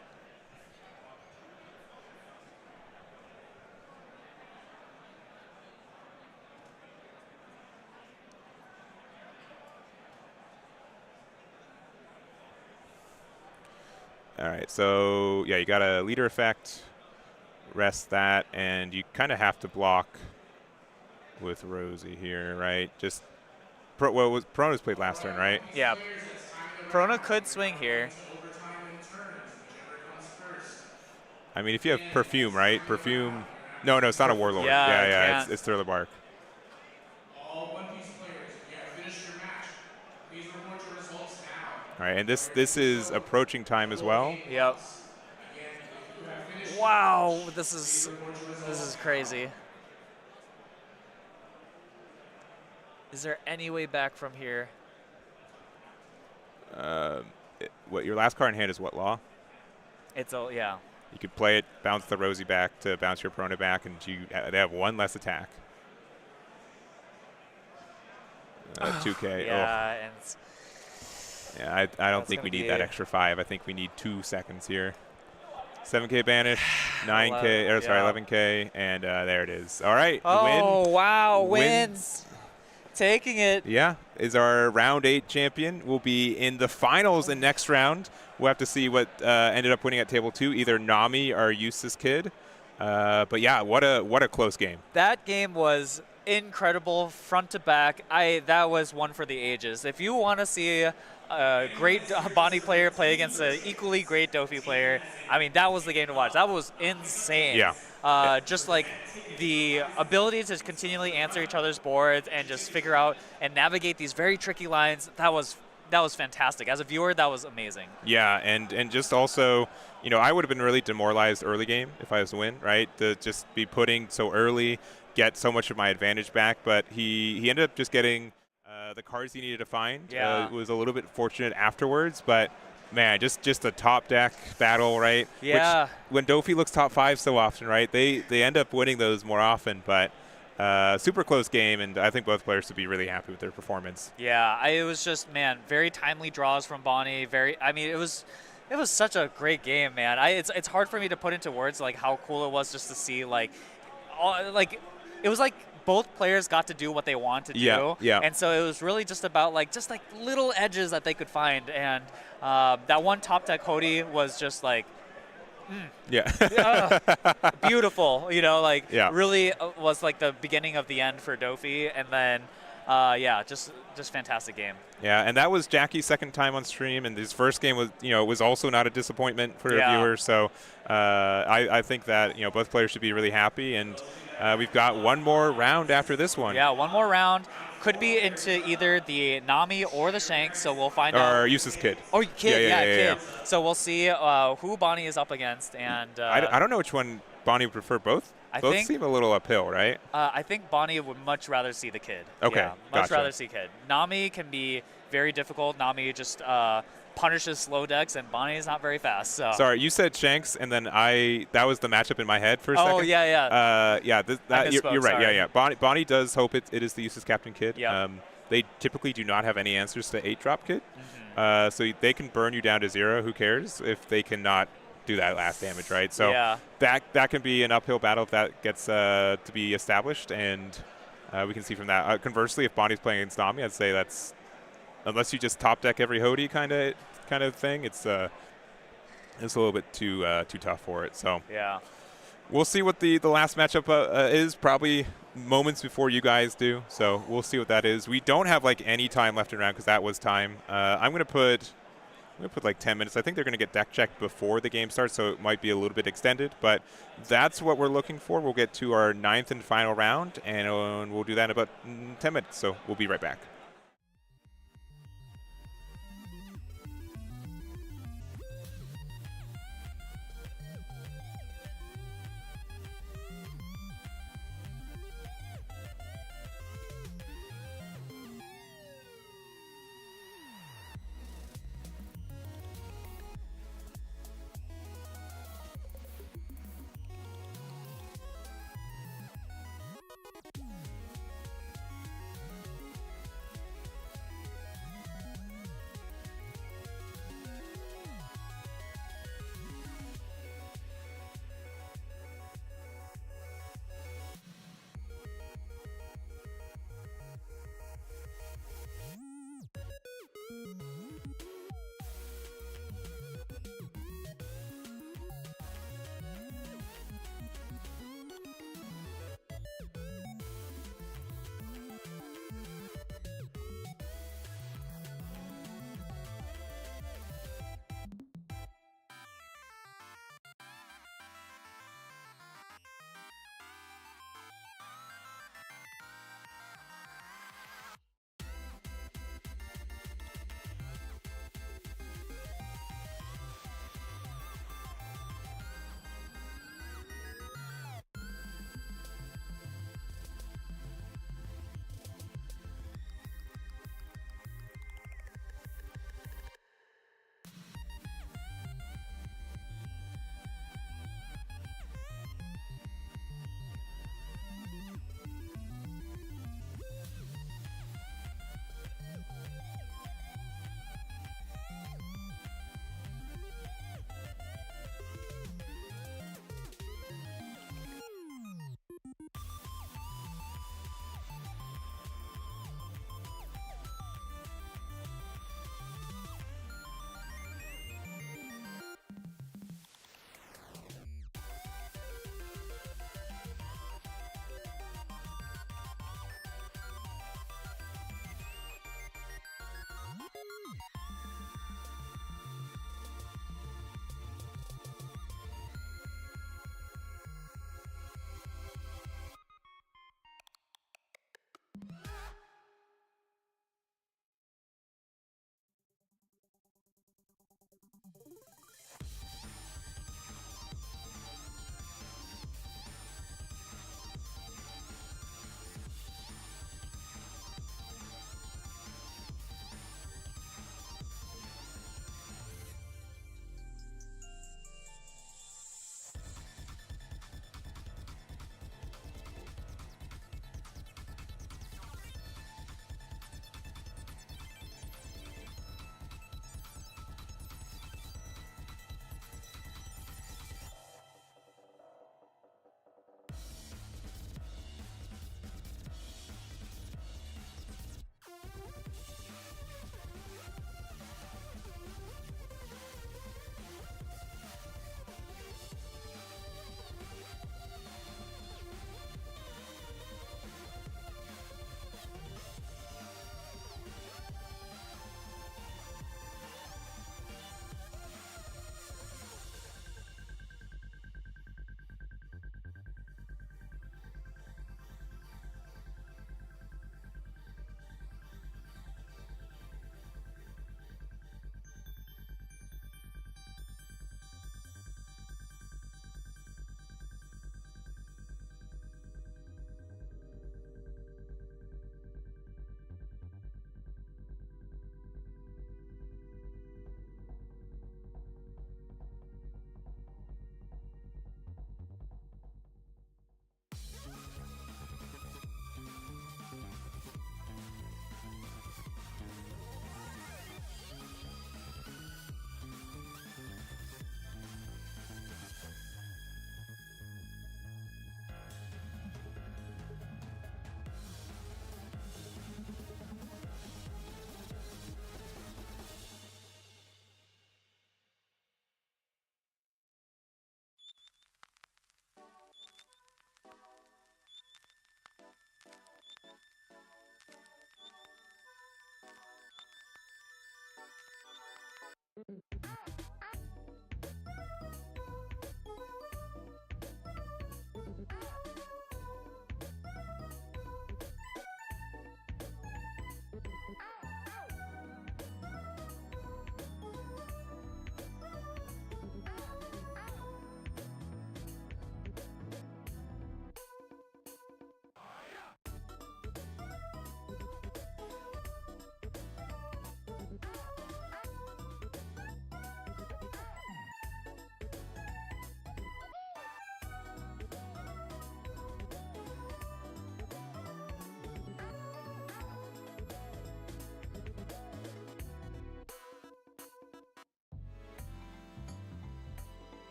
So yeah, you got a leader effect, rest that, and you kind of have to block with Rosie here, right? Just Prona's played last turn, right? Yeah. Prona could swing here. Overtime in turns, whichever comes first. I mean, if you have Perfume, right? Perfume. No, it's not a Warlord. Yeah, yeah, can't. it's Thriller Bark. All One Piece players, if you have finished your match, please report your results now. All right, and this is approaching time as well. Yep. Again, if you have finished Wow, this is crazy. Is there any way back from here? What your last card in hand is what law? It's a yeah. You could play it, bounce the Rosie back to bounce your Prona back, and they have one less attack. 2K. Yeah, oh. and it's, Yeah, I don't That's think we gonna need be that a- extra 5. I think we need 2 seconds here. 7K banish, 9K, 11K, and there it is. All right, oh win. wow, Wins. wins. Taking it. Yeah, is our round 8 champion. Will be in the finals in next round. We'll have to see what ended up winning at table 2, either Nami or Eustace Kid. But yeah, what a close game. That game was incredible, front to back. That was one for the ages. If you want to see a great Bonney player play against an equally great Doffy player, I mean, that was the game to watch. That was insane. Yeah. Just like the ability to continually answer each other's boards and just figure out and navigate these very tricky lines, that was fantastic. As a viewer, that was amazing. Yeah, and just also, I would have been really demoralized early game if I was to win, right? To just be putting so early, get so much of my advantage back, but he ended up just getting the cards he needed to find. Yeah. It was a little bit fortunate afterwards, but man, just a top deck battle, right? Yeah. Which, when Doffy looks top 5 so often, right, they end up winning those more often, but super close game, and I think both players should be really happy with their performance. Yeah, it was just, man, very timely draws from Bonney. It was such a great game, man. It's hard for me to put into words like how cool it was just to see it was like both players got to do what they wanted to do. Yeah. And so it was really just about just little edges that they could find, and that one top deck Hody was just like. Yeah. Beautiful, Yeah. really was like the beginning of the end for Doffy, and then just fantastic game. Yeah, and that was Jackie's second time on stream, and his first game was, was also not a disappointment for a viewer. So I think that, both players should be really happy, and we've got one more round after this one. Yeah, one more round. Could be into either the Nami or the Shanks, so we'll find out. Or Eustace Kid. Oh, Kid, Yeah. Kid. So we'll see who Bonney is up against, and I don't know which one Bonney would prefer. Both think- seem a little uphill, right? I think Bonney would much rather see the Kid. Okay, Yeah, much gotcha. rather see Kid. Nami can be very difficult. Nami just punishes slow decks, and Bonney is not very fast. So. Sorry, you said Shanks, and then that was the matchup in my head for a second. Oh, yeah. Yeah, misspoke, you're right. sorry. Yeah. Bonney does hope it is the Eustace Captain Kid. Yep. They typically do not have any answers to 8-drop Kid. Mm-hmm. So they can burn you down to 0. Who cares if they cannot do that last damage, right? So Yeah. that can be an uphill battle if that gets to be established, and we can see from that. Conversely, if Bonney's playing against Nami, I'd say that's, unless you just top deck every Hody kind of thing, it's a little bit too tough for it. So Yeah. we'll see what the last matchup is, probably moments before you guys do. So we'll see what that is. We don't have any time left in round because that was time. I'm gonna put 10 minutes. I think they're gonna get deck checked before the game starts, so it might be a little bit extended. But that's what we're looking for. We'll get to our 9th and final round, and we'll do that in about 10 minutes. So we'll be right back.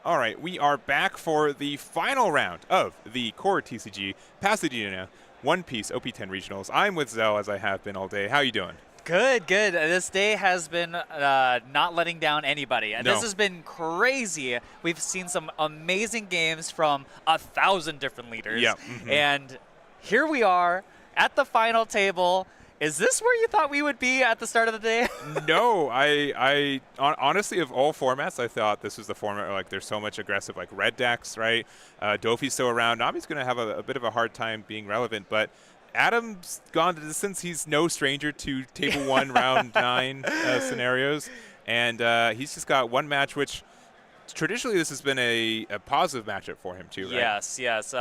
All right, we are back for the final round of the CoreTCG Pasadena One Piece OP10 Regionals. I'm with Zell, as I have been all day. How you doing? Good, good. This day has been not letting down anybody. No. This has been crazy. We've seen some amazing games from 1,000 different leaders. Yeah. And here we are at the final table. Is this where you thought we would be at the start of the day? No, I honestly, of all formats, I thought this was the format where, like, there's so much aggressive, like, red decks, right? Doffy's still around. Nami's going to have a bit of a hard time being relevant, but Adam's gone to distance. He's no stranger to Table 1, Round 9 scenarios, and he's just got one match, which traditionally this has been a positive matchup for him, too, right? Yes, yes.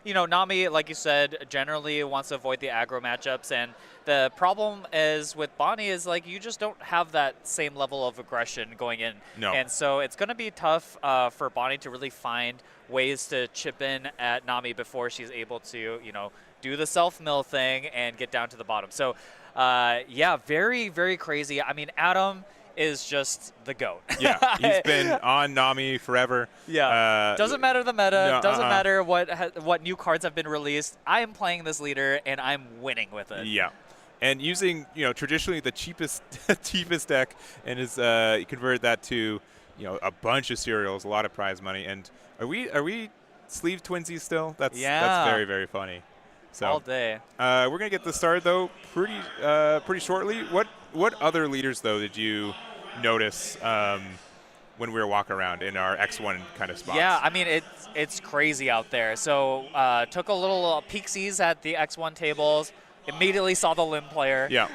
You know, Nami, like you said, generally wants to avoid the aggro matchups, and the problem is with Bonney is, like, you just don't have that same level of aggression going in. No. And so it's going to be tough for Bonney to really find ways to chip in at Nami before she's able to, you know, do the self-mill thing and get down to the bottom. So, yeah, very, very crazy. I mean, Adam is just the GOAT. Yeah, he's been on Nami forever. Yeah, doesn't matter the meta, no, doesn't matter what new cards have been released. I am playing this leader, and I'm winning with it. Yeah. And using, you know, traditionally the cheapest cheapest deck, and is he converted that to, you know, a bunch of cereals, a lot of prize money. And are we sleeve twinsies still? That's very, very funny. So all day. We're gonna get this started though pretty shortly. What other leaders though did you notice when we were walking around in our X1 kind of spots? Yeah, I mean it's crazy out there. So took a little peeksies at the X1 tables. Immediately saw the Lim player. Yeah.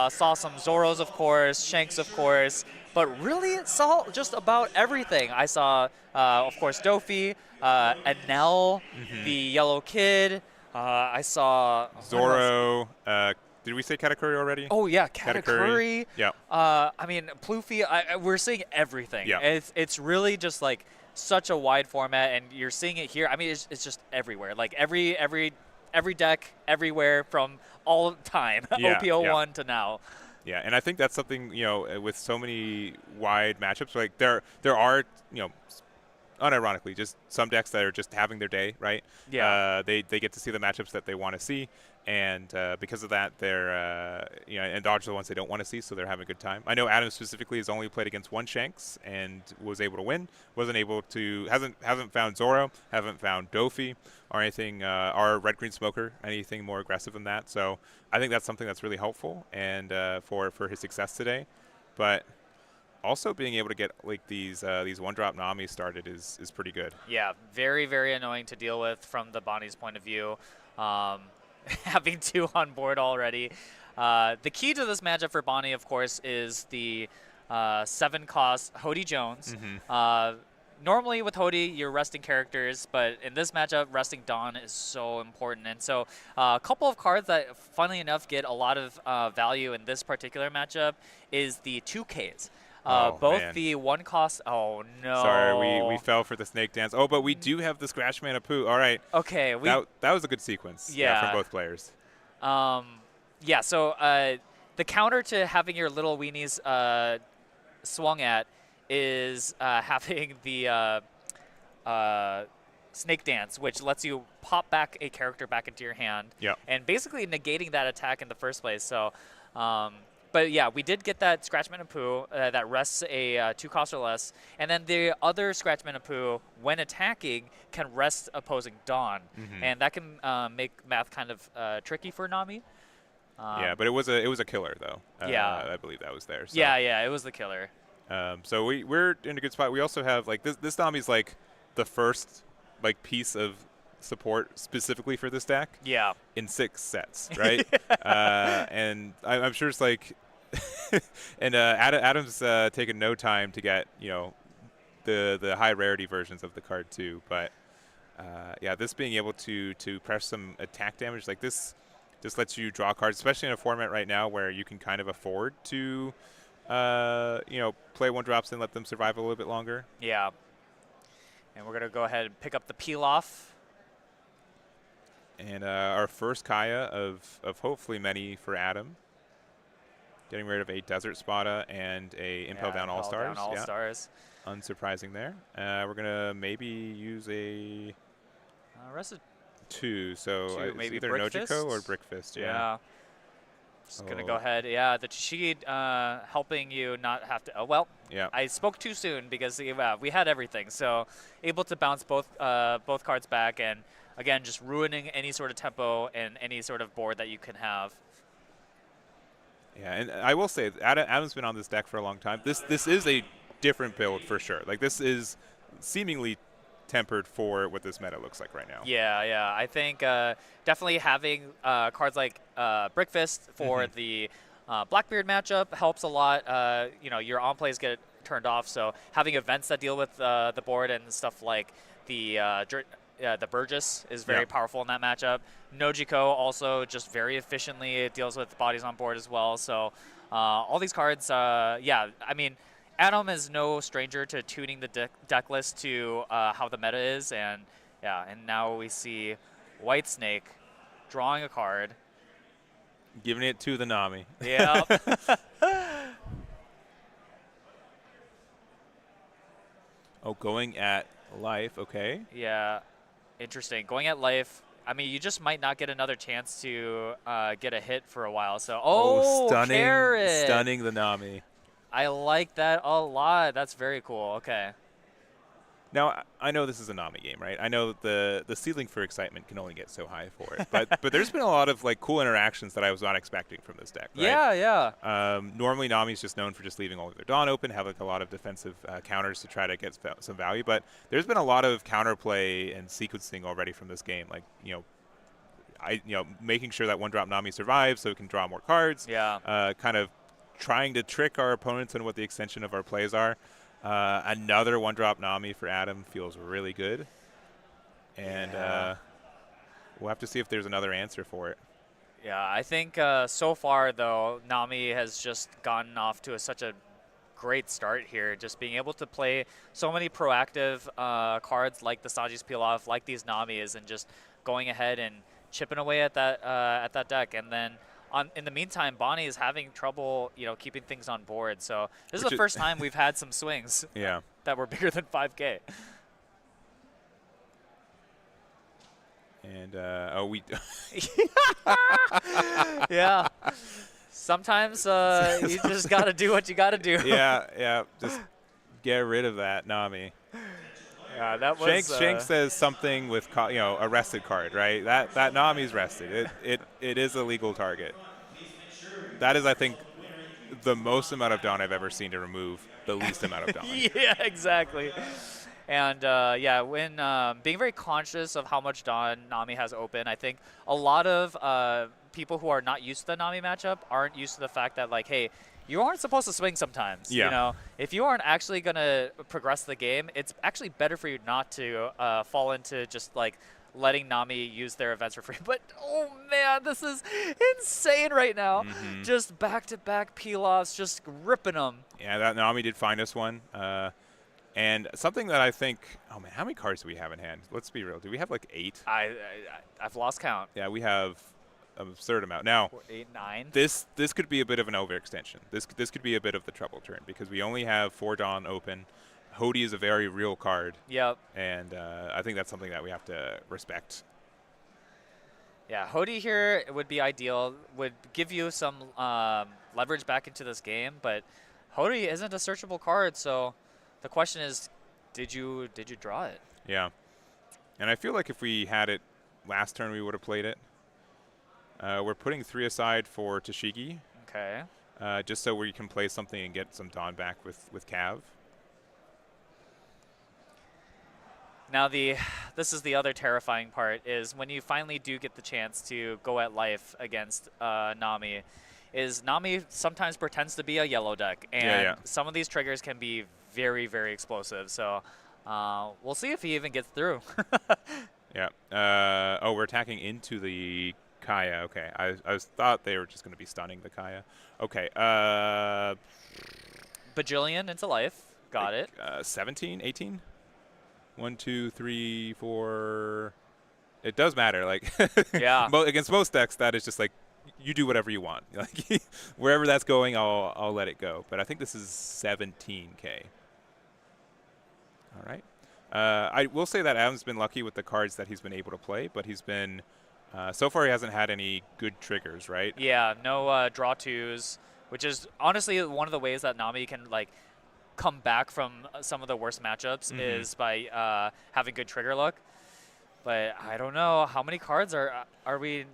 Saw some Zoros, of course, Shanks, of course, but really saw just about everything. I saw, of course, Doffy, Enel, the Yellow Kid. I saw Zoro. Did we say Katakuri already? Oh yeah, Katakuri. Yeah. I mean, Pluffy. We're seeing everything. Yeah. It's really just like such a wide format, and you're seeing it here. I mean, it's just everywhere. Like every deck, everywhere from all time, Yeah, OP01 to now. Yeah, and I think that's something, you know, with so many wide matchups, like there are, you know, unironically, just some decks that are just having their day, right? Yeah. They get to see the matchups that they want to see, and because of that, they're you know, and dodge the ones they don't want to see, so they're having a good time. I know Adam specifically has only played against one Shanks and was able to win. Wasn't able to, hasn't found Zoro, haven't found Doffy or anything, or Red Green Smoker, anything more aggressive than that. So I think that's something that's really helpful and for his success today, but also being able to get like these one-drop Nami started is pretty good. Yeah, very, very annoying to deal with from the Bonnie's point of view. Having two on board already. The key to this matchup for Bonney, of course, is the 7-cost Hody Jones. Normally with Hody, you're resting characters, but in this matchup, resting Dawn is so important. And so a couple of cards that, funnily enough, get a lot of value in this particular matchup is the 2Ks. Both man. the 1-cost. Oh no! Sorry, we fell for the snake dance. Oh, but we do have the Scratch Mana Poo. All right. Okay, that was a good sequence. Yeah. From both players. Yeah. So the counter to having your little weenies swung at is having the snake dance, which lets you pop back a character back into your hand. Yeah. And basically negating that attack in the first place. So. But yeah, we did get that Scratch Mana Poo that rests a 2-cost or less, and then the other Scratch Mana Poo, when attacking, can rest opposing Dawn, and that can make math kind of tricky for Nami. Yeah, but it was a killer though. Yeah, I believe that was there. So. Yeah, it was the killer. So we're in a good spot. We also have like this Nami's like the first like piece of support specifically for this deck. Yeah. In 6 sets, right? And I'm sure it's like, and Adam's taken no time to get, you know, the high rarity versions of the card too. But yeah, this being able to press some attack damage like this just lets you draw cards, especially in a format right now where you can kind of afford to, you know, play 1-drops and let them survive a little bit longer. Yeah. And we're gonna go ahead and pick up the peel off. And our first Kaya of hopefully many for Adam. Getting rid of a Desert Spada and a Impel Down All-Stars. All-Stars. Unsurprising there. We're going to maybe use a... Rested 2, so maybe either Brick Nojiko Fist? or Brick Fist, yeah. Just going to go ahead. Yeah, the Tashigi helping you not have to... Oh, well, I spoke too soon because we had everything. So able to bounce both cards back and, again, just ruining any sort of tempo and any sort of board that you can have. Yeah, and I will say, Adam's been on this deck for a long time. This is a different build for sure. Like, this is seemingly tempered for what this meta looks like right now. Yeah. I think definitely having cards like Brick Fist for the Blackbeard matchup helps a lot. Your on-plays get turned off, so having events that deal with the board and stuff like the Burgess is very powerful in that matchup. Nojiko also just very efficiently deals with bodies on board as well. So all these cards, I mean, Adam is no stranger to tuning the deck list to how the meta is, and now we see Whitesnake drawing a card. Giving it to the Nami. Yeah. Oh, going at life, okay. Yeah, interesting. Going at life. I mean, you just might not get another chance to get a hit for a while. So, stunning the Nami. I like that a lot. That's very cool. Okay. Now, I know this is a Nami game, right? I know the ceiling for excitement can only get so high for it. But there's been a lot of like cool interactions that I was not expecting from this deck, right? Yeah. Normally, Nami's just known for just leaving all of their Dawn open, have like a lot of defensive counters to try to get some value. But there's been a lot of counterplay and sequencing already from this game. Like, making sure that one-drop Nami survives so we can draw more cards. Yeah. Kind of trying to trick our opponents on what the extension of our plays are. Another one-drop Nami for Adam feels really good. And we'll have to see if there's another answer for it. Yeah, I think so far, though, Nami has just gotten off to such a great start here. Just being able to play so many proactive cards like the Sanji's Peel-Off, like these Namis, and just going ahead and chipping away at that deck. And then in the meantime, Bonney is having trouble, keeping things on board. So this is the first time we've had some swings that were bigger than 5K. And we yeah. Sometimes you just got to do what you got to do. Yeah. Just get rid of that Nami. Yeah, that was Shanks says something with a rested card, right? That Nami's rested. It is a legal target. That is, I think, the most amount of Dawn I've ever seen to remove the least amount of Dawn. Yeah, exactly. And when being very conscious of how much Dawn Nami has open, I think a lot of people who are not used to the Nami matchup aren't used to the fact that, like, hey, you aren't supposed to swing sometimes. Yeah. If you aren't actually going to progress the game, it's actually better for you not to fall into just like letting Nami use their events for free. But oh man, this is insane right now. Just back-to-back peel-offs, just ripping them. Yeah, that Nami did find us one. And something that I think, oh man, how many cards do we have in hand? Let's be real. Do we have like 8? I've lost count. Yeah, we have an absurd amount. Now, 4, 8, 9. This could be a bit of an overextension. This could be a bit of the trouble turn because we only have 4 Dawn open. Hody is a very real card. Yep. And I think that's something that we have to respect. Yeah, Hody here would be ideal. Would give you some leverage back into this game, but Hody isn't a searchable card, so the question is, did you draw it? Yeah. And I feel like if we had it last turn, we would have played it. We're putting 3 aside for Tashigi. Okay. Just so we can play something and get some Dawn back with Cav. Now this is the other terrifying part, is when you finally do get the chance to go at life against Nami, is Nami sometimes pretends to be a yellow deck, and some of these triggers can be very, very explosive. So we'll see if he even gets through. Yeah. We're attacking into the Kaya. Okay. I thought they were just going to be stunning the Kaya. Okay. Bajillion into life. Got it. 17, 18? 1, 2, 3, 4. It does matter. Like, yeah. Against most decks, that is just like you do whatever you want. Like wherever that's going, I'll let it go. But I think this is 17K. All right. I will say that Adam's been lucky with the cards that he's been able to play, but he's been so far he hasn't had any good triggers, right? Yeah, no draw twos, which is honestly one of the ways that Nami can like come back from some of the worst matchups is by having good trigger luck. But I don't know how many cards are we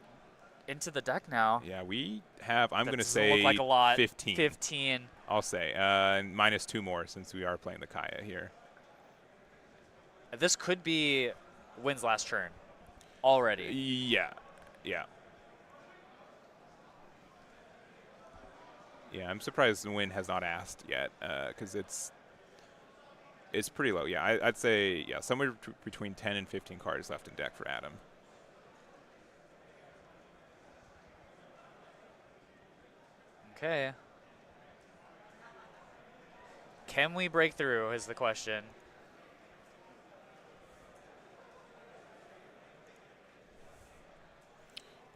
into the deck now. Yeah, we have. I'm going to Doesn't say look like a lot. 15. 15. I'll say minus 2 more since we are playing the Kaya here. This could be Wynn's last turn already. Yeah, yeah. Yeah, I'm surprised Wynn has not asked yet because it's pretty low. Yeah, I'd say somewhere between 10 and 15 cards left in deck for Adam. Okay. Can we break through is the question.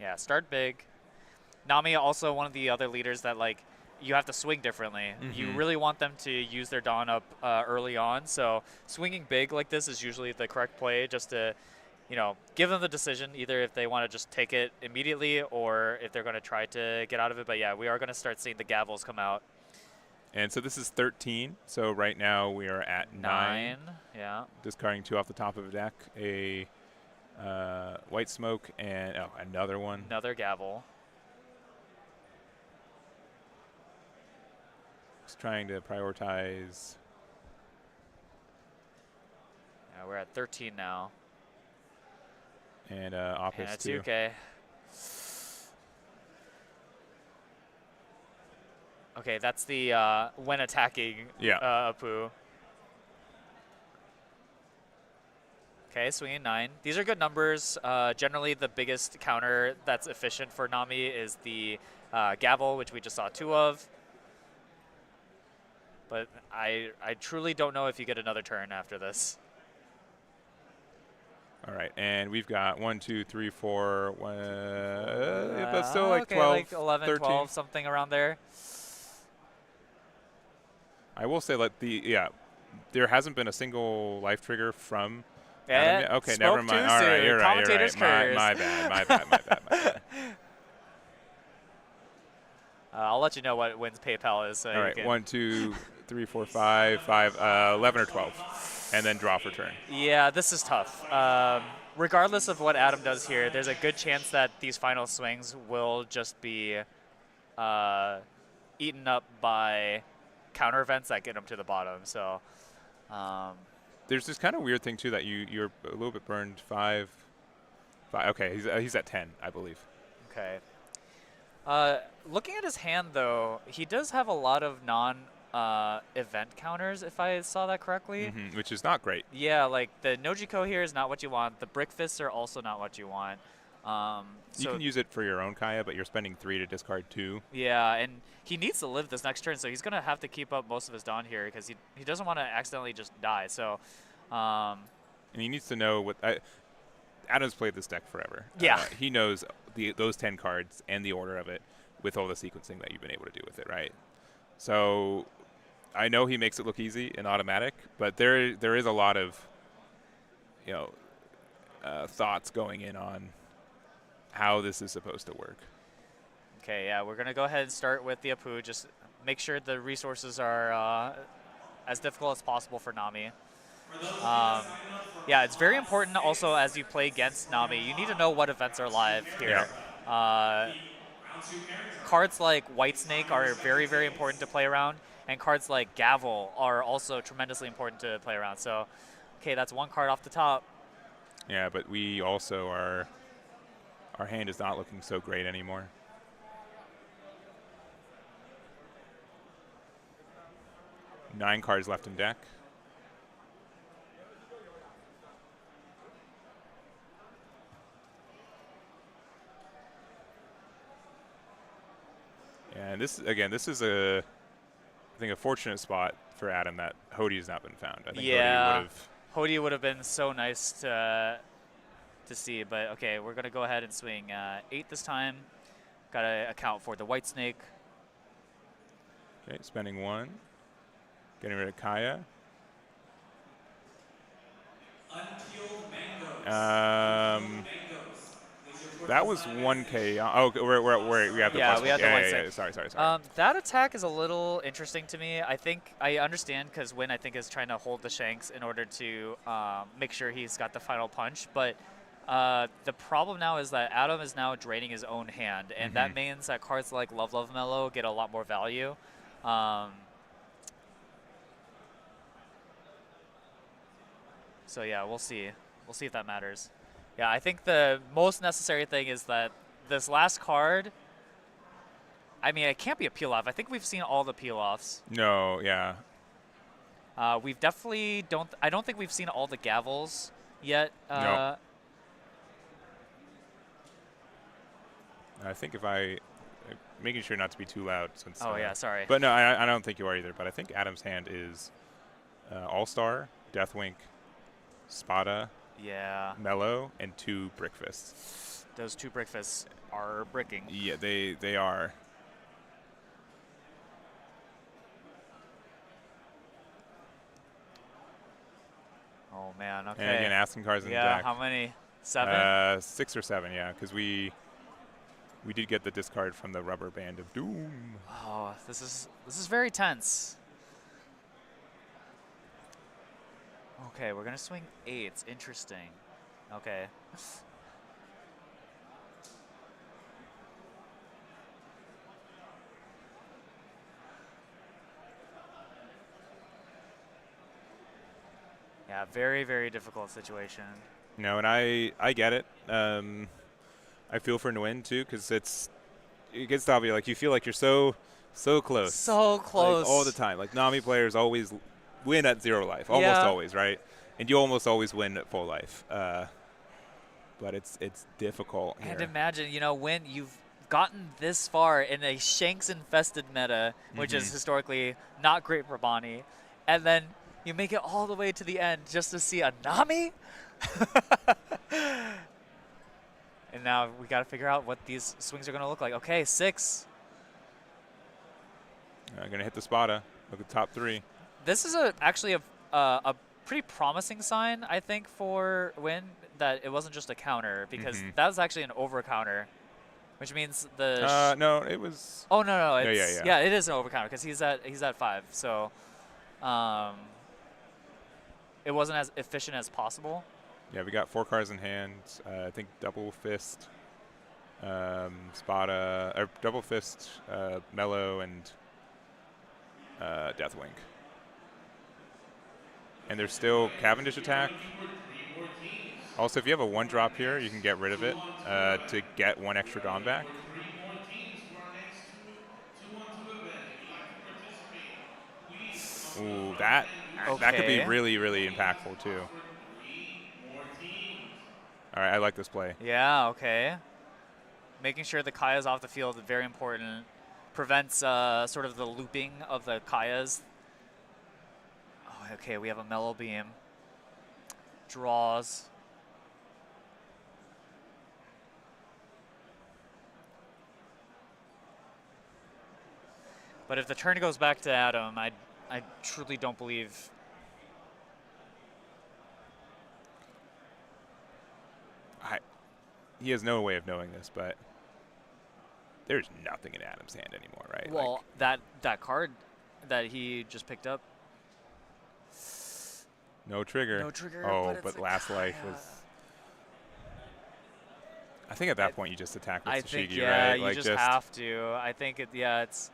Yeah, start big. Nami also one of the other leaders that like you have to swing differently. You really want them to use their Dawn up early on, so swinging big like this is usually the correct play just to, you know, give them the decision either if they want to just take it immediately or if they're going to try to get out of it. But yeah, we are going to start seeing the gavels come out. And so this is 13, so right now we are at 9. Yeah. Discarding 2 off the top of the deck, a white smoke and another one. Another gavel. Just trying to prioritize. Yeah, we're at 13 now. And Opus and too. 2K. Okay, that's the when attacking Apu. Okay, swinging 9. These are good numbers. Generally, the biggest counter that's efficient for Nami is the gavel, which we just saw 2 of. But I truly don't know if you get another turn after this. All right, and we've got 1, 2, 3, 4, but still like okay, 12, like 11, 13. 12, something around there. I will say like there hasn't been a single life trigger from Yeah, Adam. Okay, never mind. All right, you're right. Commentator's curse. My bad. I'll let you know what Wynn's PayPal is. So All right, 1, 2, 3, 4, 5, 11 or 12, and then draw for turn. Yeah, this is tough. Regardless of what Adam does here, there's a good chance that these final swings will just be eaten up by counter events that get him to the bottom. So there's this kind of weird thing too that you're a little bit burned. 5. Okay, he's at 10, I believe. Okay. Looking at his hand, though, he does have a lot of non-event counters, if I saw that correctly. Which is not great. Yeah, like the Nojiko here is not what you want. The Brick Fists are also not what you want. You can use it for your own Kaya, but you're spending 3 to discard 2. Yeah, and he needs to live this next turn, so he's going to have to keep up most of his Dawn here because he doesn't want to accidentally just die. So, and he needs to know what Adam's played this deck forever. Yeah. He knows those 10 cards and the order of it with all the sequencing that you've been able to do with it, right? So I know he makes it look easy and automatic, but there is a lot of thoughts going in on how this is supposed to work. Okay, yeah, we're going to go ahead and start with the Apu. Just make sure the resources are as difficult as possible for Nami. Yeah, it's very important also as you play against Nami. You need to know what events are live here. Yeah. Cards like White Snake are very, very important to play around, and cards like Gavel are also tremendously important to play around. So, okay, that's 1 card off the top. Yeah, but we also our hand is not looking so great anymore. Nine cards left in deck. And this is I think a fortunate spot for Adam that Hody has not been found. I think Hody would have been so nice to see, but okay, we're gonna go ahead and swing 8 this time. Gotta account for the white snake. Okay, spending 1. Getting rid of Kaya. Unpeeled mangoes. Um, Place your that Twiddles was on 1K. Oh, we have the Yeah, plus we one. had the white Yeah, snake. sorry. That attack is a little interesting to me. I think I understand because Win, I think, is trying to hold the Shanks in order to make sure he's got the final punch. But the problem now is that Adam is now draining his own hand, and that means that cards like Love Love Mellow get a lot more value. So yeah, we'll see. We'll see if that matters. Yeah, I think the most necessary thing is that this last card, I mean, it can't be a peel-off. I think we've seen all the peel-offs. No, yeah. We've definitely I don't think we've seen all the gavels yet. No. I think if making sure not to be too loud since. Oh yeah, sorry. But no, I don't think you are either. But I think Adam's hand is All-Star, Deathwink, Spada, yeah, Mellow, and 2 Brickfists. Those 2 Brickfists are bricking. Yeah, they are. Oh man, okay. And again, asking cards in the yeah, deck. how many? 7? 6 or 7, yeah, because we did get the discard from the Rubber Band of Doom. Oh, this is very tense. Okay, we're gonna swing 8s. Interesting. Okay. Yeah, very, very difficult situation. No, and I get it. I feel for Nguyen too, because it gets to be like you feel like you're so close. So close. Like, all the time. Like Nami players always win at 0 life. Almost always, right? And you almost always win at full life. But it's difficult here. And imagine, when you've gotten this far in a Shanks-infested meta, which is historically not great for Bonney, and then you make it all the way to the end just to see a Nami? And now we got to figure out what these swings are going to look like. Okay, 6. Going to hit the Spada. Look at the top 3. This is actually a pretty promising sign, I think, for Win, that it wasn't just a counter, because that was actually an over counter, which means the no, it was. Oh no, it's, yeah. It is an over counter because he's at 5, so it wasn't as efficient as possible. Yeah, we got 4 cards in hand. I think double fist, Spada, or double fist, Mellow, and Deathwink. And there's still Cavendish attack. Also, if you have a 1-drop here, you can get rid of it to get 1 extra Dom back. Ooh, that could be really, really impactful too. All right, I like this play. Yeah, okay. Making sure the Kaya's off the field is very important. Prevents sort of the looping of the Kayas. Oh, okay, we have a Mellow Beam. Draws. But if the turn goes back to Adam, I truly don't believe. He has no way of knowing this, but there's nothing in Adam's hand anymore, right? Well, that card that he just picked up. No trigger. No trigger. Oh, but last life was. I think at that point you just attack with Tashigi, right? You just have to. I think it's.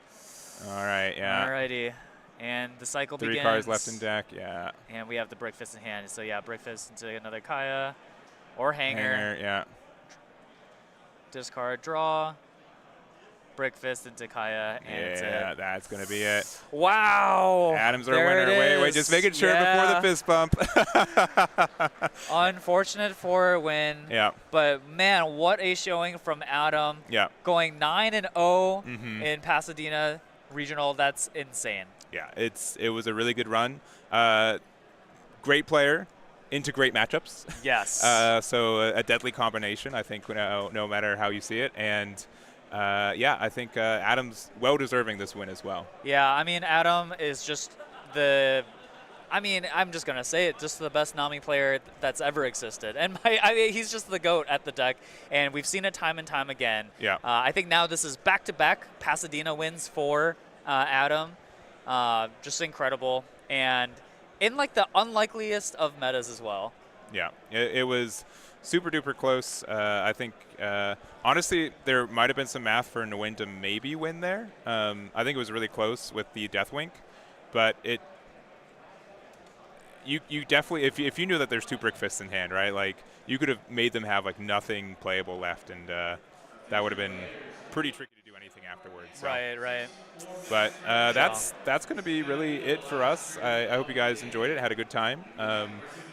All right, yeah. Alrighty. And the cycle 3 begins. cards left in deck, yeah. And we have the Brickfist in hand. So yeah, Brickfist into another Kaya. Or Hanger. Hanger, yeah. Discard, draw. Brickfist into Kaya. And it's it. That's going to be it. Wow. Adam's our winner. Wait, just making sure before the fist bump. Unfortunate for Win. Yeah. But man, what a showing from Adam. Yeah. Going 9-0 in Pasadena Regional. That's insane. Yeah, it was a really good run. Great player into great matchups. Yes. So a deadly combination, I think, no matter how you see it. And yeah, I think Adam's well deserving this win as well. Yeah, I mean, Adam is just the. I mean, I'm just gonna say it, just the best Nami player that's ever existed, and I mean, he's just the GOAT at the deck, and we've seen it time and time again. Yeah. I think now this is back-to-back Pasadena wins for Adam, just incredible, and in like the unlikeliest of metas as well. Yeah, it was super duper close. I think honestly there might have been some math for Nguyen to maybe win there. I think it was really close with the Deathwink, but it. You definitely, if you knew that there's 2 Brick Fists in hand, right? Like, you could have made them have, like, nothing playable left, and that would have been pretty tricky to do anything afterwards. So. Right. But that's going to be really it for us. I hope you guys enjoyed it, had a good time.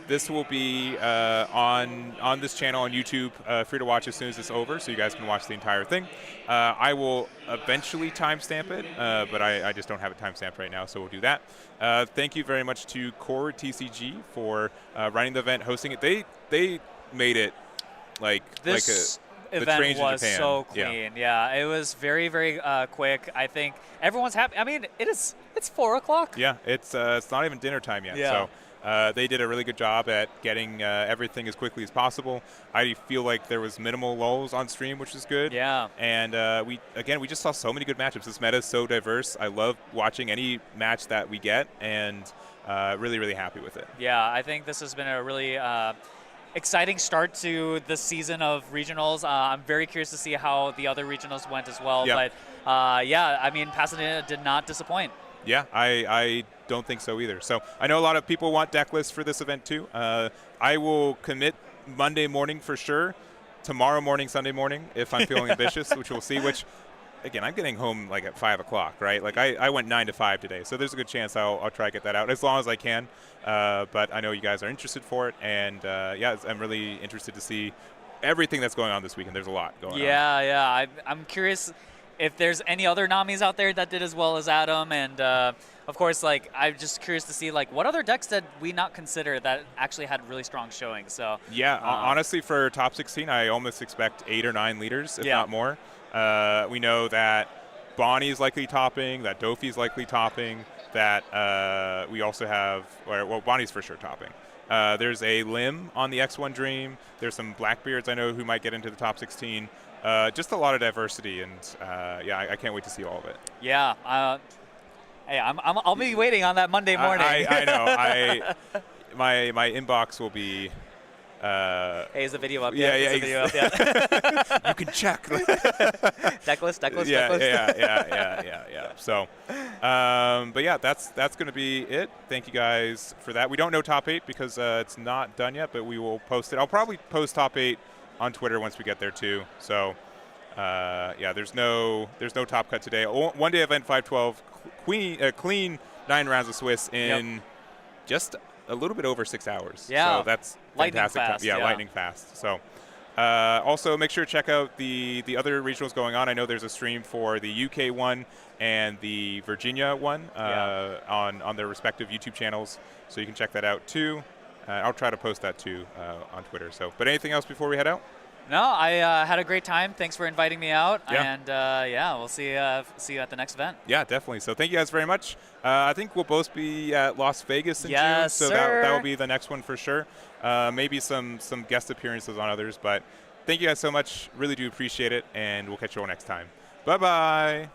This will be on this channel on YouTube, free to watch as soon as it's over, so you guys can watch the entire thing. I will eventually timestamp it, but I just don't have it timestamped right now, so we'll do that. Thank you very much to CoreTCG for running the event, hosting it. They made it like This the event trains in was Japan. so clean. Yeah, it was very, very quick. I think everyone's happy. I mean, it's 4 o'clock. Yeah, it's not even dinner time yet. Yeah. So they did a really good job at getting everything as quickly as possible. I feel like there was minimal lulls on stream, which is good. Yeah. And we just saw so many good matchups. This meta is so diverse. I love watching any match that we get, and really, really happy with it. Yeah, I think this has been a really exciting start to the season of regionals. I'm very curious to see how the other regionals went as well. Yeah. But yeah, I mean, Pasadena did not disappoint. Yeah, I don't think so either. So I know a lot of people want deck lists for this event too. I will commit Monday morning for sure. Tomorrow morning, Sunday morning, if I'm feeling ambitious, which we'll see. Which, again, I'm getting home like at 5 o'clock, right? Like I went 9 to 5 today, so there's a good chance I'll try to get that out as long as I can. But I know you guys are interested for it, and yeah, I'm really interested to see everything that's going on this weekend. There's a lot going on. Yeah. I'm curious if there's any other Namis out there that did as well as Adam, and of course, like, I'm just curious to see like what other decks did we not consider that actually had really strong showing. So yeah, honestly, for top 16, I almost expect 8 or 9 leaders, if not more. We know that Bonney is likely topping, that Doffy is likely topping, that we also have, well, Bonnie's for sure topping. There's a Lim on the X1 Dream. There's some Blackbeards I know who might get into the top 16. Just a lot of diversity, and yeah, I can't wait to see all of it. Yeah. Hey, I'll be waiting on that Monday morning. I know. My inbox will be. Hey, is the video up yet? Yeah. Is the video up yet? You can check. Decklist. Yeah. So, but yeah, that's going to be it. Thank you guys for that. We don't know top 8 because it's not done yet, but we will post it. I'll probably post top 8 on Twitter once we get there too. So, yeah, there's no top cut today. One day event 512, clean 9 rounds of Swiss in just a little bit over 6 hours. Yeah, so that's lightning fantastic. fast. Yeah, lightning fast. So. Also, make sure to check out the other regionals going on. I know there's a stream for the UK one and the Virginia one on their respective YouTube channels, so you can check that out too. I'll try to post that too on Twitter. So, but anything else before we head out? No, I had a great time. Thanks for inviting me out, Yeah. and yeah, we'll see you at the next event. Yeah, definitely. So thank you guys very much. I think we'll both be at Las Vegas in June, so sir. that will be the next one for sure. Maybe some guest appearances on others, but thank you guys so much. Really do appreciate it, and we'll catch you all next time. Bye-bye.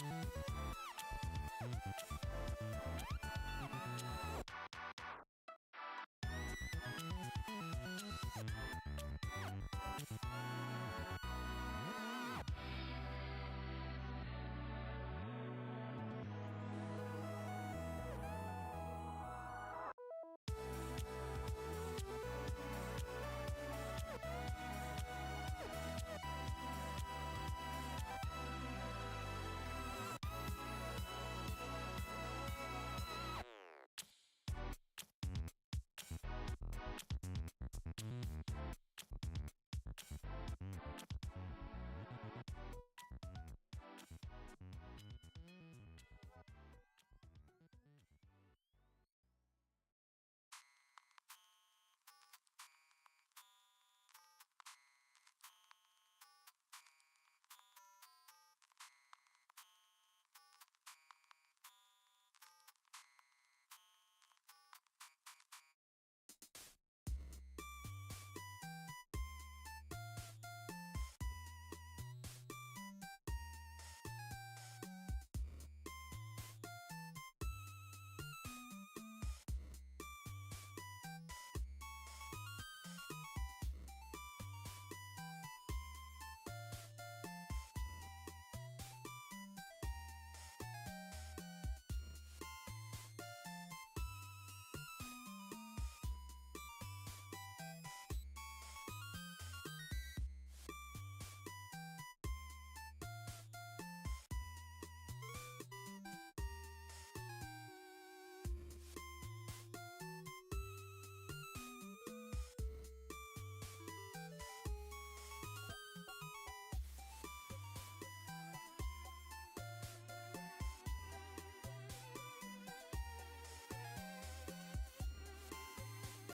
You